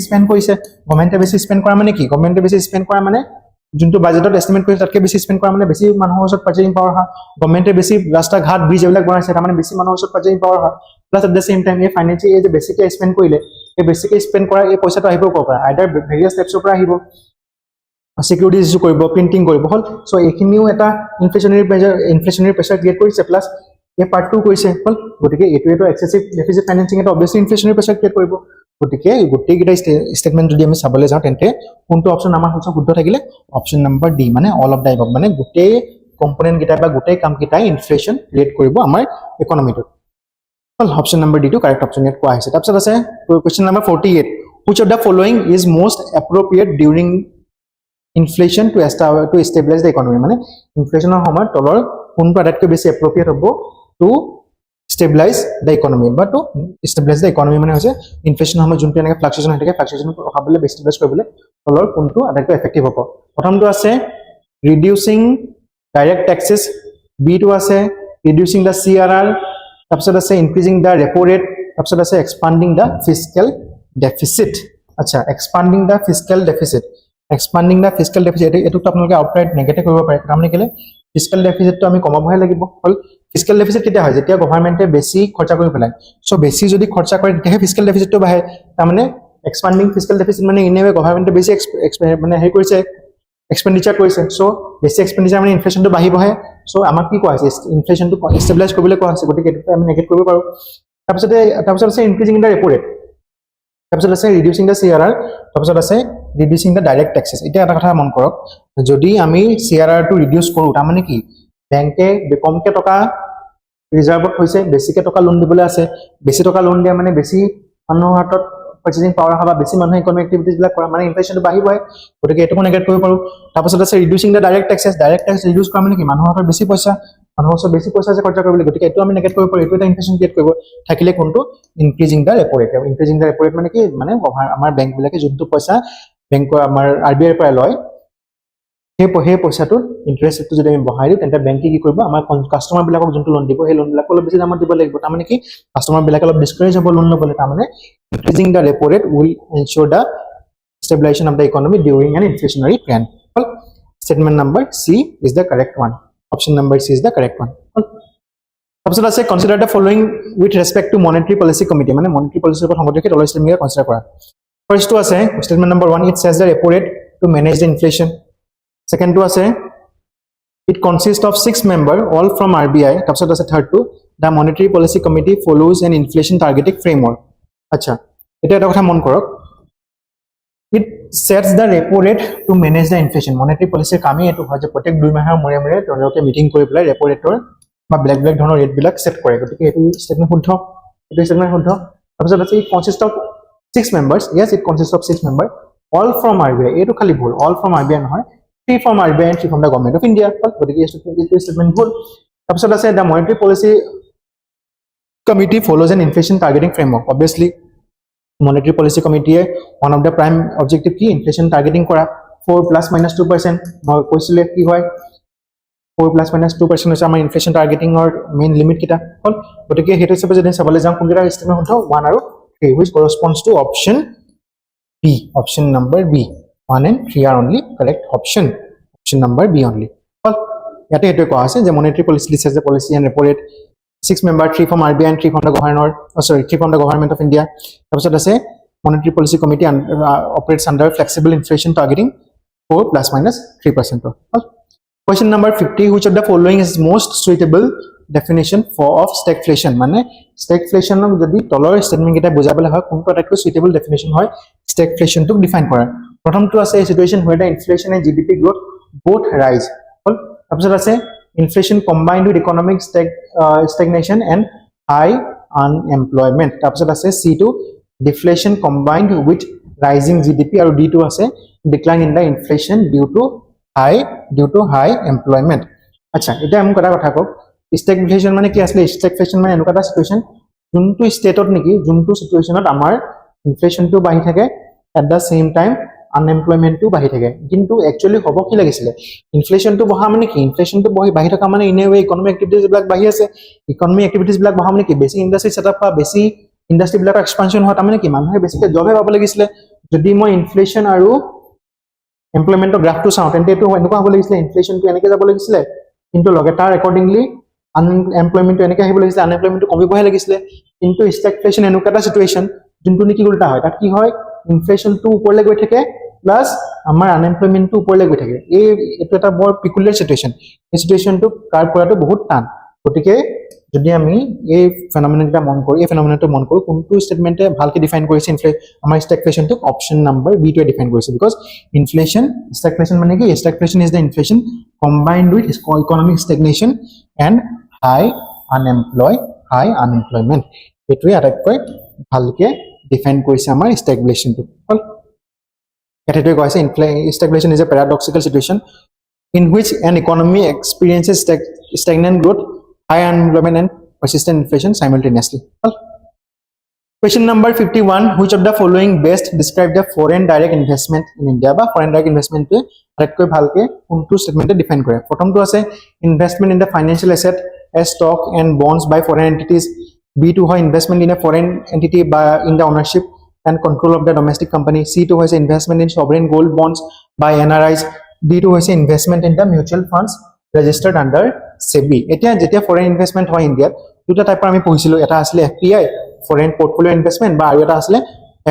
স্পেন্ড কৰা মানে কি গভৰ্ণমেণ্টে বেছি স্পেন্ড কৰা মানে যোনটো বাজেটত এস্টিমেট কৰিছে তাতকে বেছি স্পেন্ড কৰা মানে বেছি মানুহৰ ওচৰত পাৰ্চেজিং পাৱাৰ হয় গভৰ্ণমেণ্টে বেছি ৰাস্তা ঘাট ব্ৰিজ এইবিলাক বনাইছে তাৰ মানে বেছি মানুহৰ ওচৰত পাৰ্চেজিং পাৱাৰ হয় plus at the same time এই ফাইনেন্সিয়েল এই যে বেছিকে স্পেন্ড কৰিলে এই বেছিকে স্পেন্ড কৰা এই পইচাটো আহিব ক'ৰ পৰা আইদাৰ ভেৰিয়াছ টাইপছৰ পৰা আহিব security issue কৰিব প্ৰিন্টিং কৰিব হল সো এখিনিও এটা ইনফ্লেশনাৰী প্ৰেছাৰ ক্ৰিয়েট কৰিছে প্লাস এই পাৰ্ট 2 কৰিছে হল গতিকে এটো এক্সেসিভ ডেফিসিট ফাইনেন্সিং এটা অবভিয়াসলি ইনফ্লেশনাৰী প্ৰেছাৰ ক্ৰিয়েট কৰিব গতিকে গোটেই গিটা স্টেটমেন্ট যদি আমি চাবলৈ যাওঁ তেন্তে কোনটো অপচন আমাৰ শুদ্ধ থাকিলে অপচন নম্বৰ ডি মানে অল অফ দা এবাভ মানে গোটেই কম্পোনেন্ট গিটা বা গোটেই কাম গিটাই ইনফ্লেশন ক্ৰিয়েট কৰিব আমাৰ ইকোনমিটো হল অপচন নম্বৰ ডি টো কাৰেক্ট অপচন ইয়াত কোৱা হৈছে তাৰপিছত আছে question number 48 which of the following is most appropriate during inflation to stabilize the economy মানে ইনফ্লেশনৰ সময়ত তলৰ কোনটো আটাইতকৈ বেছি এপ্ৰোপ্ৰিয়েট হ'ব to stabilize the economy বা to stabilize the economy মানে হৈছে ইনফ্লেশনৰ সময়ত যোনটো এনেকৈ ফ্লাকচুৱেশ্যন হৈ থাকে ফ্লাকচুৱেশ্যন ৰখাবলৈ বেছি ষ্টেবিলাইজ কৰিবলৈ তলৰ কোনটো আটাইতকৈ এফেক্টিভ হ'ব প্ৰথমটো আছে ৰিডিউসিং ডাইৰেক্ট ট্যাক্সেস বি2 আছে ৰিডিউসিং দা CRR তাৰপিছত আছে ইনক্ৰিজিং দা ৰেপো ৰেট তাৰপিছত আছে এক্সপান্ডিং দা ফিস্কেল ডেফিসিট আচ্ছা এক্সপান্ডিং দা ফিস্কেল ডেফিসিট এক্সপান্ডিং দা ফিস্কেল ডেফিসিট এটো আপোনালোকে আউটৰাইট নেগেটিভ কৰিব পাৰে তাৰমানে কেলে ফিস্কেল ডেফিসিটটো আমি কমাবহে লাগিব হল ফিস্কেল ডেফিসিট কেতিয়া হয় যেতিয়া গভৰ্ণমেণ্টে বেছি খৰচা কৰি পেলাই সো বেছি যদি খৰচা কৰে তেতিয়াহে ফিস্কেল ডেফিসিটটো বাঢ়ে তাৰমানে expanding fiscal deficit মানে ইনেৱে গভৰ্ণমেণ্টে বেছি মানে হেৰি কৰিছে এক্সপেন্ডিচাৰ কৰিছে সো বেছি এক্সপেন্ডিচাৰ মানে ইনফ্লেশনটো বাঢ়িবহে সো আমাক কি কোৱা হৈছে ইনফ্লেশনটো ষ্টেবিলাইজ কৰিবলৈ কোৱা হৈছে গতিকে এটো আমি নেগেট কৰিব পাৰো তাৰপিছত আছে ইনক্ৰিজিং দা ৰেপো ৰেট তাৰপিছত আছে ৰিডিউসিং দা CRR তাৰপিছত আছে ৰিডিউসিং দা ডাইৰেক্ট ট্যাক্সেস এটা কথা মন কৰক যদি আমি CRR টো ৰিডিউস কৰো তাৰমানে কি বেংকে কমকে টকা ৰিজাৰ্ভত হৈছে বেছিকে টকা লোন দিবলৈ আছে বেছি টকা লোন দিয়া মানে বেছি মানুহৰ হাতত purchasing power হবা বেছি মানুহ ইকোনমিক এক্টিভিটিজ বিলাক কৰা মানে ইনফ্লেশনটো বাঢ়িবই গতিকে এটো নেগেট কৰিব পাৰো তাৰপিছত আছে ৰিডিউসিং দা direct taxes direct tax reduce কৰা মানে কি মানুহৰ হাতত বেছি পইচা মানুহৰ হাতত বেছি পইচা যে খৰচ কৰিবলৈ গতিকে এটো আমি নেগেট কৰিব পাৰো এটো এটা ইনফ্লেশন ক্ৰিয়েট কৰিব থাকিলে কোনটো ইনক্ৰিজিং দা ৰেপো ৰেট ইনক্ৰিজিং দা ৰেপো ৰেট মানে কি মানে আমাৰ বেংক বিলাকে যোনটো পইচা বেংকৰ আমাৰ RBI পৰা লয় সেই পইচাটো ইন্টাৰেস্ট ৰেটটো যদি আমি বঢ়াই দিও তেন্তে বেংকে কি কৰিব আমাৰ কাস্টমাৰ বিলাকক যোনটো লোন দিব সেই লোন বিলাক অলপ বেছি দামত দিব লাগিব তাৰমানে কি কাস্টমাৰ বিলাক অলপ ডিসকাৰেজ হ'ব লোন ল'বলৈ তাৰমানে increasing the repo rate will ensure the stabilization of the economy during an inflationary trend. Well, statement number C is the correct one. Option number C is the correct one. Well, say consider the following with respect to monetary policy committee. Mane monetary policy upor সংগঠনকে তলৰ statement consider কৰা. First to আছে statement number 1 it says the repo rate to manage the inflation. Second to আছে it consists of 6 members all from RBI. তাৰপিছত আছে third to the monetary policy committee follows an inflation targeting framework. আচ্ছা এটা কথা মন কৰক it sets the repo rate to manage the inflation monetary policy কামে এটো হয় যে প্ৰত্যেক 2 মাহৰ মূৰে মূৰে তেওঁলোকে মিটিং কৰি পেলাই repo rate বা ব্ল্যাক ধৰণৰ ৰেট বিলাক সেট কৰে গতিকে এটো স্টেটমেন্ট শুদ্ধ তাৰপিছত আছে it consists of 6 members yes it consists of 6 members all from RBI এটো খালি ভুল all from RBI নহয় 3 from RBI and 3 from the government of India গতিকে এই স্টেটমেন্ট ভুল তাৰপিছত আছে the monetary policy committee follows an inflation targeting framework obviously monetary policy committee one of the prime objective ki inflation targeting kora 4 plus minus 2% মই কৈছিলে কি হয় 4 plus minus 2% হৈছে আমাৰ inflation targeting or main limit kita হল গতিকে হেতু হিচাপে যদি চাবলৈ যাম কোনটা স্টেটমেন্ট হল 1 আৰু 3 which corresponds to option B option number B 1 and 3 are only correct option number B only হল ইয়াতে হেতু কোৱা আছে যে monetary policy says the policy and repo rate 6 members 3 from RBI and 3 from the governor 3 from the government of India তাৰপিছত আছে monetary policy committee operates under flexible inflation targeting 4 plus minus 3% question number 50 which of the following is most suitable definition of stagflation মানে stagflation যদি তলৰ statement কেটা বুজাবলৈ হয় কোনটো আটাইতকৈ suitable definition হয় stagflation টো ডিফাইন কৰা প্ৰথমটো আছে situation where the inflation and GDP growth both rise তাৰপিছত আছে inflation combined with economic stagnation and high unemployment তাৰপিছত আছে C2 deflation combined with rising GDP আৰু D2 আছে decline in the inflation due to high employment আচ্ছা এটা আমি কথা কক stagflation মানে কি আসলে stagflation মানে এনেকুৱা এটা সিচুৱেচন যোনটো ষ্টেটত নেকি যোনটো সিচুৱেচনত আমাৰ ইনফ্লেশনটো বাঢ়ি থাকে at the same time unemployment to বাঢ়ি থাকে কিন্তু একচুয়ালি হ'ব কি লাগিছিল ইনফ্লেশন তো বহা মানে কি ইনফ্লেশন তো বাঢ়ি থকা মানে in a way economic activities বিলাক বাঢ়ি আছে ইকোনমিক এক্টিভিটিজ বিলাক বহা মানে কি বেছি ইন্ডাস্ট্রি সেটআপ বা বেছি ইন্ডাস্ট্রি বিলাক এক্সপানশন হয় মানে কি মানুহে বেছিকে জব পাব লাগিছিল যদি মই ইনফ্লেশন আৰু এমপ্লয়মেন্টৰ গ্ৰাফটো চাও তেন্তে এটো এনেকুৱা হ'ব লাগিছিল ইনফ্লেশন তো এনেকৈ যাব লাগিছিল কিন্তু লগে তাৰ অকৰ্ডিংলি আনএমপ্লয়মেন্ট এনেকৈ আহিব লাগিছিল আনএমপ্লয়মেন্ট কমিবহে লাগিছিল কিন্তু stagflation এনেকুৱা এটা সিচুৱেচন যোনটো নেকি উল্টা হয় তাত কি হয় ইনফ্লেশন তো উপৰলৈ গৈ থাকে প্লাস আমাৰ আনএমপ্লয়মেন্ট তো উপৰলৈ গৈ থাকে এটো এটা বৰ পিকুলিয়াৰ সিচুৱেচন এই সিচুৱেচনটো কাৰ পৰাটো বহুত টান গতিকে যদি আমি এই ফেনোমেননটা মন কৰো কোনটো স্টেটমেন্টে ভালকে ডিফাইন কৰিছে আমাৰ stagflation টো অপচন নম্বৰ বি টো ডিফাইন কৰিছে বিকজ stagflation মানে কি stagflation is the inflation combined with economic stagnation and high unemployment এটোই আটাইতকৈ ভালকে ডিফাইন কৰিছে আমাৰ stagflation টো এটাটো কৈছে stagflation is a paradoxical situation in which an economy experiences stagnant growth high unemployment and persistent inflation simultaneously Question number 51, which of the following best describe the foreign direct investment in India বা foreign direct investment to আটাইতকৈ ভালকে কোনটো স্টেটমেন্টে define কৰে প্ৰথমটো আছে investment in the financial asset as stock and bonds by foreign entities B2 হয় investment in a foreign entity by in the ownership and control of the domestic company C2 হৈছে investment in sovereign gold bonds by NRIs D2 হৈছে investment in the mutual funds registered under SEBI এতিয়া যেতিয়া foreign investment হয় ইন্ডিয়াত দুটা টাইপৰ আমি পঢ়িছিলো এটা আছিল FPI foreign portfolio investment বা আৰু এটা আসলে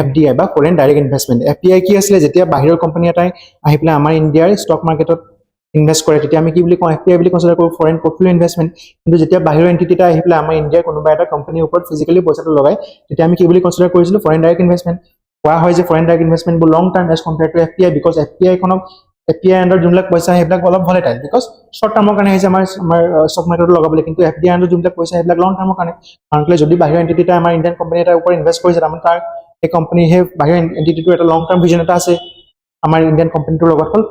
FDI বা foreign direct investment FDI কি আসলে যেতিয়া বাহিৰৰ কোম্পানী এটাই আহি পেলাই আমাৰ ইন্ডিয়াৰ ষ্টক মাৰ্কেটত ইনভেস্ট কৰে তেতিয়া আমি কি বুলি কওঁ FDI বুলি কনসিডাৰ কৰো foreign portfolio investment কিন্তু যেতিয়া বাহিৰৰ এন্টিটি এটা আহি পেলাই আমাৰ ইন্ডিয়াৰ কোনোবা এটা কোম্পানীৰ ওপৰত ফিজিক্যালি পইচাটো লগায় তেতিয়া আমি কি বুলি কনসিডাৰ কৰিছিলো foreign direct investment কোৱা হয় যে foreign direct investment বু long term as compared to FPI because FPI খনক FPI আন্ডাৰ যোনবিলাক পইচা হেবিলাক অলপ ভলেটাইল because short term কাৰণে হৈছে আমাৰ ষ্টক মাৰ্কেটত লগাবলৈ কিন্তু FDI আন্ডাৰ যোনবিলাক পইচা হেবিলাক long term কাৰণে কাৰণ যদি বাহিৰৰ এন্টিটিটা আমাৰ ইন্ডিয়ান কোম্পানী এটাৰ ওপৰত ইনভেস্ট কৰিছে তাৰমানে তাৰ এই কোম্পানী হে বাহিৰৰ এন্টিটিটো এটা long term ভিজন এটা আছে আমাৰ ইন্ডিয়ান কোম্পানীটোৰ লগত হল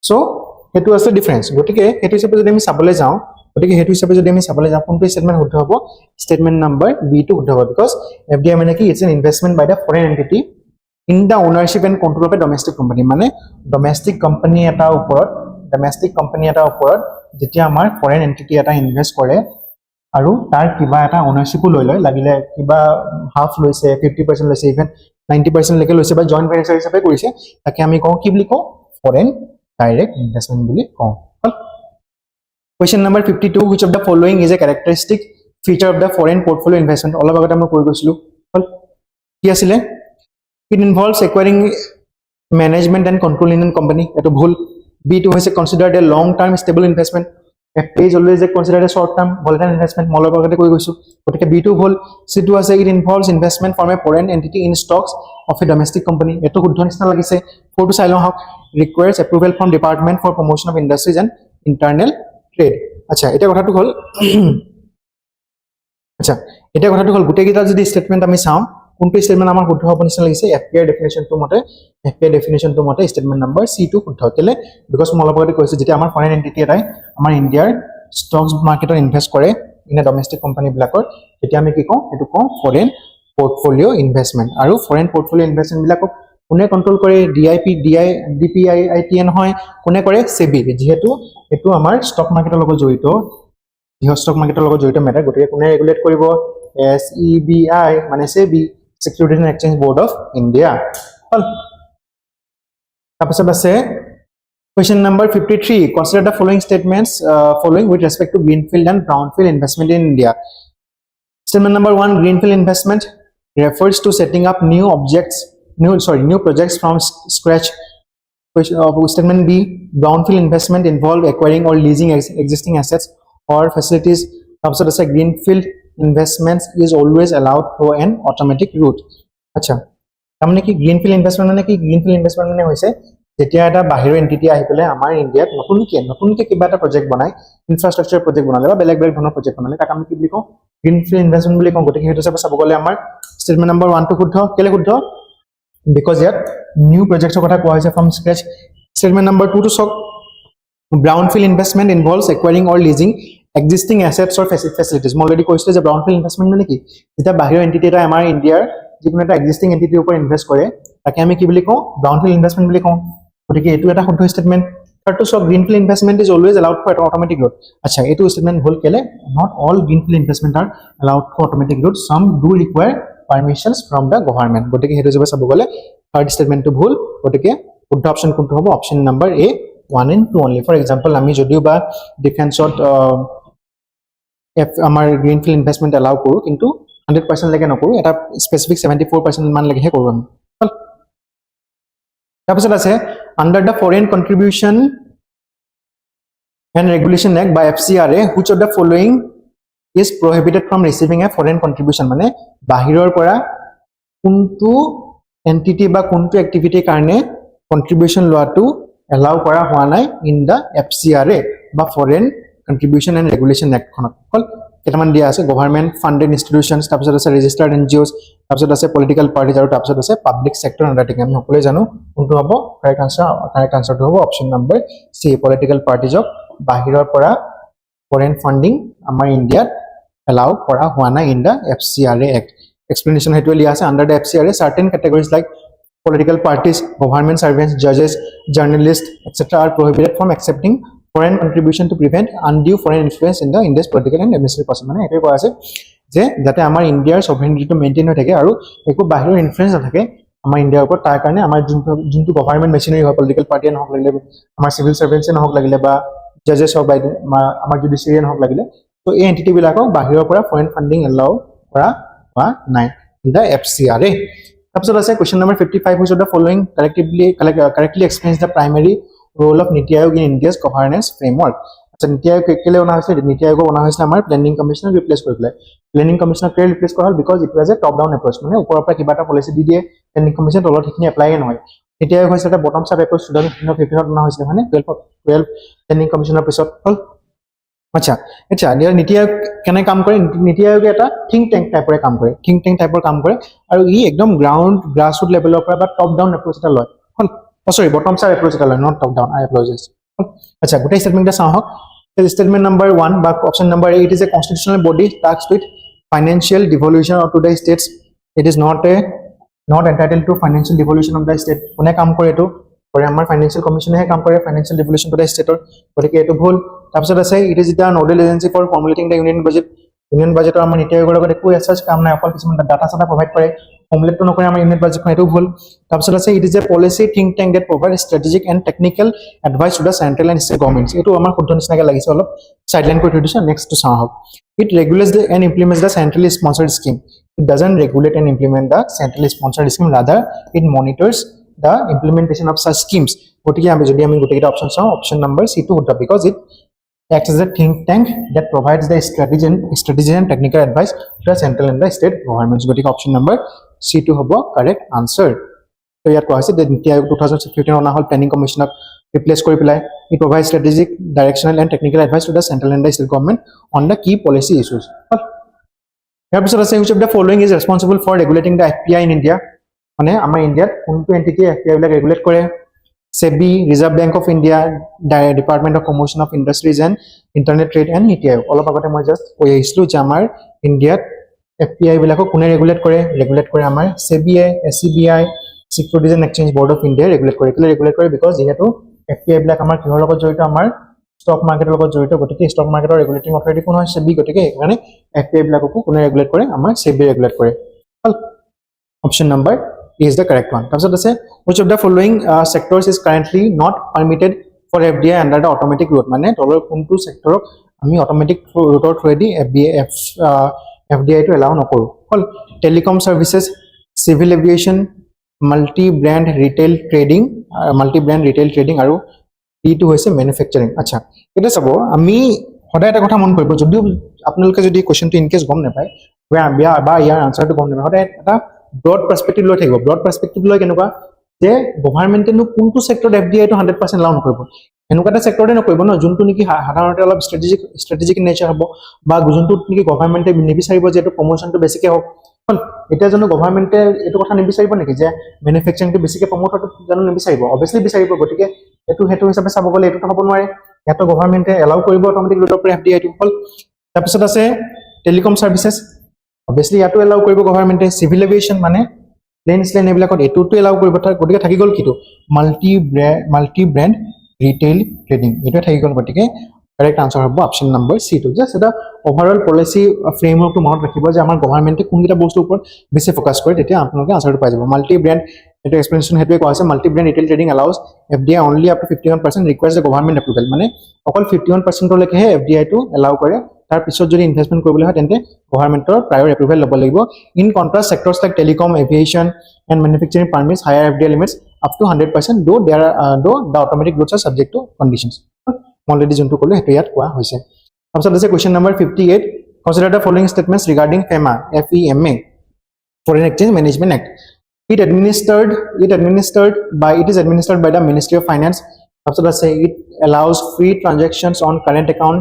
সো হেতু আছে ডিফাৰেন্স গতিকে হেতু হিচাপে যদি আমি চাবলৈ যাওঁ গতিকে হেতু হিচাপে যদি আমি চাবলৈ যাওঁ কোনটো স্টেটমেন্ট শুদ্ধ হ'ব স্টেটমেন্ট নাম্বাৰ B2 শুদ্ধ হ'ব because FDI মানে কি it's an investment by the foreign entity in the ownership and control of a domestic company মানে domestic company এটা ওপৰত যেতিয়া আমাৰ foreign entity এটা ইনভেস্ট কৰে আৰু তাৰ কিবা এটা ownershipও লৈ লয় লাগিলে কিবা হাফ লৈছে 50% লৈছে ইভেন 90% লৈকে লৈছে বা জয়েন্ট ভেঞ্চাৰ হিচাপে কৰিছে তাকে আমি কওঁ কি বুলি কওঁ foreign direct investment বুলি কওঁ question number 52 which of the following is a characteristic feature of the foreign portfolio investment অলপ আগতে আমি কৈ গৈছিলো কি আছিল It involves acquiring management and control in a company. Eto bhul. B2 is considered a long-term stable investment. FPI is always considered a short-term volatile investment. Molo bagate koi goisu. Gotike B2 bhul. C2 ase it involves investment from a foreign entity in stocks of a domestic company. Eto huddho nisna lagise. 4 to silo how requires approval from Department for Promotion of Industries and Internal Trade. Acha eta kotha tu hol. Acha eta kotha tu hol gote kita jodi statement ami saam কোনটো statement আমাৰ শুদ্ধ হ'ব নিচিনা লাগিছে FPI definition টো মতে statement number C2 শুদ্ধ কেলে বিকজ মই অলপ আগতে কৈছো যেতিয়া আমাৰ ফৰেন এন্টিটি এটাই আমাৰ ইন্ডিয়াৰ ষ্টকস মাৰ্কেটত ইনভেস্ট কৰে ইন এ ডমেষ্টিক কোম্পানী বিলাকৰ তেতিয়া আমি কি কওঁ এটো কওঁ ফৰেন পোৰ্টফোলিও ইনভেষ্টমেন্ট আৰু ফৰেন পোৰ্টফোলিও ইনভেষ্টমেন্ট বিলাকক কোনে কন্ট্ৰোল কৰে DPIITN হয় কোনে কৰে SEBI যেহেতু এটো আমাৰ ষ্টক মাৰ্কেটৰ লগত জড়িত ষ্টক মাৰ্কেটৰ লগত জড়িত মেটাৰ গতিকে কোনে ৰেগুলেট কৰিব SEBI মানে SEBI Securities and Exchange Board of India. Question number 53. Consider the following statements following with respect to greenfield and brownfield investment in India. Statement number 1. Greenfield investment refers to setting up new projects from scratch. Statement B. Brownfield investment involve acquiring or leasing existing assets or facilities. Greenfield investments is always allowed through an automatic route. Acha tamne ki greenfield investment mane hoise jetia eta bahiro entity ahi pele amar India notunke kiba eta project banai infrastructure project banale ba beleg dhonor project banale tak ami ki bili ko greenfield investment bili ko gote ki hetu sabe sabogole amar statement number 1 to শুদ্ধ kele শুদ্ধ because yet new projects kotha koa hoise from scratch statement number 2 to sok brownfield investment involves acquiring or leasing existing assets or facilities মই already কৈছিলো যে brownfield investment মানে কি যেটা বাহিৰৰ entity এটা আমাৰ ইন্ডিয়াৰ যিকোনো এটা এক্সিস্টিং এন্টিটিৰ ওপৰত ইনভেস্ট কৰে তাকে আমি কি বুলি কওঁ brownfield investment বুলি কওঁ গতিকে এটো এটা শুদ্ধ স্টেটমেন্ট থাৰ্ড টু সব greenfield investment is always allowed for automatic route আচ্ছা এটো স্টেটমেন্ট ভুল কেলে not all greenfield investment are allowed for automatic route some do require permissions from the government গতিকে হেতু জবা চাব গলে থাৰ্ড স্টেটমেন্টটো ভুল গতিকে শুদ্ধ অপচন কোনটো হ'ব option number A 1 and 2 only for example আমি যদিও বা ডিফেন্সত আমাৰ গ্ৰীনফিল্ড ইনভেষ্টমেন্ট এলাউ কৰো কিন্তু 100% লৈকে নকৰো এটা স্পেসিফিক 74% মান লৈকে কৰো আমি তাৰপিছত আছে under the foreign contribution and regulation act by FCRA which of the following is prohibited from receiving a foreign contribution মানে বাহিৰৰ পৰা কোনটো এন্টিটি বা কোনটো এক্টিভিটি কাৰণে কন্ট্ৰিবিউশন লোৱাটো এলাউ কৰা হোৱা নাই in the FCRA বা foreign Contribution and Regulation Act খনক কেটামান দিয়া আছে গভৰ্ণমেন্ট ফান্ডেড ইনস্টিটিউশনস তাৰপিছত আছে ৰেজিস্টাৰ্ড NGOs তাৰপিছত আছে পলিটিক্যাল পাৰ্টিজ আৰু তাৰপিছত আছে পাবলিক সেক্টৰ আন্ডাৰটেকিং আমি সকলোৱে জানো কোনটো হ'ব কাৰেক্ট আনসাৰটো হ'ব অপচন নম্বৰ সি পলিটিক্যাল পাৰ্টিজক বাহিৰৰ পৰা ফৰেন ফান্ডিং আমাৰ ইন্ডিয়াত এলাউ কৰা হোৱা নাই in the FCRA Act explanation হেতু লিয়া আছে under the FCRA certain categories like political parties, government servants, judges, journalists, etc. are prohibited from accepting foreign contribution to prevent undue foreign influence in the India's political and administrative process. মানে এটাই কোৱা আছে যে যাতে আমাৰ ইণ্ডিয়াৰ সভৰেনিটিটো maintain হৈ থাকে আৰু একো বাহিৰৰ ইনফ্লুৱেঞ্চ নাথাকে আমাৰ ইণ্ডিয়াৰ ওপৰত তাৰ কাৰণে আমাৰ যোনটো গভৰ্ণমেণ্ট মেচিনাৰী হয় পলিটিকেল পাৰ্টিয়ে নহওক লাগিলে আমাৰ চিভিল সাৰ্ভেন্টছে নহওক লাগিলে বা জাজেছ হওক বা আমাৰ জুডিচিয়াৰী নহওক লাগিলে তো এই এন্টিটি বিলাকক বাহিৰৰ পৰা ফৰেন ফান্ডিং এলাউ কৰা হোৱা নাই ইন দ্য FCRA. তাৰপিছত আছে question number 55 which of the following correctly explains the primary role of Niti Aayog in India's governance framework. আচ্ছা নীতি আয়োগ কেলে বনা হৈছে নীতি আয়োগ বনা হৈছে আমাৰ প্ল্যানিং কমিশনক ৰিপ্লেস কৰি পেলাই প্ল্যানিং কমিশনক কেলে ৰিপ্লেস কৰা হল because it was a top down approach মানে ওপৰৰ পৰা কিবা এটা পলিচি দি দিয়ে প্ল্যানিং কমিশন তলত সেইখিনি এপ্লাই নহয় নীতি আয়োগ হৈছে এটা বটম আপ এপ্ৰোচ 2015 বনা হৈছিল মানে 12 প্ল্যানিং কমিশনৰ পিছত হল আচ্ছা আচ্ছা ইয়াৰ নীতি আয়োগ কেনে কাম কৰে নীতি আয়োগে এটা থিংক ট্যাঙ্ক টাইপৰে কাম কৰে থিংক ট্যাঙ্ক টাইপৰ কাম কৰে আৰু ই একদম গ্ৰাছৰুট লেভেলৰ পৰা বা টপ ডাউন এপ্ৰোচ এটা লয় হল সৰি বটম আপ এপ্ৰোচ এটা লয় নট টপ ডাউন আই এপ্লজাইজ আচ্ছা গোটেই স্টেটমেন্টটা চাওঁ হক statement number 1 বা option number A, it is a constitutional body tasked with financial devolution to the states. It is not entitled to financial devolution of the state. কোনে কাম কৰে এটো কৰে আমাৰ ফাইনান্সিয়াল কমিশনে কাম কৰে ফাইনান্সিয়াল ডিভলিউশন টু দা ষ্টেটৰ গতিকে এটো ভুল তাৰপিছত আছে it is the nodal agency for formulating the union বাজেটৰ আমাৰ নীতি আয়োগৰ লগত একো এছাচ কাম নাই অকল কিছুমান ডাটা সাটা প্ৰভাইড কৰে ফৰ্মুলেট নকৰে আমাৰ ইউনিয়ন বাজেটখন এটো ভুল তাৰপিছত আছে it is a policy think tank that provide strategic and technical advice to the central and state governments এটো আমাৰ শুদ্ধ নিচিনাকে লাগিছে অলপ সাইডলাইন কৰি থৈ দিছো নেক্সট টু চাওঁ হক it regulates and implements the centrally sponsored scheme it doesn't regulate and implement the centrally sponsored scheme rather it monitors the implementation of such schemes গটিকে আমি যদি আমি গটিকেটা অপচন চাও অপচন নাম্বার সি টু হতা because it acts as a think tank that provides the strategy and technical advice to the central and the state governments গটিকে option number C two হ'ব correct answer তো ইয়াত কোৱা হৈছে যে নীতি আয়োগ 2015 অনা হল প্ল্যানিং কমিশনক ৰিপ্লেস কৰি পেলাই it provides strategic directional and technical advice to the central and the state government on the key policy issues ইয়াৰ পিছত আছে which of the following is responsible for regulating the FPI in India মানে আমাৰ ইন্ডিয়াত কোনটো entity FPI বিলাক regulate কৰে SEBI Reserve Bank of India Department of Promotion of Industries and Internet Trade and NITI Aayog অলপ আগতে মই জাস্ট কৈ আহিছিলো যে আমাৰ ইন্ডিয়াত এফপিআই বিলাকক কোনে ৰেগুলেট কৰে আমাৰ সেবিয়ে এসিবিআই securities and exchange board of India regulate কৰে বিকজ যেহেতু এফপিআই বিলাক আমাৰ কিহৰ লগত জড়িত আমাৰ ষ্টক মাৰ্কেটৰ লগত জড়িত গতিকে ষ্টক মাৰ্কেটৰ ৰেগুলেটিং অথৰিটি কোন হয় সেবি গতিকে মানে এফপিআই বিলাককো কোনে ৰেগুলেট কৰে আমাৰ সেবি ৰেগুলেট কৰে option number is the correct one. তাৰপিছত আছে which of the following sectors is currently not permitted for FDI under the automatic route মানে তলৰ কোনটো সেক্টৰক আমি অটোমেটিক ৰুটৰ থ্ৰুদি FDI টো এলাউ নকৰো হল telecom services civil aviation multi brand retail trading আৰু ই2 হৈছে ম্যানুফ্যাকচাৰিং আচ্ছা এটা চাব আমি সদায় এটা কথা মন কৰিব যদিও আপোনালোকে যদি কোৱেশ্চনটো ইন কেস গম নাপায় বা ইয়াৰ আনসাৰটো গম নাপায় সদায় এটা ব্ৰড পাৰ্সপেক্টিভ লৈ থাকিব ব্ৰড পাৰ্সপেক্টিভ লৈ কেনেকুৱা যে গভৰ্ণমেণ্টে নো কোনটো সেক্টৰত এফডিআই টো 100% লাউ নকৰিব এনেকুৱা এটা সেক্টৰতে নকৰিব ন যোনটো নেকি সাধাৰণতে অলপ ষ্ট্ৰেটেজিক নেচাৰ হ'ব বা যোনটো নেকি গভৰ্ণমেণ্টে নিবিচাৰিব যে এটো প্ৰমোশনটো বেছিকে হ'ব এটা জানো গভৰ্ণমেণ্টে এটো কথা নিবিচাৰিব নেকি যে ম্যানুফ্যাকচাৰিংটো বেছিকে প্ৰমোট হটো জানো নিবিচাৰিব অবভিয়াসলি বিচাৰিব গতিকে এটো হেতু হিচাপে চাব গলে এটো হ'ব নোৱাৰে এটো গভৰ্ণমেণ্টে এলাউ কৰিব অটোমেটিক ৰুটৰ পৰা এফডিআই টো হল তাৰপিছত আছে টেলিকম সাৰ্ভিসেস obviously ইয়াটো এলাউ কৰিব গভৰ্ণমেণ্টে সিভিল এভিয়েশন মানে প্লেন এবিলাকত এটোটো এলাউ কৰিব গতিকে থাকি গল কিটো মাল্টি ব্ৰ্যান্ড ৰিটেইল ট্ৰেডিং এটা থাকি গল গতিকে কাৰেক্ট আনসাৰ হ'ব অপশন নাম্বাৰ সি টু জাস্ট এটা ওভাৰঅল পলিসি ফ্ৰেমৱৰ্কটো মনত ৰাখিব যে আমাৰ গভৰ্ণমেণ্টে কোনটা বস্তুৰ ওপৰত বেছি ফোকাস কৰে তেতিয়া আপোনালোকে আনসাৰটো পাই যাব মাল্টি ব্ৰ্যান্ড এটা এক্সপ্লেনেশন হেতুৱে কোৱা আছে multi brand retail trading allows FDI only up to 51% requires the government approval মানে অকল 51% লৈকে এফডিআই টো এলাউ কৰে তাৰ পিছত যদি ইনভেষ্টমেন্ট কৰিবলৈ হয় তেন্তে গভৰ্ণমেণ্টৰ প্ৰায়ৰ এপ্ৰুভেল ল'ব লাগিব in contrast sectors like telecom aviation and manufacturing permits higher FDI limits up to 100% though the automatic routes are subject to conditions already যোনটো ক'লো হেতু ইয়াত কোৱা হৈছে তাৰপিছত আছে question number 58 consider the following statements regarding FEMA Foreign Exchange Management Act it is administered by the Ministry of Finance তাৰপিছত আছে it allows free transactions on current account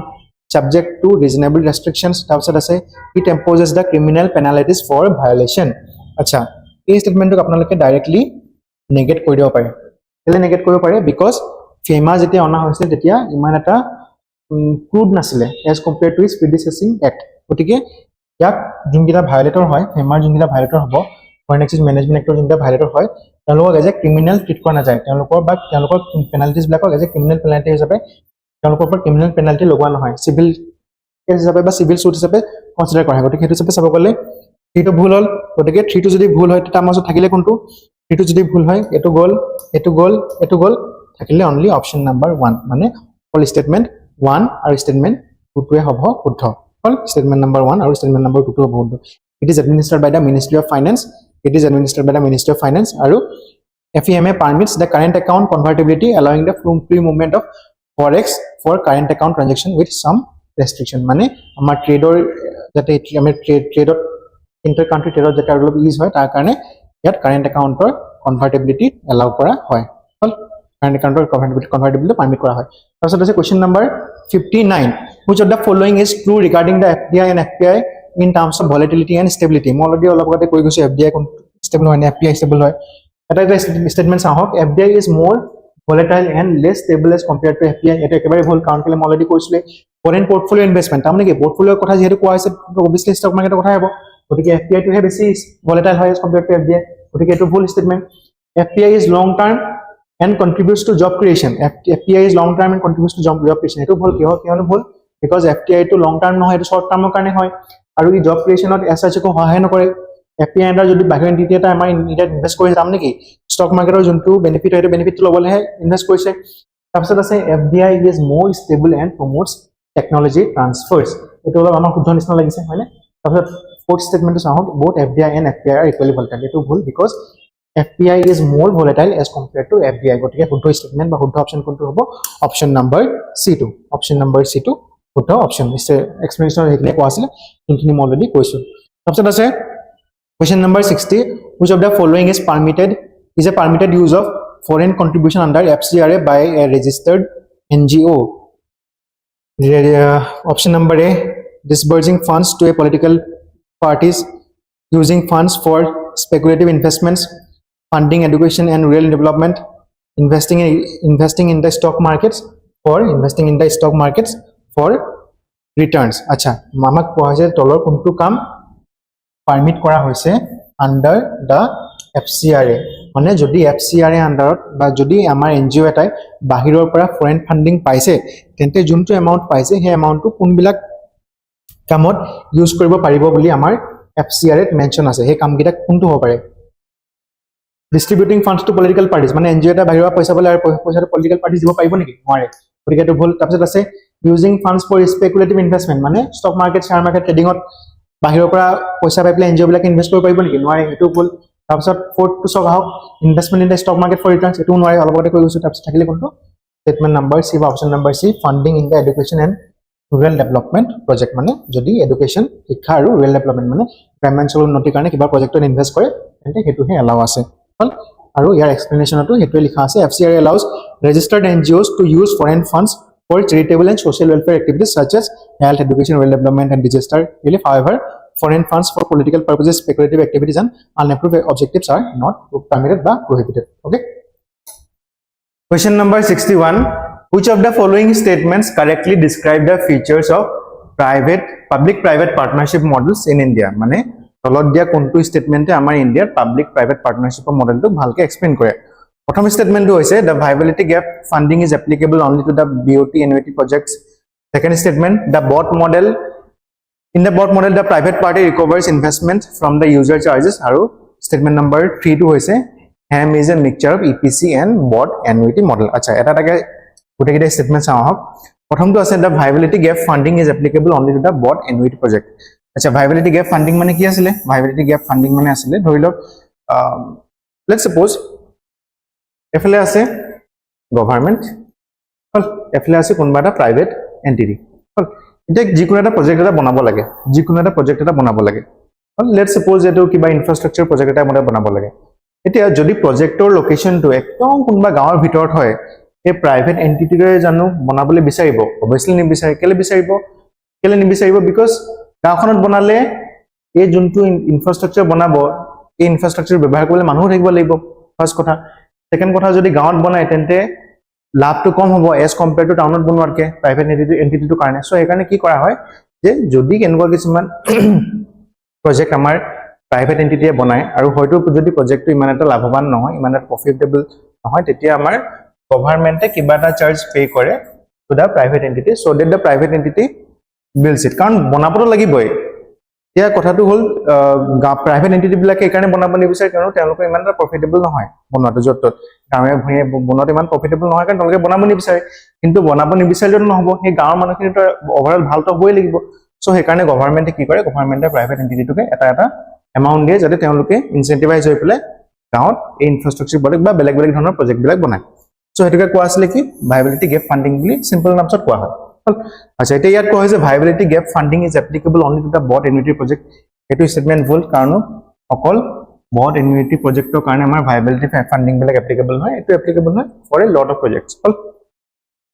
subject to reasonable restrictions তাৰপিছত আছে it imposes the criminal penalties for violation আচ্ছা এই স্টেটমেন্টক আপোনালোকে directly নেগেট কৰি দিব পাৰে কেলে নেগেট কৰিব পাৰে বিকজ ফেমা যেতিয়া অনা হৈছিল তেতিয়া ইমান এটা ক্ৰুড নাছিলে as compare to its predecessing act গতিকে ইয়াক যোনকেইটা ভায়োলেটৰ হয় ফেমাৰ যোনকেইটা ভায়োলেটৰ হ'ব ফৰেন এক্সচেঞ্জ মেনেজমেণ্ট এক্টৰ যোনকেইটা ভায়োলেটৰ হয় তেওঁলোকক এজ এ ক্ৰিমিনেল ট্ৰিট কৰা নাযায় তেওঁলোকৰ পেনাল্টিজবিলাকক এজ এ ক্ৰিমিনেল পেনাল্টি হিচাপে তেওঁলোকৰ ওপৰত ক্ৰিমিনেল পেনাল্টি লগোৱা নহয় চিভিল কেছ হিচাপে বা চিভিল সুট হিচাপে কনচিডাৰ কৰা হয় গতিকে সেইটো হিচাপে চাব গ'লে 3টো ভুল হ'ল গতিকে 3টো যদি ভুল হয় তেতিয়া মাজত থাকিলে কোনটো 3টো যদি ভুল হয় এইটো গ'ল থাকিলে অনলি অপশ্যন নাম্বাৰ 1 মানে অল ষ্টেটমেণ্ট 1 আৰু ষ্টেটমেণ্ট 2টোৱে হ'ব শুদ্ধ হ'ল ষ্টেটমেণ্ট নাম্বাৰ 1 আৰু ষ্টেটমেণ্ট নাম্বাৰ 2টো হ'ব শুদ্ধ it is administered by the ministry of finance আৰু FEMA permits the current account convertibility allowing the free movement of forex for current account transaction with some restriction মানে আমাৰ ট্ৰেডৰ যাতে আমি ট্ৰেডত inter country ট্ৰেডত যাতে অলপ ইজ হয় তাৰ কাৰণে ইয়াত কাৰেন্ট একাউণ্টৰ কনভাৰ্টিবিলিটি এলাউ কৰা হয় হ'ল কাৰেন্ট একাউণ্টৰ কনভাৰ্টিবিলিটি পাৰমিট কৰা হয় তাৰপিছত আছে question number 59 which of the following is true regarding the FDI and FPI in terms of volatility and stability মই অলৰেডি অলপ আগতে কৈ গৈছো FDI stable হয় নে FPI stable হয় এটা statement চাওক FDI is more volatile and less stable as compared to FPI এটা একেবাৰে ভুল কাৰণ কেলে মই অলৰেডি কৈছিলো ফৰেন পৰ্টফলিও ইনভেষ্টমেন্ট তাৰমানে কি পৰ্টফলিওৰ কথা যেহেতু কোৱা হৈছে অবভিয়াসলি ষ্টক মাৰ্কেটৰ কথা হ'ব গতিকে FPI টোহে বেছি volatile হয় as compared to FDI গতিকে এটো ভুল statement FPI is long term and contributes to job creation FPI is long term and contributes to job creation এটো ভুল কিহৰ ভুল because FPI টো long term নহয় এটো short term কাৰণে হয় আৰু এই job creationত SH কো সহায় নকৰে FPI আন্ডাৰ যদি বাহিৰৰ এন্টিটি এটা আমাৰ ইণ্ডিয়াত ইনভেষ্ট কৰিছে তাৰমানে কি ষ্টক মাৰ্কেটৰ যোনটো বেনিফিট হয় বেনিফিটটো ল'বলৈহে ইনভেষ্ট কৰিছে তাৰপিছত আছে FDI is more stable and promotes technology transfers এটো অলপ আমাৰ শুদ্ধ নিচিনা লাগিছে হয়নে তাৰপিছত fourth statement চাওক both FDI and FPI are equally volatile এটো ভুল because FPI is more volatile as compared to FDI গতিকে শুদ্ধ statement বা শুদ্ধ অপচন কোনটো হ'ব অপচন নম্বৰ C2 শুদ্ধ অপচন এক্সপ্লেনেশ্যন হেইখিনি কোৱা আছিল যোনখিনি মই অলৰেডি কৈছো তাৰপিছত আছে question number 60 which of the following is a permitted use of foreign contribution under FCRA by a registered NGO option number A disbursing funds to a political parties using funds for speculative investments funding education and rural development investing in the stock markets for returns acha mamak koha hoise tolor kuntu kam permit kora hoise under the FCRA মানে যদি FCRA আন্ডাৰত বা যদি আমাৰ NGO এটাই বাহিৰৰ পৰা foreign funding পাইছে তেন্তে যোনটো এমাউন্ট পাইছে সেই এমাউন্টটো কোনবিলাক কামত ইউজ কৰিব পাৰিব বুলি আমাৰ FCRA ত মেনশন আছে সেই কামকেইটা কোনটো হ'ব পাৰে distributing funds to political parties মানে NGO এটা বাহিৰৰ পইচা বলে আৰু পইচাটো পলিটিক্যাল পাৰ্টিজ দিব পাৰিব নেকি নোৱাৰে গতিকে এটো ভুল তাৰপিছত আছে using funds for speculative investment মানে ষ্টক মাৰ্কেট শেয়াৰ মাৰ্কেট ট্ৰেডিংত বাহিৰৰ পৰা পইচা পাই পেলাই NGO বিলাক ইনভেষ্ট কৰিব পাৰিব নেকি নোৱাৰে এটো ভুল তাৰপিছত fourth to সব আহক investment in the stock market for returns এটো নোৱাৰে অলপতে কৈ গৈছো তাৰপিছত থাকিলে কোনটো স্টেটমেন্ট নাম্বাৰ C বা option number C funding in the education and rural development project মানে যদি এডুকেশ্যন শিক্ষা আৰু rural development মানে গ্ৰামাঞ্চলৰ উন্নতিৰ কাৰণে কিবা প্ৰজেক্টত ইনভেষ্ট কৰে তেন্তে হেতুহে এলাও আছে হল আৰু ইয়াৰ এক্সপ্লেনেশ্যনটো হেতুৱে লিখা আছে FCRA allows registered NGOs to use foreign funds for charitable and social welfare activities such as health education rural development and disaster relief however foreign funds for political purposes speculative activities and unapproved objectives are not permitted বা prohibited okay question number 61 which of the following statements correctly describe the features of public private partnership models in India মানে তলত দিয়া কোনটো স্টেটমেন্টে আমাৰ ইন্ডিয়াৰ public private পাৰ্টনাৰশ্বিপৰ মডেলটো ভালকে explain কৰে প্ৰথম স্টেটমেন্টটো হৈছে the viability gap funding is applicable only to the BOT annuity projects second statement the BOT model in the BOT model the private party recovers investment from the user charges আৰু statement number 3 টো হৈছে HAM is a mixture of EPC and BOT annuity model আচ্ছা এটাটাকে গোটেইকেইটা statement চাওক প্ৰথমটো আছে the viability gap funding is applicable only to the BOT annuity project আচ্ছা viability gap funding মানে কি আছিল viability gap funding মানে আছিল ধৰি লওক let's suppose এফালে আছে গভৰ্ণমেন্ট হল এফালে আছে কোনবা এটা প্ৰাইভেট এন্টিটি হল এটা যিকোনো এটা প্ৰজেক্ট এটা বনাব লাগে হল let's suppose এটো কিবা ইনফ্ৰাষ্ট্ৰাকচাৰ প্ৰজেক্ট এটা বনাব লাগে এতিয়া যদি প্ৰজেক্টৰ লোকেশনটো একদম কোনবা গাঁৱৰ ভিতৰত হয় এই প্ৰাইভেট এন্টিটিৰে জানো বনাবলৈ বিচাৰিব অবভিয়াসলি নিবিচাৰে কেলে নিবিচাৰিব বিকজ গাঁওখনত বনালে এই যোনটো ইনফ্ৰাষ্ট্ৰাকচাৰ বনাব এই ইনফ্ৰাষ্ট্ৰাকচাৰ ব্যৱহাৰ কৰিলে মানুহ থাকিব লাগিব ফাৰ্স্ট কথা সেকেন্ড কথা যদি গাঁৱত বনায় তেন্তে লাভটো কম হ'ব এজ কম্পেয়াৰ টু টাউনত বনোৱাতকে প্ৰাইভেট এন্টিটিটোৰ কাৰণে সো এই কাৰণে কি কৰা হয় যে যদি কেনেকুৱা কিছুমান প্ৰজেক্ট আমাৰ প্ৰাইভেট এন্টিটিয়ে বনায় আৰু হয়তো যদি প্ৰজেক্টটো ইমান এটা লাভৱান নহয় ইমান এটা প্ৰফিটেবল নহয় তেতিয়া আমাৰ গভৰ্ণমেণ্টে কিবা এটা চাৰ্জ পে কৰে to the private entity so that the private entity bills it কাৰণ বনাবতো লাগিবই এতিয়া কথাটো হ'ল প্ৰাইভেট এন্টিটি বিলাকে এইকাৰণে বনাব নিবিচাৰে কাৰণ তেওঁলোকে ইমান এটা প্ৰফিটেবল নহয় বনোৱাটো য'ত ত'ত গাঁৱে ভূঞে বনোৱাটো ইমান প্ৰফিটেবল নহয় কাৰণ তেওঁলোকে বনাব নিবিচাৰে কিন্তু বনাব নিবিচাৰিলেও নহ'ব সেই গাঁৱৰ মানুহখিনিতো অভাৰঅল ভালটো হ'বই লাগিব সো সেইকাৰণে গভৰ্ণমেণ্টে কি কৰে গভৰ্ণমেণ্টে প্ৰাইভেট এন্টিটিটোকে এটা এমাউণ্ট দিয়ে যাতে তেওঁলোকে ইনচেন্টিভাইজ হৈ পেলাই গাঁৱত এই ইনফ্ৰাষ্ট্ৰাকচাৰ প্ৰজেক্ট বা বেলেগ বেলেগ ধৰণৰ প্ৰজেক্টবিলাক বনায় সো সেইটোকে কোৱা আছিলে কি ভাইবিলিটি গেপ ফাণ্ডিং বুলি চিম্পল নামছত কোৱা হয় আচ্ছা এতিয়া ইয়াত কোৱা হৈছে viability gap funding is applicable only to the BOT annuity project এইটো ষ্টেটমেণ্ট ভুল কাৰণ অকল বড এনুইটি প্ৰজেক্টৰ কাৰণে আমাৰ ভাইবিলিটি ফাণ্ডিং বিলাক এপ্লিকেবল নহয় এইটো এপ্লিকেবল হয় for a lot of projects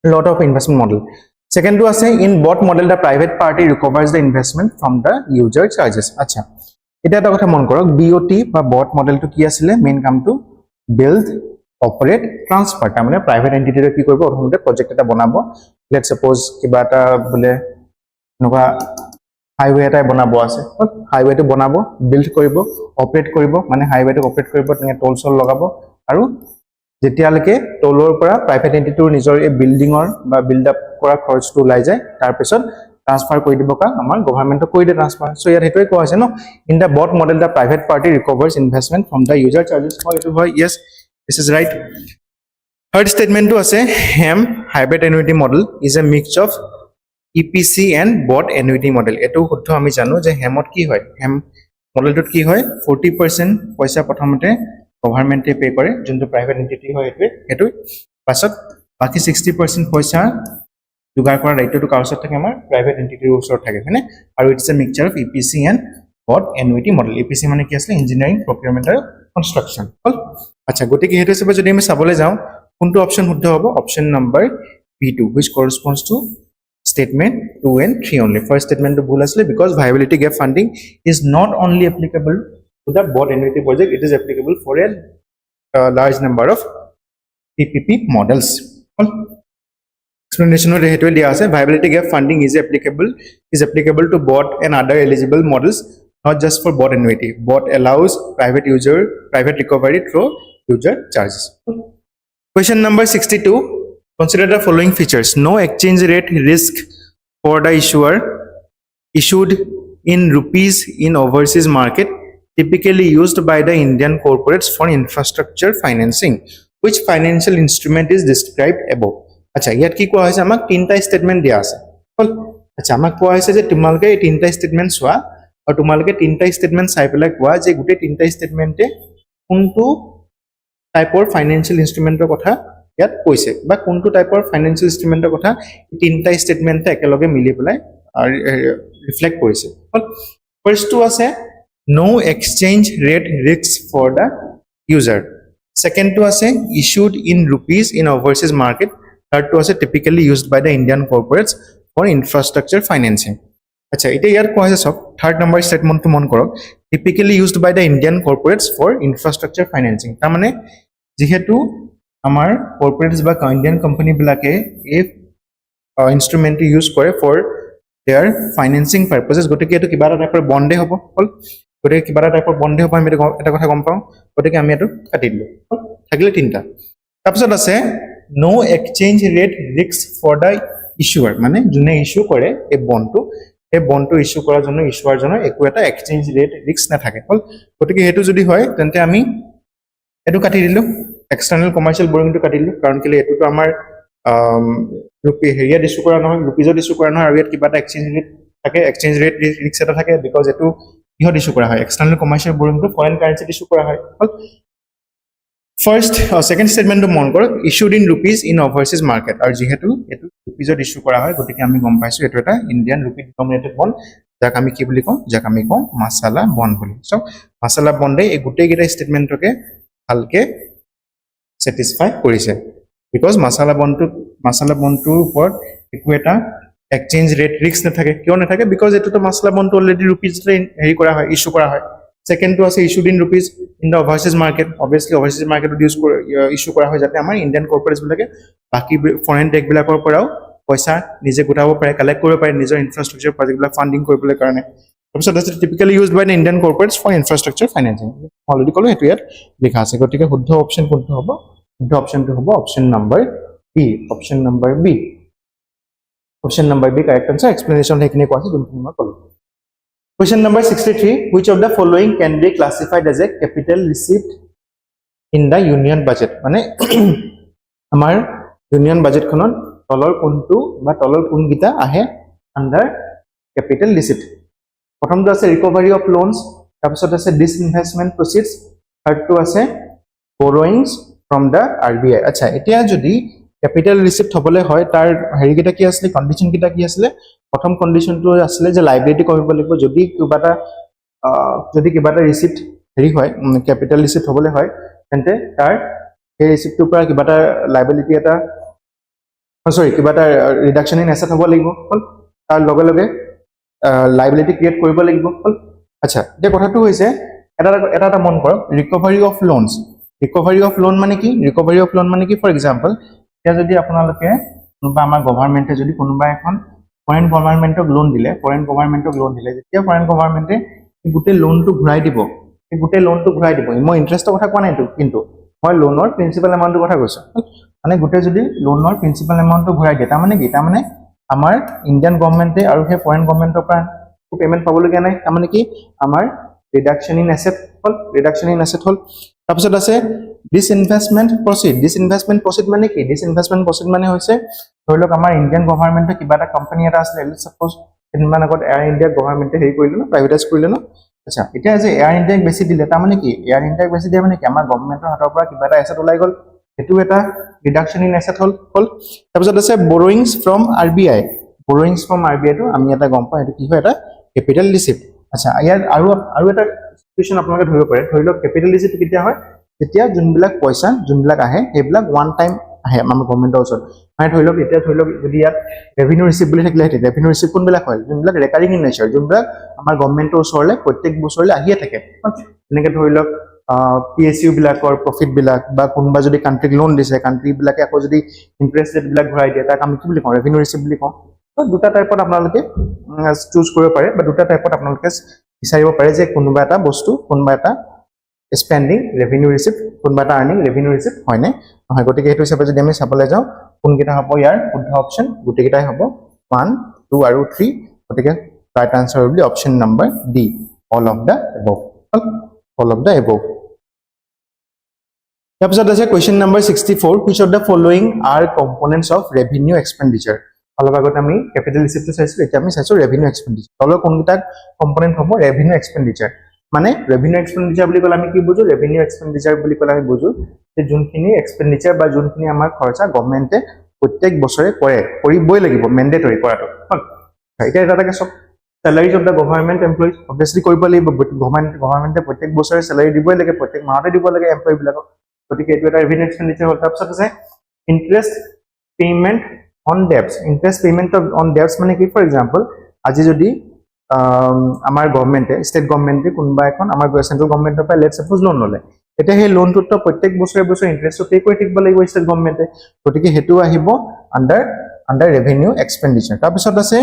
lot of investment model second to আছে in bot model the private party recovers the investment from the user charges acha এটা এটা কথা মন কৰক BOT বা bot model to কি আছিল মেইন কামটো build operate transfer তাৰ মানে private entity ৰে কি কৰিব প্ৰথমতে project এটা বনাব let's suppose কিবা এটা বলে নবা হাইৱে এটা বনাব আছে হাইৱে টো বনাব বিল্ড কৰিব অপাৰেট কৰিব মানে হাইৱে টো অপাৰেট কৰিব তেনে টোল সল লগাব আৰু যেতিয়ালৈকে টোলৰ পৰা প্ৰাইভেট এন্টিটিৰ নিজৰ এই বিল্ডিংৰ বা বিল্ড আপ কৰা খৰচটো ওলাই যায় তাৰ পিছত ট্ৰান্সফাৰ কৰি দিব কা আমাৰ গভৰ্ণমেণ্টক কৰি দে ট্ৰান্সফাৰ সো ইয়াত হেটোই কোৱা আছে ন in the BOT model the private party recovers investment from the user charges হয় এটো হয় yes this is right third স্টেটমেন্টটো আছে হেম hybrid annuity model is a mix of EPC and bot annuity model এটো শুদ্ধ আমি জানো যে হেমত কি হয় হেম মডেলটোত কি হয় 40% পইচা প্ৰথমতে গভৰ্ণমেণ্টে পে কৰে যোনটো প্ৰাইভেট এন্টিটি হয় এটো পাছত বাকি 60% পইচা যোগাৰ কৰা দায়িত্বটো কাৰ ওচৰত থাকে আমাৰ প্ৰাইভেট এন্টিটিৰ ওচৰত থাকে হয়নে আৰু it's a mixture of EPC and bot annuity model EPC মানে কি আছে ইঞ্জিনিয়াৰিং প্ৰকিউৰমেন্ট আৰু কনষ্ট্ৰাকচন হল আচ্ছা গতিকে হেতু হিচাপে যদি আমি চাবলৈ যাওঁ কোনটো অপচন শুদ্ধ হ'ব option number B2 which corresponds to statement 2 and 3 only first statement to bhul asle because viability gap funding is not only applicable to the bot annuity project it is applicable for a large number of PPP models explanation or hetu dia ase viability gap funding is applicable to bot and other eligible models not just for bot annuity bot allows private recovery through user charges question number 62 consider the following features no exchange rate risk for the issuer issued in rupees in overseas market typically used by the Indian corporates for infrastructure financing which financial instrument is described above acha yat ki koa hoise amak tinta statement dia ase hol acha amak koa hoise je tumalke ei tinta statement soa aru tumalke tinta statement sai pelai koa je gute tinta statement e kuntu type or financial instrument er kotha ইয়াত কৈছে বা কোনটো টাইপৰ financial ইনস্ট্ৰুমেন্টৰ কথা তিনটা স্টেটমেন্টে একেলগে মিলি পেলাই ৰিফ্লেক্ট কৰিছে ফাৰ্স্ট টু আছে no exchange rate risk for the user second two আছে issued in rupees in overseas market third two আছে typically used by the Indian corporates for infrastructure financing আচ্ছা এটা ইয়াৰ কোৱা আছে সব থাৰ্ড নম্বৰ স্টেটমেন্টটো মন কৰক typically used by the Indian corporates for infrastructure financing তাৰ মানে যেহেতু আমাৰ কৰ্পোৰেটস বা ইন্ডিয়ান কোম্পানী বিলাকে এই ইনস্ট্ৰুমেন্টটো ইউজ কৰে ফৰ দেয়াৰ ফাইন্যান্সিং পাৰপাসেস গতিকে এটো কিবা এটা টাইপৰ বন্ডে হ'ব হল গতিকে কিবা এটা টাইপৰ বন্ডে হ'ব আমি এটা কথা গম পাওঁ গতিকে আমি এটো কাটি দিলো থাকিলে তিনটা তাৰপিছত আছে no exchange rate risk for the issuer মানে যোনে ইস্যু কৰে এই বন্ডটো ইস্যু কৰাৰ জন্য ইস্যুৱাৰ জন্য একো এটা এক্সচেঞ্জ ৰেট ৰিস্ক নাথাকে হল গতিকে হেতু যদি হয় তেন্তে আমি এটো কাটি দিলো external commercial borrowing to কাটিলো কাৰণ কেলে এটো তো আমাৰ ৰুপি হেৰিয়া ইস্যু কৰা নহয় ৰুপিজত ইস্যু কৰা নহয় আৰু ইয়াত কিবা এটা এক্সচেঞ্জ ৰেট থাকে এক্সচেঞ্জ ৰেট ৰিস্ক এটা থাকে বিকজ এটো কিহত ইস্যু কৰা হয় এক্সটাৰ্নাল commercial borrowing to foreign কাৰেন্সিত issue কৰা হয় ফাৰ্স্ট সেকেন্ড স্টেটমেন্টটো মন কৰক issued in rupees in ওভাৰসিজ market আৰু যেহেতু এটো ৰুপিজত ইস্যু কৰা হয় গতিকে আমি গম পাইছো এটো এটা ইন্ডিয়ান রুপি ডিনোমিনেটেড বন্ড যাক আমি কি বুলি কওঁ যাক আমি কওঁ মাসালা বন্ড বুলি সো মাসালা বন্ডে এই গুটেই গিটা স্টেটমেন্টকে ভালকে satisfy কৰিছে because মাসালা বন্ডটোৰ ওপৰত একো এটা এক্সচেঞ্জ ৰেট ৰিস্ক নাথাকে কিয় নাথাকে because এটো তো মাসালা বন্ডটো অলৰেডি ৰুপিজতে হেৰি কৰা হয় ইস্যু কৰা হয় সেকেন্ড টু আছে issued in rupees in the overseas market obviously overseas মাৰ্কেটত ইস্যু কৰা হয় যাতে আমাৰ ইন্ডিয়ান কৰ্পোৰেটস বিলাকে বাকি ফৰেন দেশ বিলাকৰ পৰাও পইচা নিজে গোটাব পাৰে কালেক্ট কৰিব পাৰে নিজৰ ইনফ্ৰাষ্ট্ৰাকচাৰ প্ৰজেক্টবিলাক ফান্ডিং কৰিবলৈ কাৰণে তাৰপিছত আছে typically used by the Indian corporates for infrastructure financing already ক'লো সেইটো ইয়াত লিখা আছে গতিকে শুদ্ধ অপশ্যন কোনটো হ'ব শুদ্ধ অপশ্যনটো হ'ব option number B option number B option number B correct answer explanation সেইখিনি কোৱা আছে যোনখিনি মই ক'লো Question number 63. Which of the following can be classified as a capital receipt in the union budget? মানে আমাৰ union budget খনত তলৰ কোনটো বা তলৰ কোনকিটা আহে under capital receipt? প্ৰথমটো আছে recovery of loans, তাৰপিছত আছে disinvestment proceeds, থাৰ্ডটো আছে borrowings from the RBI. আচ্ছা এতিয়া যদি capital receipt হ'বলে হয় তাৰ হেৰিকিটা কি আছিল কন্ডিশন কিটা কি আছিল প্ৰথম কন্ডিশনটো আছিল যে লাইবিলিটি কৰিব লাগিব যদি কিবা এটা ৰিসিপ্ট হেৰি হয় ক্যাপিটাল ৰিসিপ্ট হ'বলে হয় তেন্তে তাৰ সেই ৰিসিপ্টৰ পৰা কিবা এটা লাইবিলিটি এটা কিবা এটা ৰিডাকশন ইন এসেট হ'ব লাগিব তাৰ লগে লগে লাইবিলিটি ক্ৰিয়েট কৰিব লাগিব আচ্ছা এতিয়া কথাটো হৈছে এটা মন কৰক ৰিকভাৰি অফ লোন মানে কি ৰিকভাৰি অফ লোন মানে কি ফৰ এক্সাম্পল এতিয়া যদি আপোনালোকে বা আমাৰ গভৰ্ণমেণ্টে যদি কোনোবা এখন ফৰেন গভৰ্ণমেণ্টক লোন দিলে যেতিয়া ফৰেন গভৰ্ণমেণ্টে গোটেই লোনটো ঘূৰাই দিব মই ইন্টাৰেষ্টৰ কথা কোৱা নাই কিন্তু মই লোনৰ প্ৰিন্সিপাল এমাউণ্টৰ কথা কৈছো মানে গোটেই যদি লোনৰ প্ৰিন্সিপাল এমাউণ্টটো ঘূৰাই দিয়ে তাৰমানে আমাৰ ইণ্ডিয়ান গভৰ্ণমেণ্টে আৰু সেই ফৰেন গভৰ্ণমেণ্টৰ পৰা পেমেণ্ট পাবলগীয়া নাই তাৰমানে কি আমাৰ ৰিডাকশন ইন এসেট হ'ল তাৰপিছত আছে ডিসইনভেষ্টমেন্ট প্ৰসিড মানে কি ডিসইনভেষ্টমেন্ট প্ৰসিড মানে হৈছে ধৰি লওক আমাৰ ইণ্ডিয়ান গভৰ্ণমেণ্টে কিবা এটা কোম্পানী এটা আছে সাপোজ কেইদিনমান আগত এয়াৰ ইণ্ডিয়া গভৰ্ণমেণ্টে হেৰি কৰিলে ন প্ৰাইভেটাইজ কৰিলে ন আচ্ছা এতিয়া যে এয়াৰ ইণ্ডিয়াক বেছি দিলে তাৰমানে কি এয়াৰ ইণ্ডিয়াক বেছি দিয়া মানে কি আমাৰ গভৰ্ণমেণ্টৰ হাতৰ পৰা কিবা এটা এসেট ওলাই গ'ল সেইটো এটা ৰিডাকশন ইন এসেট হ'ল তাৰপিছত আছে বৰোইংছ ফ্ৰম আৰবিআই টো আমি এটা গম পাওঁ এইটো কি হয় এটা কেপিটেল ৰিসিপ্ট আচ্ছা ইয়াৰ আৰু এটা সিচুৱেচন আপোনালোকে ধৰিব পাৰে ধৰি লওক কেপিটেল ৰিসিপ্ট কেতিয়া হয় যেতিয়া যোনবিলাক পইচা যোনবিলাক আহে সেইবিলাক ওৱান টাইম আহে আমাৰ গভৰ্ণমেণ্টৰ ওচৰত মানে ধৰি লওক যদি ইয়াত ৰেভিনিউ ৰিসিপ্ট বুলি থাকিলে ৰেভিনিউ ৰিসিপ্ট কোনবিলাক হয় যোনবিলাক ৰেকাৰিং ইন নেচাৰ যোনবিলাক আমাৰ গভৰ্ণমেণ্টৰ ওচৰলৈ প্ৰত্যেক বছৰলৈ আহিয়ে থাকে এনেকৈ ধৰি লওক PSU বিলাকৰ প্ৰফিট বিলাক বা কোনোবা যদি কান্ট্ৰিক লোন দিছে কান্ট্ৰি বিলাকে আকৌ যদি ইন্টাৰেষ্ট ৰেট বিলাক ঘূৰাই দিয়ে তাক আমি কি বুলি কওঁ ৰেভিনিউ ৰিসিপ্ট বুলি কওঁ দুটা টাইপত আপোনালোকে চুজ কৰিব পাৰে বা দুটা টাইপত আপোনালোকে বিচাৰিব পাৰে যে কোনোবা এটা বস্তু কোনোবা এটা স্পেন্ডিং ৰেভিনিউ ৰিসিপ্ট কোনোবা এটা আৰ্নিং ৰেভিনিউ ৰিসিপ্ট হয় নে নহয় গতিকে এইটো হিচাপে যদি আমি চাবলৈ যাওঁ কোনকেইটা হ'ব ইয়াৰ শুদ্ধ অপশ্যন গোটেইকেইটাই হ'ব 1 2 আৰু 3 গতিকে ৰাইট আনসাৰ হ'ব option number D all of da above তাৰপিছত আছে question number 64 which of the following are components of revenue expenditure অলপ আগত আমি ক্যাপিটাল ৰিসিপ্টটো চাইছো এতিয়া আমি চাইছো ৰেভিনিউ এক্সপেন্ডিচাৰ তলৰ কোনকেইটা কম্পোনেন্ট হ'ব ৰেভিনিউ এক্সপেন্ডিচাৰ মানে ৰেভিনিউ এক্সপেন্ডিচাৰ বুলি ক'লে আমি কি বুজো ৰেভিনিউ এক্সপেন্ডিচাৰ বুলি ক'লে আমি বুজো যে যোনখিনি এক্সপেন্ডিচাৰ বা যোনখিনি আমাৰ খৰচা গভৰ্ণমেণ্টে প্ৰত্যেক বছৰে কৰিবই লাগিব মেন্ডেটৰি কৰাটো এতিয়া এটাকে চক salaries of the government employees obviously কৰিব লাগিব গভৰ্ণমেণ্টে প্ৰত্যেক বছৰে salary দিবই লাগে প্ৰত্যেক মাহতে দিব লাগে এমপ্লয়ী বিলাকক গতিকে এইটো এটা ৰেভিনিউ এক্সপেন্ডিচাৰ হ'ল তাৰপিছত আছে interest payment on debts interest payment on debts মানে কি ফৰ এক্সাম্পল আজি যদি আমাৰ গভৰ্ণমেণ্টে ষ্টেট গভৰ্ণমেণ্টে কোনোবা এখন আমাৰ চেন্ট্ৰেল গভৰ্ণমেণ্টৰ পৰা লেটস সাপোজ লোন ল'লে এতিয়া সেই লোনটোত প্ৰত্যেক বছৰে ইন্টাৰেষ্টটো পে কৰি থাকিব লাগিব ষ্টেট গভৰ্ণমেণ্টে গতিকে হেতু আহিব আন্ডাৰ ৰেভিনিউ এক্সপেন্ডিচাৰ তাৰপিছত আছে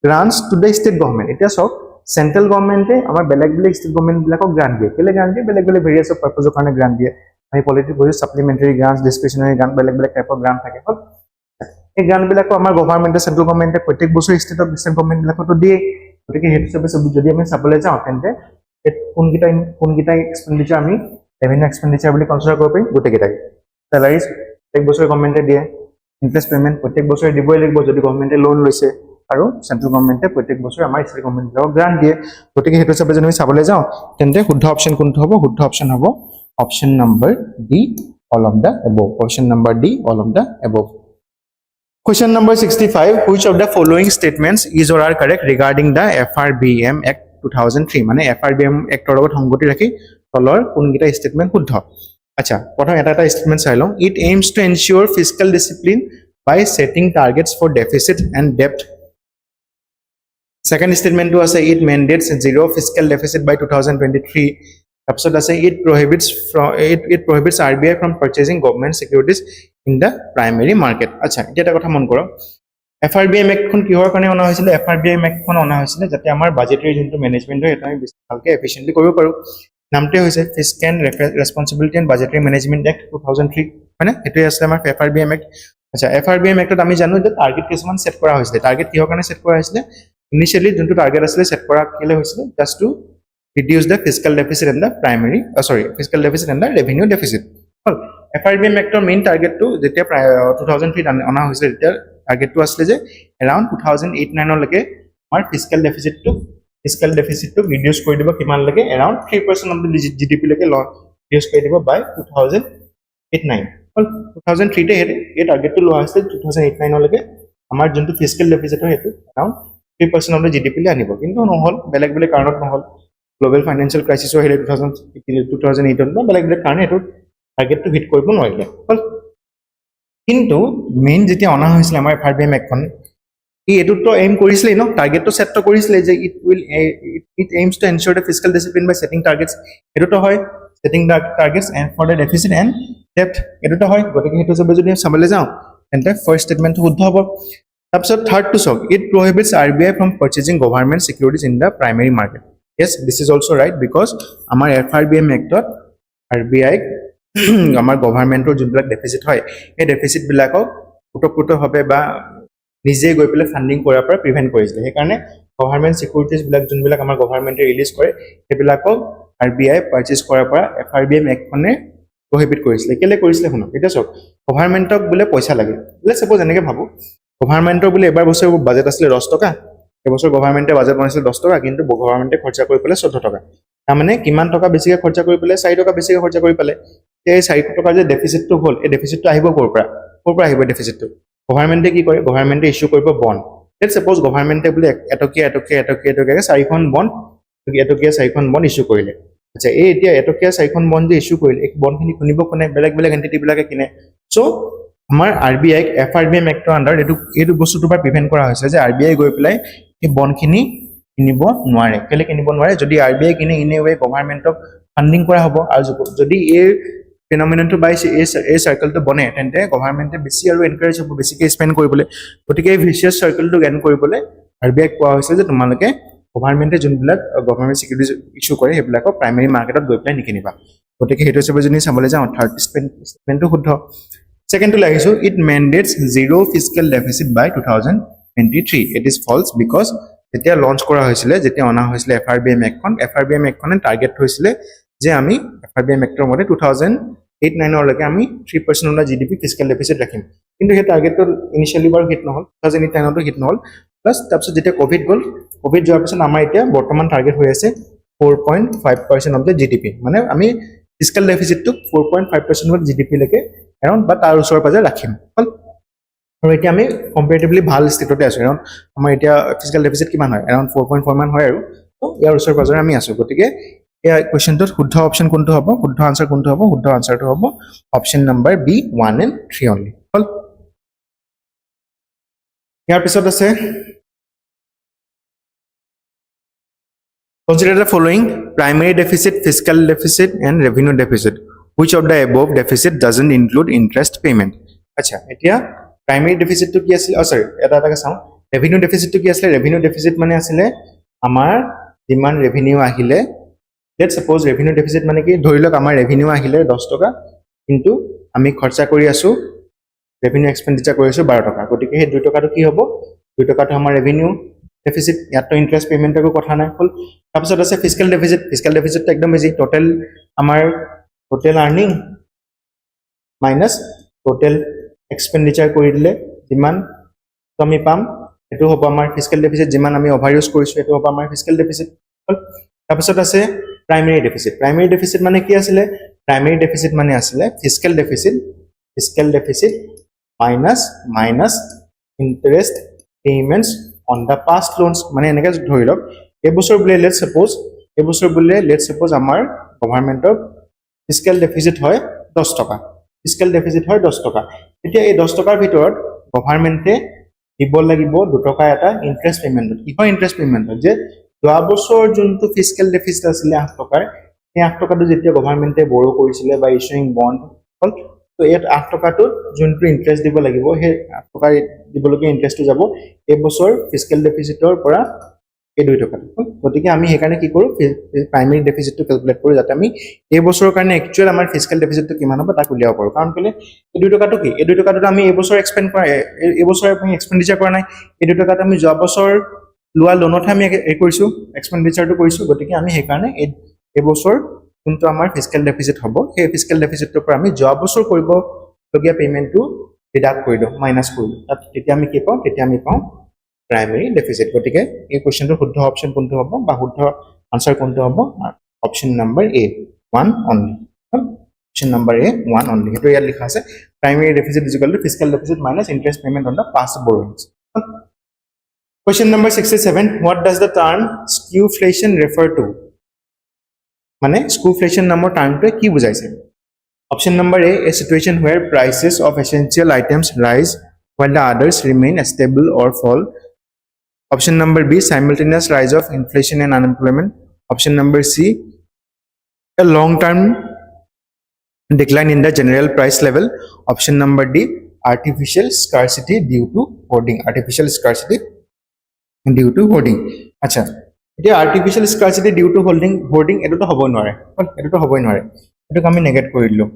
গ্ৰান্টস টু দ্য ষ্টেট গভৰ্ণমেণ্ট এতিয়া চাওক চেন্ট্ৰেল গভৰ্ণমেণ্টে আমাৰ বেলেগ ষ্টেট গভৰ্ণমেণ্ট বিলাকক গ্ৰান্ট দিয়ে কেলে গ্ৰান্ট দিয়ে বেলেগ ভেৰিয়াছ অফ পাৰপাজৰ কাৰণে গ্ৰান্ট দিয়ে আমি পলিটিক সাপ্লিমেণ্টাৰী গ্ৰান্টস ডিসক্ৰিশনাৰী গ্ৰান্ট বেলেগ টাইপৰ গ্ৰান্ট থাকে এই গ্ৰান্ট বিলাকো আমাৰ গভৰ্ণমেণ্টে চেন্ট্ৰেল গভৰ্ণমেণ্টে প্ৰত্যেক বছৰ ষ্টেট গভৰ্ণমেণ্ট বিলাকতো দিয়ে গতিকে হেতু হিচাপে যদি আমি চাবলৈ যাওঁ তেন্তে কোনকেইটা এক্সপেন্ডিচাৰ আমি ৰেভিনিউ এক্সপেন্ডিচাৰ বুলি কনচিডাৰ কৰিব পাৰিম গোটেইকেইটাই চেলাৰিজ প্ৰত্যেক বছৰে গভৰ্ণমেণ্টে দিয়ে ইন্টাৰেষ্ট পেমেন্ট প্ৰত্যেক বছৰে দিবই লাগিব যদি গভৰ্ণমেণ্টে লোন লৈছে আৰু চেন্ট্ৰেল গভৰ্ণমেণ্টে প্ৰত্যেক বছৰে আমাৰ ষ্টেট গভৰ্ণমেণ্ট বিলাকক গ্ৰান্ট দিয়ে গতিকে হেতু হিচাপে যদি আমি চাবলৈ যাওঁ তেন্তে শুদ্ধ অপশ্যন কোনটো হ'ব শুদ্ধ অপশ্যন হ'ব option number D all of da above option number D all of da above Question number 65 which of the following statements is or are correct regarding the FRBM Act 2003 মানে FRBM Act লগত সংগতি ৰাখি তলৰ কোনকেইটা statement শুদ্ধ আচ্ছা প্ৰথম এটা স্টেটমেন্ট চাই লওঁ it aims to ensure fiscal discipline by setting targets for deficit and debt second statement to আছে it mandates zero fiscal deficit by 2023 তাৰপিছত আছে it prohibits RBI from purchasing government securities in the primary market আচ্ছা এটা কথা মন কৰক FRBM Act খন কিহৰ কাৰণে অনা হৈছিল FRBM Act খন অনা হৈছিল যাতে আমাৰ বাজেটৰী যোনটো মেনেজমেন্ট হয় এটা আমি ভালকে এফিশিয়েন্টলি কৰিব পাৰো নামটো হৈছে Fiscal Responsibility and Budgetary Management Act 2003 মানে এটোই আছে আমাৰ FRBM Act আচ্ছা FRBM Act আমি জানো যে টাৰ্গেট কিছুমান সেট কৰা হৈছিল টাৰ্গেট কিহৰ কাৰণে সেট কৰা হৈছিল ইনিশিয়ালি যোনটো টাৰ্গেট আছিল সেট কৰা কিলে হৈছিল just to reduce the fiscal deficit and the fiscal deficit and the revenue deficit FRBM Act main target to jetia 2003 ona hoisile jetia target to asle je around 2008-9 leke our fiscal deficit to reduce kori dibo kiman leke around 3% of the GDP leke reduce kori dibo by 2008-9 2003 te he target to loa hoisile 2008-9 leke amar jontu fiscal deficit hetu around 3% of the GDP le anibo kintu no hol beleg karonot no hol global financial crisis or 2008 na beleg karone etu target to hit কৰিব নোৱাৰিলে কিন্তু main যেতিয়া অনা হৈছিল আমাৰ FRBM Act খন এটো তো এম কৰিছিলে ন টাৰ্গেট তো সেট কৰিছিলে যে it aims to ensure the fiscal discipline by setting targets এটো তো হয় setting the targets and for the deficit and debt এটো তো হয় গতিকে হেতু সবে যদি সামলে যাও তেন্তে ফার্স্ট স্টেটমেন্ট শুদ্ধ হ'ব তাৰপিছত থাৰ্ড টু চক it prohibits RBI from purchasing government securities in the primary market yes this is also right because আমাৰ FRBM Act ত RBI আমাৰ গভৰ্ণমেন্টৰ যোনবিলাক ডেফিসিট হয় এই ডেফিসিট বিলাকক পুটপুট হবে বা নিজে গৈ পেলে ফান্ডিং কৰাৰ পৰা প্ৰিভেন্ট কৰিছিল সেই কাৰণে গভৰ্ণমেন্ট সিকিউৰিটিজ বিলাক যোনবিলাক আমাৰ গভৰ্ণমেন্টে ৰিলিজ কৰে সেইবিলাকক RBI পাৰচেজ কৰাৰ পৰা FRBM Act খনে প্ৰহিবিট কৰিছিল কেলে কৰিছিল শুনক এটা চক গভৰ্ণমেন্টক বুলে পইচা লাগে লেটস সাপোজ এনেকে ভাবো গভৰ্ণমেন্টৰ বুলে এবাৰ বছৰ বাজেট আছিল 10 টকা এবছৰ গভৰ্ণমেন্টে বাজেট বনাইছিল 10 টকা কিন্তু গভৰ্ণমেন্টে খৰচা কৰি পেলে 14 টকা তাৰমানে কিমান টকা বেছিকে খৰচা কৰি পেলে 4 টকা বেছিকে খৰচা কৰি পেলে এই 4 টকা যে ডেফিসিট তো হল এই ডেফিসিট তো আহিব কৰ পৰা আহিব ডেফিসিট তো গভৰ্ণমেন্টে কি কৰে গভৰ্ণমেন্টে ইস্যু কৰিব বন্ড লেটস সাপোজ গভৰ্ণমেন্টে বুলে এটকিয়া 4খন বন্ড এটকিয়া 4খন বন্ড ইস্যু কৰিলে আচ্ছা এই এতিয়া এটকিয়া 4খন বন্ড যে ইস্যু কৰিলে এই বন্ড খিনি কিনিব কোনে বেলেগ এন্টিটি বিলাকে কিনে সো আমাৰ RBI FRBM Act আন্ডাৰ এটো বস্তুটো পৰা প্ৰিভেন্ট কৰা হৈছে যে RBI গৈ পেলাই এই বন্ড খিনি কিনিব নোৱাৰে কেলে কিনিব নোৱাৰে যদি RBI কিনে ইনে ওয়ে গভৰ্ণমেন্টক ফান্ডিং কৰা হ'ব আৰু যদি এই ফেনোমেনন টু বাইস এই সাৰ্কেল তো বনে তেন্তে গভৰ্ণমেন্টে বেছি আৰু এনকাৰেজ হ'ব বেছিকে স্পেন্ড কৰিবলৈ গতিকে এই ভিচিয়াস সাৰ্কেল তো গেন কৰিবলৈ RBI কোৱা হৈছে যে তোমালোকে গভৰ্ণমেন্টে যোনবিলাক গভৰ্ণমেন্ট সিকিউৰিটিজ ইস্যু কৰে সেইবিলাকক প্ৰাইমাৰী মাৰ্কেটত গৈ পেলাই নিকিনিবা গতিকে হেতু সবে যদি সামলে যাও থাৰ্ড স্টেটমেন্টটো শুদ্ধ second to লাগিছো it mandates zero fiscal deficit by 2023 it is false because যেতিয়া লঞ্চ কৰা হৈছিল যেতিয়া অনা হৈছিল FRBM Act খনে টাৰ্গেট হৈছিল যে আমি FRBM Act মতে 2008-9 লৈকে আমি 3% অফ GDP ফিস্কেল ডেফিসিট ৰাখিম কিন্তু হে টাৰ্গেটটো ইনিশিয়ালি বাৰ হিট নহল 2008-9 তো হিট নহল প্লাস তাৰপিছত যেতিয়া কোভিড গল কোভিড যোৱাৰ পিছত আমাৰ এতিয়া বৰ্তমান টাৰ্গেট হৈ আছে 4.5% অফ the GDP মানে আমি ফিস্কেল ডেফিসিট তো 4.5% অফ GDP লৈকে এৰাউণ্ড বা তাৰ ওচৰ পাজে ৰাখিম আৰু এতিয়া আমি কম্পাৰেটিভলি ভাল ষ্টেটতে আছো এৰাউণ্ড আমাৰ এতিয়া ফিস্কেল ডেফিসিট কিমান হয় এৰাউণ্ড 4.4 মান হয় আৰু ইয়াৰ ওচৰ পাজৰে আমি আছো গতিকে এই কোৱেশ্চনটোত শুদ্ধ অপচন কোনটো হ'ব শুদ্ধ আনসাৰ কোনটো হ'ব শুদ্ধ আনসাৰটো হ'ব option number B 1 and 3 only হল ইয়াৰ পিছত আছে consider the following primary deficit fiscal deficit and revenue deficit which of the above deficit doesn't include interest payment acha etia primary deficit to ki asil sorry eta ka saw revenue deficit to ki asile revenue deficit mane asile amar diman revenue ahile let's suppose revenue deficit mane ki dhorilok amar revenue ahile 10 toka kintu ami kharcha kori asu revenue expenditure kori asu 12 toka gotike he 2 toka to ki hobo 2 toka to amar revenue deficit yato interest payment ko kotha nai hol তাৰপিছত আছে fiscal deficit to ekdom easy total amar total earning minus total expenditure কৰি দিলে যিমান আমি পাম এটো হ'ব আমাৰ fiscal deficit যিমান আমি ওভাৰ ইউজ কৰিছো এটো হ'ব আমাৰ fiscal deficit তাৰপিছত আছে primary deficit মানে কি আছিল primary deficit মানে আছিল fiscal deficit minus interest payments on the past loans মানে এনেকে ধৰি লওক এই বছৰ বুলে let's suppose আমাৰ গভৰ্ণমেন্টৰ fiscal deficit হয় 10 টকা এতিয়া এই 10 টকাৰ ভিতৰত গভৰ্ণমেন্টে দিব লাগিব 2 টকা এটা ইন্টাৰেষ্ট পেমেন্ট কিহৰ ইন্টাৰেষ্ট পেমেন্ট যে যোৱা বছৰ যোনটো fiscal deficit আছিল 8 টকাৰ এই 8 টকাটো যেতিয়া গভৰ্ণমেন্টে বৰো কৰিছিল বা ইস্যুইং বন্ড হল তো ইয়াত 8 টকাটো যোনটো ইন্টাৰেষ্ট দিব লাগিব হে 8 টকা দিবলগীয়া ইন্টাৰেষ্টটো যাব এই বছৰ ফিস্কেল ডেফিচিটৰ পৰা এই 2 টকা গতিকে আমি হেকাৰণে কি কৰো প্ৰাইমাৰী ডেফিচিটটো ক্যালকুলেট কৰো যাতে আমি এই বছৰৰ কাৰণে একচুয়াল আমাৰ ফিস্কেল ডেফিচিটটো কিমান হ'ব তাক উলিয়াব পাৰো কাৰণ কেলে এই 2 টকাটো কি এই 2 টকাটো আমি এই বছৰ এক্সপেন্ড কৰা এই বছৰ আমি এক্সপেন্ডিচাৰ কৰা নাই এই 2 টকাটো আমি যোৱা বছৰ লোৱা লোনতহে আমি কৰিছো এক্সপেন্ডিচাৰটো কৰিছো গতিকে আমি হেকাৰণে এই বছৰ কিন্তু আমাৰ ফিস্কেল ডেফিচিট হ'ব সেই ফিস্কেল ডেফিচিটৰ পৰা আমি যোৱা বছৰ কৰিব লগিয়া পেমেন্টটো ডিডাক্ট কৰি দিও মাইনাস কৰি দিও তেতিয়া আমি কি পাওঁ তেতিয়া আমি পাওঁ primary deficit গটিকে এই কোশ্চেনটো শুদ্ধ অপচন কোনটো হ'ব বা শুদ্ধ আনসার কোনটো হ'ব option number A 1 only option number A 1 only হেতু ইয়াত লিখা আছে primary deficit is equal to fiscal deficit minus interest payment on the past borrowings question number 67 what does the term stagflation refer to মানে stagflation নামৰ টাৰ্মটো কি বুজাইছে option number A a situation where prices of essential items rise while the others remain stable or fall. Option number B, simultaneous rise of inflation and unemployment. Option number C, a long-term decline in the general price level. Option number D, artificial scarcity due to hoarding. Artificial scarcity due to hoarding. Acha, এতিয়া artificial scarcity due to hoarding এটো তো হবই নোৱাৰে এটো তো হবই নোৱাৰে এটো আমি নেগেট কৰি দিলো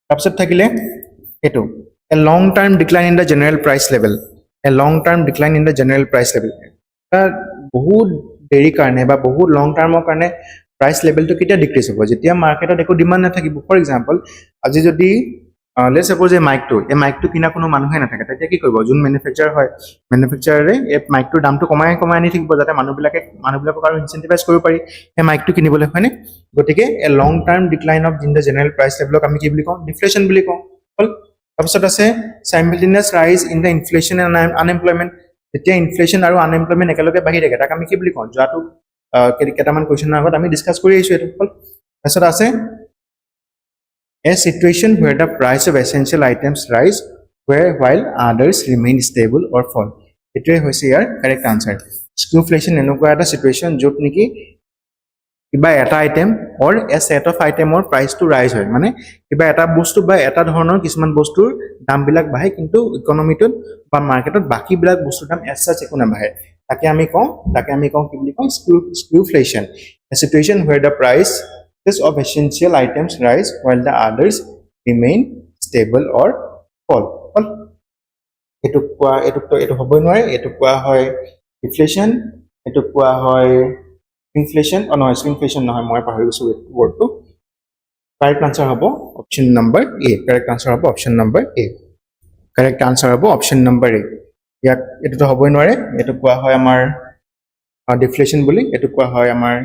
তাৰপিছত থাকিলে এটো a long term decline in the general price level a long term decline in the general price level বহুত দেৰি কাৰণে বা বহুত লং টাৰ্মৰ কাৰণে প্ৰাইস লেভেলটো কিটা ডিক্ৰিজ হ'ব যেতিয়া মাৰ্কেটত একো ডিমান্ড নাথাকিব ফৰ এক্সাম্পল আজি যদি লেটস সাপোজ এই মাইকটো কিনা কোনো মানুহে নাথাকে তেতিয়া কি কৰিব যোন ম্যানুফ্যাকচাৰ হয় ম্যানুফ্যাকচাৰে এই মাইকটোৰ দামটো কমাই আনি থাকিব যাতে মানুহবিলাকক আৰু ইনসেন্টিভাইজ কৰিব পাৰি এই মাইকটো কিনিবলৈ হয়নে গতিকে a long term decline of in the general price লেভেলক আমি কি বুলি কওঁ ডিফ্লেশন বুলি কওঁ তাৰপিছত আছে simultaneous rise in the inflation and unemployment যেতিয়া ইনফ্লেশন আৰু আনএমপ্লয়মেন্ট একেলগে বাঢ়ি থাকে তাক আমি কি বুলি কওঁ যাটো কেটামান কোৱেশ্চন আগত আমি ডিসকাস কৰি আইছো এটো তাৰপিছত আছে a situation where the price of essential items rise while others remain stable or fall এটোৱে হৈছে ইয়াৰ কাৰেক্ট আনসাৰ stagflation এনেকুৱা এটা সিচুৱেচন যত নেকি কিবা এটা item or a set of item or price to rise হয় মানে কিবা এটা বস্তু বা এটা ধৰণৰ কিছুমান বস্তুৰ দাম বিলাক বাঢ়ে কিন্তু ইকোনমিটোত বা মাৰ্কেটত বাকি বিলাক বস্তুৰ দাম as such একো নাবাঢ়ে তাকে আমি কওঁ কি বুলি কওঁ stagflation a situation where the price of essential items rise while the others remain stable or fall এটো হবই নোৱাৰে এটো কোৱা হয় deflation এটো কোৱা হয় inflation or no inflation নহয় মই পাহৰি গৈছো ওয়ার্ডটো কারেক্ট আনসার হ'ব option number A correct answer হ'ব option number A correct answer হ'ব অপশন নাম্বার A ইয়াক এটো তো হবই নোৱাৰে এটো কোৱা হয় আমাৰ ডিফ্লেশন বুলি এটো কোৱা হয় আমাৰ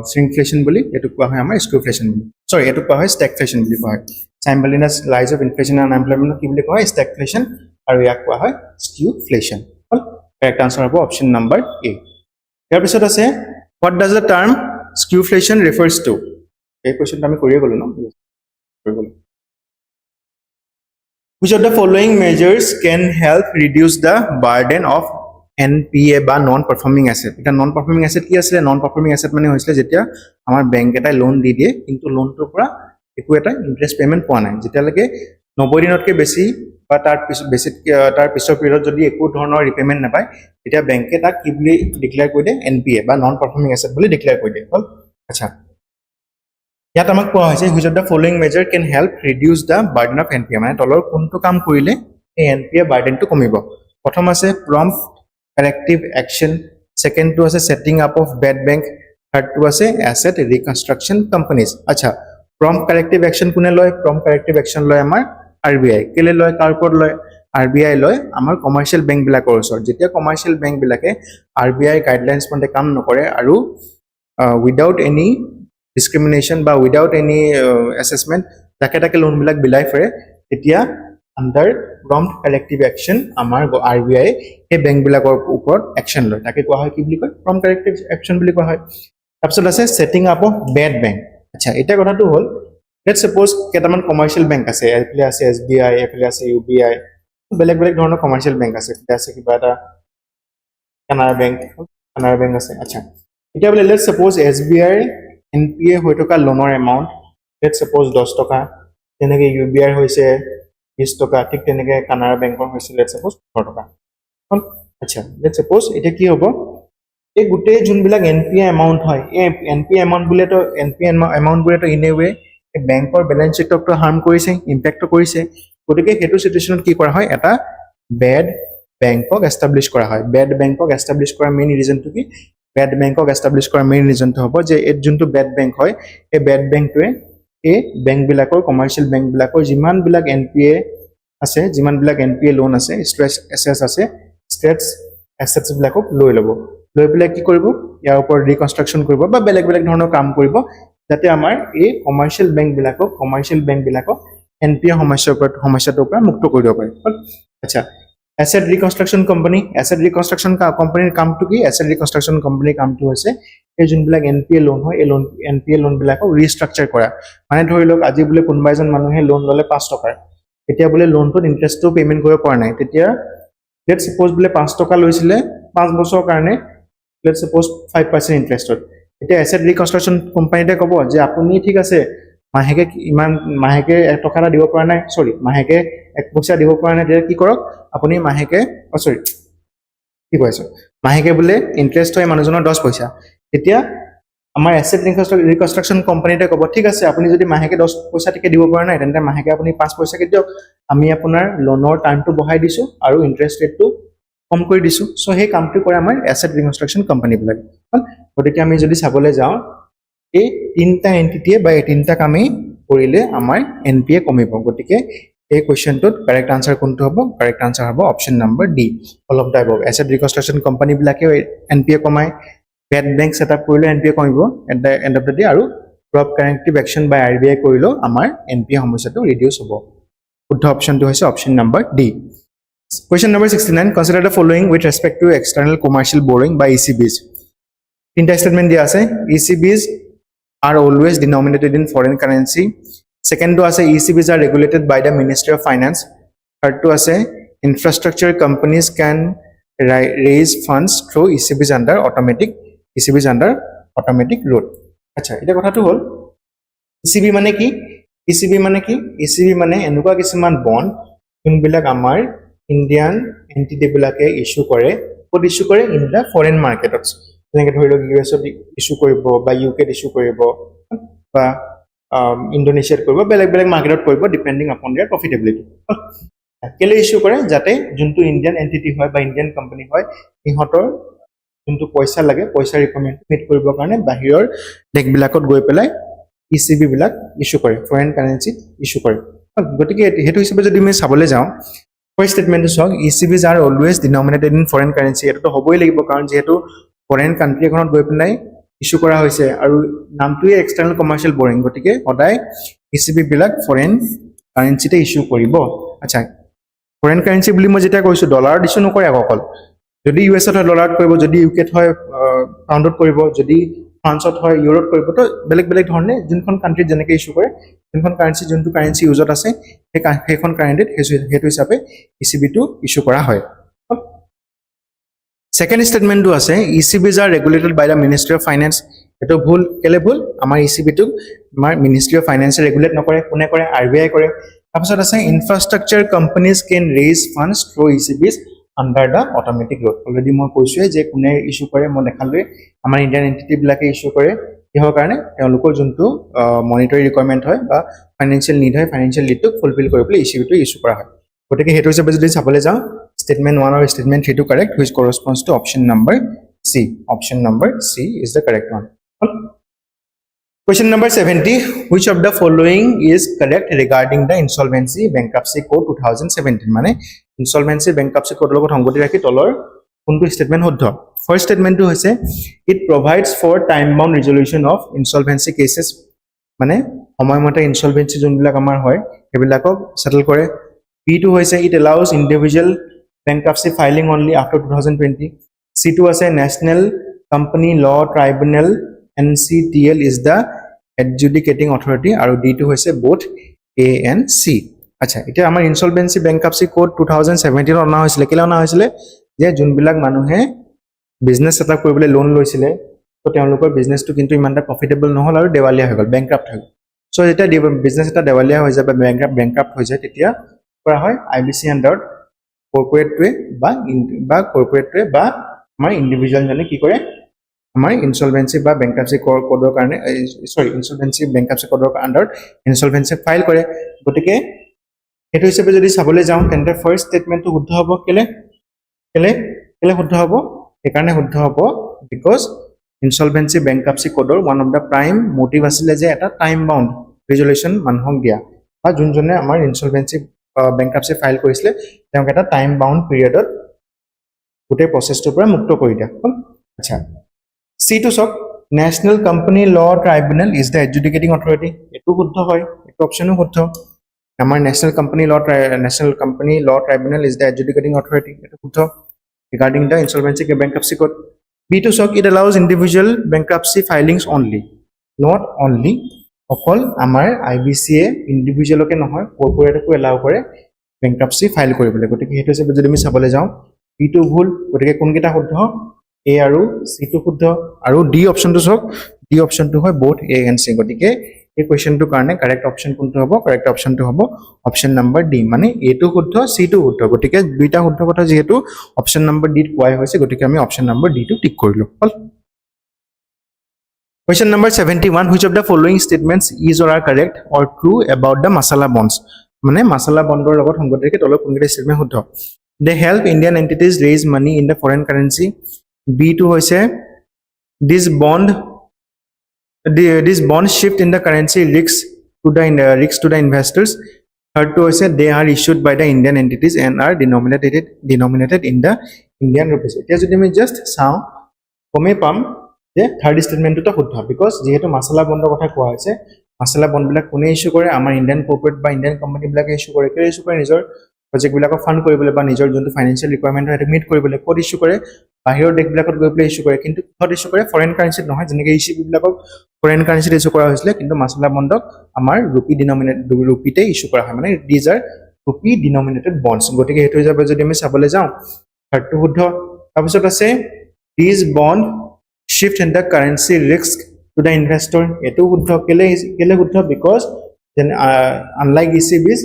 shrinkflation বুলি এটো কোৱা হয় আমাৰ stagflation বুলি সৰি এটো কোৱা হয় stagflation বুলি কোৱা হয় simultaneous rise of inflation and unemployment কি বুলি কোৱা হয় stagflation আৰু ইয়াক কোৱা হয় stagflation কাৰেক্ট আনসাৰ হ'ব অপশন নাম্বাৰ A ইয়াৰ পিছত আছে what does the term stagflation refers to এই কোৱেশ্চনটো আমি কৰিয়ে গলো ন which of the following measures can help reduce the burden of NPA বা non performing asset এটা non performing asset কি আছে non performing asset মানে হৈছিল যেতিয়া আমাৰ বেংক এটা লোন দি দিয়ে কিন্তু লোনটোৰ পৰা একো এটা ইন্টাৰেষ্ট পেমেন্ট পোৱা নাই যেতিয়ালৈকে 90 দিনতকৈ বেছি বা তাৰ পিছৰ পিৰিয়ড যদি একো ধৰণৰ ৰিপেমেন্ট নাপায় তেতিয়া বেংকে তাক কি বুলি ডিক্লেয়াৰ কৰি দিয়ে NPA বা নন পাৰফৰ্মিং এছেট বুলি ডিক্লেয়াৰ কৰি দিয়ে আচ্ছা ইয়াত আমাক কোৱা হৈছে which of the following measure can help reduce the burden of NPA মানে তলৰ কোনটো কাম কৰিলে এই NPA বাৰ্ডেনটো কমিব প্ৰথম আছে prompt corrective action second to আছে setting up of bad bank third to আছে asset reconstruction companies আচ্ছা prompt corrective action কোনে লয় prompt corrective action লয় আমাৰ RBI কেলে লয় কাৰপৰ লয় RBI লয় আমাৰ কমাৰ্শিয়াল বেংক বিলাকৰ ওচৰত যেতিয়া কমাৰ্শিয়াল বেংক বিলাকে RBI গাইডলাইনছ মতে কাম নকৰে আৰু উইদাউট এনি discrimination বা without any assessment তাকে লোন বিলাক বিলাই ফৰে এতিয়া under prompt corrective action আমাৰ RBI এই বেংক বিলাকৰ ওপৰত অ্যাকশন লয় তাকে কোৱা হয় কি বুলি কয় prompt corrective action বুলি কোৱা হয় তাৰপিছত আছে setting up of bad bank আচ্ছা এটা কথাটো হল let's suppose কেটামান কমাৰ্শিয়াল বেংক আছে এফালে আছে SBI এফালে আছে UBI বেলেগ ধৰণৰ কমাৰ্শিয়াল বেংক আছে এটা আছে কিবা এটা কানাড়া বেংক আছে আচ্ছা এটা বলে let's suppose SBI NPA হৈ থকা লোনৰ এমাউন্ট let's suppose 10 টকা তেনেকৈ UBR হৈছে 20 টকা ঠিক তেনেকৈ কানাড়া বেংকৰ হৈছে লেটস সাপোজ 15 টকা হল আচ্ছা লেটস সাপোজ এটা কি হ'ব এই গুটে যোনবিলাক NPA এমাউন্ট হয় এই NPA এমাউন্ট বুলেটো NPA এমাউন্ট বুলেটো ইন এ ওয়ে এই বেংকৰ বেলেন্স शीटক তো হাৰ্ম কৰিছে ইমপ্যাক্ট কৰিছে গতিকে হেতু সিচুৱেচনত কি কৰা হয় এটা বেড বেংকক এস্টাবলিশ কৰা হয় বেড বেংকক এস্টাবলিশ কৰা মেইন ৰিজনটো কি বেড বেংকক এস্টাবলিশ কৰা মেইন ৰিজনটো হ'ব যে এই যোনটো বেড বেংক হয় এই বেড বেংকটোৱে এই বেংক বিলাকৰ কমাৰ্শিয়াল বেংক বিলাকৰ যিমান বিলাক NPA আছে যিমান বিলাক NPA লোন আছে স্ট্ৰেছ এসেটস আছে স্ট্ৰেছ এসেটস বিলাকক লৈ ল'ব লৈ পেলাই কি কৰিব ইয়াৰ ওপৰত ৰিকনস্ট্ৰাকচন কৰিব বা বেলেগ বেলেগ ধৰণৰ কাম কৰিব যাতে আমাৰ এই কমাৰ্শিয়াল বেংক বিলাকক NPA সমস্যাটোৰ পৰা মুক্ত কৰি দিব পাৰে আচ্ছা এসেট ৰিকনস্ট্ৰাকচন কোম্পানীৰ কামটো কি এসেট ৰিকনস্ট্ৰাকচন কোম্পানীৰ কামটো হৈছে এই যোনবিলাক NPA লোন হয় এই NPA লোন বিলাকক ৰিস্ট্ৰাকচাৰ কৰা মানে ধৰি লওক আজি বুলে কোনোবা এজন মানুহে লোন ললে 5 টকাৰ এতিয়া বুলে লোনটোত ইন্টাৰেষ্টটো পেমেন্ট কৰিব পৰা নাই তেতিয়া লেটস সাপোজ বুলে 5 টকা লৈছিলে 5 বছৰৰ কাৰণে লেটস সাপোজ 5% ইন্টাৰেষ্টত এতিয়া এসেট ৰিকনস্ট্ৰাকচন কোম্পানীতে ক'ব যে আপুনি ঠিক আছে মাহেকে ইমান মাহেকে 1 টকা দিব পৰা নাই সৰি মাহেকে 1 পইচা দিব পৰা নাই তেতিয়া কি কৰক আপুনি মাহেকে সৰি কি কৈছো মাহেকে বুলে ইন্টাৰেষ্ট হয় মানুহজনৰ 10 পইচা তেতিয়া আমাৰ এসেট ৰিকনস্ট্ৰাকচন কোম্পানীতে ক'ব ঠিক আছে আপুনি যদি মাহেকে 10 পইচা টিকে দিব পৰা নাই তেন্তে মাহেকে আপুনি 5 পইচা কে দিয়ক আমি আপোনাৰ লোনৰ টাইমটো বঢ়াই দিছো আৰু ইন্টাৰেষ্ট ৰেটটো কম কৰি দিছো সো সেই কামটো কৰে আমাৰ এসেট ৰিকনস্ট্ৰাকচন কোম্পানী বিলাক গতিকে আমি যদি চাবলৈ যাওঁ এই তিনটা এন্টিটিয়ে বা এই তিনটা কামেই কৰিলে আমাৰ NPA কমিব গতিকে এই কোৱেশ্চনটোত কাৰেক্ট আনসাৰ কোনটো হ'ব কাৰেক্ট আনসাৰ হ'ব option number D all of the above asset reconstruction company বিলাকে NPA কমাই বেড বেংক সেটআপ কৰিলে NPA কমিব at the end of the day আৰু prompt corrective action by RBI কৰিলে আমাৰ NPA সমস্যাটো ৰিডিউস হ'ব শুদ্ধ অপচনটো হৈছে option number D Question number 69 consider the following with respect to external commercial borrowing by ECBs তিনটা স্টেটমেন্ট দিয়া আছে ECBs are always denominated in foreign currency second to ase ECBs are regulated by the Ministry of Finance third to ase infrastructure companies can raise funds through ECBs under automatic route acha eta kotha to hol ECB mane ki ECB mane enuka kisuman bond junbilak amar Indian entity bilake issue kore in the foreign markets like ধৰি লওক US issue কৰিব বা UK issue কৰিব বা ইন্দোনেছিয়াত কৰিব বেলেগ বেলেগ মাৰ্কেটত কৰিব ডিপেন্ডিং আপন देयर প্ৰফিটেবিলিটি কেলে ইস্যু কৰে যাতে যোনটো ইন্ডিয়ান এন্টিটি হয় বা ইন্ডিয়ান কোম্পানী হয় ইহতৰ যোনটো পইচা লাগে পইচা ৰিকমেন্ড মিট কৰিব কাৰণে বাহিৰৰ দেশ বিলাকত গৈ পেলাই ECB বিলাক ইস্যু কৰে ফৰেন কাৰেন্সি ইস্যু কৰে গতিকে হেতু হিচাপে যদি আমি চাবলৈ যাওঁ ফাৰ্স্ট স্টেটমেন্টটো চাওক ECBs are always denominated in foreign currency এটো হ'বই লাগিব কাৰণ যেহেতু ফৰেন কান্ট্ৰি এখনত গৈ পেলাই ইস্যু কৰা হৈছে আৰু নামটোৱে এক্সটাৰ্নাল কমাৰ্শিয়াল বৰিং গতিকে সদায় ECB বিলাক ফৰেন কাৰেন্সিতে ইস্যু কৰিব আচ্ছা ফৰেন কাৰেন্সি বুলি মই যেটা কৈছো ডলাৰ ইস্যু নকৰে অকল যদি US ত ডলাৰত কৰিব যদি UK ত হয় পাউণ্ডত কৰিব যদি ফ্ৰান্সত হয় ইউৰোত কৰিব তো বেলেগ বেলেগ ধৰণে যোনখন কান্ট্ৰি যেনেকৈ ইস্যু কৰে যোনখন কাৰেন্সি যোনটো কাৰেন্সি ইউজত আছে সেইখন কাৰেন্সিত হেতু হিচাপে ECB টো ইস্যু কৰা হয় Second statement to ase ECBs are regulated by the Ministry of Finance eto bhul kele bhul amar ECB to amar Ministry of Finance regulate nokore kone kore RBI kore tapasot ase infrastructure companies can raise funds through ECBs under the automatic route already moi koisu je kone issue kore mo dekhalwe amar Indian entity bilake issue kore ehor karone elokor juntu monetary requirement hoy ba financial need hoy financial need to fulfill koribole ECB to issue kora hoy gotike hetu hisabe jodi sabole jao Statement 1 or statement 3 to correct which corresponds to option number C. Option number C is the correct one. Question number 70. Which of the following is correct regarding the Insolvency Bankruptcy Code 2017? Mane Insolvency Bankruptcy Code logot hongoti rakhi tolor kuntu statement hoddho. First statement to hoise it provides for time bound resolution of insolvency cases. Mane homoy mote insolvency jonbilak amar hoy ebilakok settle kore. P2 hoise it allows individual bankruptcy filing only after 2020 C2 as a national company law tribunal NCTL is the adjudicating authority and D2 has a both A and C acha eta amar insolvency bankruptcy code 2017 ona hoisile kila ona hoisile je junbilak manuhe business setup koribole loan loisile to teolokor business to kintu imanta profitable nohol aru dewalia hogol bankrupt hogol so যেতিয়া business এটা দেৱালিয়া হৈ যায় বা বেংক্ৰাপ্ট হৈ যায় তেতিয়া কৰা হয় আইবিসি আন্ডাৰত কৰ্পোৰেটটোৱে বা কৰ্পোৰেটটোৱে বা আমাৰ ইন্ডিভিজুৱেল জনে কি কৰে আমাৰ ইনসলভেন্সি বা বেংক্ৰাপ্সি কোডৰ কাৰণে ইনসলভেন্সি বেংক্ৰাপ্সি কোডৰ আন্ডাৰত ইনসলভেন্সি ফাইল কৰে গতিকে এটো হিচাপে যদি চাবলৈ যাওঁ তেন্তে ফাৰ্স্ট স্টেটমেন্টটো শুদ্ধ হ'ব কেলে শুদ্ধ হ'ব একাৰণে শুদ্ধ হ'ব বিকজ ইনসলভেন্সি বেংক্ৰাপ্সি কোডৰ one of the prime motive আছিল যে এটা টাইম বাউন্ড ৰেজুলেশ্যন মানুহক দিয়া বা যোনজনে আমাৰ ইনসলভেন্সি বেংক্ৰাপ্সি ফাইল কৰিছিলে তেওঁক এটা টাইম বাউন্ড পিৰিয়ডত গোটেই প্ৰসেসটোৰ পৰা মুক্ত কৰি দিয়া আচ্ছা C2 চক নেশনাল কোম্পানী ল ট্ৰাইব্যুনেল ইজ দা এডজুডিকেটিং অথৰিটি এটো শুদ্ধ হয় এটো অপচনো শুদ্ধ আমাৰ নেশনাল কোম্পানী ল ট্ৰাইব্যুনেল ইজ দা এডজুডিকেটিং অথৰিটি এটো শুদ্ধ regarding the insolvency and bankruptcy code B2 SOC it allows individual bankruptcy filings only not only অকল আমাৰ IBCA individual কে নহয় corporate কো allow কৰে bankruptcy file কৰিবলৈ গতিকে হেতু হিচাপে যদি আমি চাবলৈ যাওঁ B2 ভুল গতিকে কোনকেইটা শুদ্ধ A আৰু C2 শুদ্ধ আৰু D অপচনটো সক D অপচনটো হয় both A and C গতিকে এই কোৱেশ্চনটোৰ কাৰণে কাৰেক্ট অপচন কোনটো হ'ব কাৰেক্ট অপচনটো হ'ব অপচন নম্বৰ D মানে A টো শুদ্ধ C টো শুদ্ধ গতিকে দুইটা শুদ্ধ কথা যেহেতু অপচন নম্বৰ D কোৱাই হৈছে গতিকে আমি অপচন নম্বৰ D টো টিক কৰিলো হল Question number 71 which of the following statements is or are correct or true about the masala bonds মানে masala bondৰ লগত সংগতিকে তলৰ কোনকেইটা statement শুদ্ধ they help Indian entities raise money in the foreign currency B2 হৈছে this bond shift in the currency risks to the investors third to হৈছে they are issued by the Indian entities and are denominated in the Indian rupees এতিয়া যদি আমি just চাওঁ কমে পাম যে third স্টেটমেন্টটো শুদ্ধ বিকজ যেহেতু মাছলা বণ্ডৰ কথা কোৱা হৈছে মাছলা বণ্ড বিলাক কোনে ইস্যু কৰে আমাৰ ইন্ডিয়ান কৰ্পোৰেট বা ইন্ডিয়ান কোম্পানী বিলাকে ইস্যু কৰে কে ইস্যু কৰে নিজৰ প্ৰজেক্ট বিলাকক ফান্ড কৰিবলৈ বা নিজৰ যোনটো ফাইনান্সিয়েল ৰিকোয়াৰমেন্ট হয় মিট কৰিবলৈ কোড ইস্যু কৰে বাহিৰৰ দেশ বিলাকত গৈ পেলাই ইস্যু কৰে কিন্তু কোড ইস্যু কৰে ফৰেন কাৰেন্সিত নহয় যেনেকৈ ইচিবি বিলাকক ফৰেন কাৰেন্সিত ইস্যু কৰা হৈছিল কিন্তু মাছলা বণ্ডক আমাৰ ৰূপীতে ইস্যু কৰা হয় মানে দিজ আৰ ৰূপী ডিনমিনেটেড বণ্ডছ গতিকে হেতু হিচাপে যদি আমি চাবলৈ যাওঁ থাৰ্ডটো শুদ্ধ তাৰপিছত আছে these bond shift in the currency risk to the investor eto huddho kele huddho because then unlike ECBs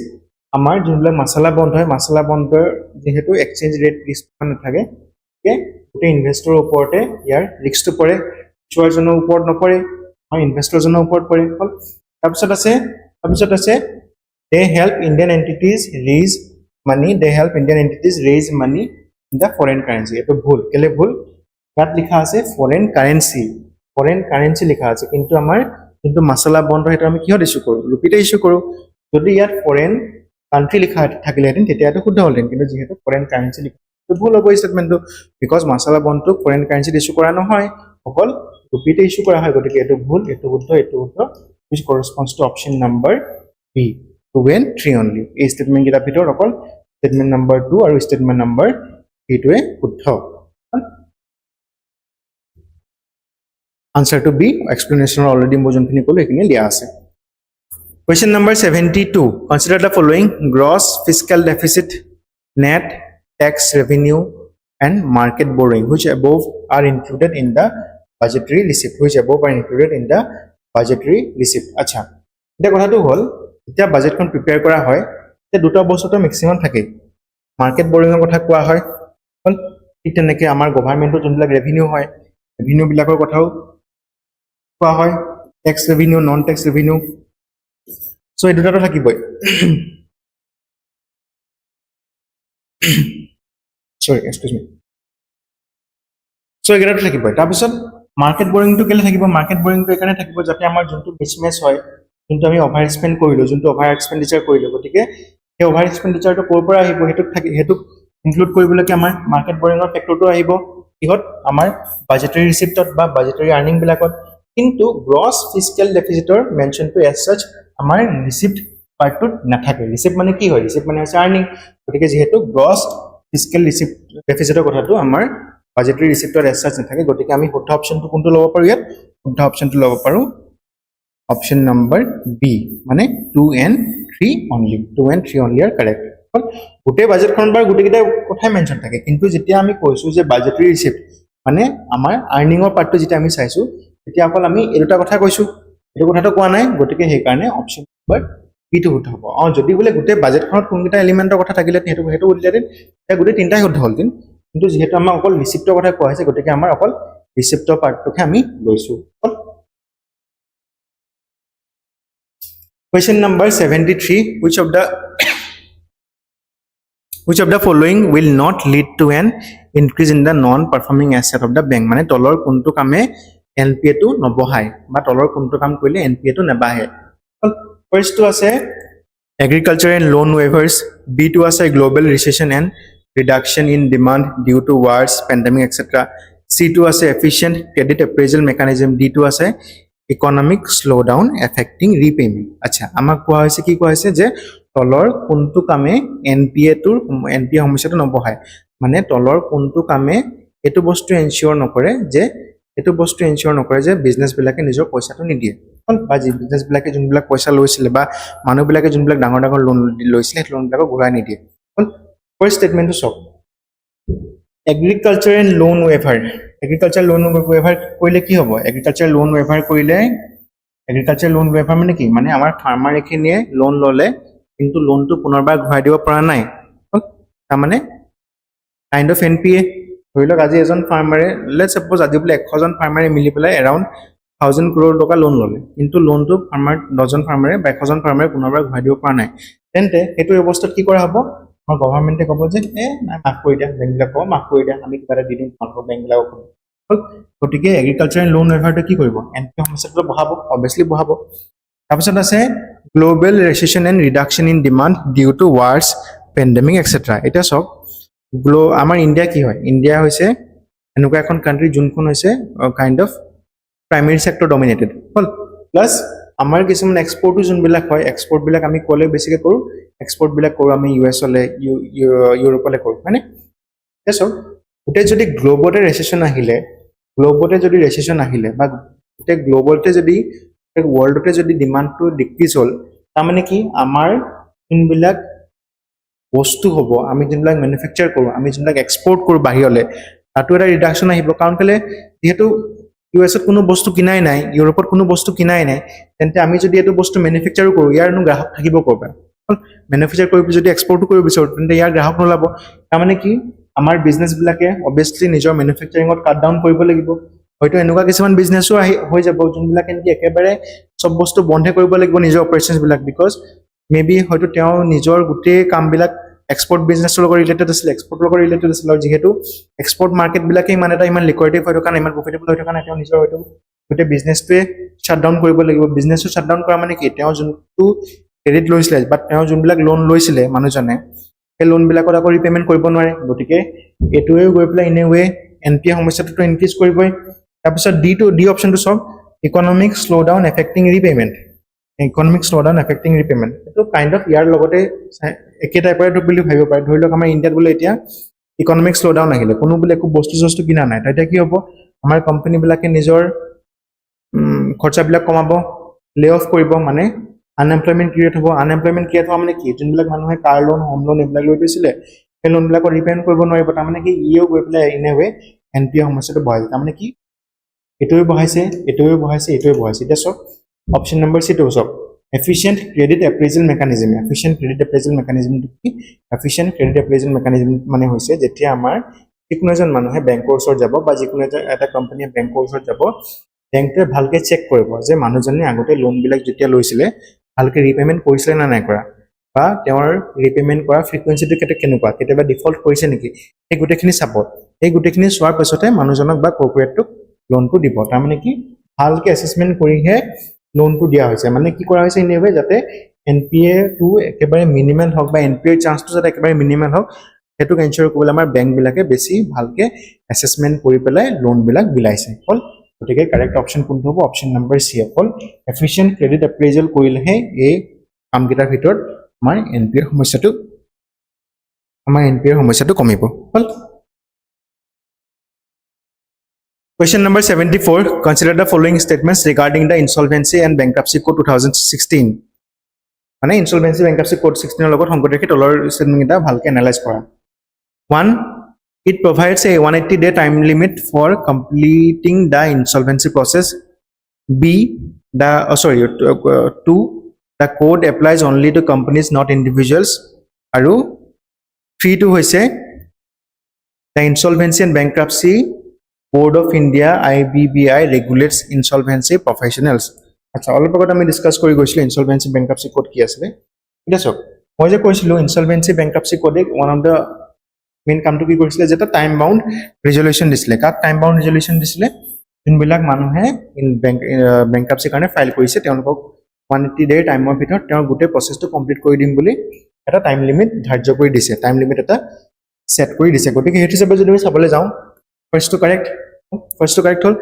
amar junla masala bond hoy masala bond jehetu exchange rate risk na thake ke gote investor oporte yar risk to pore choice jonor upor no pore or investor jonor upor pore tabisot ase they help Indian entities raise money in the foreign currency eto bhul kele bhul তাত লিখা আছে foreign currency লিখা আছে কিন্তু আমাৰ কিন্তু মাছলা bond হেতু আমি কিহত ইস্যু কৰো ৰূপীতে ইস্যু কৰো যদি ইয়াত ফরেন কান্ট্রি লিখা থাকিলেহেঁতেন তেতিয়াটো শুদ্ধ হলহেঁতেন কিন্তু যেহেতু ফরেন কারেন্সি লিখা তো ভুল হ'ব স্টেটমেন্টটো বিকজ মাছলা বন্ডটো ফরেন কারেন্সি ইস্যু কৰা নহয় অকল ৰূপীতে ইস্যু কৰা হয় গতিকে এটো ভুল এটো শুদ্ধ which corresponds to option number B 2 and 3 only এই স্টেটমেন্ট কিটা ভিতৰ অকল স্টেটমেন্ট নম্বৰ 2 আৰু স্টেটমেন্ট নম্বৰ 3 টোৱে শুদ্ধ Answer to B explanation already mojonkhini kolo ekini dia ase Question number 72 consider the following gross fiscal deficit net tax revenue and market borrowing which above are included in the budgetary receipt acha eta kotha tu hol eta budget kon prepare kora hoy te duta bostu to maximum thake market borrowing er kotha koa hoy hol ঠিক তেনেকে আমাৰ গভৰ্ণমেন্টৰ যোনবিলাক revenue হয় revenue বিলাকৰ কথাও কোৱা হয় tax revenue non tax revenue so এই দুটাটো থাকিবই সৰি এক্সকিউজ মি সো এগৰাটো থাকিবই তাৰপিছত মাৰ্কেট বৰিংটো কেলে থাকিব মাৰ্কেট বৰিংটো একাৰণে থাকিব যাতে আমাৰ যোনটো মিছমেচ হয় কিন্তু আমি ওভাৰ স্পেন্ড কৰিলো যোনটো ওভাৰ এক্সপেন্ডিচাৰ কৰিলো গতিকে এই ওভাৰ এক্সপেন্ডিচাৰটো কৰ পৰা আহিব হেতু ইনক্লুড কৰিবলৈকে আমাৰ মাৰ্কেট বৰিংৰ ফেক্টৰটো আহিব কিহত আমাৰ বাজেটাৰী ৰিসিপ্টত বা বাজেটাৰী আৰ্নিং বিলাকত কিন্তু gross fiscal ডেফিচিটৰ mention two as সাচ আমাৰ ৰিসিপ্ট পাৰ্টত নাথাকে ৰিসিপ্ট মানে কি হয় ৰিসিপ্ট মানে আছে আৰ্নিং গতিকে যেহেতু গ্ৰস ফিস্কেল ৰিসিপ্ট ডেফিচিটৰ কথাটো আমাৰ বাজেটাৰী ৰিসিপ্টৰ এজ সাচ নাথাকে গতিকে আমি শুদ্ধ অপচনটো কোনটো ল'ব পাৰো ইয়াত শুদ্ধ অপচনটো ল'ব পাৰো অপচন নম্বৰ বি মানে 2 and 3 only are correct গোটে বাজেটখন বাৰ গোটেকিটা কথাই মেনশন থাকে কিন্তু যেতিয়া আমি কৈছো যে বাজেটাৰী ৰিসিপ্ট মানে আমাৰ আৰ্নিংৰ পাৰ্টটো যেতিয়া আমি চাইছো তেতিয়া অকল আমি এই দুটা কথা কৈছো এটো কথাটো কোৱা নাই গতিকে সেই কাৰণে অপচন নম্বৰ বি টো শুদ্ধ হ'ব যদি বোলে গোটেই বাজেটখনত কোনকেইটা এলিমেন্টৰ কথা থাকিলে হেতু উলিয়াই এটা গোটেই তিনটাই শুদ্ধ হ'ল কিন্তু যেহেতু আমাৰ অকল ৰিসিপ্টৰ কথা কোৱা হৈছে গতিকে আমাৰ অকল ৰিসিপ্টৰ পাৰ্টটোকে আমি লৈছো Question number 73 which of the following will not lead to an increase in the non performing asset of the bank মানে তলৰ কোনটো কামে NPA টো নবহায় বা তলৰ কোনটো কাম কৰিলে NPA টো নেবাহে first to আছে agriculture and loan waivers B to আছে global recession and reduction in demand due to wars pandemic etc C to আছে efficient credit appraisal mechanism D to আছে economic slowdown affecting repayment আচ্ছা আমাক কোৱা হৈছে কি কোৱা হৈছে যে তলৰ কোনটো কামে NPA সমস্যাটো নবহায় মানে তলৰ কোনটো কামে এটো বস্তু এনশিওৰ নকৰে যে বিজনেস বিলাকে নিজৰ পইচাটো নিদিয়ে বা বিজনেস বিলাকে যোনবিলাক পইচা লৈছিল বা মানুহ বিলাকে যোনবিলাক ডাঙৰ ডাঙৰ লোন লৈছিল সেই লোন বিলাকক ঘূৰাই নিদিয়ে ফাৰ্স্ট স্টেটমেন্টটো সব agriculture and loan weaver agriculture loan weaver কৰিলে কি হ'ব এগ্ৰিকালচাৰ লোন ৱেভাৰ কৰিলে এগ্ৰিকালচাৰ লোন ৱেভাৰ মানে কি মানে আমাৰ ফাৰ্মাৰ এখিনিয়ে লোন ললে কিন্তু লোনটো পুনৰবাৰ ঘূৰাই দিব পৰা নাই তাৰ মানে কাইন্ড অফ NPA ধৰি লওক আজি এজন ফাৰ্মাৰে লেটস সাপোজ আজি বোলে 100 জন ফাৰ্মাৰে মিলি পেলাই এৰাউণ্ড 1000 crore টকা লোন ললে কিন্তু লোনটো ফাৰ্মাৰ 10 জন ফাৰ্মাৰে বা 100 জন ফাৰ্মাৰে পুনৰবাৰ ঘূৰাই দিব পৰা নাই তেন্তে সেইটো অৱস্থাত কি কৰা হ'ব আমাৰ গভৰ্ণমেণ্টে ক'ব যে নাই মাফ কৰি দিয়া বেংকবিলাক মাফ কৰি দিয়া আমি কিবা এটা দি দিম তোমালোকৰ বেংকবিলাকক গতিকে এগ্ৰিকালচাৰ লোন ৱেভাৰটো কি কৰিব NPA সমস্যাটো বঢ়াব অবভিয়াছলি বঢ়াব তাৰপিছত আছে global recession and reduction in demand due to worse pandemic etcetera এটা সব আমাৰ ইণ্ডিয়া কি হয় ইণ্ডিয়া হৈছে এনেকুৱা এখন কান্ট্ৰি যোনখন হৈছে kind of primary sector dominated plus আমাৰ কিছুমান এক্সপোৰ্টটো যোনবিলাক হয় এক্সপোৰ্ট বিলাক আমি ক'লে বেছিকে কৰো এক্সপোৰ্ট বিলাক কৰো আমি US লে ইউৰোপলে কৰো মানে এসব উতে যদি গ্লোবতে ৰিসেশন আহিলে বা উতে গ্লোবলতে যদি ওয়াৰ্ল্ডতে যদি ডিমান্ডটো ডিক্ৰিজ হ'ল তাৰ মানে কি আমাৰ ইনবিলাক বস্তু হ'ব আমি যোনবিলাক ম্যানুফ্যাকচাৰ কৰো আমি যোনবিলাক এক্সপোৰ্ট কৰো বাহিৰলে তাতো এটা ৰিডাকশন আহিব কাৰণ কেলে যেহেতু US ত কোনো বস্তু কিনাই নাই ইউৰোপত কোনো বস্তু কিনাই নাই তেন্তে আমি যদি এটো বস্তু ম্যানুফ্যাকচাৰ কৰো ইয়াৰনো গ্ৰাহক থাকিব কৰবা ম্যানুফ্যাকচাৰ কৰি যদি এক্সপোৰ্ট কৰিব বিচাৰো তেন্তে ইয়াৰ গ্ৰাহক নলাব তাৰ মানে কি আমাৰ বিজনেস বিলাকে অবভিয়াছলি নিজৰ ম্যানুফ্যাকচাৰিঙত কাট ডাউন কৰিব লাগিব হয়তো এনেকুৱা কিছুমান বিজনেসও হৈ যাব যোনবিলাক কি একেবাৰে সব বস্তু বন্ধ কৰিব লাগিব নিজৰ অপাৰেশনছ বিলাক বিকজ মেবি হয়তো তেওঁ নিজৰ গুটে কামবিলাক এক্সপোৰ্ট বিজনেছৰ লগত ৰিলেটেড আছিল এক্সপোৰ্টৰ লগত ৰিলেটেড আছিল আৰু যেহেতু এক্সপোৰ্ট মাৰ্কেট বিলাকে ইমান লিকুইডিটি হয় কাৰণ ইমান প্ৰফিটেবল হয় কাৰণ তেওঁ নিজৰ হয়তো গুটে বিজনেছটোৱে শাটডাউন কৰিব লাগিব বিজনেছটো শাটডাউন কৰা মানে কি তেওঁ যোনটো ক্ৰেডিট লৈছিলে বা তেওঁ যোনবিলাক লোন লৈছিলে মানুহজনে এই লোন বিলাকত আকৌ ৰিপেমেন্ট কৰিব নোৱাৰে গতিকে এটোৱে গৈ পেলাই ইনেৱে NPA সমস্যাটো ইনক্ৰিজ কৰিবই তাৰপিছত ডি অপশনটো সব ইকোনমিক স্লোডাউন এফেক্টিং ৰিপেমেন্ট এটো কাইন্ড অফ ইয়াৰ লগতে একে টাইপৰে বুলি ভাবিব পাৰে ধৰি লওক আমাৰ ইণ্ডিয়াত বোলে এতিয়া ইকোনমিক স্লোডাউন আহিলে কোনো বোলে একো বস্তু কিনা নাই তেতিয়া কি হ'ব আমাৰ কোম্পানী বিলাকে নিজৰ খৰচাবিলাক কমাব লে অফ কৰিব মানে আনএমপ্লয়মেন্ট ক্ৰিয়েট হ'ব মানে কি যোনবিলাক মানুহে কাৰ লোন হোম লোন এইবিলাক লৈ থৈছিলে সেই লোন বিলাকৰ ৰিপেমেন্ট কৰিব নোৱাৰিব তাৰ মানে কি ইও গৈ পেলাই ইনেৱে NPA সমস্যাটো বঢ়াই তাৰ মানে কি এটোৱে বঢ়াইছে এতিয়া সব অপশন নম্বৰ সি টো সব efficient credit appraisal mechanism মানে হৈছে যেতিয়া আমাৰ যিকোনো এজন মানুহে বেংকৰ ওচৰত যাব বা যিকোনো এটা কোম্পানীয়ে বেংকৰ ওচৰত যাব বেংকটোৱে ভালকে চেক কৰিব যে মানুহজনে আগতে লোন বিলাক যেতিয়া লৈছিলে ভালকে ৰিপেমেন্ট কৰিছিলে না নাই কৰা বা তেওঁৰ ৰিপেমেন্ট কৰা ফ্ৰিকুৱেন্সিটো কেনেকুৱা কেতিয়াবা ডিফল্ট কৰিছে নেকি এই গুটেখিনি চাব এই গুটেখিনি চোৱাৰ পিছতে মানুহজনক বা কৰ্পোৰেটক লোনটো দিব তাৰ মানে কি ভালকে অ্যাসেসমেন্ট কৰিহে লোনটো দিয়া হৈছে মানে কি কৰা হৈছে ইনেৱে যাতে NPA টো একেবাৰে মিনিমাল হওক বা NPA চান্সটো যাতে একেবাৰে মিনিমাল হওক হেতু এনশিওৰ কৰিলে আমাৰ বেংক বিলাকে বেছি ভালকে অ্যাসেসমেন্ট কৰি পেলাই লোন বিলাক বিলাইছে হল গতিকে কাৰেক্ট অপশন কোনটো হ'ব অপশন নম্বৰ সি হল এফিশিয়েন্ট ক্ৰেডিট এপ্ৰেইজল কৰিলেহে এই কামকেইটাৰ ভিতৰত আমাৰ NPA সমস্যাটো কমিব হল Question number 74. Consider the following statements regarding the Insolvency and Bankruptcy Code 2016. মানে Insolvency Bankruptcy Code 16 লগত সংগত ৰাখি তলৰ statement এটা ভালকে এনালাইজ কৰা 1. It provides a 180-day time limit for completing the insolvency process. B. the two, the code applies only to companies not individuals, aru 3 to hoise the Insolvency and Bankruptcy Board of India IBBI regulates insolvency professionals. আচ্ছা অলপ আগত আমি discuss কৰি গৈছিলো insolvency বেংক্রাপসি code কি আছে ঠিক আছে মই যে কৈছিলো ইনসলভেন্সি বেংক্রাপসি কোডে ওয়ান অফ দা মেইন কামটো কি কৰিছিলে যেটা টাইম বাউন্ড ৰিজলিউশন দিছিলে কাক টাইম বাউন্ড ৰিজলিউশন দিছিলে যোনবিলাক মানুহে বেংক্ৰাপসি কাৰণে ফাইল কৰিছে তেওঁলোকক 180 ডে টাইমৰ ভিতৰত তেওঁৰ গোটেই প্ৰসেসটো কমপ্লিট কৰি দিম বুলি এটা টাইম লিমিট ধাৰ্য কৰি দিছে টাইম লিমিট এটা সেট কৰি দিছে গতিকে হেতু হিচাপে যদি আমি চাবলৈ যাওঁ first to correct hol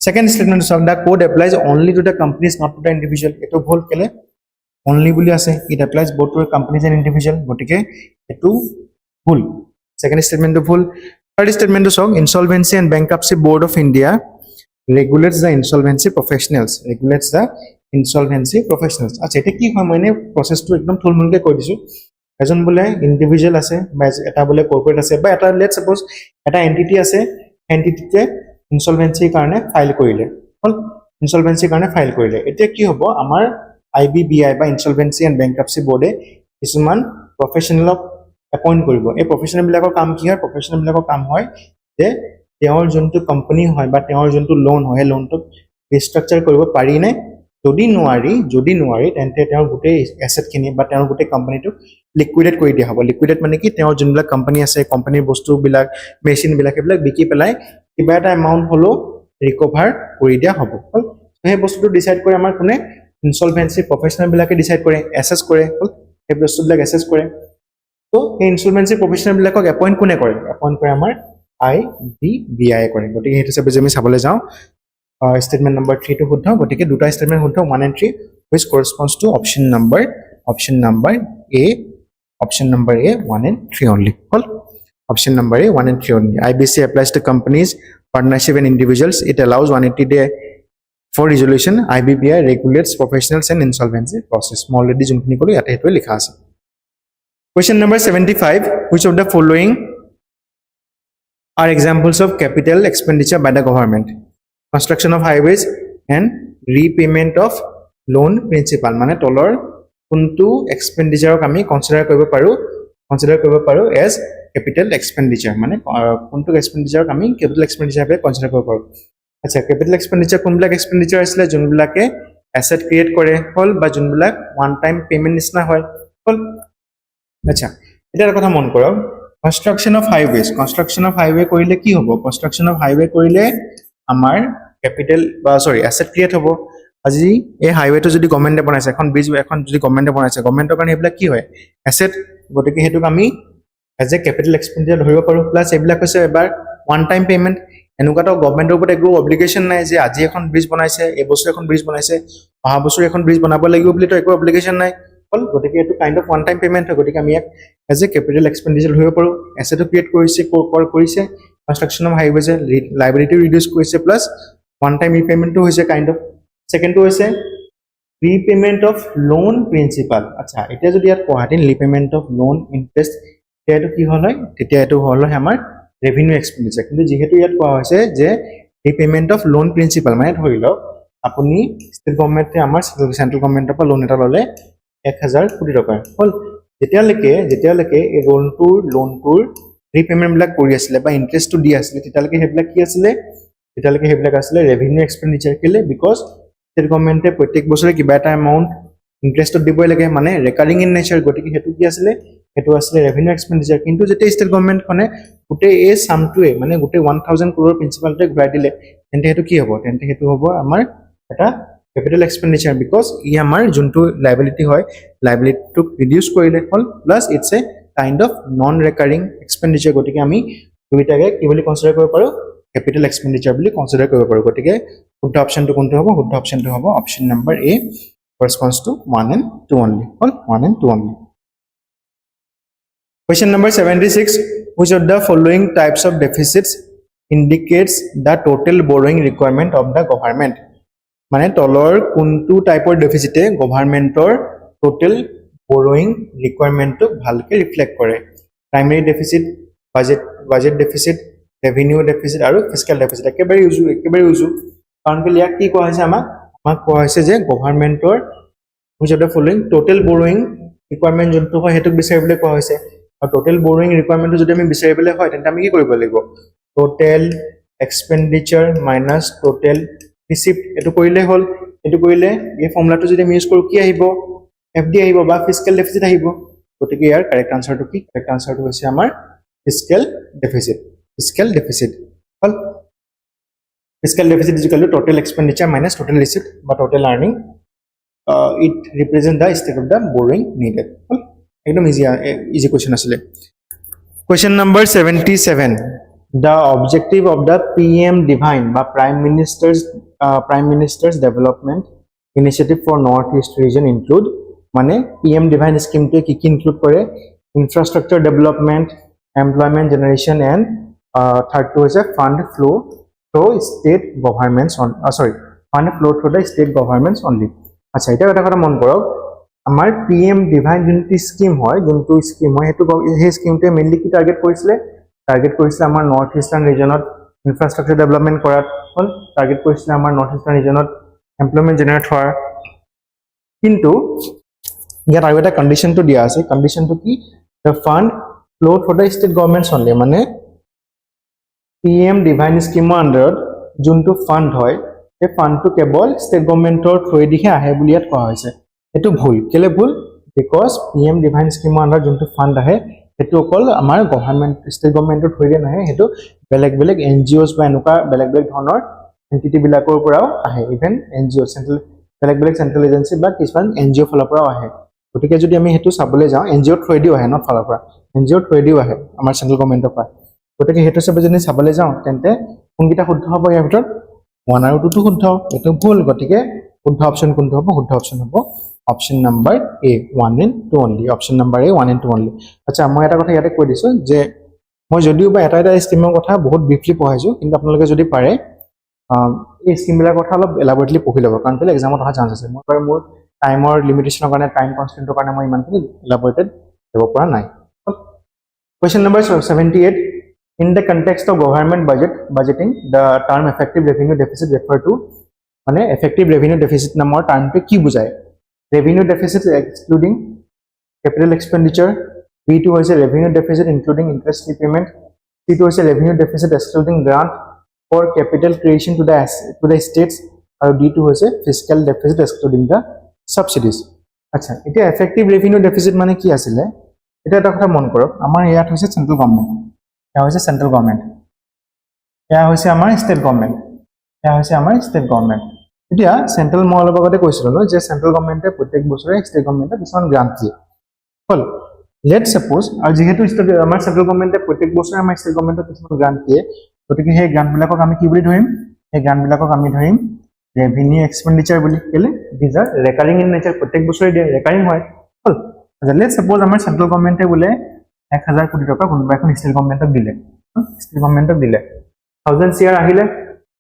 second statement of the code applies only to the companies not to the individual eto bhol kele only boli ase it applies both to companies and individual gotike etu bhul second statement to bhul third statement to song Insolvency and Bankruptcy Board of India regulates the insolvency professionals acha eta ki hoy moine process to ekdom thulmulke koi disu এজন বলে individual আছে বা এটা বলে corporate আছে বা এটা let's suppose এটা এন্টিটি আছে এন্টিটিতে ইনসলভেন্সি কাৰণে ফাইল কৰিলে হল ইনসলভেন্সি কাৰণে ফাইল কৰিলে এতিয়া কি হ'ব আমাৰ আইবিবিআই বা ইনসলভেন্সি এন্ড বেংক্ৰাপসি বোৰ্ডে কিছুমান প্ৰফেশনালক এপইন্ট কৰিব এই প্ৰফেশনাল বিলাকৰ কাম কি হয় প্ৰফেশনাল বিলাকৰ কাম হয় যে তেওঁৰ যোনটো কোম্পানী হয় বা তেওঁৰ যোনটো লোন হয় লোনটো ৰিস্ট্ৰাকচাৰ কৰিব পাৰি নে যদি নোৱাৰি তেন্তে তেওঁৰ গোটেই এসেট খিনি বা তেওঁৰ গোটেই কোম্পানীটো লিকুইডেট কৰি দিয়া হ'ব লিকুইডেট মানে কি তেওঁৰ যোনবিলাক কোম্পানী আছে কোম্পানীৰ বস্তুবিলাক মেচিন বিলাক এইবিলাক বিকি পেলাই কিবা এটা এমাউন্ট হলো ৰিকভাৰ কৰি দিয়া হ'ব সেই বস্তুটো ডিসাইড কৰে আমাৰ কোনে ইনসলভেন্সি প্ৰফেশনাল বিলাকে ডিসাইড কৰে এসেস কৰে সেই বস্তুবিলাক এসেস কৰে তো এই ইনসলভেন্সি প্ৰফেশনাল বিলাকক এপইন্ট কোনে কৰে এপইন্ট কৰে আমাৰ আইবিবিআই কৰে গতিকে হেতু সবে আমি চাবলৈ যাওঁ statement number 3 to শুদ্ধ গতিকে দুটা statement শুদ্ধ 1 and 3 which corresponds to option number A 1 and 3 only all option number A 1 and 3 only IBC applies to companies partnership and individuals it allows 180 day for resolution IBBI regulates professionals and insolvency process already junkhini kolu yate hetu likha ase question number 75 which of the following are examples of capital expenditure by the government construction of highways and repayment of loan principal মানে তলৰ কোনটো এক্সপেন্ডিচাৰক আমি consider কৰিব পাৰো as capital expenditure মানে কোনটো এক্সপেন্ডিচাৰক আমি capital expenditure হিচাপে কনসিডাৰ কৰিব পাৰো আচ্ছা capital expenditure কোনবিলাক এক্সপেন্ডিচাৰ আছিল যোনবিলাকে এসেট ক্ৰিয়েট কৰে হল বা যোনবিলাক ওয়ান টাইম পেমেন্ট নিচিনা হয় হল আচ্ছা এটাৰ কথা মন কৰক construction of highway কৰিলে কি হ'ব construction of highway কৰিলে আমাৰ ক্যাপিটাল বা অ্যাসেট ক্রিয়েট হ'ব আজি এই হাইওয়েটো যদি গভর্নমেন্টে বনাইছে এখন ব্রিজ এখন যদি গভর্নমেন্টে বনাইছে গভৰ্নমেন্টৰ কাৰণে এইবিলাক কি হয় অ্যাসেট গতিকে হেতুক আমি এজ এ ক্যাপিটাল এক্সপেন্ডিচাৰ ধৰিব পাৰো প্লাস এইবিলাক হৈছে এবাৰ ওয়ান টাইম পেমেন্ট এনেকুৱাটো গভৰ্নমেন্টৰ ওপৰত একো অব্লিগেশন নাই যে আজি এখন ব্ৰিজ বনাইছে এই বছৰ এখন ব্ৰিজ বনাইছে অহা বছৰ এখন ব্রিজ বনাব লাগিব বুলি তো একো অব্লিগেশন নাই হল গতিকে এটো kind of one time payment হয় গতিকে আমি এজ এ ক্যাপিটাল এক্সপেন্ডিচাৰ ধৰিব পাৰো অ্যাসেট ক্ৰিয়েট কৰিছে construction of highways liability reduce কৰিছে plus one time repayment to hoise kind of second to hoise repayment of loan principal acha eta jodi yat kohatin repayment of loan interest eto ki hol hoy tetia eto hol hoy amar revenue expenditure kintu jehetu yat koha hoise je repayment of loan principal mane dhorilo apuni state government te amar central government pa loan eta lole 1000 কোটি টাকা হল যেতিয়ালৈকে এই loan tour repayment বিলাক কৰি আছিল বা interest to the আছিল তেতিয়ালৈকে হেবিলাক কি আছিল আসলে revenue expenditure কেলে because state government প্ৰত্যেক বছৰে কিবা এটা amount interest দিবই লাগে মানে recurring in nature গতিকে হেতু কি আছিল হেতু আছিল revenue expenditure কিন্তু যেতে state government খনে গুটে এই সামটোৱে মানে গুটে 1000 crore principal তে ঘূৰাই দিলে তেন্তে হেতু কি হ'ব তেন্তে হেতু হ'ব আমাৰ এটা capital expenditure because ই আমাৰ যোনটো liability হয় liability টু reduce কৰিলে হল plus it's a kind of non recurring expenditure গতিকে আমি দুইটাকে কি বুলি কনসিডাৰ কৰিব পাৰো capital expenditure বুলি কনসিডাৰ কৰিব পাৰো গতিকে শুদ্ধ অপচনটো কোনটো হ'ব শুদ্ধ অপচনটো হ'ব option number A corresponds to 1 and 2 only all 1 and 2 only question number 76 which of the following types of deficits indicates the total borrowing requirement of the government মানে তলৰ কোনটো টাইপৰ ডেফিসিটে গভৰ্নমেন্টৰ total borrowing requirement to bhalke reflect kore primary deficit budget deficit revenue deficit aru fiscal deficit ekebare use karon ke liya ki koha hoise ama আমাক কোৱা হৈছে যে গভৰ্ণমেণ্টৰ which of the following total borrowing requirement যোনটো হয় হেতুক বিচাৰিবলৈ কোৱা হৈছে আৰু total borrowing requirement যদি আমি বিচাৰিবলৈ হয় তেন্তে আমি কি কৰিব লাগিব total expenditure minus total receipt এটো কৰিলে হল এটো কৰিলে এই ফৰ্মুলাটো যদি আমি ইউজ কৰো কি আহিব FD আহিব বা fiscal deficit আহিব গতিকে ইয়াৰ কাৰেক্ট আনসাৰটো কি কাৰেক্ট আনসাৰটো হৈছে আমাৰ fiscal deficit hall fiscal deficit is equal to total expenditure minus total receipt বা total earning it represent the state of the borrowing needed ekdom easy question asile question number 77 the objective of the PM-DevINE ba prime minister's development initiative for northeast region include mane PM-DevINE scheme te ki include kore infrastructure development employment generation and third to is a fund flow to state governments on fund flow to the state governments only আচ্ছা এটা কথা মন কৰক আমাৰ PM-DevINE যোনটো scheme হয় হেতু এই স্কিমটো মেইনলি কি টাৰ্গেট কৰিছিলে আমাৰ নৰ্থ ইষ্টাৰ্ণ ৰিজনত ইনফ্ৰাষ্ট্ৰাকচাৰ ডেভেলপমেন্ট কৰাত হল টাৰ্গেট কৰিছিলে আমাৰ নৰ্থ ইষ্টাৰ্ণ ৰিজনত এমপ্লয়মেন্ট জেনাৰেট হোৱাৰ কিন্তু ইয়াত আৰু এটা কন্ডিশনটো দিয়া আছে কন্ডিশনটো কি the fund flow for the state governments only মানে PM-DevINE স্কিমৰ আন্ডাৰত যোনটো ফান্ড হয় এই ফান্ডটো কেৱল ষ্টেট গভৰ্ণমেণ্টৰ থ্ৰুৱে দিহে আহে বুলি ইয়াত কোৱা হৈছে এটো ভুল কেলে ভুল বিকজ PM-DevINE স্কিমৰ আন্ডাৰ যোনটো ফান্ড আহে এটো অকল আমাৰ গভৰ্ণমেণ্ট ষ্টেট গভৰ্ণমেণ্টৰ থ্ৰুৱে নাহে এটো বেলেগ NGOs বা এনেকুৱা বেলেগ ধৰণৰ এন্টিটি বিলাকৰ পৰাও আহে ইভেন NGO চেন্ট্ৰেল বেলেগ চেন্ট্ৰেল এজেন্সি বা কিছুমান NGO ফলৰ পৰাও আহে গতিকে যদি আমি হেতু চাবলৈ যাওঁ NGO থ্ৰুৱে দিও আহে নট ফলৰ পৰা NGO থ্ৰুৱে দিও আহে আমাৰ চেন্ট্ৰেল গভৰ্ণমেণ্টৰ পৰা গতিকে হেতু সব যদি চাবলৈ যাওঁ তেন্তে কোনকিটা শুদ্ধ হ'ব ইয়াৰ ভিতৰত 1 আৰু 2 টো শুদ্ধ এটো ভুল গতিকে শুদ্ধ অপচন কোনটো হ'ব শুদ্ধ অপচন হ'ব option number A 1 and 2 only option number A 1 and 2 only আচ্ছা মই এটা কথা ইয়াতে কৈ দিছো যে মই যদিও বা এটা স্কিমৰ কথা বহুত ব্ৰিফলি পঢ়াইছো কিন্তু আপোনালোকে যদি পাৰে এই স্কিমবিলাকৰ কথা অলপ এলাবৰেটলি পঢ়ি ল'ব কাৰণ কেলে এক্সামত অহা চান্স আছে মোৰ টাইমৰ লিমিটেশনৰ কাৰণে টাইম কনষ্ট্ৰেন্টৰ কাৰণে মই ইমানখিনি এলাবৰেটেড হ'ব পৰা নাই question number 78 in the context of government budgeting the term effective revenue deficit refer to মানে effective revenue deficit নামৰ টাৰ্মটো কি বুজায় revenue deficit excluding capital expenditure B2 হৈছে revenue deficit including interest repayment C2 হৈছে revenue deficit excluding grant for capital creation to the states আৰু D2 হৈছে fiscal deficit excluding the subsidies আচ্ছা এতিয়া effective revenue deficit মানে কি আছিল এটা কথা মন কৰক আমাৰ ইয়াত হৈছে সেন্ট্ৰেল গভৰ্ণমেণ্ট এয়া হৈছে সেন্ট্ৰেল গভৰ্ণমেণ্ট এয়া হৈছে আমাৰ ষ্টেট গভৰ্ণমেণ্ট এতিয়া সেন্ট্ৰেল মই অলপ আগতে কৈছিলো ন যে সেন্ট্ৰেল গভৰ্ণমেণ্টে প্ৰত্যেক বছৰে ষ্টেট গভৰ্ণমেণ্টে কিছুমান গ্ৰান্ট দিয়ে হল লেট সাপোজ আৰু যেহেতু আমাৰ সেন্ট্ৰেল গভৰ্ণমেণ্টে প্ৰত্যেক বছৰে আমাৰ ষ্টেট গভৰ্ণমেণ্টে কিছুমান গ্ৰান্ট দিয়ে গতিকে সেই গ্ৰান্টবিলাকক আমি কি বুলি ধৰিম সেই গ্ৰান্টবিলাকক আমি ধৰিম revenue expenditure বুলি কেলে these are recurring in nature প্ৰত্যেক বছৰে দিয়ে ৰেকাৰিং হয় হল লেট সাপোজ আমাৰ সেন্ট্ৰেল গভৰ্ণমেণ্টে বোলে 1000 কোটি টকা কোনোবা এখন ষ্টেট গভৰ্ণমেণ্টক দিলে 1000 CR আহিলে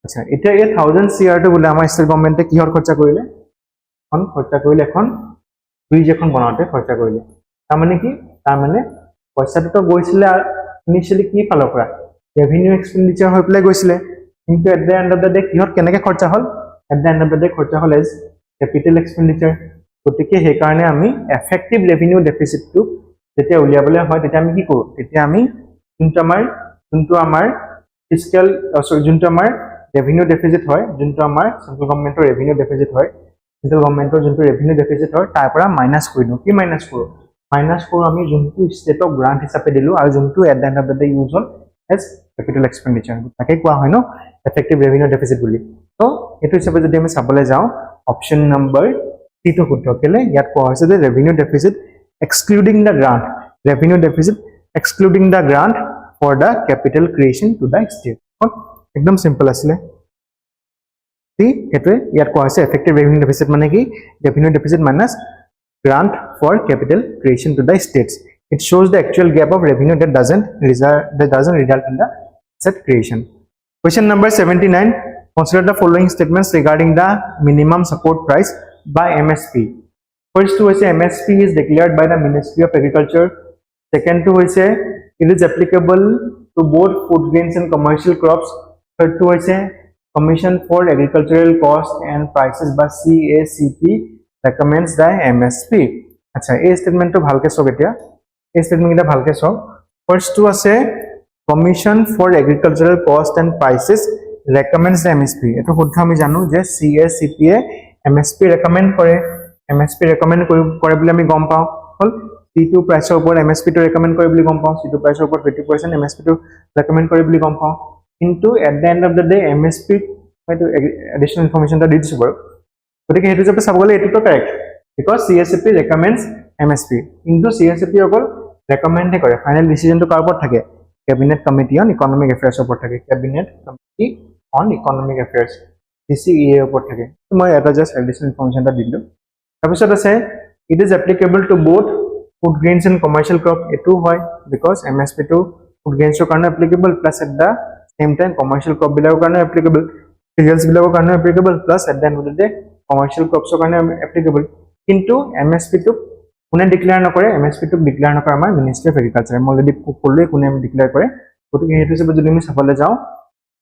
আচ্ছা এতিয়া এই 1000 CR টো বোলে আমাৰ ষ্টেট গভৰ্ণমেণ্টে কিহৰ খৰচা কৰিলে এখন ব্ৰিজ এখন বনাওতে খৰচা কৰিলে তাৰমানে পইচাটো তো গৈছিলে ইনিশিয়ালি কি ফালৰ পৰা ৰেভিনিউ এক্সপেন্ডিচাৰ হৈ পেলাই গৈছিলে কিন্তু at the end of the day কিহত কেনেকে খৰচা হল at the end of the day খৰচা হল এজ ক্যাপিটাল এক্সপেন্ডিচাৰ গতিকে সেই কাৰণে আমি এফেক্টিভ ৰেভিনিউ ডেফিচিটটো যেতিয়া উলিয়াবলৈ হয় তেতিয়া আমি কি কৰো তেতিয়া আমি যোনটো আমাৰ ফিস্কেল যোনটো আমাৰ ৰেভিনিউ ডেফিচিট হয় যোনটো আমাৰ সেন্ট্ৰেল গভৰ্ণমেণ্টৰ ৰেভিনিউ ডেফিচিট হয় সেন্ট্ৰেল গভৰ্ণমেণ্টৰ যোনটো ৰেভিনিউ ডেফিচিট হয় তাৰ পৰা মাইনাস কৰি দিও কি মাইনাস কৰো আমি যোনটো ষ্টেটক গ্ৰান্ট হিচাপে দিলো আৰু যোনটো at the end of the day use হল এজ ক্যাপিটাল এক্সপেন্ডিচাৰ তাকে কোৱা হয় ন এফেক্টিভ ৰেভিনিউ ডেফিচিট বুলি তো এটো হিচাপে যদি আমি চাবলৈ যাওঁ অপচন নাম্বাৰ C টো শুদ্ধ কেলে ইয়াত কোৱা হৈছে যে revenue deficit excluding the grant for the capital creation to the state একদম সিম্পল আছিল ঠিক হেতু ইয়াত কোৱা হৈছে effective revenue deficit মানে কি revenue deficit minus grant for capital creation to the states it shows the actual gap of revenue that doesn't result in the asset creation question number 79 consider the following statements regarding the minimum support price by MSP. First to is MSP is declared by the Ministry of Agriculture. Second to is it is applicable to both food grains and commercial crops. Third to is Commission for Agricultural Cost and Prices by CACP recommends the MSP. আচ্ছা এই স্টেটমেন্টটো ভালকে চক এতিয়া এই স্টেটমেন্টটা ভালকে চক first two আছে Commission for Agricultural Cost and Prices recommends the MSP এটো শুদ্ধ আমি জানো যে CACP এ MSP recommend কৰে MSP recommend কৰে বুলি আমি গম পাও হল C2 প্ৰাইসৰ ওপৰত MSP টো recommend কৰে বুলি গম পাও C2 প্ৰাইসৰ ওপৰত 50% MSP টো recommend কৰে বুলি গম পাও কিন্তু at the end of the day MSP হয়তো additional information টা দি দিছো বাৰু গতিকে হেতু যে চাবলে এটো তো correct because CACP recommends MSP কিন্তু CACP অকল recommend কৰে ফাইনাল ডিসিশন টো কাৰ ওপৰত থাকে Cabinet Committee on Economic Affairs ওপৰত থাকে Cabinet Committee on Economic Affairs CCEA ওপৰত থাকে মই এটা জাস্ট additional information টা দিলো তাৰপিছত আছে it is applicable to both food grains and commercial crop এটো হয় because MSP to food grains ৰ কাৰণে applicable plus at the same time commercial crop বিলাকৰ কাৰণে applicable cereals বিলাকৰ কাৰণে applicable plus at the end of the day commercial crops ৰ কাৰণে applicable কিন্তু MSP টো কোনে ডিক্লেয়াৰ নকৰে MSP টো ডিক্লেয়াৰ নকৰে আমাৰ মিনিষ্ট্ৰি অফ এগ্ৰিকালচাৰ মই যদি ক'লে কোনে ডিক্লেয়াৰ কৰে গতিকে হেতু হিচাপে যদি আমি চাবলৈ যাওঁ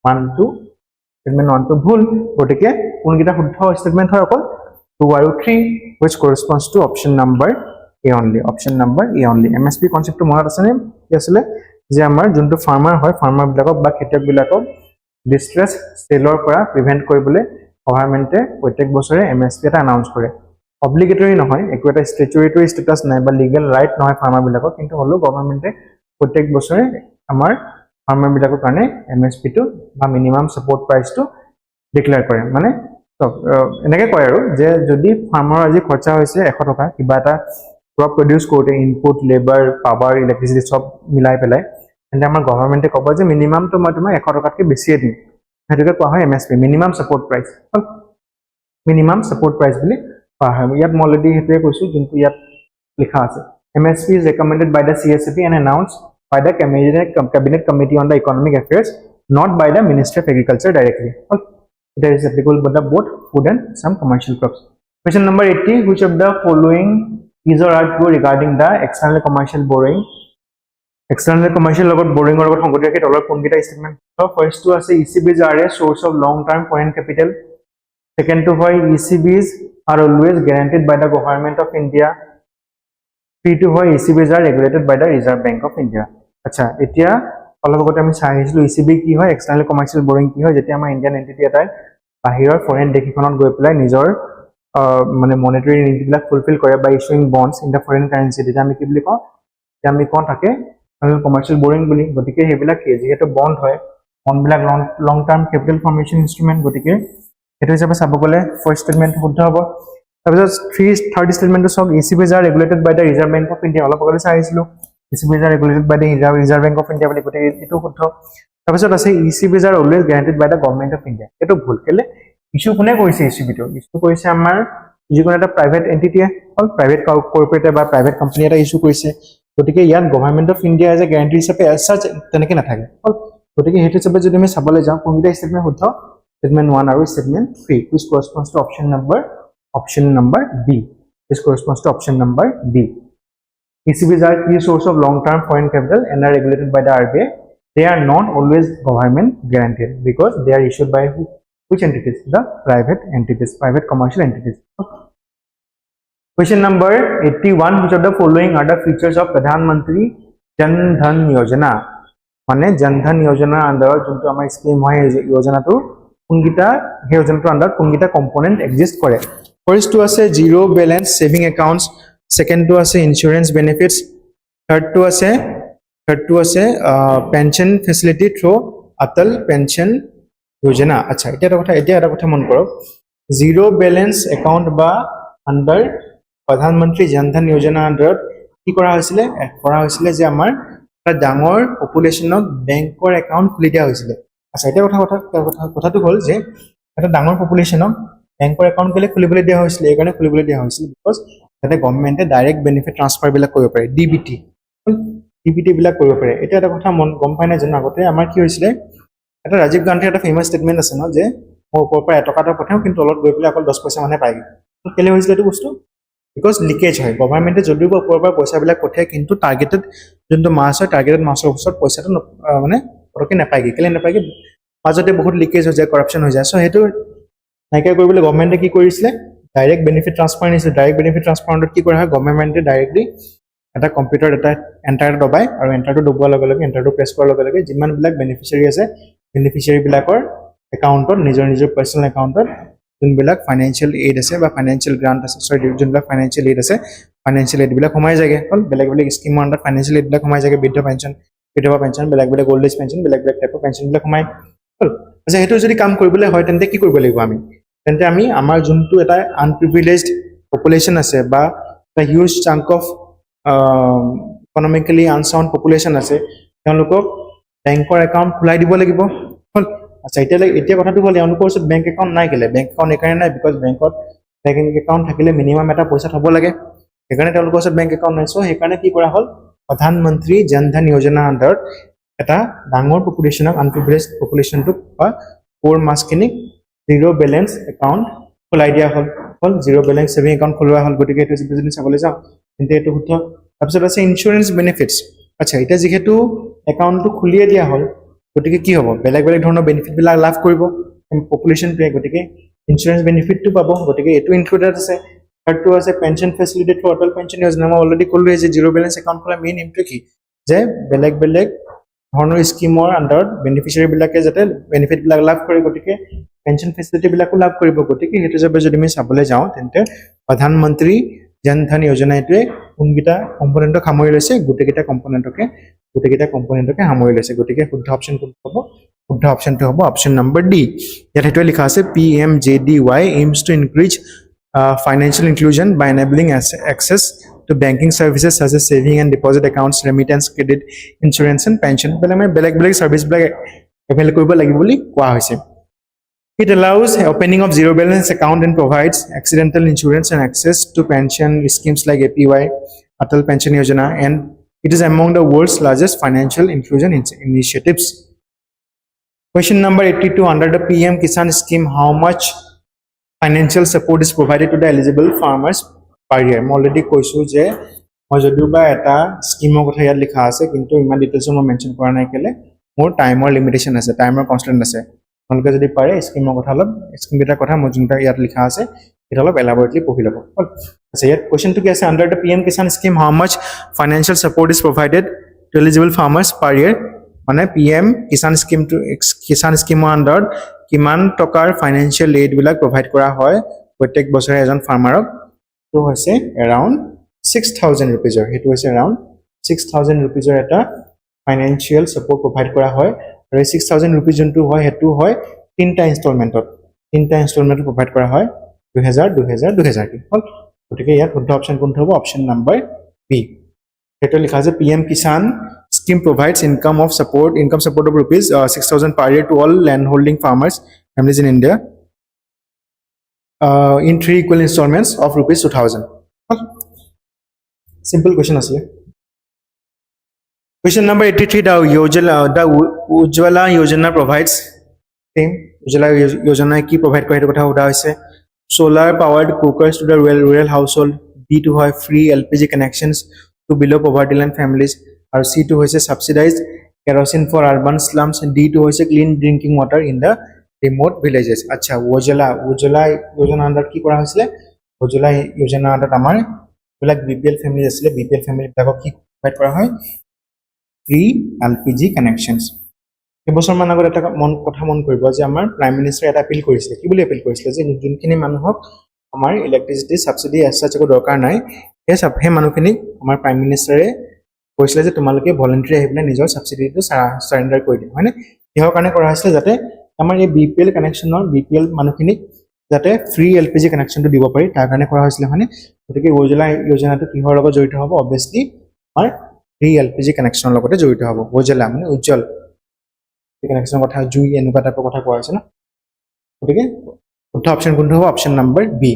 1 2 স্টেটমেন্ট 1 টো ভুল গতিকে কোনকিটা শুদ্ধ স্টেটমেন্ট হয় অকল 2 আৰু 3 which corresponds to option number A only option number A only MSP concept মনত আছে নে কি আছিল যে আমাৰ যোনটো ফাৰ্মাৰ হয় ফাৰ্মাৰ বিলাকক বা খেতিয়ক বিলাকক ডিস্ট্ৰেছ সেলৰ পৰা প্ৰিভেন্ট কৰিবলৈ গভৰ্ণমেন্টে প্ৰত্যেক বছৰে MSP এটা আনাউন্স কৰে obligatory নহয় একো এটা statutory status নাই বা legal right নহয় ফাৰ্মাৰ বিলাকক কিন্তু হলো গভৰ্ণমেন্টে প্ৰত্যেক বছৰে আমাৰ ফাৰ্মাৰ বিলাকৰ কাৰণে MSP টো বা মিনিমাম সাপোৰ্ট প্ৰাইস টো ডিক্লেয়াৰ কৰে মানে এনেকে কয় আৰু যে যদি ফাৰ্মাৰ আজি খৰচা হৈছে 100 টকা কিবা এটা ক্ৰপ প্ৰডিউস কৰোতে ইনপুট লেবাৰ পাৱাৰ ইলেক্ট্ৰিসিটি সব মিলাই পেলাই তেন্তে আমাৰ গভৰ্ণমেন্টে কব যে মিনিমাম তো মই তোমাক 100 টকাতকৈ বেছিয়ে দিম হেতুকে কোৱা হয় MSP minimum support price minimum support price বুলি কোৱা হয় ইয়াত মই অলৰেডি হেতুৱে কৈছো যোনটো ইয়াত লিখা আছে MSP is recommended by the CACP and announced by the Cabinet Committee on the Economic Affairs not by the Ministry of Agriculture directly that is applicable to both food and some commercial crops question number 80 which of the following is or are true regarding the external commercial borrowing external commercial লগত borrowing ৰ লগত সংগতি ৰাখি তলৰ কোনকিটা statement তো first two আছে ECBs are a source of long term foreign capital second to হয় ECBs are always guaranteed by the government of India three to হয় ECBs are regulated by the Reserve Bank of India আচ্ছা এতিয়া অলপ আগতে আমি চাইছিলো ECB কি হয় external commercial borrowing কি হয় যেতিয়া আমাৰ ইন্ডিয়ান এন্টিটি এটা বাহিৰৰ ফৰেন দেশখনত গৈ পেলাই নিজৰ মানে মনিটাৰী নীতিবিলাক ফুলফিল কৰে by issuing bonds in the foreign currency তেতিয়া আমি কি বুলি কওঁ তেতিয়া আমি কোন থাকে commercial borrowing বুলি গতিকে হেবিলাক কি যেহেতু বন্ড হয় বন্ড বিলাক লং টার্ম ক্যাপিটাল ফর্মেশন ইনস্ট্ৰুমেন্ট গতিকে এটো হিচাপে চাব গলে ফাৰ্স্ট স্টেটমেন্ট শুদ্ধ হ'ব তাৰপিছত থাৰ্ড স্টেটমেন্টটো সব ECBs are regulated by the Reserve Bank of India অলপ আগতে চাইছিলো ECBs are regulated by the Reserve Bank of India বুলি গতিকে এটো শুদ্ধ তাৰপিছত আছে ECBs are always guaranteed by the Government of India এটো ভুল কেলে ইস্যু কোনে কৰিছে ECB টো ইস্যু কৰিছে আমাৰ যিকোনো এটা প্ৰাইভেট এন্টিটি প্ৰাইভেট কৰ্পোৰেট বা প্ৰাইভেট কোম্পানী এটা ইস্যু কৰিছে গতিকে ইয়াত government of India as a guarantee হিচাপে এজ সাচ তেনেকে নাথাকে গতিকে হেতু হিচাপে যদি আমি চাবলৈ যাওঁ কোনটা স্টেটমেন্ট শুদ্ধ statement 1 আৰু statement 3 which corresponds to option number B this corresponds to option number B ECBs are key source of long term foreign capital and are regulated by the RBI they are not always government guaranteed because they are issued by which entities the private commercial entities question number 81 which of the following are the features of Pradhan Mantri Jan Dhan Yojana মানে Jan Dhan Yojana under যোনটো আমাৰ scheme হয় যোজনাটো কোনকিটা হে যোজনাটো under কোনকিটা component exist কৰে ফার্স্ট টু আছে zero balance saving accounts second two আছে ইন্স্যুরেন্স বেনিফিটস থার্ড টু আছে pension facility through Atal pension Yojana আচ্ছা এটা কথা মন কৰক জিৰো ব্যালেন্স অ্যাকাউন্ট বা আন্ডাৰ প্ৰধানমন্ত্ৰী জন ধন যোজনা আন্ডাৰত কি কৰা হৈছিল যে আমাৰ এটা ডাঙৰ পপুলেশনক বেংকৰ একাউন্ট খুলি দিয়া হৈছিল আচ্ছা এটা কথাটো হ'ল যে এটা ডাঙৰ পপুলেশনক বেংকৰ একাউন্ট কেলে খুলিবলৈ দিয়া হৈছিল এই কাৰণে খুলিবলৈ দিয়া হৈছিল বিকজ যাতে গভৰ্ণমেন্টে ডাইৰেক্ট বেনিফিট ট্ৰান্সফাৰ বিলাক কৰিব পাৰে ডিবিটি বিলাক কৰিব পাৰে এটা কথা মন গম পাই না যেন আগতে আমাৰ কি হৈছিল এটা ৰাজীৱ গান্ধীৰ এটা ফেমাস স্টেটমেন্ট আছে ন যে মই ওপৰৰ পৰা এটকাটা পঠাও কিন্তু তলত গৈ পেলাই অকল 10 পইচা মানে পাই কেলে হৈছিল এইটো বস্তু বিকজ লিকেজ হয় গভৰ্ণমেন্টে যদিও ওপৰৰ পৰা পইচাবিলাক পঠায় কিন্তু টাৰ্গেটেড যোনটো মাছ হয় টাৰ্গেটেড মাছৰ ওপৰত পইচাটো মানে পৰকে নাপায়গে কেলে নাপায়গে মাজতে বহুত লিকেজ হৈ যায় কৰাপচন হৈ যায় সো হেতু নাইকিয়া কৰিবলৈ গভৰ্ণমেণ্টে কি কৰিছিলে ডাইৰেক্ট বেনিফিট ট্ৰান্সফাৰ নিছে ডাইৰেক্ট বেনিফিট ট্ৰান্সফাৰত কি কৰা হয় গভৰ্ণমেণ্টে ডাইৰেক্টলি এটা কম্পিউটাৰ এটা এন্টাৰ দবাই আৰু এন্টাৰটো দবোৱাৰ লগে লগে এন্টাৰটো প্ৰেছ কৰাৰ লগে লগে যিমান বিলাক বেনিফিচিয়াৰি আছে বেনিফিচিয়াৰি বিলাকৰ একাউণ্টত নিজৰ পাৰ্সোনাল একাউণ্টত যোনবিলাক ফাইনান্সিয়েল এইড আছে বা ফাইনান্সিয়েল গ্ৰান্ট আছে সৰি যোনবিলাক ফাইনান্সিয়েল এইড আছে ফাইনান্সিয়েল এইড বিলাক সোমাই যায়গে হল বেলেগ বেলেগ স্কিমৰ আন্ডাৰ ফাইনান্সিয়েল এইড বিলাক সোমাই যায়গে বৃদ্ধ পেঞ্চন বিধৱা পেঞ্চন বেলেগ বেলেগ ওল্ড এজ পেঞ্চন বেলেগ বেলেগ টাইপৰ পেঞ্চন বিলাক সোমাই হল আচ্ছা হেতু যদি কাম কৰিবলৈ হয় তেন্তে কি কৰিব লাগিব আমি তেন্তে আমি আমাৰ যোনটো এটা আনপ্ৰিভিলেজড পপুলেশ্যন আছে বা এটা হিউজ চাংক অফ ইকনমিক্যালি আনসাউন্ড পপুলেশ্যন আছে তেওঁলোকক বেংকৰ একাউণ্ট খোলাই দিব লাগিব হল আচ্ছা এতিয়া কথাটো হ'ল তেওঁলোকৰ ওচৰত বেংক একাউণ্ট নাই কেলে বেংক একাউণ্ট একাৰণে নাই বিকজ বেংকত বেংক একাউণ্ট থাকিলে মিনিমাম এটা পইচা থব লাগে সেইকাৰণে তেওঁলোকৰ ওচৰত বেংক একাউণ্ট নাই সো সেইকাৰণে কি কৰা হ'ল প্ৰধানমন্ত্ৰী জন ধন যোজনা আণ্ডাৰত এটা ডাঙৰ পপুলেশ্যনক আনপ্ৰিভিলেজড পপুলেশ্যনটোক বা পোৰ মাছখিনিক জিৰ' বেলেঞ্চ একাউণ্ট খোলাই দিয়া হ'ল জিৰ' বেলেঞ্চ ছেভিং একাউণ্ট খোলোৱা হ'ল গতিকে এইটো যদি চাবলৈ যাওঁ তেন্তে এইটো শুদ্ধ তাৰপিছত আছে ইঞ্চুৰেঞ্চ বেনিফিটছ আচ্ছা এতিয়া যিহেতু একাউণ্টটো খুলিয়ে দিয়া হ'ল গতিকে কি হ'ব বেলেগ বেলেগ ধৰণৰ বেনিফিটবিলাক লাভ কৰিব পপুলেশ্যনটোৱে গতিকে ইঞ্চুৰেঞ্চ বেনিফিটটো পাব গতিকে এইটো ইনক্লুডেড আছে থাৰ্ডটো আছে পেঞ্চন ফেচিলিটি থ্ৰু অটল পেঞ্চন যোজনা মই অলৰেডি ক'লোৱে যে জিৰ' বেলেঞ্চ একাউণ্ট খোলা মেইন এইমটো কি যে বেলেগ বেলেগ ধৰণৰ স্কিমৰ আণ্ডাৰত বেনিফিচিয়াৰী বিলাকে যাতে বেনিফিট বিলাক লাভ কৰে গতিকে পেঞ্চন ফেচিলিটি বিলাকো লাভ কৰিব গতিকে হেতু হিচাপে যদি আমি চাবলৈ যাওঁ তেন্তে প্ৰধানমন্ত্ৰী জন ধন যোজনাটোৱে কোনকেইটা কম্পোনেণ্টক সামৰি লৈছে গোটেইকেইটা কম্পোনেণ্টকে সামৰি লৈছে গতিকে শুদ্ধ অপশ্যন কোনটো হ'ব শুদ্ধ অপশ্যনটো হ'ব অপশ্যন নম্বৰ ডি ইয়াত হেতুৱে লিখা আছে PM-DevINE aims to increase financial inclusion by enabling access to banking services such as saving and deposit accounts, remittance, credit, insurance and pension. বেলেগ বেলেগ সার্ভিস বিলাক এভেইল কৰিব লাগিব বুলি কোৱা হৈছে It allows opening of zero balance account and provides accidental insurance and access to pension schemes like APY, Atal Pension Yojana, and it is among the world's largest financial inclusion initiatives. Question number 82, under the PM Kisan scheme, how much financial support is provided to the eligible farmers per year? মই already কৈছো যে মই যদিও বা এটা স্কিমৰ কথা ইয়াত লিখা আছে কিন্তু ইমান ডিটেইলছ মই মেনশ্যন কৰা নাই কেলে মোৰ টাইমৰ লিমিটেশন আছে টাইমৰ কনষ্ট্ৰেন্ট আছে আপোনালোকে যদি পাৰে স্কিমৰ কথা অলপ স্কিমকেইটাৰ কথা মই যোনটা ইয়াত লিখা আছে এটা অলপ এলাবৰেটলি পঢ়ি ল'ব আচ্ছা ইয়াত কোৱেশ্চনটো কি আছে under the PM Kisan scheme how much financial support is provided to eligible farmers per year মানে PM কিষাণ স্কিমৰ আণ্ডাৰত কিমান টকাৰ ফাইনেন্সিয়েল এইড বিলাক প্ৰভাইড কৰা হয় প্ৰত্যেক বছৰে এজন ফাৰ্মাৰক তো হৈছে এৰাউণ্ড 6000 rupees হেতু হৈছে এৰাউণ্ড 6000 rupees এটা ফাইনেন্সিয়েল ছাপোৰ্ট প্ৰভাইড কৰা হয় আৰু 6000 rupees যোনটো হয় হেতু হয় তিনটা ইনষ্টলমেন্টত প্ৰভাইড কৰা হয় 2000 হল গতিকে ইয়াত শুদ্ধ অপশ্যন কোনটো হ'ব অপশ্যন নম্বৰ বি হেতু লিখা আছে PM Kisan scheme provides income support of rupees 6000 per year to all landholding farmers families in India in 3 equal installments of rupees 2000 simple question asle question number 83 the Ujjwala Yojana provides same Ujjwala Yojana ki provide kore kotha uda hoise solar powered cookers to the rural household B2 hoy free LPG connections to below poverty line families আৰু C2 হৈছে subsidized kerosene for urban slums and D2 হৈছে clean drinking water in the remote villages আচ্ছা Ujjwala Yojana under কি কৰা হৈছিল Ujjwala Yojana under আমাৰ বিলাক BPL family আছিল BPL family বিলাকক কি প্ৰভাইড কৰা হয় free LPG connections এবছৰ মান আগত এটা কথা মন কৰিব যে আমাৰ প্ৰাইম মিনিষ্টাৰ এটা এপিল কৰিছিল কি বুলি এপিল কৰিছিল যে যোনখিনি মানুহক আমাৰ ইলেক্ট্ৰিচিটি সাবসিডি এছাচ একো দৰকাৰ নাই সেই মানুহখিনি আমাৰ প্ৰাইম মিনিষ্টাৰে কৈছিল যে তোমালোকে ভলান্টাৰি আহিবলে নিজৰ সাবসিডিটো সাৰেন্ডাৰ কৰি দিও হয়নে কিহৰ কাৰণে কৰা হৈছিল যাতে আমাৰ এই BPL কানেকচনৰ BPL মানুহখিনি যাতে ফ্ৰী LPG কানেকচনটো দিব পাৰি তাৰ কাৰণে কৰা হৈছিল হয়নে গতিকে Ujjwala যোজনাটো কিহৰ লগত জড়িত হ'ব অবভিয়াসলি আমাৰ ফ্ৰী LPG কানেকচনৰ লগতে জড়িত হ'ব Ujjwala মানে উজ্জ্বল কানেকচনৰ কথা জুই এনেকুৱা টাইপৰ কথা কোৱা হৈছে না গতিকে শুদ্ধ অপশ্যন কোনটো হ'ব অপশ্যন নম্বৰ বি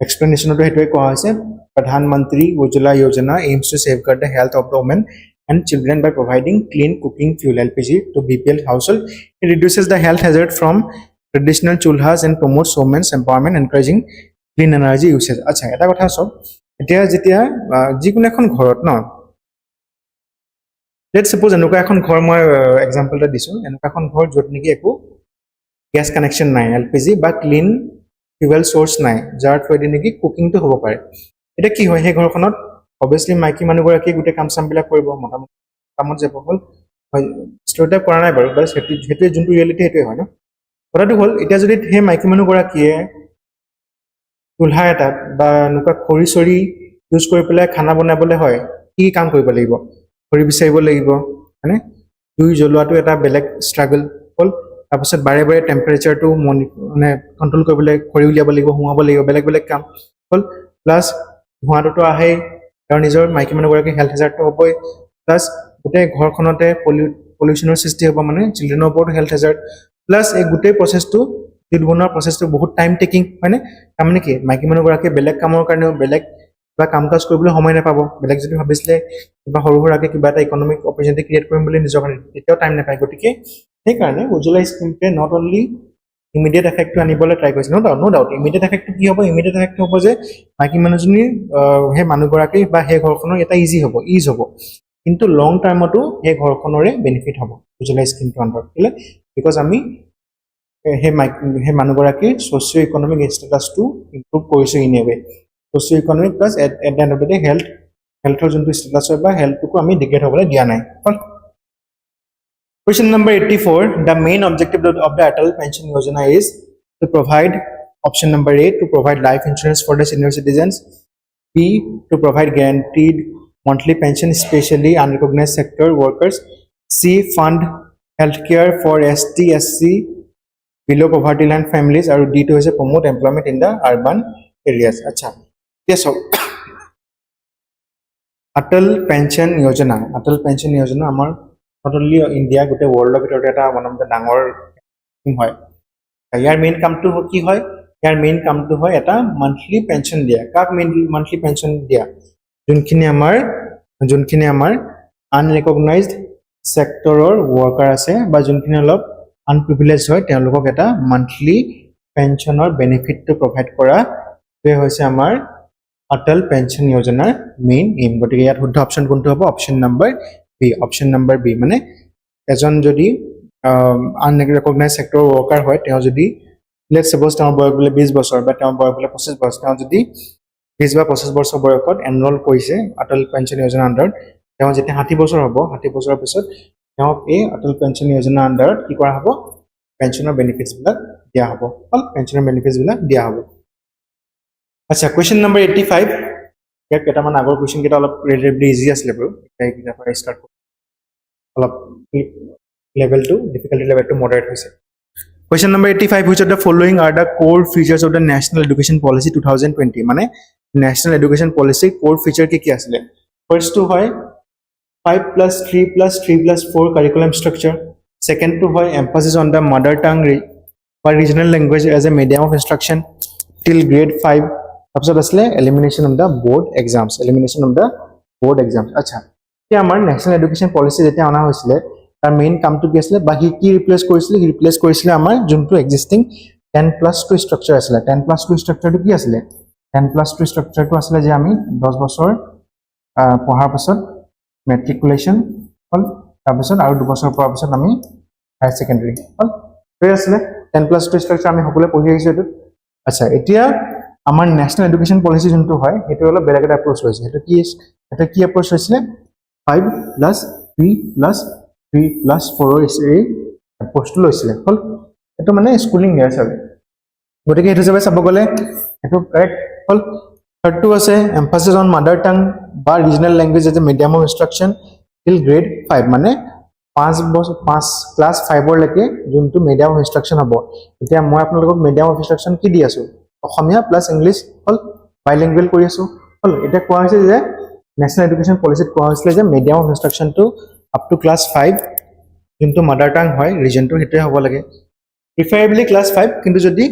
এক্সপ্লেনেশ্যনটো হেতুৱে কোৱা হৈছে Pradhanmantri Ujjwala Yojana aims to safeguard the health of the women and children by providing clean cooking fuel LPG to BPL household. It reduces the health hazard from traditional chulhas and promotes women's empowerment, encouraging clean energy usage. আচ্ছা এটা কথা সব এতিয়া যেতিয়া যিকোনো এখন ঘৰত ন let's suppose এনেকুৱা এখন ঘৰ মই এক্সাম্পল এটা দিছোঁ এনেকুৱা এখন ঘৰ য'ত নেকি একো গেছ কানেকশ্যন নাই LPG বা ক্লিন ফিউৱেল চ'ৰ্চ নাই যাৰ থ্ৰুৱেদি নেকি কুকিংটো হ'ব পাৰে এতিয়া কি হয় সেই ঘৰখনত অবভিয়াছলি মাইকী মানুহগৰাকীয়ে গোটেই কাম চামবিলাক কৰিব মোটামুটি কামত যাব হ'ল হয় ষ্টেৰিঅটাইপ কৰা নাই বাৰু বাট সেইটোৱে যোনটো ৰিয়েলিটি সেইটোৱে হয় ন কথাটো হ'ল এতিয়া যদি সেই মাইকী মানুহগৰাকীয়ে চুলহা এটাত বা এনেকুৱা খৰি চৰি ইউজ কৰি পেলাই খানা বনাবলৈ হয় কি কাম কৰিব লাগিব খৰি বিচাৰিব লাগিব হয়নে জুই জ্বলোৱাটো এটা বেলেগ ষ্ট্ৰাগল হ'ল তাৰপিছত বাৰে বাৰে টেম্পাৰেচাৰটো মানে কণ্ট্ৰল কৰিবলৈ খৰি উলিয়াব লাগিব সোমাব লাগিব বেলেগ বেলেগ কাম হ'ল প্লাছ ধোঁৱাটোতো আহেই আৰু নিজৰ মাইকী মানুহগৰাকী হেল্থ হেজাৰ্ডটো হ'বই প্লাছ গোটেই ঘৰখনতে পলিউশ্যনৰ সৃষ্টি হ'ব মানে চিলড্ৰেনৰ ওপৰতো হেল্থ হেজাৰ্ড প্লাছ এই গোটেই প্ৰচেছটো জুইত বনোৱাৰ প্ৰচেছটো বহুত টাইম টেকিং হয়নে তাৰমানে কি মাইকী মানুহগৰাকীয়ে বেলেগ কামৰ কাৰণেও বেলেগ কিবা কাম কাজ কৰিবলৈ সময় নাপাব বেলেগ যদি ভাবিছিলে কিবা সৰু সুৰাকৈ কিবা এটা ইকনমিক অপৰচুনিটি ক্ৰিয়েট কৰিম বুলি নিজৰ কাৰণে তেতিয়াও টাইম নাপায় গতিকে সেইকাৰণে উজ্জ্বলা স্কিমটোৱে নট অনলি ইমিডিয়েট এফেক্টটো আনিবলৈ ট্ৰাই কৰিছে নো ডাউট ইমিডিয়েট এফেক্টটো কি হ'ব ইমিডিয়েট এফেক্ট হ'ব যে মাইকী মানুহজনীৰ সেই মানুহগৰাকী বা সেই ঘৰখনৰ এটা ইজ হ'ব কিন্তু লং টাৰ্মতো সেই ঘৰখনৰে বেনিফিট হ'ব উজ্জ্বলা স্কিমটো আণ্ডাৰত কেলৈ বিকজ আমি সেই মানুহগৰাকীৰ ছ'চিঅ' ইকনমিক ষ্টেটাছটো ইম্প্ৰুভ কৰিছোঁ in a way socio' economic plus at the end of the day হেল্থৰ যোনটো ষ্টেটাছ হয় বা হেল্থটোকো আমি ডিগ্ৰেড হ'বলৈ দিয়া নাই Question number 84, the main objective of the Atal Pension Yojana is to provide, option number A, to provide life insurance for the senior citizens, B, to provide guaranteed monthly pension, especially unrecognized sector workers, C, fund healthcare for ST, SC, below poverty line families, or D, to promote employment in the urban areas. Acha. Yes, so Atal Pension Yojana, আমাৰ not only India, গোটেই world ভিতৰত এটা one of the ডাঙৰ scheme হয় ইয়াৰ main কামটো কি হয় ইয়াৰ main কামটো হয় এটা মান্থলি পেনশন দিয়া কাক মান্থলি পেনশন দিয়া যোনখিনি আমাৰ আনৰিকগনাইজড সেক্টৰৰ ওয়াৰ্কাৰ আছে বা যোনখিনি অলপ আনপ্ৰিভিলেজ হয় তেওঁলোকক এটা মান্থলি পেনশনৰ বেনিফিটটো প্ৰভাইড কৰা এই হৈছে আমাৰ অটল পেনশন যোজনাৰ মেইন এইম গতিকে ইয়াত শুদ্ধ অপচন কোনটো হ'ব অপশন নাম্বাৰ বি মানে এজন যদি আনৰিকগনাইজড সেক্টৰ ওয়াৰ্কাৰ হয় তেওঁ যদি লেটস সাপোজ তেওঁৰ বয়স বোলে 20 বছৰ বা তেওঁৰ বয়স বোলে 25 বছৰ তেওঁ যদি 20 বা 25 বছৰ বয়সত এনৰোল কৰিছে অটল পেনশন যোজনা আণ্ডাৰত তেওঁ যেতিয়া 60 বছৰ হ'ব 60 বছৰৰ পিছত তেওঁক এই অটল পেনশন যোজনা আণ্ডাৰত কি কৰা হ'ব পেনশনৰ বেনিফিটছ বিলাক দিয়া হ'ব পেনশনৰ বেনিফিটছ বিলাক দিয়া হ'ব আচ্ছা কোৱেশ্চন নম্বৰ 85 ইয়াত কেইটামান আগৰ কোৱেশ্চন কেইটা অলপ ৰিলেটিভলি ইজি আছিলে বাৰু এইকেইটা পৰা ষ্টাৰ্ট অলপ লেভেলটো ডিফিকাল্টি লেভেলটো মডাৰেট হৈছে Question number 85, which of the following are the core features of the National Education Policy 2020? মানে National Education Policy core feature কি আছিলে? First to হয় 5+3+3+4 curriculum structure. Second to হয় emphasis on the mother tongue or regional language as a medium of instruction till grade 5. তাৰপিছত আছিলে elimination of the board exams. আচ্ছা এতিয়া আমাৰ National Education Policy যেতিয়া অনা হৈছিলে তাৰ মেইন কামটো কি আছিল বা কি ৰিপ্লেস কৰিছিলে আমাৰ যোনটো এক্সিস্টিং 10+2 স্ট্ৰাকচাৰ আছিল 10+2 স্ট্ৰাকচাৰটো কি আছিল 10+2 স্ট্ৰাকচাৰটো আছিল যে আমি 10 বছৰ পঢ়াৰ পিছত মেট্ৰিকুলেশ্যন হল তাৰ পিছত আৰু 2 বছৰ পঢ়াৰ পিছত আমি হায়াৰ সেকেন্ডাৰী হল এই আছিল 10+2 স্ট্ৰাকচাৰ আমি সকলোৱে পঢ়ি আহিছো এটো আচ্ছা এতিয়া আমাৰ ন্যাশনাল এডুকেশন পলিসি যোনটো হয় হেতু হলো বেলেগ এটা এপ্ৰোচ হৈছে হেতু কি এপ্ৰোচ হৈছিল 5+3+3+4 is a এপ্ৰোচটো লৈছিল হল এটো মানে স্কুলিং ইয়াৰ চাবে গতিকে এটো যাবে চাব গলে এটো কারেক্ট হল থার্ড টু আছে এমফাসিস অন মাদার টাং বা regional language as a medium of instruction till grade 5 মানে 5 ক্লাস 5 ৰ লৈকে যোনটো মিডিয়াম অফ ইনস্ট্রাকশন হ'ব এতিয়া মই আপোনালোকক মিডিয়াম অফ ইনস্ট্রাকশন কি দি আছো অসমীয়া প্লাস ইংলিশ হল বাইলিঙ্গুয়াল কৰি আছো হল এটা কোৱা হৈছে যে ন্যাশনাল এডুকেশন পলিসিত কোৱা হৈছিল যে medium of instruction to up to class 5 যোনটো মাদাৰ টাং হয় ৰিজনটো হেতে হ'ব লাগে প্ৰিফাৰেবলি ক্লাস 5 কিন্তু যদি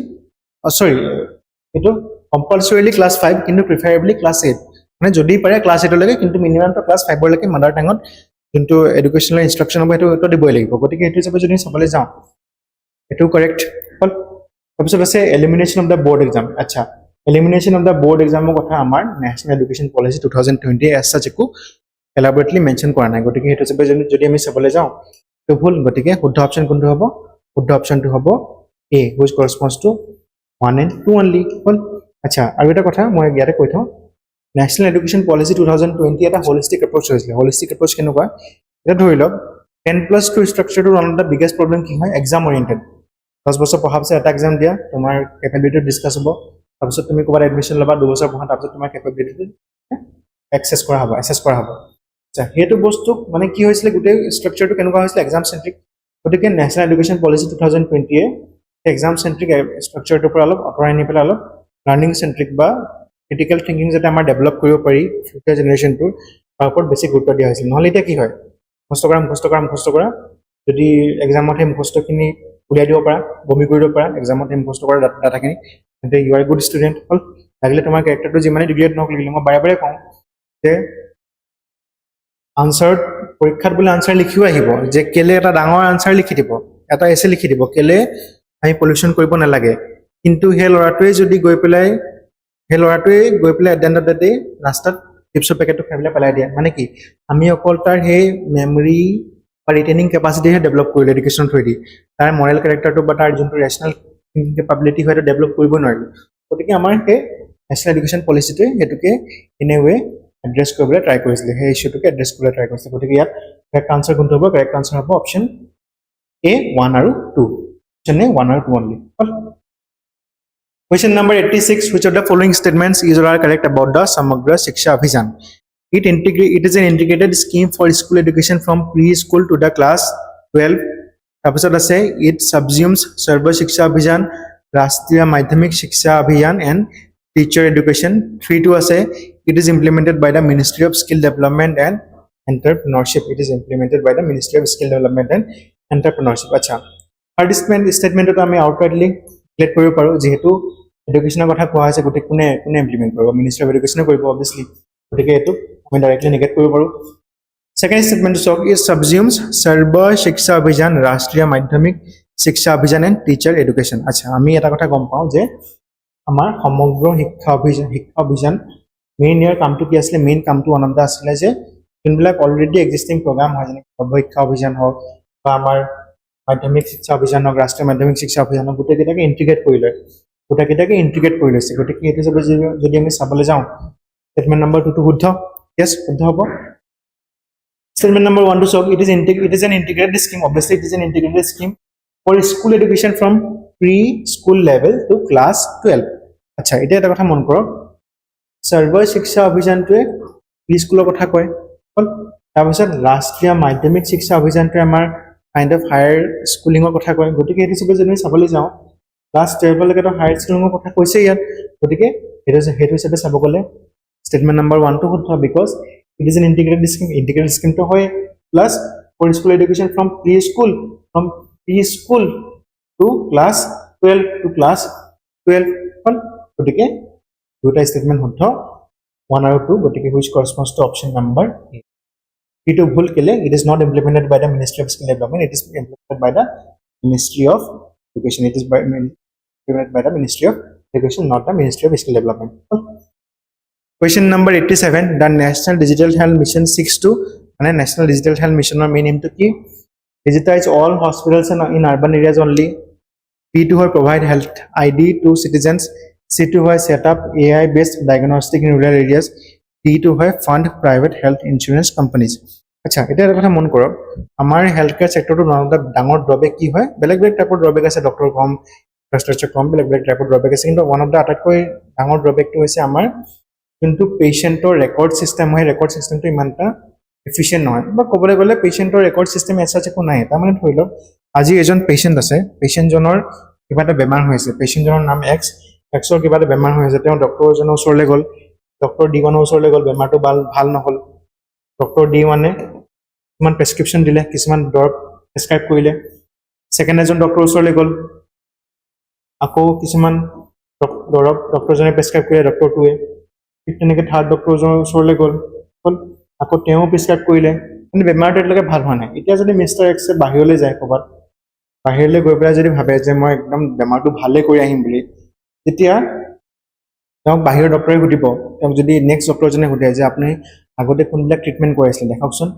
সৰি এটো কম্পালসৰিলি ক্লাস 5 কিন্তু প্ৰিফাৰেবলি ক্লাস 8 মানে যদি পাৰে ক্লাস 8 লৈকে কিন্তু মিনিমাম তো ক্লাস 5 লৈকে মাদার টাঙত কিন্তু এডুকেশনাল ইনস্ট্রাকশন হ'ব এটো দিবই লাগিব গতিকে এটো হিচাপে যদি চাবলৈ যাওঁ এটো কারেক্ট হল তাৰপিছত আছে elimination of the board exam আচ্ছা এলিমিনেশন অফ দা বোৰ্ড এক্সামৰ কথা আমাৰ ন্যাশনাল এডুকেশন পলিসি 2020 এছ সাচ একো এলাবৰেটলি মেনশ্যন কৰা নাই গতিকে হেতু হিচাপে যদি আমি চাবলৈ যাওঁ তো ভুল গতিকে শুদ্ধ অপচন কোনটো হ'ব শুদ্ধ অপচনটো হ'ব A which corresponds to 1 and 2 only হল আচ্ছা আৰু এটা কথা মই ইয়াতে কৈ থওঁ National Education Policy 2020 এটা holistic approach হৈছিল holistic approach কেনেকুৱা এটা ধৰি লওক 10+2 structure to one of the biggest problem কি হয় exam oriented 10 বছৰ পঢ়াৰ পিছত এটা এক্সাম দিয়া তোমাৰ কেপাবিলিটি ডিসকাস হ'ব তাৰপিছত তুমি ক'বাত এডমিশন লবা 2 বছৰ পঢ়া তাৰপিছত তোমাৰ কেপাবিলিটি এক্সেস কৰা হ'ব এসেস কৰা হ'ব আচ্ছা হেতু বস্তু মানে কি হৈছিল গোটেই স্ট্ৰাকচাৰটো কেনেকুৱা হৈছিল এক্সাম সেন্ট্ৰিক গতিকে ন্যাশনাল এডুকেশন পলিসি 2020 এ এক্সাম সেন্ট্ৰিক স্ট্ৰাকচাৰটো পৰা অলপ অতৰাই নি পেলাই অলপ লাৰ্নিং সেন্ট্ৰিক বা ক্ৰিটিক্যাল থিংকিং যাতে আমাৰ ডেভেলপ কৰিব পাৰি ফিউচাৰ জেনাৰেশনটো তাৰ ওপৰত বেছি গুৰুত্ব দিয়া হৈছিল নহলে এটা কি হয় মুখস্থ কৰা যদি এক্সামত হে মুখস্থখিনি উলিয়াই দিব পাৰা বমি কৰি দিব পাৰা এক্সামত হে মুখস্থ কৰা ডাটাখিনি তেন্তে ইউ আৰ গুড ষ্টুডেণ্ট হল লাগিলে তোমাৰ ক্যাৰেক্টাৰটো যিমানে ডিগ্ৰেড নহওক লাগিলে মই বাৰে বাৰে কওঁ যে আনসাৰ পৰীক্ষাত বলে আনসাৰ লিখিও আহিব যে কেলে এটা ডাঙৰ আনসাৰ লিখি দিব এটা এসে লিখি দিব কেলে আমি পলিউশন কৰিব নালাগে কিন্তু হে লৰাটোৱে যদি গৈ পেলাই at and of the day ৰাস্তাত টিপছৰ পেকেটটো খাই পেলাই দিয়ে মানে কি আমি অকল তাৰ হে মেমৰি বা ৰিটেইনিং কেপাসিটি হে ডেভেলপ কৰিলে এডুকেশ্যন থ্ৰুদি তাৰ মৰেল ক্যাৰেক্টাৰটো বা তাৰ যোনটো ৰেশনাল থিংকিং কেপাবিলিটি হয় ডেভেলপ কৰিব নোৱাৰিলো গতিকে আমাৰ হে ন্যাশনাল এডুকেশ্যন পলিচিটোৱে হেতুকে ইন এ ৱে এড্ৰেছ কৰিবলৈ ট্ৰাই কৰিছিলে সেই ইস্যুটোকে এড্ৰেছ কৰিবলৈ ট্ৰাই কৰিছিলে গতিকে ইয়াত কাৰেক্ট আনসাৰ কোনটো হ'ব কাৰেক্ট আনসাৰ হ'ব অপচন A 1 আৰু 2 অপচন A 1 আৰু 2 only Question number 86 which of the following statements is or are correct about the Samagra Shiksha Abhiyan it is an integrated scheme for school education from preschool to the class 12 তাৰপিছত আছে it subsumes Sarva Shiksha Abhiyan Rashtriya Madhyamik Shiksha Abhiyan and teacher education 3 to আছে it is implemented by the Ministry of Skill Development and Entrepreneurship it is implemented by the Ministry of Skill Development and Entrepreneurship acha third statement to আমি outrightly clear কৰিব পাৰো যেহেতু এডুকেশ্যনৰ কথা কোৱা হৈছে গতে কোনে ইমপ্লিমেন্ট কৰিব মিনিষ্ট্ৰি অফ এডুকেশ্যন কৰিব অবভিয়াসলি গতিকে এটো আমি ডাইৰেক্টলি নেগেট কৰিব পাৰো সেকেন্ড স্টেটমেন্ট অফ ইজ সাবজিউমস সৰ্ব শিক্ষা অভিযান ৰাষ্ট্ৰীয় মাধ্যমিক শিক্ষা অভিযান এণ্ড টিচাৰ এডুকেশ্যন আচ্ছা আমি এটা কথা গম পাওঁ যে আমাৰ সমগ্ৰ শিক্ষা অভিযান মেইন ইয়াৰ কামটো কি আছিল মেইন কামটো অনন্তা আছিল যে যোনবিলাক অলৰেডি এক্সিস্টিং প্ৰগ্ৰাম হয় যেনে সৰ্ব শিক্ষা অভিযান হওক বা আমাৰ মাধ্যমিক শিক্ষা অভিযান হওক ৰাষ্ট্ৰীয় মাধ্যমিক শিক্ষা অভিযান হওক গোটেইকেইটাকে ইন্টিগ্ৰেট কৰি লৈছে গতিকে এইটো যদি আমি চাবলৈ যাওঁ স্টেটমেন্ট নম্বৰ 2 টো শুদ্ধ yes শুদ্ধ হ'ব statement number 1 to so it is an integrated scheme obviously it is an integrated scheme for school education from preschool level to class 12 acha eta eta kotha mon korok sarva shiksha abhiyan to preschool kotha koy tar pisot rashtriya madhyamik shiksha abhiyan to amar kind of higher schooling kotha koy gotike etu sobe jeni sabole jao class 12 leke to higher schooling kotha koise yat gotike hetu sobe sabogole statement number 1 to শুদ্ধ because it is an integrated scheme to hoy plus for school education from preschool to class 12 kon gotike duta statement শুদ্ধ 1 আৰু 2 gotike which corresponds to option number A itu bhul kele it is not implemented by the Ministry of Skill Development it is implemented by the Ministry of Education it is implemented by the Ministry of Education not the Ministry of Skill Development Question number 87 the National Digital Health Mission 6 to National Digital Health Mission or main aim to ki digitize all hospitals in urban areas only P2 or provide health ID to citizens C2 or set up AI based diagnostic in rural areas D2 or fund private health insurance companies acha eta eta kotha mon korok amar healthcare sector to one of the dangor drawback ki hoy beleg type of drawback ase doctor kom infrastructure kom beleg type of drawback ase kintu one of the attackoi dangor drawback to hoise amar কিন্তু পেশেন্টৰ record system হয় record সিস্টেমটো ইমানটা efficient নহয় বা কবলে গলে পেশেন্টৰ record system এছাচ একো নাই তাৰ মানে ধৰিলো আজি এজন পেশেন্ট আছে পেশেন্ট জনৰ কিবা এটা বেমাৰ হৈছে পেশেন্ট জনৰ নাম এক্সৰ কিবা এটা বেমাৰ হৈছে তেওঁ ডক্টৰ জনৰ ওচৰলৈ গল ডক্টৰ ডি ওয়ানৰ ওচৰলৈ গল বেমাৰটো ভাল নহল ডক্টৰ ডি ওয়ানে কিমান প্ৰেসক্ৰিপচন দিলে কিছুমান দৰব প্ৰেসক্ৰাইব কৰিলে সেকেন্ড এজন ডক্টৰ ওচৰলৈ গল আকৌ কিছুমান দৰব ডক্টৰ জনে প্ৰেসক্ৰাইব কৰিলে ডক্টৰ টুৱে তেনেকে থাৰ্ড ডক্টৰ জনৰ ওচৰলৈ গল আকৌ তেওঁ প্ৰেসক্ৰাইব কৰিলে মানে বেমাৰটো এতিয়ালৈকে ভাল হোৱা নাই এতিয়া যদি মিষ্টাৰ এক্স বাহিৰলৈ যায় ক'বাত বাহিৰলৈ গৈ পেলাই যদি ভাবে যে মই একদম বেমাৰটো ভালে কৰি আহিম বুলি তেতিয়া তেওঁ বাহিৰৰ ডক্টৰে সুধিব তেওঁ যদি নেক্সট ডক্টৰ জনে সুধে যে আপুনি আগতে কোনবিলাক ট্ৰিটমেণ্ট কৰাইছিলে দেখাওকচোন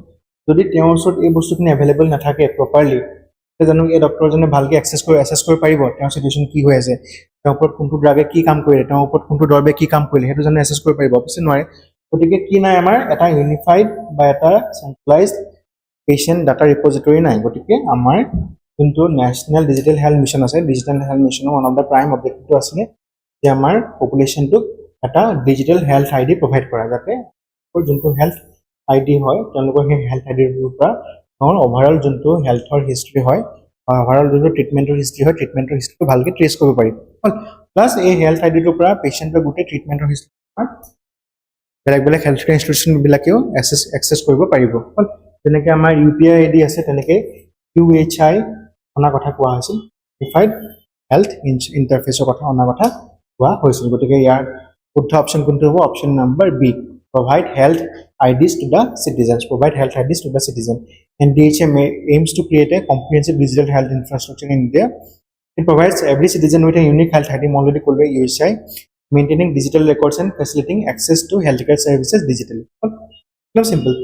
যদি তেওঁৰ ওচৰত এই বস্তুখিনি এভেইলেবল নাথাকে প্ৰপাৰলি জানো এই ডক্টৰজনে ভালকৈ এছেছ কৰি পাৰিব তেওঁৰ চিটুৱেশ্যন কি হৈ আছে তেওঁৰ ওপৰত কোনটো ড্ৰাগে কি কাম কৰিলে তেওঁৰ ওপৰত কোনটো দৰৱে কি কাম কৰিলে সেইটো জানো এছেছ কৰিব পাৰিব অৱশ্যে নোৱাৰে গতিকে কি নাই আমাৰ এটা ইউনিফাইড বা এটা চেন্ট্ৰেলাইজড পেশেন্ট ডাটা ৰিপজিটৰি নাই গতিকে আমাৰ যোনটো নেশ্যনেল ডিজিটেল হেল্থ মিছন আছে ডিজিটেল হেল্থ মিছনৰ ওৱান অফ দ্য প্ৰাইম অবজেক্টিভটো আছিলে যে আমাৰ পপুলেশ্যনটোক এটা ডিজিটেল হেল্থ আইডি প্ৰভাইড কৰা যাতে যোনটো হেল্থ আইডি হয় তেওঁলোকৰ সেই হেল্থ আইডিটোৰ পৰা তেওঁৰ অভাৰঅল যোনটো হেল্থৰ হিষ্ট্ৰী হয় অভাৰঅল যোনটো ট্ৰিটমেণ্টৰ হিষ্ট্ৰী হয় ট্ৰিটমেণ্টৰ হিষ্ট্ৰীটো ভালকৈ ট্ৰেছ কৰিব পাৰিব প্লাছ এই হেল্থ আইডিটোৰ পৰা পেচেণ্টৰ গোটেই ট্ৰিটমেণ্টৰ হিষ্ট্ৰী বেলেগ বেলেগ হেল্থ কেয়াৰ ইনষ্টিটিউশ্যনবিলাকেও এক্সেছ কৰিব পাৰিব যেনেকৈ আমাৰ UPI ID আছে তেনেকৈ UHI অনা কথা কোৱা হৈছিল ইউনিফাইড হেল্থ ইণ্টাৰফেচৰ কথা অনা কথা কোৱা হৈছিল গতিকে ইয়াৰ শুদ্ধ অপশ্যন কোনটো হ'ব option number B provide health IDs to the citizens and DHA aims to create a comprehensive digital health infrastructure in India. It provides every citizen with a unique health ID already called by UHI maintaining digital records and facilitating access to healthcare services digitally simple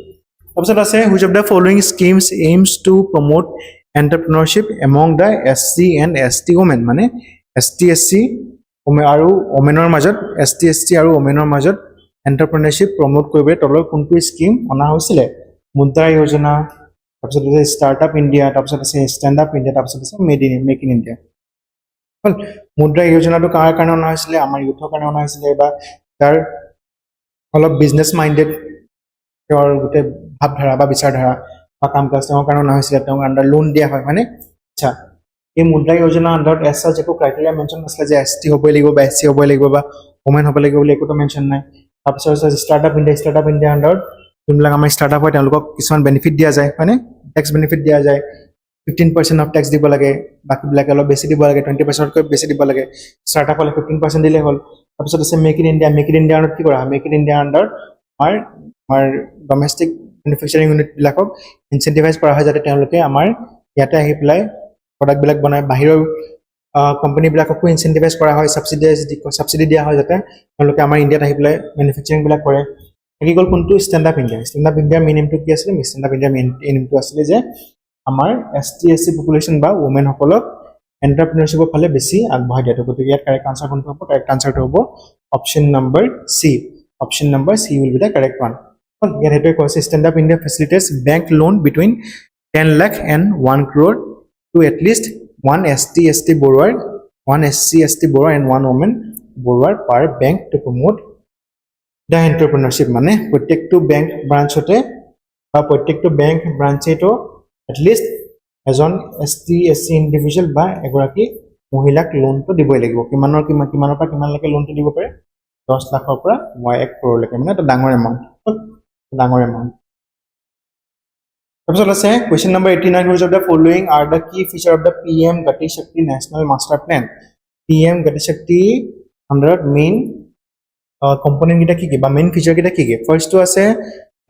which of the following schemes aims to promote entrepreneurship among the SC and ST women mane ST SC aru womenor majot ST ST aru womenor majot entrepreneurship promote কৰিবলৈ তলৰ কোনটো scheme অনা হৈছিলে মুদ্ৰা যোজনা তাৰপিছত আছে startup India তাৰপিছত আছে ষ্টেণ্ড আপ ইণ্ডিয়া তাৰপিছত আছে মেক ইন ইণ্ডিয়া মুদ্ৰা যোজনাটো কাৰ কাৰণে অনা হৈছিলে আমাৰ ইউথৰ কাৰণে অনা হৈছিলে বা তাৰ অলপ বিজনেছ মাইণ্ডেড তেওঁৰ গোটেই ভাৱধাৰা বা বিচাৰধাৰা বা কাম কাজ তেওঁৰ কাৰণে অনা হৈছিলে তেওঁক আণ্ডাৰ লোন দিয়া হয় মানে আচ্ছা এই মুদ্ৰা যোজনা আণ্ডাৰত এছ চাৰ্জ একো ক্ৰাইটেৰিয়া মেনশ্যন নাছিলে যে ST হ'বই লাগিব বা SC হ'বই লাগিব বা ওমেন হ'ব লাগিব বুলি একোটো মেনশ্যন নাই তাৰপিছত ষ্টাৰ্টআপ ইণ্ডিয়া আণ্ডাৰত যোনবিলাক আমাৰ ষ্টাৰ্টআপ হয় তেওঁলোকক কিছুমান বেনিফিট দিয়া যায় হয়নে টেক্স বেনিফিট দিয়া যায় 15% অফ টেক্স দিব লাগে বাকীবিলাকে অলপ বেছি দিব লাগে 20%তকৈ বেছি দিব লাগে ষ্টাৰ্টআপ হ'লে 15% দিলে হ'ল তাৰপিছত আছে মেক ইন ইণ্ডিয়া আণ্ডাৰত কি কৰা হয় মেক ইন ইণ্ডিয়া আণ্ডাৰত আমাৰ ডমেষ্টিক মেনুফেকচাৰিং ইউনিটবিলাকক ইনচেণ্টিভাইজ কৰা হয় যাতে তেওঁলোকে আমাৰ ইয়াতে আহি পেলাই প্ৰডাক্টবিলাক বনায় বাহিৰৰ কোম্পানীবিলাককো ইনচেণ্টিভাইজ কৰা হয় ছাবচিডি দিয়া হয় যাতে তেওঁলোকে আমাৰ ইণ্ডিয়াত আহি পেলাই মেনুফেকচাৰিংবিলাক কৰে থাকি গ'ল কোনটো ষ্টেণ্ড আপ ইণ্ডিয়াৰ মেইন এমটো কি আছিলে ষ্টেণ্ড আপ ইণ্ডিয়াৰ মেইন এমটো আছিলে যে আমাৰ ST SC পপুলেশ্যন বা ওমেনসকলক এণ্টাৰপ্ৰিনাৰশ্বিপৰ ফালে বেছি আগবঢ়াই দিয়াটো গতিকে ইয়াত কাৰেক্ট আনচাৰ কোনটো হ'ব কাৰেক্ট আনচাৰটো হ'ব option number C will be the correct one ইয়াত সেইটোৱে কৈছে stand up India facilitates bank loan between 10 lakh and 1 crore to at least one SC ST borrower and one woman borrower per bank to promote the entrepreneurship মানে প্ৰত্যেকটো bank ব্ৰাঞ্চতে বা প্ৰত্যেকটো bank ব্ৰাঞ্চেটো at least এজন ST SC individual বা এগৰাকী মহিলাক লোনটো দিবই লাগিব কিমানৰ পৰা কিমানলৈকে লোনটো দিব পাৰে 10 লাখৰ পৰা 1 crore মানে এটা ডাঙৰ এমাউণ্ট তাৰপিছত আছে question number 89 which of the following are the key feature of the PM Gati Shakti National Master Plan PM Gati Shakti আণ্ডাৰত মেইন কম্পোনেণ্ট কেইটা কি বা মেইন ফিচাৰ কেইটা কি ফাৰ্ষ্টটো আছে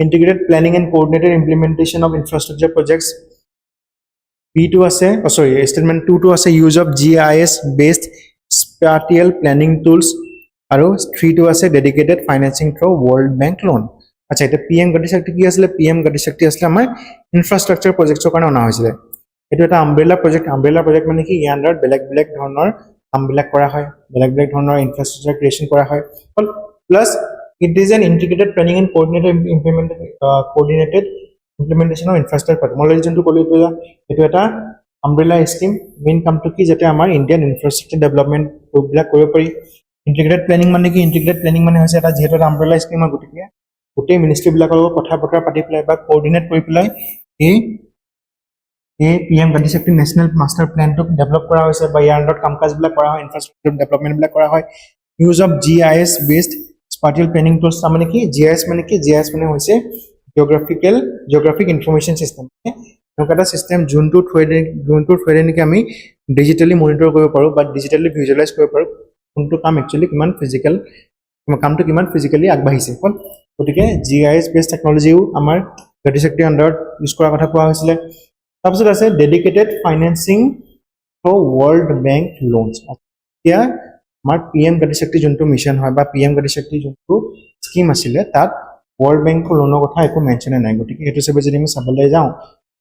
integrated planning and coordinated implementation of infrastructure projects P2 আছে statement 2 to আছে use of GIS based spatial planning tools আৰু 3 to আছে dedicated financing through World Bank loan আচ্ছা এটা PM Gati Shakti কি আছিল PM Gati Shakti আছিল আমাৰ ইনফ্ৰাষ্ট্ৰাকচাৰ প্ৰজেক্টৰ কাৰণে অনা হৈছিল এটো এটা আমব্ৰেলা প্ৰজেক্ট মানে কি ইয়াৰ আণ্ডাৰত বেলেগ ধৰণৰ কামবিলাক কৰা হয় বেলেগ ধৰণৰ ইনফ্ৰাষ্ট্ৰাকচাৰ ক্ৰিয়েচন কৰা হয় plus it is an integrated planning and coordinated implementation of infrastructure মই যোনটো ক'লো এইটো এটা আমব্ৰেলা স্কিম মেইন কামটো কি যাতে আমাৰ ইণ্ডিয়ান ইনফ্ৰাষ্ট্ৰাকচাৰ ডেভেলপমেণ্ট বিলাক কৰিব পাৰি ইন্টিগ্ৰেটেড প্লেনিং মানে হৈছে এটা যেহেতু আমব্ৰেলা স্কিম গতিকে গোটেই মিনিষ্ট্ৰীবিলাকৰ লগত কথা বতৰা পাতি পেলাই বা কোঅৰ্ডিনেট কৰি পেলাই এই PM Gati Shakti national master প্লেনটোক ডেভেলপ কৰা হৈছে বা ইয়াৰ আণ্ডাৰত কাম কাজবিলাক কৰা হয় ইনফ্ৰাষ্ট্ৰাকচাৰ ডেভেলপমেণ্টবিলাক কৰা হয় use of GIS based spatial planning tools মানে কি GIS মানে হৈছে জিঅ'গ্ৰাফিক ইনফৰমেশ্যন চিষ্টেম এনেকুৱা এটা চিষ্টেম যোনটোৰ থ্ৰুৱেদি নেকি আমি ডিজিটেলি মনিটৰ কৰিব পাৰোঁ বা ডিজিটেলি ভিজুৱেলাইজ কৰিব পাৰোঁ কোনটো কাম একচুৱেলি কামটো কিমান ফিজিকেলি আগবাঢ়িছে গতিকে GIS বেছড টেকনলজিও আমাৰ Gati Shakti আণ্ডাৰত ইউজ কৰাৰ কথা কোৱা হৈছিলে তাৰপিছত আছে dedicated financing for world bank loans এতিয়া আমাৰ PM Gati Shakti যোনটো মিছন হয় বা PM Gati Shakti যোনটো স্কিম আছিলে তাত World Bank লোনৰ কথা একো মেনশন নাই গতিকে এটো সবে যদি আমি চাবলৈ যাওঁ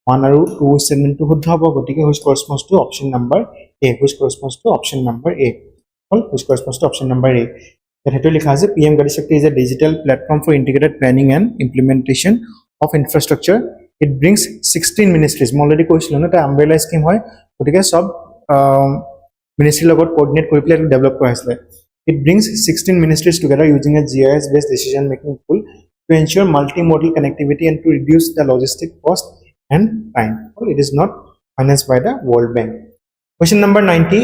1 আৰু 2 স্টেটমেন্টটো শুদ্ধ হ'ব গতিকে which corresponds to option number A which corresponds to option number A which corresponds to option number A এটো লিখা আছে PM Gati Shakti is a digital platform for integrated planning and implementation of infrastructure it brings 16 ministries মই already কৈছিলো না এটা umbrella scheme হয় গতিকে সব ministry লগত coordinate কৰি পেলাই ডেভেলপ কৰা হৈছে it brings 16 ministries together using a GIS based decision making tool to ensure multimodal connectivity and to reduce the logistic cost and time it is not financed by the World Bank question number 90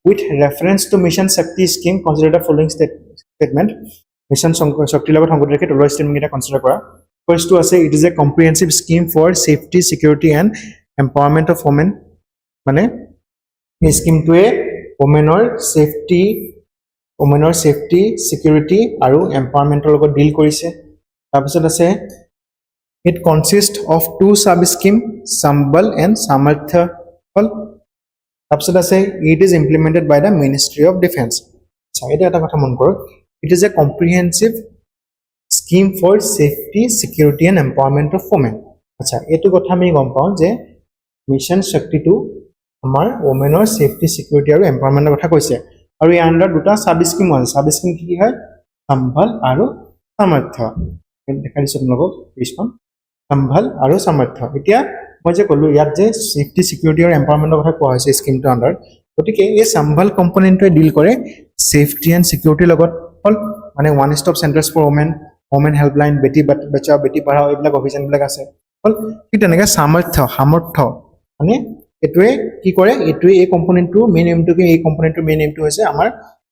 with reference to mission Shakti scheme consider the following statement mission Shakti লগত সংগত ৰাখি তলৰ statement এটা consider কৰা first to আছে it is a comprehensive scheme for safety security and empowerment of women মানে এই স্কিমটোৱে womenৰ safety security আৰু empowerment লগত ডিল কৰিছে তাৰপিছত আছে it consists of two sub scheme Sambal and Samartha তাৰপিছত আছে it is implemented by the Ministry of Defense এটা এটা কথা মন কৰক it is a comprehensive scheme for safety security and empowerment of women আচ্ছা এটো কথা আমি গম পাওঁ যে মিশন শক্তি টু আমাৰ womenৰ safety security আৰু empowerment কথা কৈছে আৰু ইয়াৰ আন্ডাৰ দুটা সাব স্কিম আছে সাব স্কিম কি হয় সম্বল আৰু সামৰ্থ্য দেখা দিছো আপোনালোকক পিছখন সম্বল আৰু সামৰ্থ্য এতিয়া মই যে ক'লো ইয়াত যে safety security আৰু empowerment কথা কোৱা হৈছে স্কিমটো আন্ডাৰ গতিকে এই সম্বল কম্পোনেন্টে ডিল কৰে safety and security লগত মানে one stop centers for women helpline beti bachao beti padhao এইবিলাক অভিযান বিলাক আছে ঠিক তেনেকৈ সামৰ্থ্য মানে এটোৱে কি কৰে এটোৱে এই কম্পোনেন্টটো মেইন এমটো কি এই কম্পোনেন্টটো মেইন এমটো হৈছে আমাৰ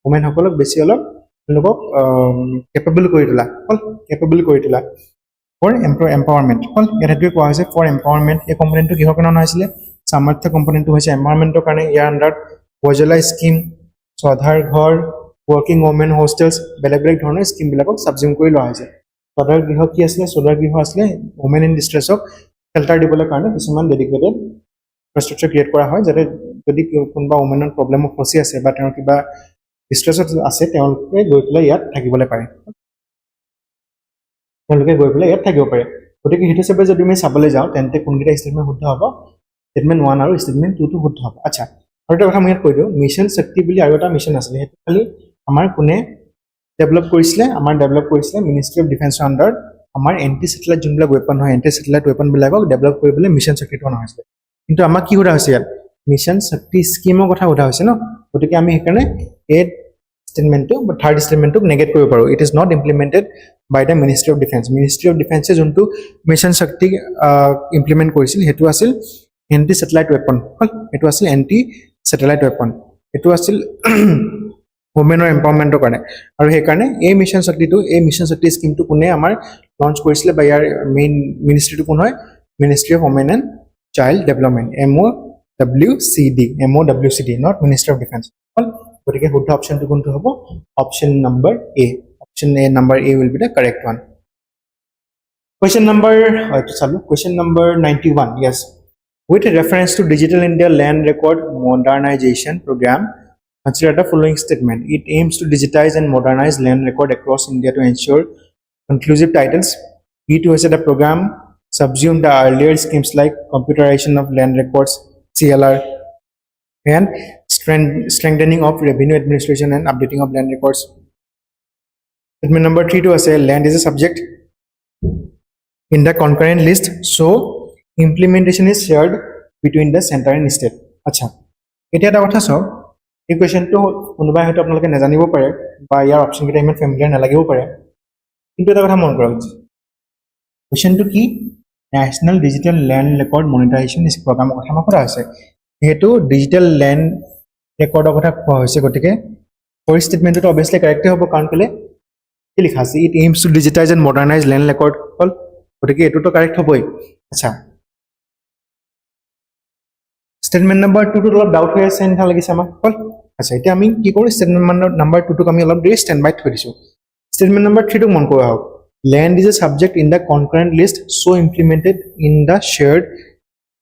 ওমেন সকলক বেছি অলপ লোকক কেপেবল কৰি তোলা ফৰ এম্পাৱাৰমেন্ট এটাটোৱে কোৱা হৈছে ফৰ এম্পাৱাৰমেন্ট এই কম্পোনেন্টটো কিহৰ কাৰণে হৈছিলে সামৰ্থ্য কম্পোনেন্টটো হৈছে এম্পাৱাৰমেন্টৰ কাৰণে ইয়াৰ আন্ডাৰ উজ্জ্বলা স্কিম স্বধাৰ ঘৰ working women hostels বেলেগ ধৰণৰ স্কিম বিলাকক সাবজিউম কৰি লোৱা হৈছে স্বধাৰ গৃহ কি আছিল স্বধাৰ গৃহ আছিল women in distress ক শেল্টাৰ দিবলৈ কাৰণে কিছুমান ডেডিকেটেড infrastructure ক্ৰিয়েট কৰা হয় যাতে যদি কোনবা ওমেনৰ প্ৰবলেম ফসি আছে বা তেওঁৰ কিবা ডিস্ট্ৰেছত আছে তেওঁলোকে গৈ পেলাই ইয়াত থাকিবলৈ পাৰে গতিকে হেতু সবে যদি আমি চাবলৈ যাওঁ তেন্তে কোনকেইটা ষ্টেটমেন্ট শুদ্ধ হ'ব ষ্টেটমেন্ট 1 আৰু ষ্টেটমেন্ট 2 টো শুদ্ধ হ'ব আচ্ছা আৰু এটা কথা মই কৈ দিওঁ মিশন শক্তি বুলি আৰু এটা মিশন আছে হেতু খালি আমাৰ কোনে ডেভেলপ কৰিছিলে মিনিষ্ট্ৰি অফ ডিফেন্স আন্ডাৰ আমাৰ এন্টি স্যাটেলাইট যোনবিলাক ওয়েপন হয় এন্টি স্যাটেলাইট ওয়েপন বিলাকক ডেভেলপ কৰিবলৈ মিশন শক্তিটো অনা হৈছিলে কিন্তু আমাক কি কৰা হৈছে ইয়াত মিশন শক্তি স্কিমৰ কথা উঠা হৈছে ন গতিকে আমি হেকাৰণে এই স্টেটমেন্টটো বা থাৰ্ড স্টেটমেন্টটো নেগেট কৰিব পাৰো it is not implemented by the ministry of defence যোনটো মিশন শক্তি ইমপ্লিমেন্ট কৰিছিল হেতু আছিল এন্টি স্যাটেলাইট ওয়েপন এটো আছিল এন্টি স্যাটেলাইট ওয়েপন এটো আছিল womenৰ এম্পাৱাৰমেন্টৰ কাৰণে আৰু সেই কাৰণে এই মিশন শক্তি স্কিমটো কোনে আমাৰ লঞ্চ কৰিছিল বা ইয়াৰ মেইন মিনিষ্ট্ৰিটো কোন হয় ministry of women and child development MOWCD not Ministry of Defense গতিকে শুদ্ধ অপশনটো কোনটো হ'ব option number A option A number A will be the correct one question number 91 yes with reference to Digital India Land Record Modernization Program consider the following statement it aims to digitize and modernize land record across India to ensure conclusive titles it was the program subsumed the earlier schemes like computerization of land records CLR and strengthening of revenue administration and updating of land records statement number 3 to say land is a subject in the concurrent list so implementation is shared between the center and state acha eta eta kotha so এই কোৱেশ্চনটো কোনোবাই হয়তো আপোনালোকে নাজানিব পাৰে বা ইয়াৰ option কেইটা ইমান familiar নালাগিব পাৰে কিন্তু এটা কথা মন কৰক কোৱেশ্চনটো কি national digital land record monetization প্ৰগ্ৰামৰ কথা কোৱা হৈছে হেতু ডিজিটেল ল্যান্ড ৰেকৰ্ডৰ কথা কোৱা হৈছে গতিকে ফৰ ষ্টেটমেন্টটো অবভিয়াসলি কাৰেক্ট হ'ব কাৰণ কেলে কি লিখা আছে it aims to digitize and modernize land record গতিকে এটোটো কাৰেক্ট হ'বই আচ্ছা statement number 2 to অলপ ডাউট হৈ আছে এনে লাগিছে আমাক আচ্ছা এতিয়া আমি কি কৰো statement number 2 টো আমি অলপ দেৰি ষ্টেণ্ড বাই থৈ দিছো statement number 3 টো মন কৰা হওক land is a subject in the concurrent list so implemented in the shared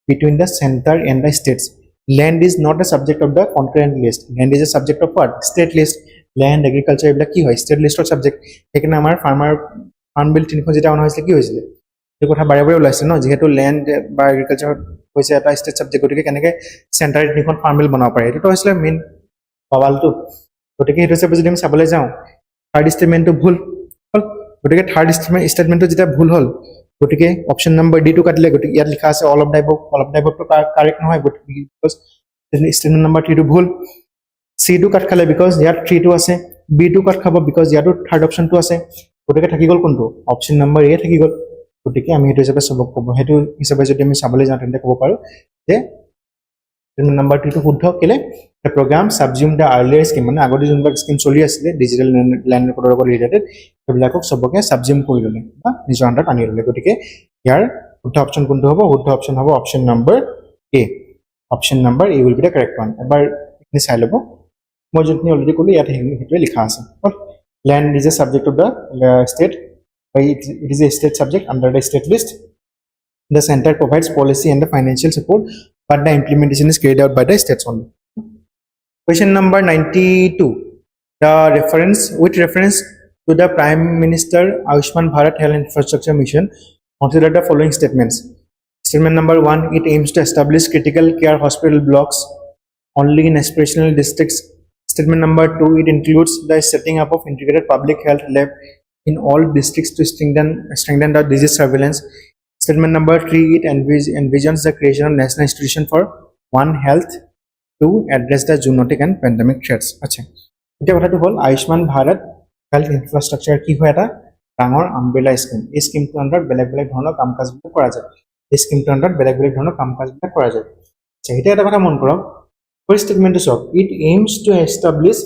between the center and the states land is not a subject of the concurrent list land is a subject of what state list land agriculture ebla ki hoy state list of subject ekena amar farmer farm bill 3খন যেতিয়া অনা হৈছিলে কি হৈছিল এই কথা বাৰে বাৰে ওলাইছে ন যেহেতু ল্যান্ড বা এগ্ৰিকালচাৰ হৈছে এটা ষ্টেট সাবজেক্ট গতিকে কেনেকৈ চেণ্টাৰে 3খন ফাৰ্ম বিল বনাব পাৰে এইটো হৈছিলে মেইন সৱালটো গতিকে সেইটো হিচাপে যদি আমি চাবলৈ যাওঁ থাৰ্ড ষ্টেটমেণ্টটো ভুল হ'ল গতিকে থাৰ্ড ষ্টেটমেণ্টটো যেতিয়া ভুল হ'ল গতিকে অপশ্যন নম্বৰ ডিটো কাটিলে গতিকে ইয়াত লিখা আছে অল অফ দ্য এবভটো কাৰেক্ট নহয় গতিকে বিকজ ষ্টেটমেণ্ট নম্বৰ 3 টো ভুল সি টো কাট খালে বিকজ ইয়াত 3 টো আছে বি টো কাট খাব বিকজ ইয়াতো থাৰ্ড অপশ্যনটো আছে গতিকে থাকি গ'ল কোনটো অপশ্যন নম্বৰ এ থাকি গ'ল গতিকে আমি সেইটো হিচাপে চবক ক'ব সেইটো হিচাপে যদি আমি চাবলৈ যাওঁ তেন্তে ক'ব পাৰোঁ যে ষ্টেটমেণ্ট নম্বৰ 2 টো শুদ্ধ কেলে the program subsumed the earlier scheme মানে আগতে যোনবিলাক স্কিম চলি আছিলে ডিজিটেল ল্যান্ড ৰেকৰ্ডৰ লগত ৰিলেটেড সেইবিলাকক সবকে সাবজিউম কৰি ল'লে বা নিজৰ আণ্ডাৰত আনি ল'লে গতিকে ইয়াৰ শুদ্ধ অপশ্যন কোনটো হ'ব শুদ্ধ অপশ্যন হ'ব option number A option number A will be the correct one এবাৰ এইখিনি চাই ল'ব মই যোনখিনি অলৰেডি ক'লো ইয়াত সেইটোৱে লিখা আছে land is a subject of the state it is a state subject under the state list the center provides policy and the financial support but the implementation is carried out by the states only question number 92 with reference to the Prime Minister Ayushman Bharat Health Infrastructure Mission consider the following statements statement number 1 it aims to establish critical care hospital blocks only in aspirational districts statement number 2 it includes the setting up of integrated public health lab in all districts to strengthen the disease surveillance. Statement number 3, it envisions the creation of national institution for One Health to address the zoonotic and pandemic threats. Achha. Ita kotha tu hol Ayushman Bharat Health Infrastructure ki hoy eta dangor umbrella scheme. Ei scheme to under beleg dhৰণৰ কাম কাজ বিলাক কৰা যায়. এই scheme to under beleg ধৰণৰ কাম কাজ বিলাক কৰা যায়. আচ্ছা এটা এটা কথা মন কৰক. First statement is it aims to establish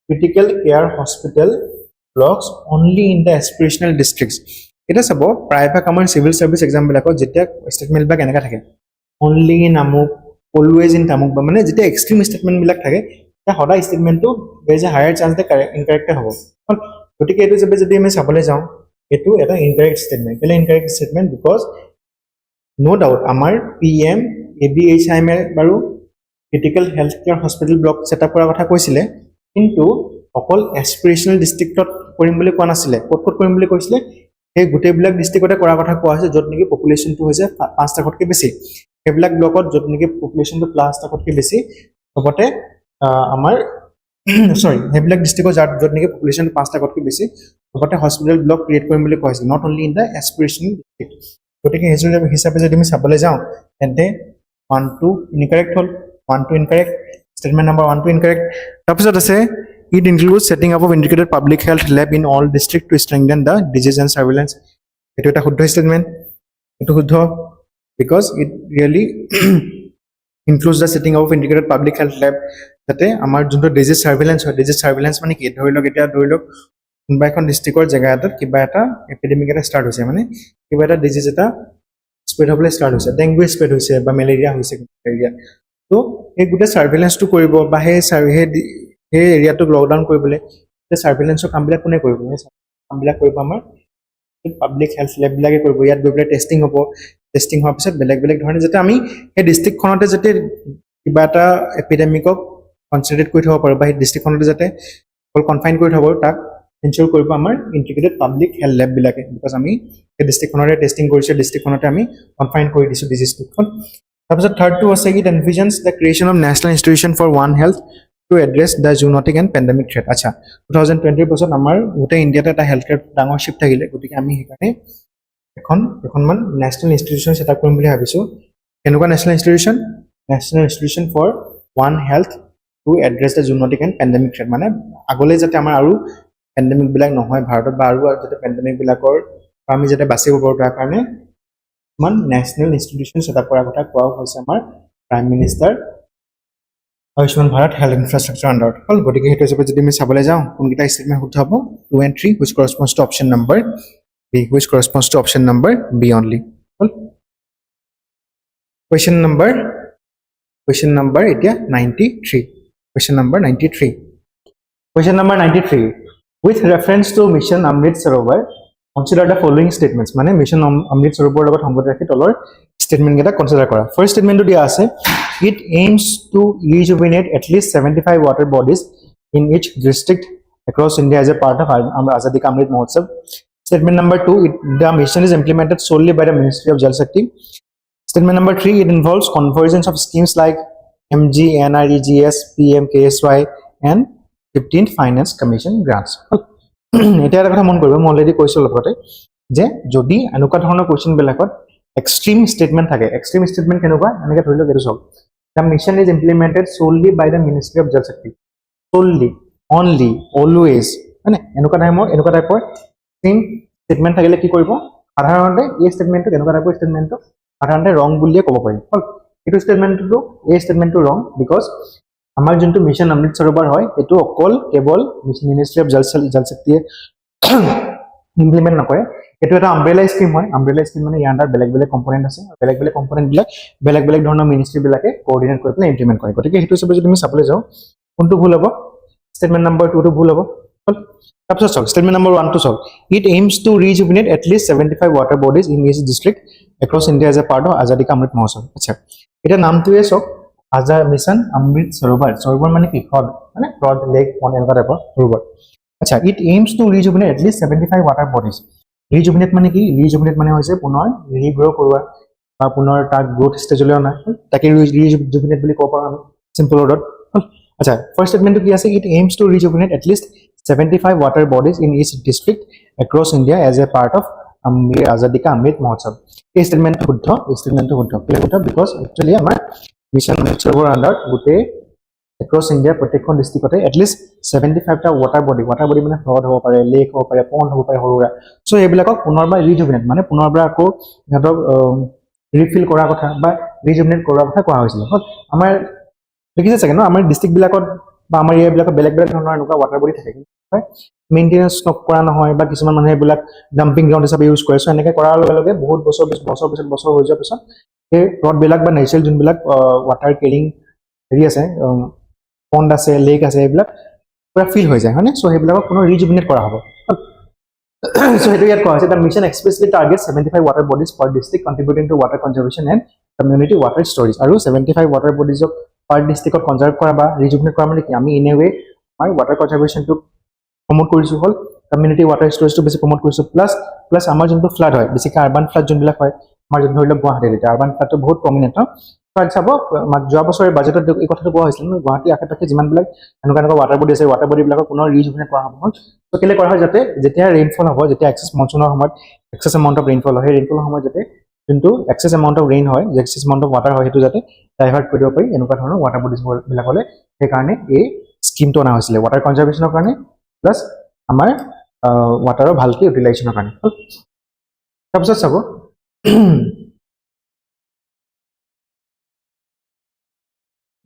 critical care hospital blocks only in the aspirational districts এটা সব প্ৰায়ভাগ আমাৰ সিভিল সাৰ্ভিস এক্সাম বিলাকত যেতিয়া স্টেটমেন্ট বা কেনেকা থাকে only in amuk always in tamuk মানে যেতিয়া এক্সট্ৰিম স্টেটমেন্ট বিলাক থাকে তা Hooda স্টেটমেন্টটো there is a higher chance that incorrect হ'ব গতিকে এইটো যদি আমি চাবলৈ যাওঁ এটো এটা incorrect statement কেলে incorrect statement because no doubt আমাৰ PM ABHIM বাৰু critical health care hospital block setup কৰাৰ কথা কৈছিলে কিন্তু অকল এসপিৰেশনাল ডিস্ট্ৰিক্টত কৰিম বুলি কোৱা নাছিলে ক'ত কৰিম বুলি কৈছিলে এই গোটেইবিলাক ডিস্ট্ৰিক্টতে কৰাৰ কথা কোৱা হৈছে য'ত নেকি পপুলেশনটো হৈছে 5 লাখতকৈ বেছি সেইবিলাক ব্লকত য'ত নেকি পপুলেশনটো প্লাস লাখতকৈ বেছি হবতে আমাৰ সৰি সেইবিলাক ডিস্ট্ৰিক্টত য'ত নেকি পপুলেশন 5 লাখতকৈ বেছি হবতে হস্পিটেল ব্লক ক্ৰিয়েট কৰিম বুলি কৈছে not only in the aspirational district গতিকে এই হিচাপে যদি আমি চাবলৈ যাওঁ তেন্তে 1 2 ইনকাৰেক্ট হল 1 2 ইনকাৰেক্ট statement number 1 2 incorrect তাৰপিছত আছে it includes setting up of integrated public health lab in all districts to strengthen the disease and surveillance etu eta শুদ্ধ statement etu শুদ্ধ because it really includes the setting up of integrated public health lab jate amar junto disease surveillance mane ki dhori lok কোনবা এখন ডিস্ট্ৰিক্টৰ জায়গা এটাত কিবা এটা epidemic এটা start হৈছে মানে কিবা এটা ডিজিজ এটা স্প্ৰেড হ'বলৈ ষ্টাৰ্ট হৈছে ডেংগু স্প্ৰেড হৈছে বা মেলেৰিয়া হৈছে এৰিয়া তো এই গুটে সাৰ্ভেইলেন্সটো কৰিব বা সেই এৰিয়াটোক লকডাউন কৰিবলৈ এই সাৰ্ভেইলেন্সৰ কামবিলাক কোনে কৰিব কামবিলাক কৰিব আমাৰ পাব্লিক হেলথ ল্যাব বিলাকে কৰিব ইয়াত গৈ পেলাই টেষ্টিং হ'ব টেষ্টিং হোৱাৰ পিছত বেলেগ ধৰণে যাতে আমি এই ডিস্ট্ৰিক্টখনতে যাতে কিবা এটা এপিডেমিকক কনসেন্ট্ৰেট কৰি থব পাৰো বা এই ডিস্ট্ৰিক্টখনতে যাতে অকল কনফাইন কৰি থব তাক এনশিওৰ কৰিব আমাৰ ইন্টিগ্ৰেটেড পাব্লিক হেলথ ল্যাব বিলাকে বিকজ আমি এই ডিস্ট্ৰিক্টখনৰে টেষ্টিং কৰিছো ডিস্ট্ৰিক্টখনতে আমি কনফাইন কৰি দিছো ডিজিজটোখন তাৰপিছত থাৰ্ডটো আছে it envisions the creation of national institution for one health to address the zoonotic and pandemic threat acha 2020 বছৰত আমাৰ গোটেই ইন্ডিয়াতে এটা হেলথ কেয়াৰ ডাঙৰ শিফট থাকিলে গতিকে আমি হেকানে এখন মান নেশ্যনেল ইনষ্টিটিউশ্যন সেটআপ কৰিম বুলি ভাবিছো কেনেকুৱা national institution for one health to address the zoonotic and pandemic threat মানে আগলৈ যাতে আমাৰ আৰু পেণ্ডেমিক বিলাক নহয় ভাৰতত বা আৰু যাতে পেণ্ডেমিক বিলাকৰ আমি যাতে বাচিব পাৰোঁ তাৰ কাৰণে মান নেশ্যনেল ইনষ্টিটিউশ্যন সেটআপ কৰাৰ কথা কোৱা হৈছে আমাৰ prime minister Ayushman Bharat Health Infrastructure under all গতিকে হেতু হিচাপে যদি আমি চাবলৈ যাওঁ কোনকিটা স্টেটমেন্ট শুদ্ধ হ'ব 2 and 3 which corresponds to option number B only all question number এতিয়া 93 question number 93 with reference to mission Amrit Sarovar consider the following statements মানে mission Amrit Sarovar লগত সংগত ৰাখি তলৰ statement কেটা কনসিডাৰ কৰা first statement টো দিয়া আছে it aims to rejuvenate at least 75 water bodies in each district across India as a part of Azadi Ka Amrit Mahotsav Statement number 2, the mission is implemented solely by the Ministry of Jal Shakti. Statement number 3, it involves convergence of schemes like MG, NREGS, PM, KSY, and 15th Finance Commission grants. এটা এটা কথা মন কৰিব মই already কৈছো লগতে যে যদি এনেকুৱা ধৰণৰ কোৱেশ্চন বিলাকত এক্সট্ৰিম স্টেটমেন্ট থাকে এক্সট্ৰিম স্টেটমেন্ট কেনেকুৱা এনেকৈ ধৰি লওক এইটো চাওক the mission is implemented solely by the Ministry of Jal Shakti solely only always মানে এনেকুৱা টাইপৰ এক্সট্ৰিম স্টেটমেন্ট থাকিলে কি কৰিব সাধাৰণতে এই স্টেটমেন্টটো এনেকুৱা টাইপৰ স্টেটমেন্টটো সাধাৰণতে ৰং বুলিয়ে ক'ব পাৰি এইটো স্টেটমেন্টটো এই স্টেটমেন্টটো ৰং বিকজ আমাৰ যোনটো মিশন অমৃত সৰোবৰ হয় এটো অকল কেৱল মিনিষ্ট্ৰি অফ জল শক্তিয়ে ইমপ্লিমেন্ট নকৰে এটো এটা আমব্ৰেলা স্কিম হয় আমব্ৰেলা স্কিম মানে ইয়াৰ বেলেগ বেলেগ কম্পোনেন্ট আছে বেলেগ বেলেগ কম্পোনেন্ট বিলাক বেলেগ বেলেগ ধৰণৰ মিনিষ্ট্ৰি বিলাকে কোঅৰ্ডিনেট কৰি পেলাই ইমপ্লিমেন্ট কৰে গতিকে হেতু হিচাপে যদি আমি চাবলৈ যাওঁ কোনটো ভুল হ'ব স্টেটমেন্ট নম্বৰ 2 টো ভুল হ'ব তাৰপিছত চাওক স্টেটমেন্ট নম্বৰ 1 টো চাওক it aims to rejuvenate at least 75 water bodies in each district across India as a part of Azadi Ka Amrit Mahotsav আচ্ছা এটা নামটোৱে চাওক আজা মিশন অমৃত সৰোবৰ সৰোবৰ মানে কি মানে ফ্ৰড লেক পন এনেকুৱা টাইপৰ সৰোবৰ আচ্ছা it aims to rejuvenate at least 75 water bodies rejuvenate মানে কি ৰিজুভিনেট মানে হৈছে পুনৰ ৰিগ্ৰ কৰোৱা বা পুনৰ তাক গ্ৰোথ ষ্টেজলৈ অনা তাকে ৰিজুভিনেট বুলি ক'ব পাৰোঁ আমি সিম্পল ৱৰ্ডত আচ্ছা ফাৰ্স্ট স্টেটমেন্টটো কি আছে it aims to rejuvenate at least 75 water bodies in each district across India as a part of Azadi Ka Amrit Mahotsav এই স্টেটমেন্টটো শুদ্ধ বিকজ একচুয়ালি আমাৰ মিশন সৰোবৰ আন্ডাৰ গোটেই across India প্ৰত্যেকখন ডিস্ট্ৰিক্টতে at least 75 টা water body মানে flood হ'ব পাৰে lake হ'ব পাৰে পণ্ড হ'ব পাৰে সৰুৰা সো এইবিলাকক পুনৰবাৰ ৰিজুভিনেট মানে পুনৰবাৰ আকৌ ইহঁতক ৰিফিল কৰাৰ কথা বা ৰিজুভিনেট কৰাৰ কথা কোৱা হৈছিল আমাৰ দেখিছে চাগে ন আমাৰ ডিস্ট্ৰিক্ট বিলাকত বা আমাৰ এৰিয়া বিলাকত বেলেগ বেলেগ ধৰণৰ এনেকুৱা water body থাকে হয় মেইনটেনেন্স কৰা নহয় বা কিছুমান মানুহে এইবিলাক ডাম্পিং গ্ৰাউণ্ড হিচাপে ইউজ কৰে সো এনেকৈ কৰাৰ লগে লগে বহুত বছৰ হৈ যোৱাৰ পিছত এই ফ্লড বিলাক বা নেচাৰেল যোনবিলাক water carrying হেৰি আছে পণ্ড আছে লেক আছে এইবিলাক পুৰা ফিল হৈ যায় হয়নে সো সেইবিলাকক পুনৰ ৰিজুভিনেট কৰা হ'ব সো হেতু ইয়াত কোৱা হৈছে the mission expressly targets 75 water bodies per district contributing to water conservation and community water storage আৰু 75 water bodies of per district conserve কৰা বা ৰিজুভিনেট কৰা মানে কি আমি ইন এ ৱে আমাৰ water conservation টো প্ৰমোট কৰিছো হল কমিউনিটি water storage টো বেছি প্ৰমোট কৰিছো প্লাস আমাৰ যোনটো ফ্লাড হয় বেছিকৈ আৰবান ফ্লাড যোনবিলাক হয় আমাৰ যোন ধৰি লওক গুৱাহাটীত আৰবান ফ্লাডটো বহুত প্ৰমিনেন্ট হয় চাব যোৱা বছৰৰ বাজেটত এই কথাটো কোৱা হৈছিল গুৱাহাটী আশে-পাশে যিমানবিলাক এনেকুৱা water body আছে water body বিলাকক পুনৰ ৰিজুভিনেট কৰা হ'ব সো কেলে কৰা হয় যাতে যেতিয়া ৰেইনফল হ'ব যেতিয়া এক্সেস মনসুনৰ সময়ত এক্সেস এমাউন্ট অফ ৰেইনফল হয় ৰেইনফলৰ সময়ত যাতে যোনটো এক্সেস এমাউন্ট অফ ৰেইন হয় এক্সেস এমাউন্ট অফ water হয় হেতু যাতে ডাইভাৰ্ট কৰিব পাৰি এনেকুৱা ধৰণৰ water bodies বিলাকলে সেই কাৰণে এই স্কিমটো অনা হৈছিল water conservationৰ কাৰণে প্লাস আমাৰ waterৰ ভালকৈ ইউটিলাইজেশনৰ কাৰণে তাৰপিছত চাব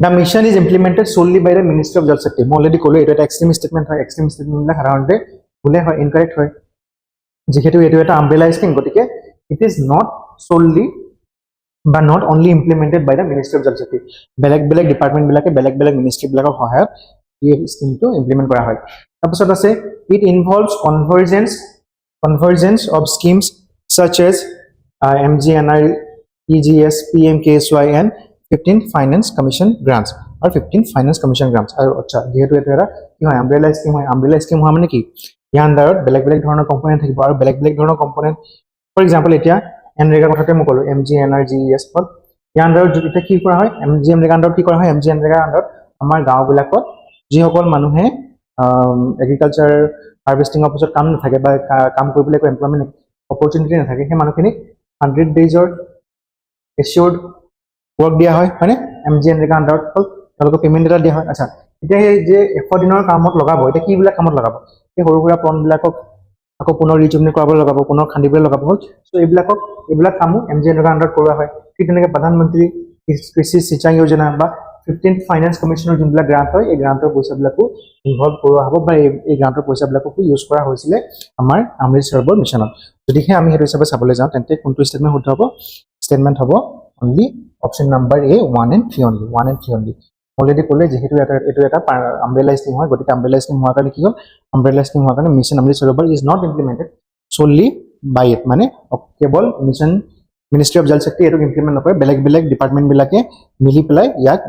The mission is implemented solely by the Ministry of Jal Shakti. মই অলৰেডি ক'লো এটা এক্সট্ৰিম স্টেটমেন্ট হয় এক্সট্ৰিম স্টেটমেন্টবিলাক সাধাৰণতে ভুলে হয় ইনকাৰেক্ট হয় যেহেতু এইটো এটা আমব্ৰেলা স্কিম গতিকে ইট ইজ নট solely বা not only implemented by the ministry of Jal Shakti বেলেগ বেলেগ ডিপাৰ্টমেন্ট বিলাকে বেলেগ বেলেগ মিনিষ্ট্ৰি বিলাকৰ সহায়ত এই স্কিমটো ইমপ্লিমেন্ট কৰা হয় তাৰপিছত আছে it involves convergence of schemes such as MGNR, EGS, PM, KSY and 15th Finance Commission grants or 15th Finance Commission grants আৰু আচ্ছা যেহেতু এটা কি হয় আমব্ৰেলা স্কিম হয় মানে কি ইয়াৰ আন্ডাৰত বেলেগ বেলেগ ধৰণৰ কম্পোনেন্ট থাকিব আৰু বেলেগ বেলেগ ধৰণৰ কম্পোনেন্ট ফৰ এক্সাম্পল এতিয়া এনৰেগা কথাতে মই ক'লো MGNR, GES ফৰ ইয়াৰ আন্ডাৰত যদি কি কৰা হয় MGNR আন্ডাৰত কি কৰা হয় MGNR আন্ডাৰত আমাৰ গাঁওবিলাকত যিসকল মানুহে এগ্ৰিকালচাৰ হাৰ্ভেষ্টিং অফিচত কাম নাথাকে বা কাম কৰিবলৈ একো এমপ্লয়মেণ্ট অপৰচুনিটি নাথাকে সেই মানুহখিনিক 100 ডেইজৰ এচিয়ৰ্ড ৱৰ্ক দিয়া হয় হয়নে MGNR আন্ডাৰত তেওঁলোকক পেমেণ্ট এটা দিয়া হয় আচ্ছা এতিয়া এই যে 100 দিনৰ কামত লগাব এতিয়া কিবিলাক কামত লগাব এই সৰু সুৰা পণবিলাকক আকৌ পুনৰ ৰিজুভিনেট কৰাবলৈ লগাব পুনৰ খান্দিবলৈ লগাব সো এইবিলাক কামো MGNR আন্ডাৰত কৰোৱা হয় ঠিক তেনেকৈ প্ৰধানমন্ত্ৰী কৃষি সিঞ্চাই যোজনা বা 15th ফাইনেন্স কমিশনৰ যোনবিলাক গ্ৰান্ট হয় এই গ্ৰান্টৰ পইচাবিলাকো ইনভলভ কৰোৱা হ'ব বা এই গ্ৰান্টৰ পইচাবিলাকো ইউজ কৰা হৈছিল আমাৰ অমৃত সৰোবৰ মিছনত যদিহে আমি হেতু হিচাপে চাবলৈ যাওঁ তেন্তে কোনটো ষ্টেটমেন্ট শুদ্ধ হ'ব ষ্টেটমেন্ট হ'ব only option number A 1 and 3 only already ক'লে যেহেতু এইটো এটা আমব্ৰেলা স্কিম হয় গতিকে আমব্ৰেলা স্কিম হোৱাৰ কাৰণে কি হ'ল আমব্ৰেলা স্কিম হোৱাৰ কাৰণে mission Amrit Sarovar is not implemented solely by it মানে কেৱল মিছন মিনিষ্ট্ৰি অফ জল শক্তি এটোক ইমপ্লিমেণ্ট নকৰে, বেলেগ ডিপাৰ্টমেণ্ট বিলাকে মিলি পেলাই ইয়াক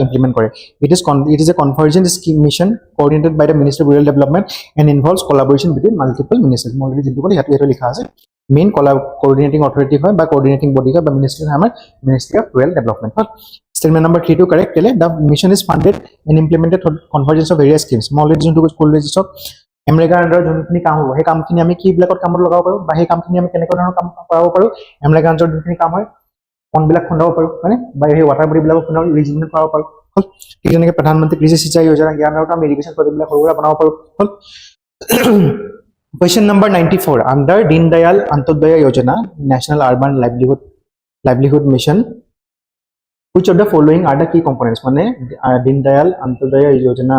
ইমপ্লিমেণ্ট কৰে। It is a convergent scheme mission coordinated by the ministry of rural development and involves collaboration between multiple ministries. মই অলৰেডি যিটো ক'লো সেইটো লিখা আছে। মেইন কোঅৰ্ডিনেটিং অথৰিটি হয় বা কোঅৰ্ডিনেটিং বডি হয় বা মিনিষ্ট্ৰি হয় আমাৰ মিনিষ্ট্ৰি অফ ৰুৰেল ডেভেলপমেণ্ট হয়। Statement number 3 to correct tell the mission is funded and implemented for convergence of various schemes. মই অলৰেডি যোনটো ক'লো যে সব এমৰেগাৰ আণ্ডাৰত যোনখিনি কাম হ'ব সেই কামখিনি আমি কি বিলাকত কামত লগাব পাৰোঁ বা সেই কামখিনি আমি কেনেকুৱা ধৰণৰ কাম কৰাব পাৰোঁ। এমৰেগাৰ আণ্ডাৰত যোনখিনি কাম হয় ফণ্ডবিলাক খুন্দাব পাৰোঁ হয়নে, বা সেই ৱাটাৰ বডিবিলাকক খুন্দাব ৰিজিমেণ্ট কৰাব পাৰোঁ হ'ল। ঠিক যেনেকৈ প্ৰধানমন্ত্ৰী কৃষি সিঁচাই যোজনা ইয়াৰ আণ্ডাৰত আমি ইৰিগেশ্যন প্ৰজেক্টবিলাক সৰু সুৰা বনাব পাৰোঁ হ'ল। Question number 94 under Dhan Yojana National Urban Livelihood Mission, which of the following are the key components? মানে Dhan Yojana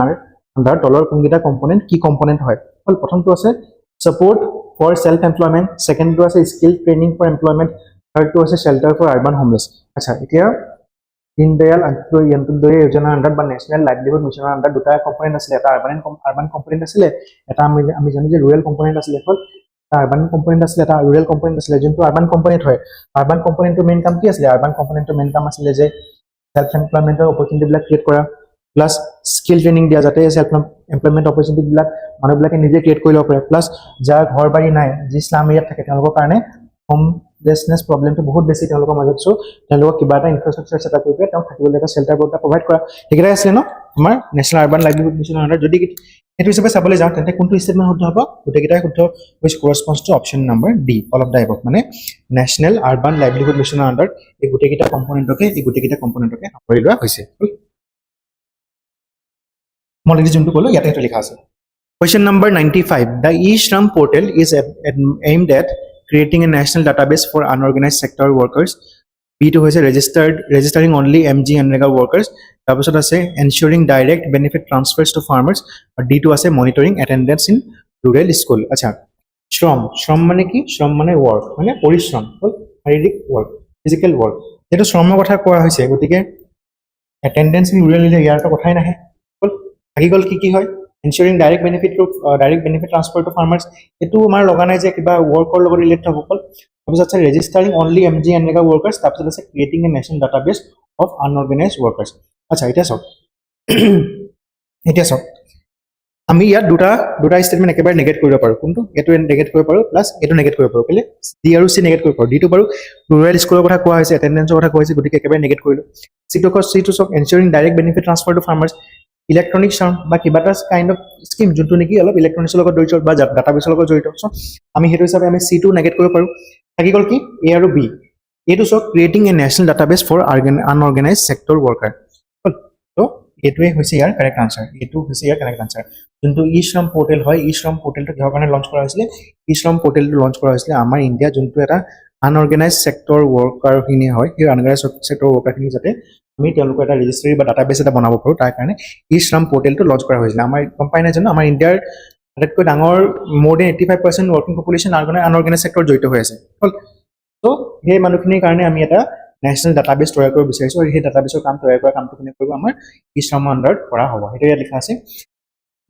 under তলৰ কোনকেইটা কম্পোনেন্ট কি কম্পোনেন্ট হয়। প্ৰথমটো আছে support for self employment, সেকেন্ডটো আছে skill training for employment, থাৰ্ডটো আছে shelter for urban homeless। আচ্ছা এতিয়া Dhan Yojana under বা নেশনাল লাইভলিহুড মিছনৰ আণ্ডাৰ দুটা কম্পোনেন্ট আছিলে, এটা আৰবান কম্পোনেন্ট আছিলে, এটা আমি জানো যে ৰুৰেল কম্পোনেন্ট আছিলে। হ'ল এটা আৰবান কম্পোনেন্ট আছিলে, এটা ৰুৰেল কম্পোনেন্ট আছিলে। যোনটো আৰবান কম্পোনেন্ট হয়, আৰবান কম্পোনেন্টৰ মেইন কাম কি আছিলে? আৰবান কম্পোনেন্টৰ মেইন কাম আছিলে যে সেল্ফ এমপ্লয়মেণ্টৰ অপৰচুনিটিবিলাক ক্ৰিয়েট কৰা, প্লাছ স্কিল ট্ৰেইনিং দিয়া, যাতে সেল্ফ এমপ্লয়মেণ্ট অপৰচুনিটিবিলাক মানুহবিলাকে নিজে ক্ৰিয়েট কৰি ল'ব পাৰে। প্লাছ যাৰ ঘৰ বাৰী নাই, যি স্লাম এৰিয়াত থাকে তেওঁলোকৰ কাৰণে হোমলেছনেছ প্ৰব্লেমটো বহুত বেছি তেওঁলোকৰ মাজত। চ' তেওঁলোকক কিবা এটা ইনফ্ৰাষ্ট্ৰাকচাৰ ছেটআপ কৰি পেলাই তেওঁক থাকিবলৈ এটা শেল্টাৰ এটা প্ৰভাইড কৰা, সেইকেইটাই আছিলে ন আমাৰ নেশ্যনেল আৰবান লাইভলিহুড মিছনৰ আণ্ডাৰত। যদি সেইটো হিচাপে চাবলৈ যাওঁ তেন্তে কোনটো ষ্টেটমেণ্ট শুদ্ধ হ'ব? গোটেইকেইটাই শুদ্ধ, which corresponds to option number D, all of the above। মানে নেশ্যনেল আৰবান লাইভলিহুড মিছনৰ আণ্ডাৰত এই গোটেইকেইটা কম্পোনেন্টকে সামৰি লোৱা হৈছে। মই অলৰেডি যোনটো ক'লো ইয়াতে সেইটো লিখা আছে। Question number 95 the E-Shram portal is aimed at creating a national database for unorganized sector workers. B2 হৈছে registering only MG and NREGA workers, তাৰপিছত আছে ensuring direct benefit transfers to farmers, আৰু D2 আছে monitoring attendance in rural school। আচ্ছা শ্ৰম মানে কি? শ্ৰম মানে work, মানে পৰিশ্ৰম, শাৰীৰিক work, physical work। যেটো শ্ৰমৰ কথা কোৱা হৈছে গতিকে attendance in rural area ইয়াৰ কথাই নাহে। থাকি গ'ল কি হয়? ensuring direct benefit transfer to farmers, এটো আমাৰ লগা নাই যে কিবা worker লগত ৰিলেট হ'ব। তাৰপিছত আছে registering only MG and NREGA workers, তাৰপিছত আছে creating a national database of unorganized workers। আচ্ছা এতিয়া চাওক আমি ইয়াত দুটা ষ্টেটমেণ্ট একেবাৰে নেগেট কৰিব পাৰোঁ। কোনটো? এইটো নেগেট কৰিব পাৰোঁ, প্লাছ এইটো নেগেট কৰিব পাৰোঁ। কেলে? ডি আৰু চি নেগেট কৰিব পাৰোঁ। ডিটো বাৰু ৰুৰেল স্কুলৰ কথা কোৱা হৈছে, এটেণ্ডেঞ্চৰ কথা কোৱা হৈছে, গতিকে একেবাৰে নেগেট কৰিলোঁ। চিটো চাওক ensuring direct benefit transfer to farmers, electronic charm বা কিবা এটা কাইণ্ড অফ স্কিম যোনটো নেকি অলপ ইলেক্ট্ৰনিক্সৰ লগত জড়িত বা ডাটাবেছৰ লগত জড়িত। চ' আমি সেইটো হিচাপে আমি চিটো নেগেট কৰিব পাৰোঁ। থাকি গ'ল কি? এ আৰু বি। এইটো চাওক creating a national database for unorganised sector worker. ত' এইটোৱে হৈছে ইয়াৰ কাৰেক্ট আনচাৰ। যোনটো E-Shram পৰ্টেল হয়, E-Shram পৰ্টেলটো কিহৰ কাৰণে লঞ্চ কৰা হৈছিলে? E-Shram পৰ্টেলটো লঞ্চ কৰা হৈছিলে আমাৰ ইণ্ডিয়া যোনটো এটা আনঅৰ্গেনাইজ ছেক্টৰ ৱৰ্কাৰখিনি হয়, সেই আনঅৰ্গেনাইজ ছেক্টৰ ৱৰ্কাৰখিনি যাতে আমি তেওঁলোকৰ এটা ৰেজিষ্ট্ৰি বা ডাটাবেছ এটা বনাব পাৰোঁ, তাৰ কাৰণে E-Shram পৰ্টেলটো লঞ্চ কৰা হৈছিলে। আমাৰ গম পাই নাই জানো আমাৰ ইণ্ডিয়াৰ আটাইতকৈ ডাঙৰ more than 85% working population unorganised sector জড়িত হৈ আছে। হ'ল ত' সেই মানুহখিনিৰ কাৰণে আমি এটা নেশ্যনেল ডাটাবেছ তৈয়াৰ কৰিব বিচাৰিছোঁ, আৰু সেই ডাটাবেছৰ তৈয়াৰ কৰা কামটো কোনে কৰিব? আমাৰ E-Shramৰ আণ্ডাৰত কৰা হ'ব। সেইটো ইয়াত লিখা আছে।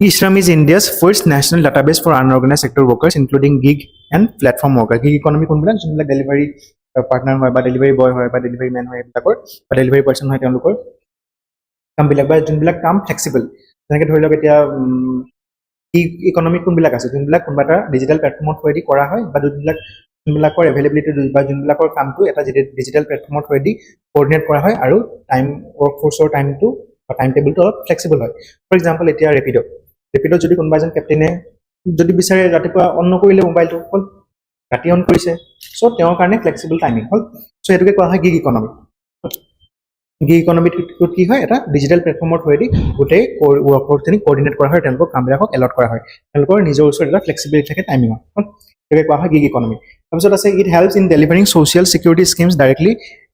E-Shram is India's first national database for unorganized sector workers, including gig and platform workers. Gig economy কোনবিলাক? যোনবিলাক ডেলিভাৰী পাৰ্টনাৰ হয় বা ডেলিভাৰী বয় হয় বা ডেলিভাৰী মেন হয়, এইবিলাকৰ বা ডেলিভাৰী পাৰ্চন হয়, তেওঁলোকৰ কামবিলাক বা যোনবিলাক কাম ফ্লেক্সিবল। যেনেকৈ ধৰি লওক এতিয়া গিগ ইকনমি কোনবিলাক আছে? যোনবিলাক কোনোবা এটা ডিজিটেল প্লেটফৰ্মৰ থ্ৰুৱেদি কৰা হয় বা যোনবিলাকৰ এভেইলেবিলিটি বা যোনবিলাকৰ কামটো এটা ডিজিটেল প্লেটফৰ্মৰ থ্ৰুৱেদি কোঅৰ্ডিনেট কৰা হয় আৰু ৱৰ্কফৰ্চৰ টাইমটো বা টাইম টেবুলটো অলপ ফ্লেক্সিবল হয়। ফৰ এক্সাম্পল এতিয়া ৰেপিডত যদি কোনোবা এজন কেপ্টেইনে যদি বিচাৰে ৰাতিপুৱা অন নকৰিলে মোবাইলটো, হ'ল ৰাতি অন কৰিছে, চ' তেওঁৰ কাৰণে ফ্লেক্সিবল টাইমিং হ'ল। চ' সেইটোকে কোৱা হয় গিগ ইকনমি। গিগ ইকনমিত কি হয়? এটা ডিজিটেল প্লেটফৰ্মৰ থ্ৰুৱেদি গোটেই ৱৰ্কফৰ্চখিনি কোঅৰ্ডিনেট কৰা হয়, তেওঁলোকৰ কামবিলাকক এলট কৰা হয়, তেওঁলোকৰ নিজৰ ওচৰত এটা ফ্লেক্সিবিলিটি থাকে টাইমিঙত। হ'ল সেইটোকে কোৱা হয় গিগ ইকনমি। তাৰপিছত আছে it helps in delivering social security schemes directly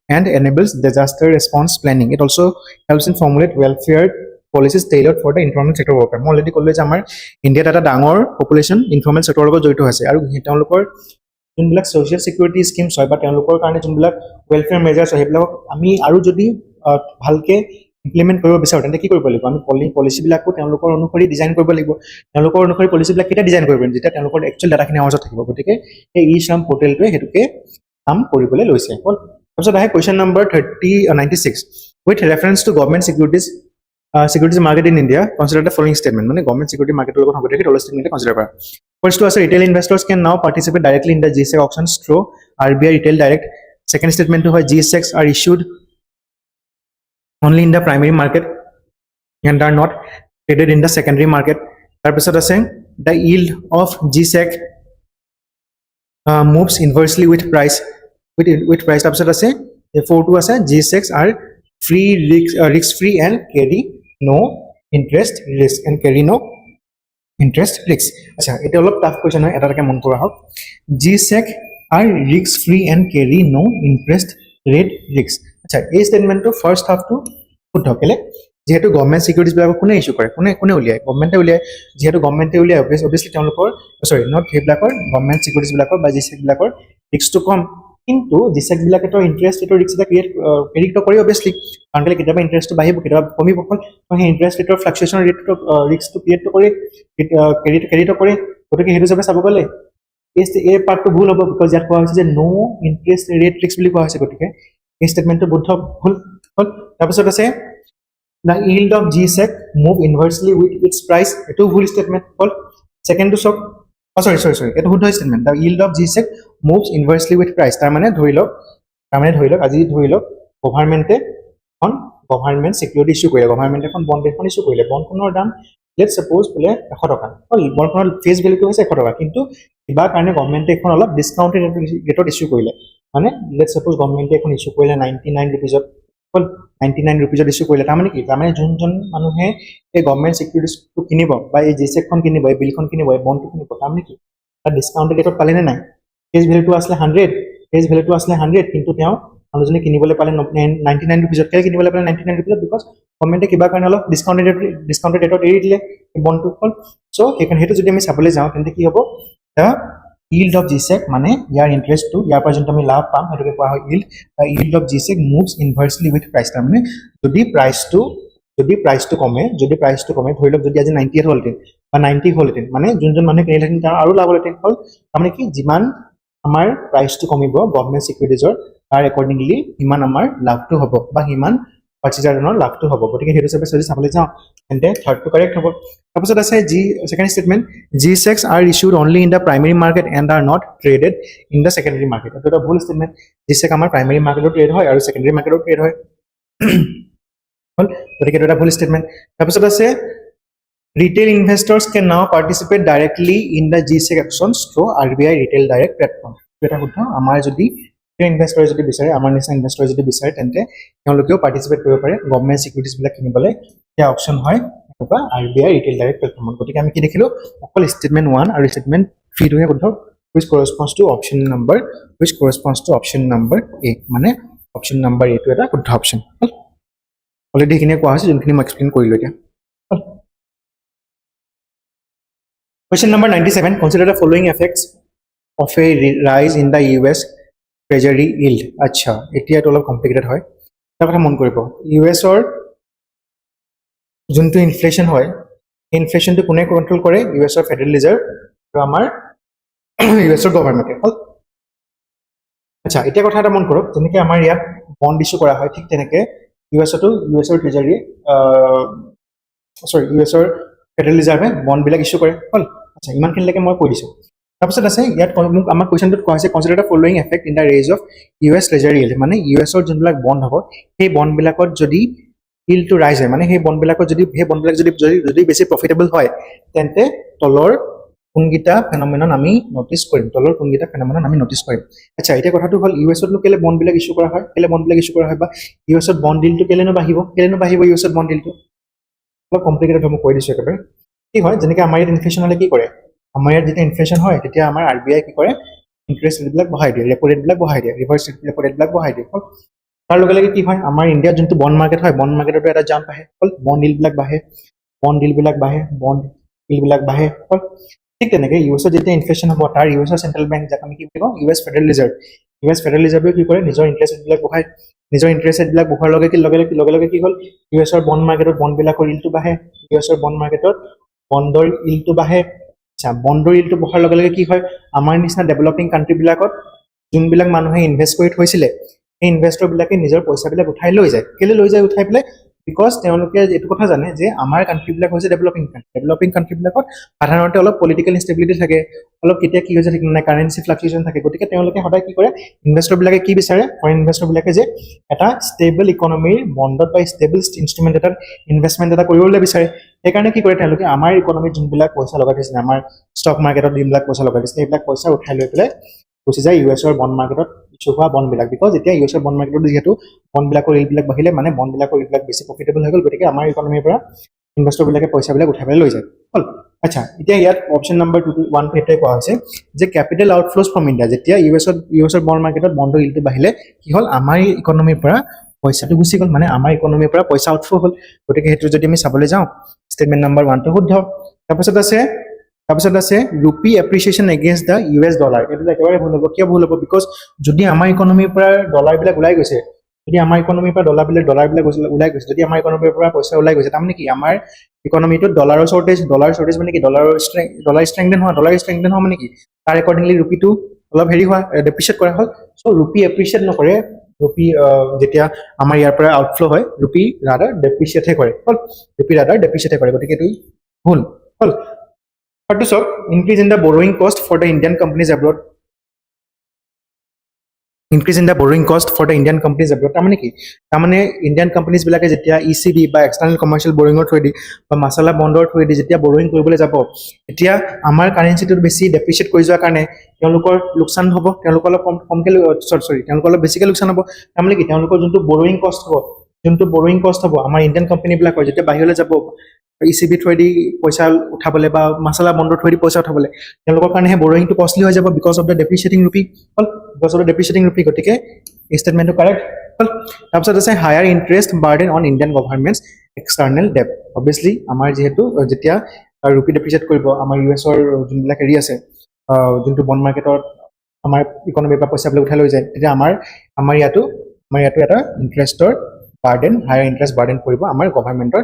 and enables disaster response planning. It also helps in formulate welfare policies tailored for the informal sector worker. মই অলৰেডি ক'লো যে আমাৰ ইণ্ডিয়াত এটা ডাঙৰ পপুলেশ্যন ইনফৰ্মেল ছেক্টৰৰ লগত জড়িত আছে, আৰু তেওঁলোকৰ যোনবিলাক ছ'চিয়েল ছিকিউৰিটি স্কিমছ হয় বা তেওঁলোকৰ কাৰণে যোনবিলাক ৱেলফেয়াৰ মেজাৰ্ছ হয়, সেইবিলাকক আমি আৰু যদি ভালকৈ ইমপ্লিমেণ্ট কৰিব বিচাৰোঁ তেন্তে কি কৰিব লাগিব? আমি পলিচিবিলাকো তেওঁলোকৰ অনুসৰি ডিজাইন কৰিব লাগিব। তেওঁলোকৰ অনুসৰি পলিচিবিলাক কেতিয়া ডিজাইন কৰিব পাৰিম? যেতিয়া তেওঁলোকৰ একচুৱেল ডাটাখিনি আমাৰ ওচৰত থাকিব। গতিকে সেই E-Shram পৰ্টেলটোৱে সেইটোকে কাম কৰিবলৈ লৈছে হ'ল তাৰপিছত আহে question number 96 with reference to government securities market in India consider the following statement মানে government security market লগত সম্পৰ্কিত তলৰ statement consider কৰা first to আছে retail investors can now participate directly in the GSEC auctions through RBI retail direct second statement to হয় GSECs are issued only in the primary market and are not traded in the secondary market তাৰপিছত আছে the yield of GSEC moves inversely with price তাৰপিছত আছে 4 to আছে GSECs are free risk free and carry no interest risk আচ্ছা এটা অলপ tough question হয় এটা এটাকে মন কৰা হওক GSEC are risk free and carry no interest rate risk আচ্ছা এই স্টেটমেন্টটো ফাৰ্স্ট হাফ টু শুদ্ধ কেলে যেহেতু গভৰ্ণমেণ্ট সিকিউৰিটিজ বিলাক কোনে ইস্যু কৰে কোনে উলিয়ায় গভৰ্ণমেণ্টে উলিয়ায় যেহেতু গভৰ্ণমেণ্টে উলিয়ায় অবভিয়াসলি তেওঁলোকৰ সৰি নট সেইবিলাকৰ গভৰ্ণমেণ্ট সিকিউৰিটিজ বিলাকৰ বা GSEC বিলাকৰ ৰিস্কটো কম কিন্তু GSEC বিলাকে তো ইন্টাৰেষ্ট ৰেটৰ ৰিস্ক এটা ক্ৰিয়েট কৰি অবভিয়াসলি কাৰণ কেতিয়াবা ইন্টাৰেষ্টটো বাঢ়িব কেতিয়াবা কমিব সেই ইন্টাৰেষ্ট ৰেটৰ ফ্লাকচুৱেশ্যন ৰেটটো ৰিস্কটো ক্ৰিয়েট কৰি ক্ৰেডিট কৰি গতিকে সেইটো হিচাপে চাব গ'লে এই পাৰ্টটো ভুল হ'ব বিকজ ইয়াত কোৱা হৈছে যে নো ইন্টাৰেষ্ট ৰেট ৰিস্ক বুলি কোৱা হৈছে গতিকে এই স্টেটমেন্টটো ভুল হ'ল তাৰপিছত আছে the yield of GSEC move inversely with its price etu full statement hol second to sok sorry etu huddho statement the yield of GSEC moves inversely with price tar mane dhori lok aji dhori lok government security issue koile government ekon bond ekon issue koile bond konor dam let's suppose bole 100 taka hol bond konor face value to hoise 100 taka kintu kiba karone government ekon olop discounted rate issue koile mane let's suppose government ekon issue koile 99 rupees 99 rupees issue কৰিলে তাৰ মানে কি তাৰ মানে যোনজন মানুহে এই government সিকিউৰিটিজটো কিনিব বা এই GSEC খন কিনিব এই বিলখন কিনিব এই বণ্ডটো কিনিব তাৰ মানে কি তাৰ ডিসকাউন্টেড ৰেটত পালে নে নাই ফেস ভ্যালুটো আসলে 100 কিন্তু তেওঁ মানুহজনে কিনিবলৈ পালে 99 rupees কেলে কিনিবলৈ পালে 99 rupees বিকজ গভৰ্ণমেণ্টে কিবা কাৰণে অলপ ডিসকাউন্টেড ৰেটত এৰি দিলে এই বণ্ডটো হ'ল সো সেইখন হেতু যদি আমি চাবলৈ যাওঁ তেন্তে কি হ'ব yield of GSEC মানে ইয়াৰ ইন্টাৰেস্ট টু ইয়াৰ পৰা যোনটো আমি লাভ পাম হেতুকে কোৱা হয় yield of GSEC moves inversely with price তাৰ মানে যদি প্ৰাইসটো কমে ধৰি লওক যদি আজি 98 হলতেন বা 90 হলতেন মানে যোনজন মানুহে কিনিলেন তাৰ আৰু লাভ হলতেন হ'ল তাৰ মানে কি যিমান আমাৰ প্ৰাইসটো কমিব গভৰ্ণমেণ্ট সিকিউৰিটিজৰ তাৰ একৰ্ডিংলি ইমান আমাৰ লাভটো হ'ব বা ইমান পাৰ্টিজাৰৰ লাভটো হ'ব গতিকে হেতু হিচাপে যদি চাবলৈ যাওঁ তেন্তে থাৰ্ডটো কাৰেক্ট হ'ব তাৰপিছত আছে second statement GSECs are issued only in the primary market and are not traded in the secondary market এটা ভুল স্টেটমেন্ট GSEC আমাৰ প্ৰাইমাৰী মাৰ্কেটত ট্ৰেড হয় আৰু সেকেন্ডাৰী মাৰ্কেটত ট্ৰেড হয় হল গতিকে এটা ভুল স্টেটমেন্ট তাৰপিছত আছে retail investors can now participate directly in the GSEC auctions through RBI retail direct platform এটা শুদ্ধ আমাৰ যদি ইনভেস্টৰ যদি বিচাৰে আমাৰ নিচিনা ইনভেস্টৰ যদি বিচাৰে তেন্তে তেওঁলোকেও পাৰ্টিসিপেট কৰিব পাৰে গভৰ্ণমেণ্ট সিকিউৰিটিজ বিলাক কিনিবলৈ এই অপচন হয় বা RBI ৰিটেল ডাইৰেক্ট প্লেটফৰ্মত গতিকে আমি কি দেখিলো অকল স্টেটমেন্ট 1 আৰু স্টেটমেন্ট 3 টোহে শুদ্ধ which corresponds to option number A মানে option number A টো এটা শুদ্ধ অপচন অলৰেডি কিনে কোৱা হৈছে যোনখিনি মই এক্সপ্লেইন কৰিলো এতিয়া question number 97 consider the following effects of a rise in the US treasury yield আচ্ছা এতিয়া এটা অলপ কমপ্লিকেটেড হয় তাৰ কথা মন কৰিব US ৰ যোনটো ইনফ্লেশন হয় ইনফ্লেশনটো কোনে কন্ট্ৰোল কৰে US ৰ ফেডাৰেল ৰিজাৰ্ভ আৰু আমাৰ US ৰ গভৰ্ণমেণ্টে হল আচ্ছা এতিয়া কথা এটা মন কৰক যেনেকৈ আমাৰ ইয়াত বন্ড ইস্যু কৰা হয় ঠিক তেনেকৈ US ৰ ট্ৰেজাৰী US ৰ ফেডাৰেল ৰিজাৰ্ভে বন্ড বিলাক ইস্যু কৰে হল আচ্ছা ইমানখিনিলৈকে মই কৈ দিছো তাৰপিছত আছে ইয়াত মোক আমাৰ কোৱেশ্চনটোত কোৱা হৈছে consider the following effect in the raise of US treasury yield মানে US ৰ যোনবিলাক বন্ড হ'ব সেই বন্ড বিলাকত যদি yield to rise হয় মানে সেই বন্ড বিলাকত যদি বেছি প্ৰফিটেবল হয় তেন্তে তলৰ কোনগিটা ফেনোমেনন আমি নোটিস কৰিম আচ্ছা এতিয়া কথাটো হ'ল US ত কেলে বন্ড বিলাক ইস্যু কৰা হয় বা US ত বন্ড ডিলটো কেলে বাঢ়িব US ত বন্ড ডিলটো অলপ কমপ্লিকেটেড হ'ব কৈ দিছো একেবাৰে কি হয় যেনেকৈ আমাৰ ইয়াত ইনফ্লেশন হলে কি কৰে আমাৰ ইয়াত যেতিয়া ইনফ্লেশন হয় তেতিয়া আমাৰ RBI কি কৰে ইন্টাৰেষ্ট ৰেট বিলাক বঢ়াই দিয়ে ৰেপো ৰেট বিলাক বঢ়াই দিয়ে ৰিভাৰ্স ৰেপো ৰেট বিলাক বঢ়াই দিয়ে তাৰ লগে লগে কি হয় আমাৰ ইণ্ডিয়াত যোনটো বন্ড মাৰ্কেট হয় বন্ড মাৰ্কেটতো এটা জাম্প আহে হল বন্ড ডিল বিলাক বাঢ়ে হল ঠিক তেনেকৈ US যেতিয়া ইনফ্লেশন হ'ব তাৰ US চেন্ট্ৰেল বেংক যাক আমি কি বুলি কওঁ US ফেডাৰেল ৰিজাৰ্ভে কি কৰে নিজৰ ইন্টাৰেষ্ট ৰেট বিলাক বঢ়াৰ লগে লগে কি হ'ল US বন্ড মাৰ্কেটত বন্ড বিলাকৰ yield টো বাঢ়ে US বন্ড মাৰ্কেটত বন্ডৰ yield টো বাঢ়ে আচ্ছা বন্ডৰ yield টো বঢ়াৰ লগে লগে কি হয় আমাৰ নিচিনা ডেভেলপিং কান্ট্ৰি বিলাকত যোনবিলাক মানুহে ইনভেষ্ট কৰি থৈছিলে সেই ইনভেষ্টৰবিলাকে নিজৰ পইচাবিলাক উঠাই লৈ যায় কেলে লৈ যায় উঠাই পেলাই বিকজ তেওঁলোকে এইটো কথা জানে যে আমাৰ কাণ্ট্ৰিবিলাক হৈছে ডেভেলপিং কাণ্ট্ৰিবিলাকত সাধাৰণতে অলপ পলিটিকেল ইনষ্টেবিলিটি থাকে অলপ কেতিয়া কি হৈছে ঠিক নাই কাৰেঞ্চি ফ্লাকচুৱেশ্যন থাকে গতিকে তেওঁলোকে সদায় কি কৰে ইনভেষ্টৰবিলাকে কি বিচাৰে ফৰেইন ইনভেষ্টৰবিলাকে যে এটা ষ্টেবল ইকনমিৰ বণ্ডত বা ষ্টেবল ইনষ্ট্ৰুমেণ্ট এটাত ইনভেষ্টমেণ্ট এটা কৰিবলৈ বিচাৰে সেইকাৰণে কি কৰে তেওঁলোকে আমাৰ ইকনমিত যোনবিলাক পইচা লগাই থৈছে আমাৰ ষ্টক মাৰ্কেটত যোনবিলাক পইচা লগাই থৈছে সেইবিলাক পইচা উঠাই লৈ পেলাই গুচি যায় ইউএছৰ বণ্ড মাৰ্কেটত ইছ্যু হোৱা বণ্ডবিলাক বিকজ এতিয়া ইউএছৰ বণ্ড মাৰ্কেটত যিহেতু বণ্ডবিলাকৰ ইল্ডবিলাক বাঢ়িলে মানে বণ্ডবিলাকৰ ইল্ডবিলাক বেছি প্ৰফিটেবল হৈ গ'ল গতিকে আমাৰ ইকনমিৰ পৰা ইনভেষ্টৰবিলাকে পইচাবিলাক উঠাই পেলাই লৈ যায় হ'ল আচ্ছা এতিয়া ইয়াত অপশ্যন নম্বৰ 1 এইটোৱে কোৱা হৈছে যে কেপিটেল আউটফ্ল'জ ফ্ৰম ইণ্ডিয়া যেতিয়া ইউএছৰ বণ্ড মাৰ্কেটত বণ্ডৰ ইল্ডটো বাঢ়িলে কি হ'ল আমাৰ ইকনমিৰ পৰা পইচাটো গুচি গ'ল মানে আমাৰ ইকনমিৰ পৰা পইচা আউটফ্ল' হ'ল গতিকে সেইটো যদি আমি চাবলৈ যাওঁ ষ্টেটমেণ্ট নম্বৰ 1 টো শুদ্ধ তাৰপিছত আছে ৰূপী appreciation against the US dollar এইটো একেবাৰে ভুল হ'ব কিয় ভুল হ'ব বিকজ যদি আমাৰ ইকনমিৰ পৰা ডলাৰবিলাক ওলাই গৈছে যদি আমাৰ ইকনমিৰ পৰা ডলাৰবিলাক ওলাই গৈছে যদি আমাৰ ইকনমিৰ পৰা পইচা ওলাই গৈছে তাৰমানে কি আমাৰ ইকনমিটোত ডলাৰ শ্বৰ্টেজ মানে কি ডলাৰ ষ্ট্ৰেংথেন হোৱা মানে কি তাৰ একৰ্ডিংলি ৰূপীটো অলপ হেৰি হোৱা ডেপ্ৰিচিয়েট কৰা হ'ল চ' ৰূপী এপ্ৰিচিয়েট নকৰে ৰূপী যেতিয়া আমাৰ ইয়াৰ পৰা আউটফ্ল' হয় ৰূপী ৰাডাৰ ডেপ্ৰিচিয়েটহে কৰে গতিকে এইটো ভুল হ'ল তাৰপিছত increase in the borrowing cost for the Indian companies abroad তাৰমানে কি তাৰমানে ইণ্ডিয়ান কোম্পানীজবিলাকে যেতিয়া ECB বা এক্সটাৰ্নেল কমাৰ্চিয়েল বৰোয়িঙৰ থ্ৰুৱেদি বা মাছালা বণ্ডৰ থ্ৰুৱেদি যেতিয়া বৰোয়িং কৰিবলৈ যাব এতিয়া আমাৰ কাৰেঞ্চিটো বেছি ডেপ্ৰিচিয়েট কৰি যোৱাৰ কাৰণে তেওঁলোকৰ লোকচান হ'ব তেওঁলোকৰ অলপ তেওঁলোকৰ অলপ বেছিকৈ লোকচান হ'ব তাৰমানে কি তেওঁলোকৰ যোনটো বৰোয়িং কষ্ট হ'ব আমাৰ ইণ্ডিয়ান কোম্পানীবিলাকৰ যেতিয়া বাহিৰলৈ যাব ECB থ্ৰুৱেদি পইচা উঠাবলৈ বা মাছালা বণ্ডৰ থ্ৰুৱেদি পইচা উঠাবলৈ তেওঁলোকৰ কাৰণে সেই বৰোয়িংটো কষ্টলি হৈ যাব বিকজ অফ দ্য ডেপ্ৰিচিয়েটিং ৰূপী গতিকে ষ্টেটমেণ্টটো কাৰেক্ট হ'ল তাৰপিছত আছে higher interest burden on Indian governments external debt obviously আমাৰ যিহেতু যেতিয়া ৰূপী ডেপ্ৰিচিয়েট কৰিব আমাৰ ইউএছৰ যোনবিলাক হেৰি আছে যোনটো বণ্ড মাৰ্কেটত আমাৰ ইকনমিৰ পৰা পইচাবিলাক উঠাই লৈ যায় তেতিয়া আমাৰ ইয়াতো এটা হায়াৰ ইণ্টাৰেষ্ট বাৰ্ডেন পৰিব আমাৰ গভৰ্ণমেণ্টৰ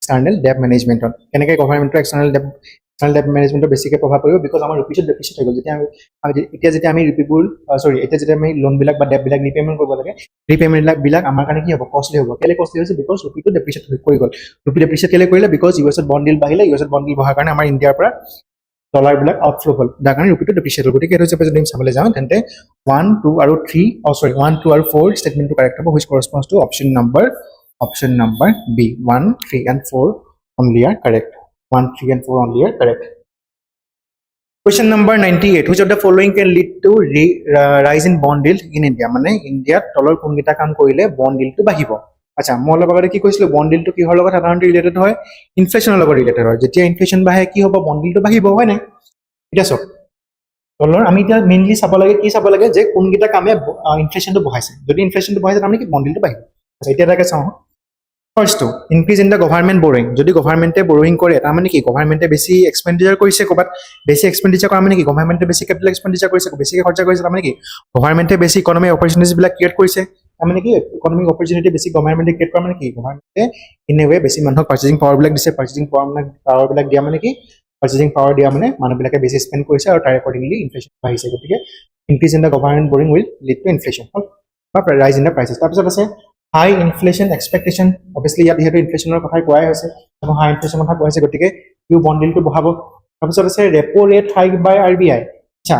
এক্সটাৰ্নেল ডেট মেনেজমেণ্টত কেনেকৈ গভৰ্ণমেণ্টৰ এক্সটাৰ্নেল ডেট মেনেজমেণ্টত বেছিকৈ প্ৰভাৱ পৰিব বিকজ আমাৰ ৰূপীটো ডেপ্ৰিচিয়েট হৈ গ'ল যেতিয়া আমি লোনবিলাক বা ডেটবিলাক ৰিপে'মেণ্ট কৰিব লাগে ৰিপে'মেণ্টবিলাক আমাৰ কাৰণে কি হ'ব কষ্টলি হ'ব কেলৈ কষ্টলি হৈছে বিকজ ৰূপীটো ডেপ্ৰিচিয়েট কৰি গ'ল ৰূপী ডেপ্ৰিচিয়েট কেলৈ কৰিলে বিকজ ইউএছত বণ্ড ডিল বাঢ়িলে ইউএছত বণ্ড ডিল বঢ়াৰ কাৰণে আমাৰ ইণ্ডিয়াৰ পৰা ডলাৰবিলাক আউটফ্ল' হ'ল যাৰ কাৰণে ৰূপীটো ডেপ্ৰিচিয়েট হ'ল গতিকে এইটো হিচাপে যদি আমি চাবলৈ যাওঁ তেন্তে 1, 2 আৰু 4 ষ্টেটমেণ্টটো কাৰেক্ট হ'ব which corresponds to option number B 1, 3 and 4 only are correct. 1, 3 and 4 only are correct. Question number 98. Which of the following can lead to rise in bond yield in India? মানে ইণ্ডিয়াত তলৰ কোনকেইটা কাম কৰিলে বণ্ড yield বাঢ়িব আচ্ছা মই অলপ আগতে কি কৈছিলোঁ বণ্ড yield কিহৰ লগত সাধাৰণতে ৰিলেটেড হয় ইনফ্লেশ্যনৰ লগত ৰিলেটেড হয় যেতিয়া ইনফ্লেশ্যন বাঢ়ে কি হ'ব বণ্ড yield বাঢ়িব হয় নাই এতিয়া চাওক তলৰ আমি এতিয়া মেইনলি চাব লাগে যে কোনকেইটা কামে ইনফ্লেশ্যনটো বঢ়াইছে যদি ইনফ্লেশ্যনটো বঢ়াইছে তাৰমানে কি বণ্ড yield বাঢ়িব আচ্ছা এতিয়া এটাকে চাওঁ ফাৰ্ষ্টটো ইনক্ৰিজ ইন দ্য গভৰ্ণমেণ্ট বৰোয়িং যদি গভৰ্ণমেণ্টে বৰোয়িং কৰে তাৰমানে কি গভৰ্ণমেণ্টে বেছি এক্সপেণ্ডিচাৰ কৰিছে ক'ৰবাত বেছি এক্সপেণ্ডিচাৰ কৰা মানে কি গভৰ্ণমেণ্টে বেছি কেপিটেল এক্সপেণ্ডিচাৰ কৰিছে বেছিকৈ খৰচা কৰিছে তাৰমানে কি গভৰ্ণমেণ্টে বেছি ইকনমিক অপৰচুনিটিজবিলাক ক্ৰিয়েট কৰিছে তাৰমানে কি ইকনমিক অপৰচুনিটি বেছি গভৰ্ণমেণ্টে ক্ৰিয়েট কৰা মানে কি গভৰ্ণমেণ্টে ইন এ ৱে বেছি মানুহক পাৰ্চেচিং পাৱাৰবিলাক দিছে পাৰ্চেচিং পাৱাৰবিলাক দিয়া মানে কি পাৰ্চেচিং পাৱাৰ দিয়া মানে মানুহবিলাকে বেছি স্পেণ্ড কৰিছে আৰু তাৰ একৰ্ডিংলি ইনফ্লেশ্যন বাঢ়িছে গতিকে increase in the government borrowing will lead to inflation বা ৰাইজ ইন দ্য প্ৰাইচেছ তাৰপিছত আছে হাই ইনফ্লেশ্যন এক্সপেক্টেশ্যন অবভিয়াছলি ইয়াত যিহেতু ইনফ্লেশ্যনৰ কথা কোৱাই হৈছে আৰু হাই ইনফ্লেশ্যনৰ কথা কোৱা হৈছে গতিকে ইউ বণ্ড yield বঢ়াব তাৰপিছত আছে ৰেপো ৰেট হাইক বাই RBI আচ্ছা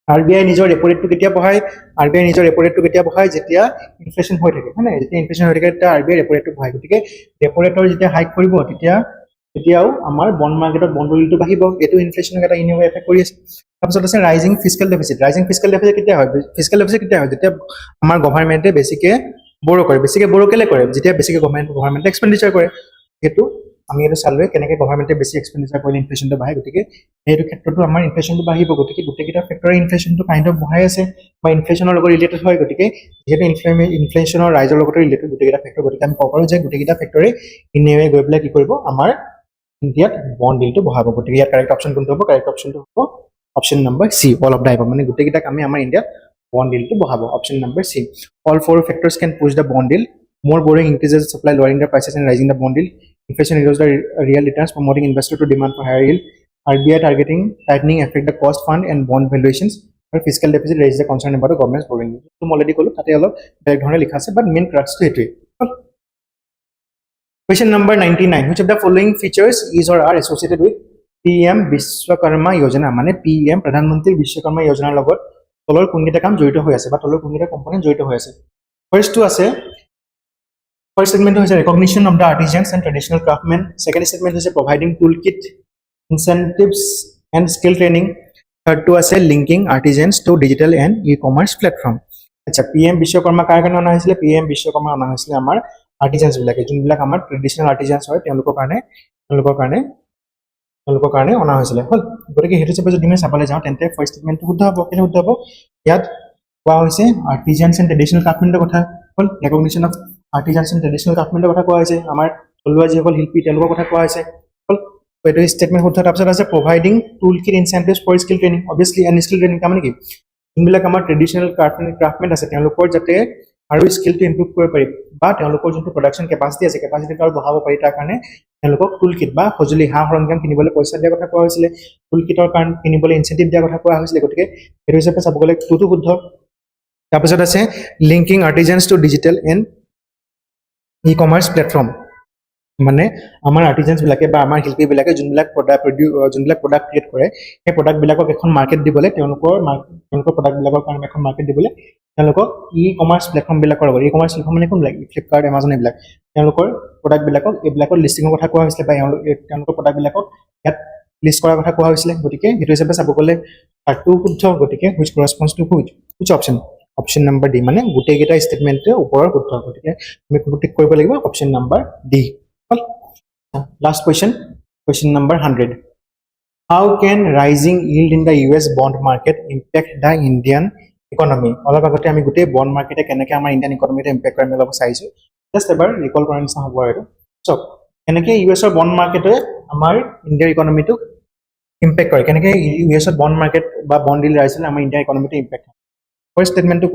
RBI নিজৰ ৰেপো ৰেটটো কেতিয়া বঢ়ায় যেতিয়া ইনফ্লেশ্যন হৈ থাকে হয় নাই যেতিয়া ইনফ্লেশ্যন হৈ থাকে তেতিয়া RBI ৰেপো ৰেটটো বঢ়ায় গতিকে ৰেপো ৰেটৰ যেতিয়া হাইক কৰিব তেতিয়াও আমাৰ বণ্ড মাৰ্কেটত বণ্ড yield বাঢ়িব এইটো ইনফ্লেশ্যনক এটা ইনৱে এফেক্ট কৰি আছে তাৰপিছত আছে ৰাইজিং ফিস্কেল ডেফিচিট কেতিয়া হয় যেতিয়া আমাৰ গভৰ্ণমেণ্টে বেছিকৈ বড়ো কেলৈ কৰে যেতিয়া বেছিকৈ গভৰ্ণমেণ্টে এক্সপেণ্ডিচাৰ কৰে সেইটো আমি এইটো চালোৱে কেনেকৈ গভৰ্ণমেণ্টে বেছি এক্সপেণ্ডিচাৰ কৰিলে ইনফ্লেশ্যনটো বাঢ়ে গতিকে সেইটো ক্ষেত্ৰতো আমাৰ ইনফ্লেশ্যনটো বাঢ়িব গতিকে গোটেইকেইটা ফেক্টৰে ইনফ্লেশ্যনটো কাইণ্ড অফ বঢ়াই আছে বা ইনফ্লেশ্যনৰ লগত ৰিলেটেড হয় গতিকে যিহেতু ইনফ্লেশ্যনৰ ৰাইজৰ লগত ৰিলেটেড গোটেইকেইটা ফেক্টৰ গতিকে আমি ক'ব পাৰোঁ যে গোটেইকেইটা ফেক্টৰে ইনেৱে গৈ পেলাই কি কৰিব আমাৰ ইণ্ডিয়াত বণ্ড yieldটো বঢ়াব গতিকে ইয়াত কাৰেক্ট অপশ্যন কোনটো হ'ব কাৰেক্ট অপশ্যনটো হ'ব option number C all of the above মানে গোটেইকেইটা কামে আমাৰ ইণ্ডিয়াত bond yield to bahabo option number C all four factors can push the bond yield more borrowing increases supply lowering the prices and rising the bond yield inflation erodes the real returns promoting investor to demand for higher yield RBI tightening affect the cost fund and bond valuations আৰু physical deficit raise the concern about government's borrowing তো already ক'লো তাতে অলপ বেলেগ ধৰণে লিখা আছে বাট main ক্ৰাক্সটো এটোৱে Question number 99 which of the following features is or are associated with PM Vishwakarma Yojana মানে PM প্ৰধানমন্ত্ৰী বিশ্বকৰ্মা যোজনাৰ লগত তলৰ কোনকেইটা কাম জড়িত হৈ আছে বা তলৰ কোনকেইটা কম্পোনেন্ট জড়িত হৈ আছে ফাৰ্স্ট টু আছে First statement is recognition of the artisans and traditional craftsmen. Second statement is providing toolkit, incentives and skill training. Third to is linking artisans to digital and e-commerce platform. अच्छा PM Vishwakarma কাৰ কাৰণে অনা হৈছিল PM Vishwakarma অনা হৈছিল আমাৰ artisans বিলাকে যোনবিলাক আমাৰ ট্ৰেডিশনাল artisans হয় তেওঁলোকৰ কাৰণে অনা হৈছিল হল গতিকে হেতু হিচাপে যদি আমি চাবলৈ যাওঁ তেন্তে ফাৰ্স্ট স্টেটমেন্টটো শুদ্ধ হ'ব কেনে শুদ্ধ হ'ব ইয়াত কোৱা হৈছে artisans and traditional craftsmen কথা হল recognition of artisans and traditional craftsmen কথা কোৱা হৈছে আমাৰ থলুৱা যিসকল শিল্পী তেওঁলোকৰ কথা কোৱা হৈছে হল এইটো স্টেটমেন্ট শুদ্ধ তাৰপিছত আছে providing toolkit incentives for skill training obviously and skill training মানে কি যোনবিলাক আমাৰ ট্ৰেডিশনাল ক্ৰাফটমেন আছে তেওঁলোকৰ যাতে আৰু স্কিলটো ইমপ্ৰুভ কৰিব পাৰি বা তেওঁলোকৰ যোনটো প্ৰডাকশন কেপাসিটি আছে কেপাসিটিটো আৰু বঢ়াব পাৰি তাৰ কাৰণে তেওঁলোকক টুলকিট বা সজুলি সৰঞ্জাম কিনিবলৈ পইচা দিয়া কথা কোৱা হৈছিল টুলকিটৰ কাৰণে কিনিবলৈ ইনসেন্টিভ দিয়া কথা কোৱা হৈছিল গতিকে এই হিচাপে চাব গলে টুটো শুদ্ধ তাৰপিছত আছে linking artisans to digital and e-commerce platform মানে আমাৰ আৰ্টিজানস বিলাকে বা আমাৰ শিল্পী বিলাকে যোনবিলাক প্ৰডাক্ট ক্ৰিয়েট কৰে এই প্ৰডাক্ট বিলাকক এখন মাৰ্কেট দিবলৈ তেওঁলোকৰ প্ৰডাক্ট বিলাকৰ কাৰণে এখন মাৰ্কেট দিবলৈ তেওঁলোকক ই-কমাৰ্চ প্লেটফৰ্ম বিলাকৰ লগত ই-কমাৰ্চ প্লেটফৰ্ম মানে কোনবিলাক ফ্লিপকাৰ্ট এমাজন এইবিলাক তেওঁলোকৰ প্ৰডাক্ট বিলাকক এইবিলাকৰ লিষ্টিঙৰ কথা কোৱা হৈছিল বা তেওঁলোকৰ প্ৰডাক্ট বিলাকক ইয়াত লিষ্ট কৰাৰ কথা কোৱা হৈছিল গতিকে হেতু হিচাপে চাব গলে আৰটো শুদ্ধ গতিকে which corresponds to which option option number D মানে গোটেইকেইটা ষ্টেটমেন্টে ওপৰৰ শুদ্ধ গতিকে আমি কোনটো টিক কৰিব লাগিব option number D Last question number 100. How can rising yield in the US bond market impact the Indian economy? অলপ আগতে আমি গোটেই বন্ড মাৰ্কেটে কেনেকৈ আমাৰ ইণ্ডিয়ান ইকনমিতে ইম্পেক্ট কৰে অলপ চাইছো জাস্ট এবাৰ ৰিকল কৰাৰ নিচিনা হ'ব আৰু সো কেনেকৈ ইউএছৰ বন্ড মাৰ্কেটে আমাৰ ইণ্ডিয়াৰ ইকনমিটো ইম্পেক্ট কৰে কেনেকৈ ইউএছৰ বন্ড মাৰ্কেট বা বন্ড ডিল ৰাইজলে আমাৰ ইণ্ডিয়াৰ ইকনমিতে ইম্পেক্ট কৰে ফাৰ্স্ট স্টেটমেন্টটো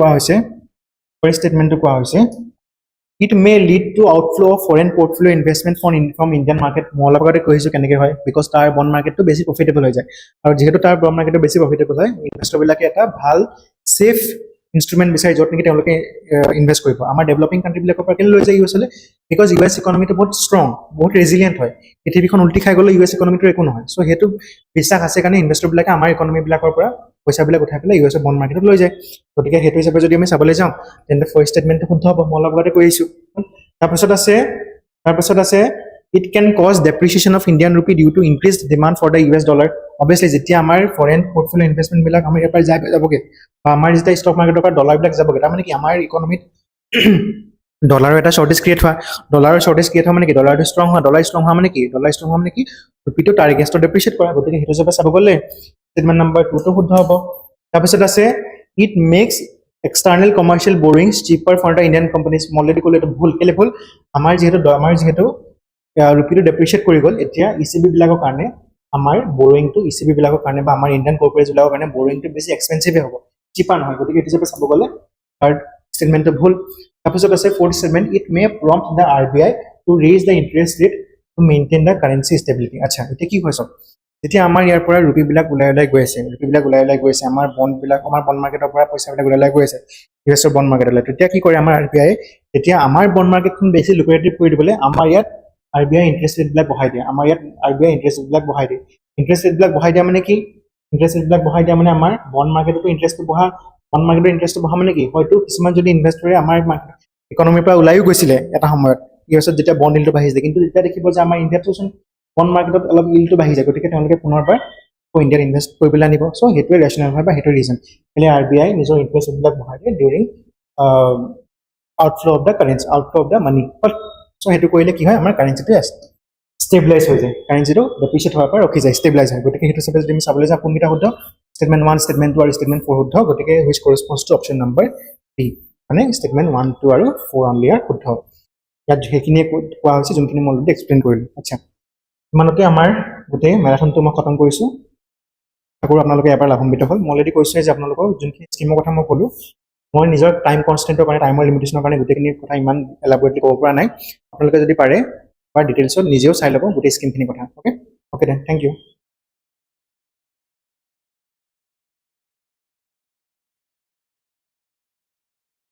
কোৱা হৈছে It may lead to outflow of foreign portfolio investment from Indian market. Mola bagate kohisu keneke hoy because tar bond market to basic profitable hoy jay. Aru jehetu tar bond market to basic profitable hoy, investor bilake eta bhal safe instrument bisai jot niki teloke invest koribo. Amar developing country bilakor pora ken loi jay US le because US economy to bahut strong, bahut resilient hoy. Prithibikhon ulti khai gole US economy to eko nohoy. So hetu বিশ্বাস আছে কাৰণে investor bilake amar economy bilakor pora পইচা বিলাক উঠাই পেলাই US bond মাৰ্কেটত লৈ যায় গতিকে হেতু হিচাপে যদি আমি চাবলৈ যাওঁ তেন্তে ফাৰ্স্ট স্টেটমেন্টটো শুদ্ধ হ'ব মই লগতে কৈছো তাৰপিছত আছে it can cause depreciation of Indian rupee due to increased demand for the US dollar obviously যেতিয়া আমাৰ ফৰেন পোৰ্টফলিও ইনভেষ্টমেন্ট বিলাক আমাৰ ইয়াৰ পৰা যাবগে বা আমাৰ যেতিয়া ষ্টক মাৰ্কেটৰ পৰা ডলাৰ বিলাক যাবগে তাৰ মানে কি আমাৰ ইকনমিত ডলাৰৰ এটা শৰ্টেজ ক্ৰিয়েট হয় মানে কি ডলাৰটো ষ্ট্ৰং হয় মানে কি ৰুপিটো তাৰ এগেইনষ্টত ডেপ্ৰিচিয়েট কৰা গতিকে হেতু হিচাপে চাব গ'লে স্টেটমেন্ট নম্বৰ 2 টো শুদ্ধ হ'ব তাৰপিছত আছে it makes external commercial borrowings cheaper for the Indian companies already ক'লে এটা ভুল কেলে ভুল আমাৰ যেহেতু ৰুপিটো ডেপ্ৰিচিয়েট কৰি গ'ল এতিয়া ইসিবি বিলাকৰ কাৰণে আমাৰ borrowing টো ইসিবি বিলাকৰ কাৰণে বা আমাৰ ইণ্ডিয়ান কৰ্পোৰেটছ বিলাকৰ কাৰণে borrowing টো বেছি এক্সপেন্সিভ হ'ব চিপাৰ নহয় গতিকে এটা হিচাপে চাব গ'লে থাৰ্ড স্টেটমেন্টটো ভুল তাৰপিছত আছে fourth statement it may prompt the RBI to raise the interest rate to maintain the currency stability আচ্ছা এটা কি কৈছ যেতিয়া আমাৰ ইয়াৰ পৰা ৰূপী বিলাক উলাই গৈ আছে আমাৰ বন্ড মাৰ্কেটৰ পৰা পইচা বিলাক উলাই গৈ আছে ইউএছৰ বন্ড মাৰ্কেটলৈ তেতিয়া কি কৰে আমাৰ আৰবিআই তেতিয়া আমাৰ বন্ড মাৰ্কেটখন বেছি লুক্ৰেটিভ কৰি দিবলৈ আমাৰ ইয়াত আৰবিআই ইন্টাৰেষ্ট ৰেট বিলাক বঢ়াই দিয়ে ইন্টাৰেষ্ট ৰেট বিলাক বঢ়াই দিয়া মানে কি আমাৰ বন্ড মাৰ্কেটতো ইন্টাৰেষ্টটো বঢ়া মানে কি হয়তো কিছুমান যদি ইনভেষ্টৰে আমাৰ ইকনমিৰ পৰা উলাইও গৈছিলে এটা সময়ত ইউএছত যেতিয়া বন্ড ইল্ডটো বাঢ়িছে কিন্তু এতিয়া দেখিব যে আমাৰ ইণ্ডিয়াতো বন্ড মাৰ্কেটত অলপ ইল্ডটো বাঢ়ি যায় গতিকে তেওঁলোকে পুনৰবাৰ ইণ্ডিয়াত ইনভেষ্ট কৰিবলৈ আনিব সো হেতুৱে ৰেশনাল হয় বা হেতু ৰিজন এলে আৰবিআই নিজৰ ইন্টাৰেষ্ট বিলাক বঢ়াই দিয়ে during outflow of the money so হেতু কৰিলে কি হয় আমাৰ কাৰেন্সিটো ষ্টেবিলাইজ হৈ যায় কাৰেন্সিটো ডেপ্ৰিচিয়েট হোৱাৰ পৰা ৰখি যায় ষ্টেবিলাইজ হয় গতিকে হেতু সবে যদি আমি চাবলৈ যাওঁ কোনটা শুদ্ধ স্টেটমেন্ট 1 স্টেটমেন্ট 2 আৰু স্টেটমেন্ট 4 শুদ্ধ গতিকে which corresponds to option number B মানে স্টেটমেন্ট 1 2 আৰু 4 অনলি আৰ শুদ্ধ ইয়াত যেখিনি কোৱা হৈছে যোনখিনি মই অলৰেডি এক্সপ্লেইন কৰিলো আচ্ছা ইমানতে আমাৰ গোটেই ম্যাৰাথনটো মই খতম কৰিছো আকৌ আপোনালোকে এবাৰ লাভান্বিত হ'ল মই অলৰেডি কৈছো যে আপোনালোকৰ যোনখিনি স্কিমৰ কথা মই ক'লো মই নিজৰ টাইম কনষ্ট্ৰেন্টৰ কাৰণে টাইমৰ লিমিটেশনৰ কাৰণে গোটেইখিনি কথা ইমান এলাবৰেটলি ক'ব পৰা নাই আপোনালোকে যদি পাৰে বা ডিটেইলছত নিজেও চাই ল'ব গোটেই স্কিমখিনি কথা ওকে দেন থ্যাংক ইউ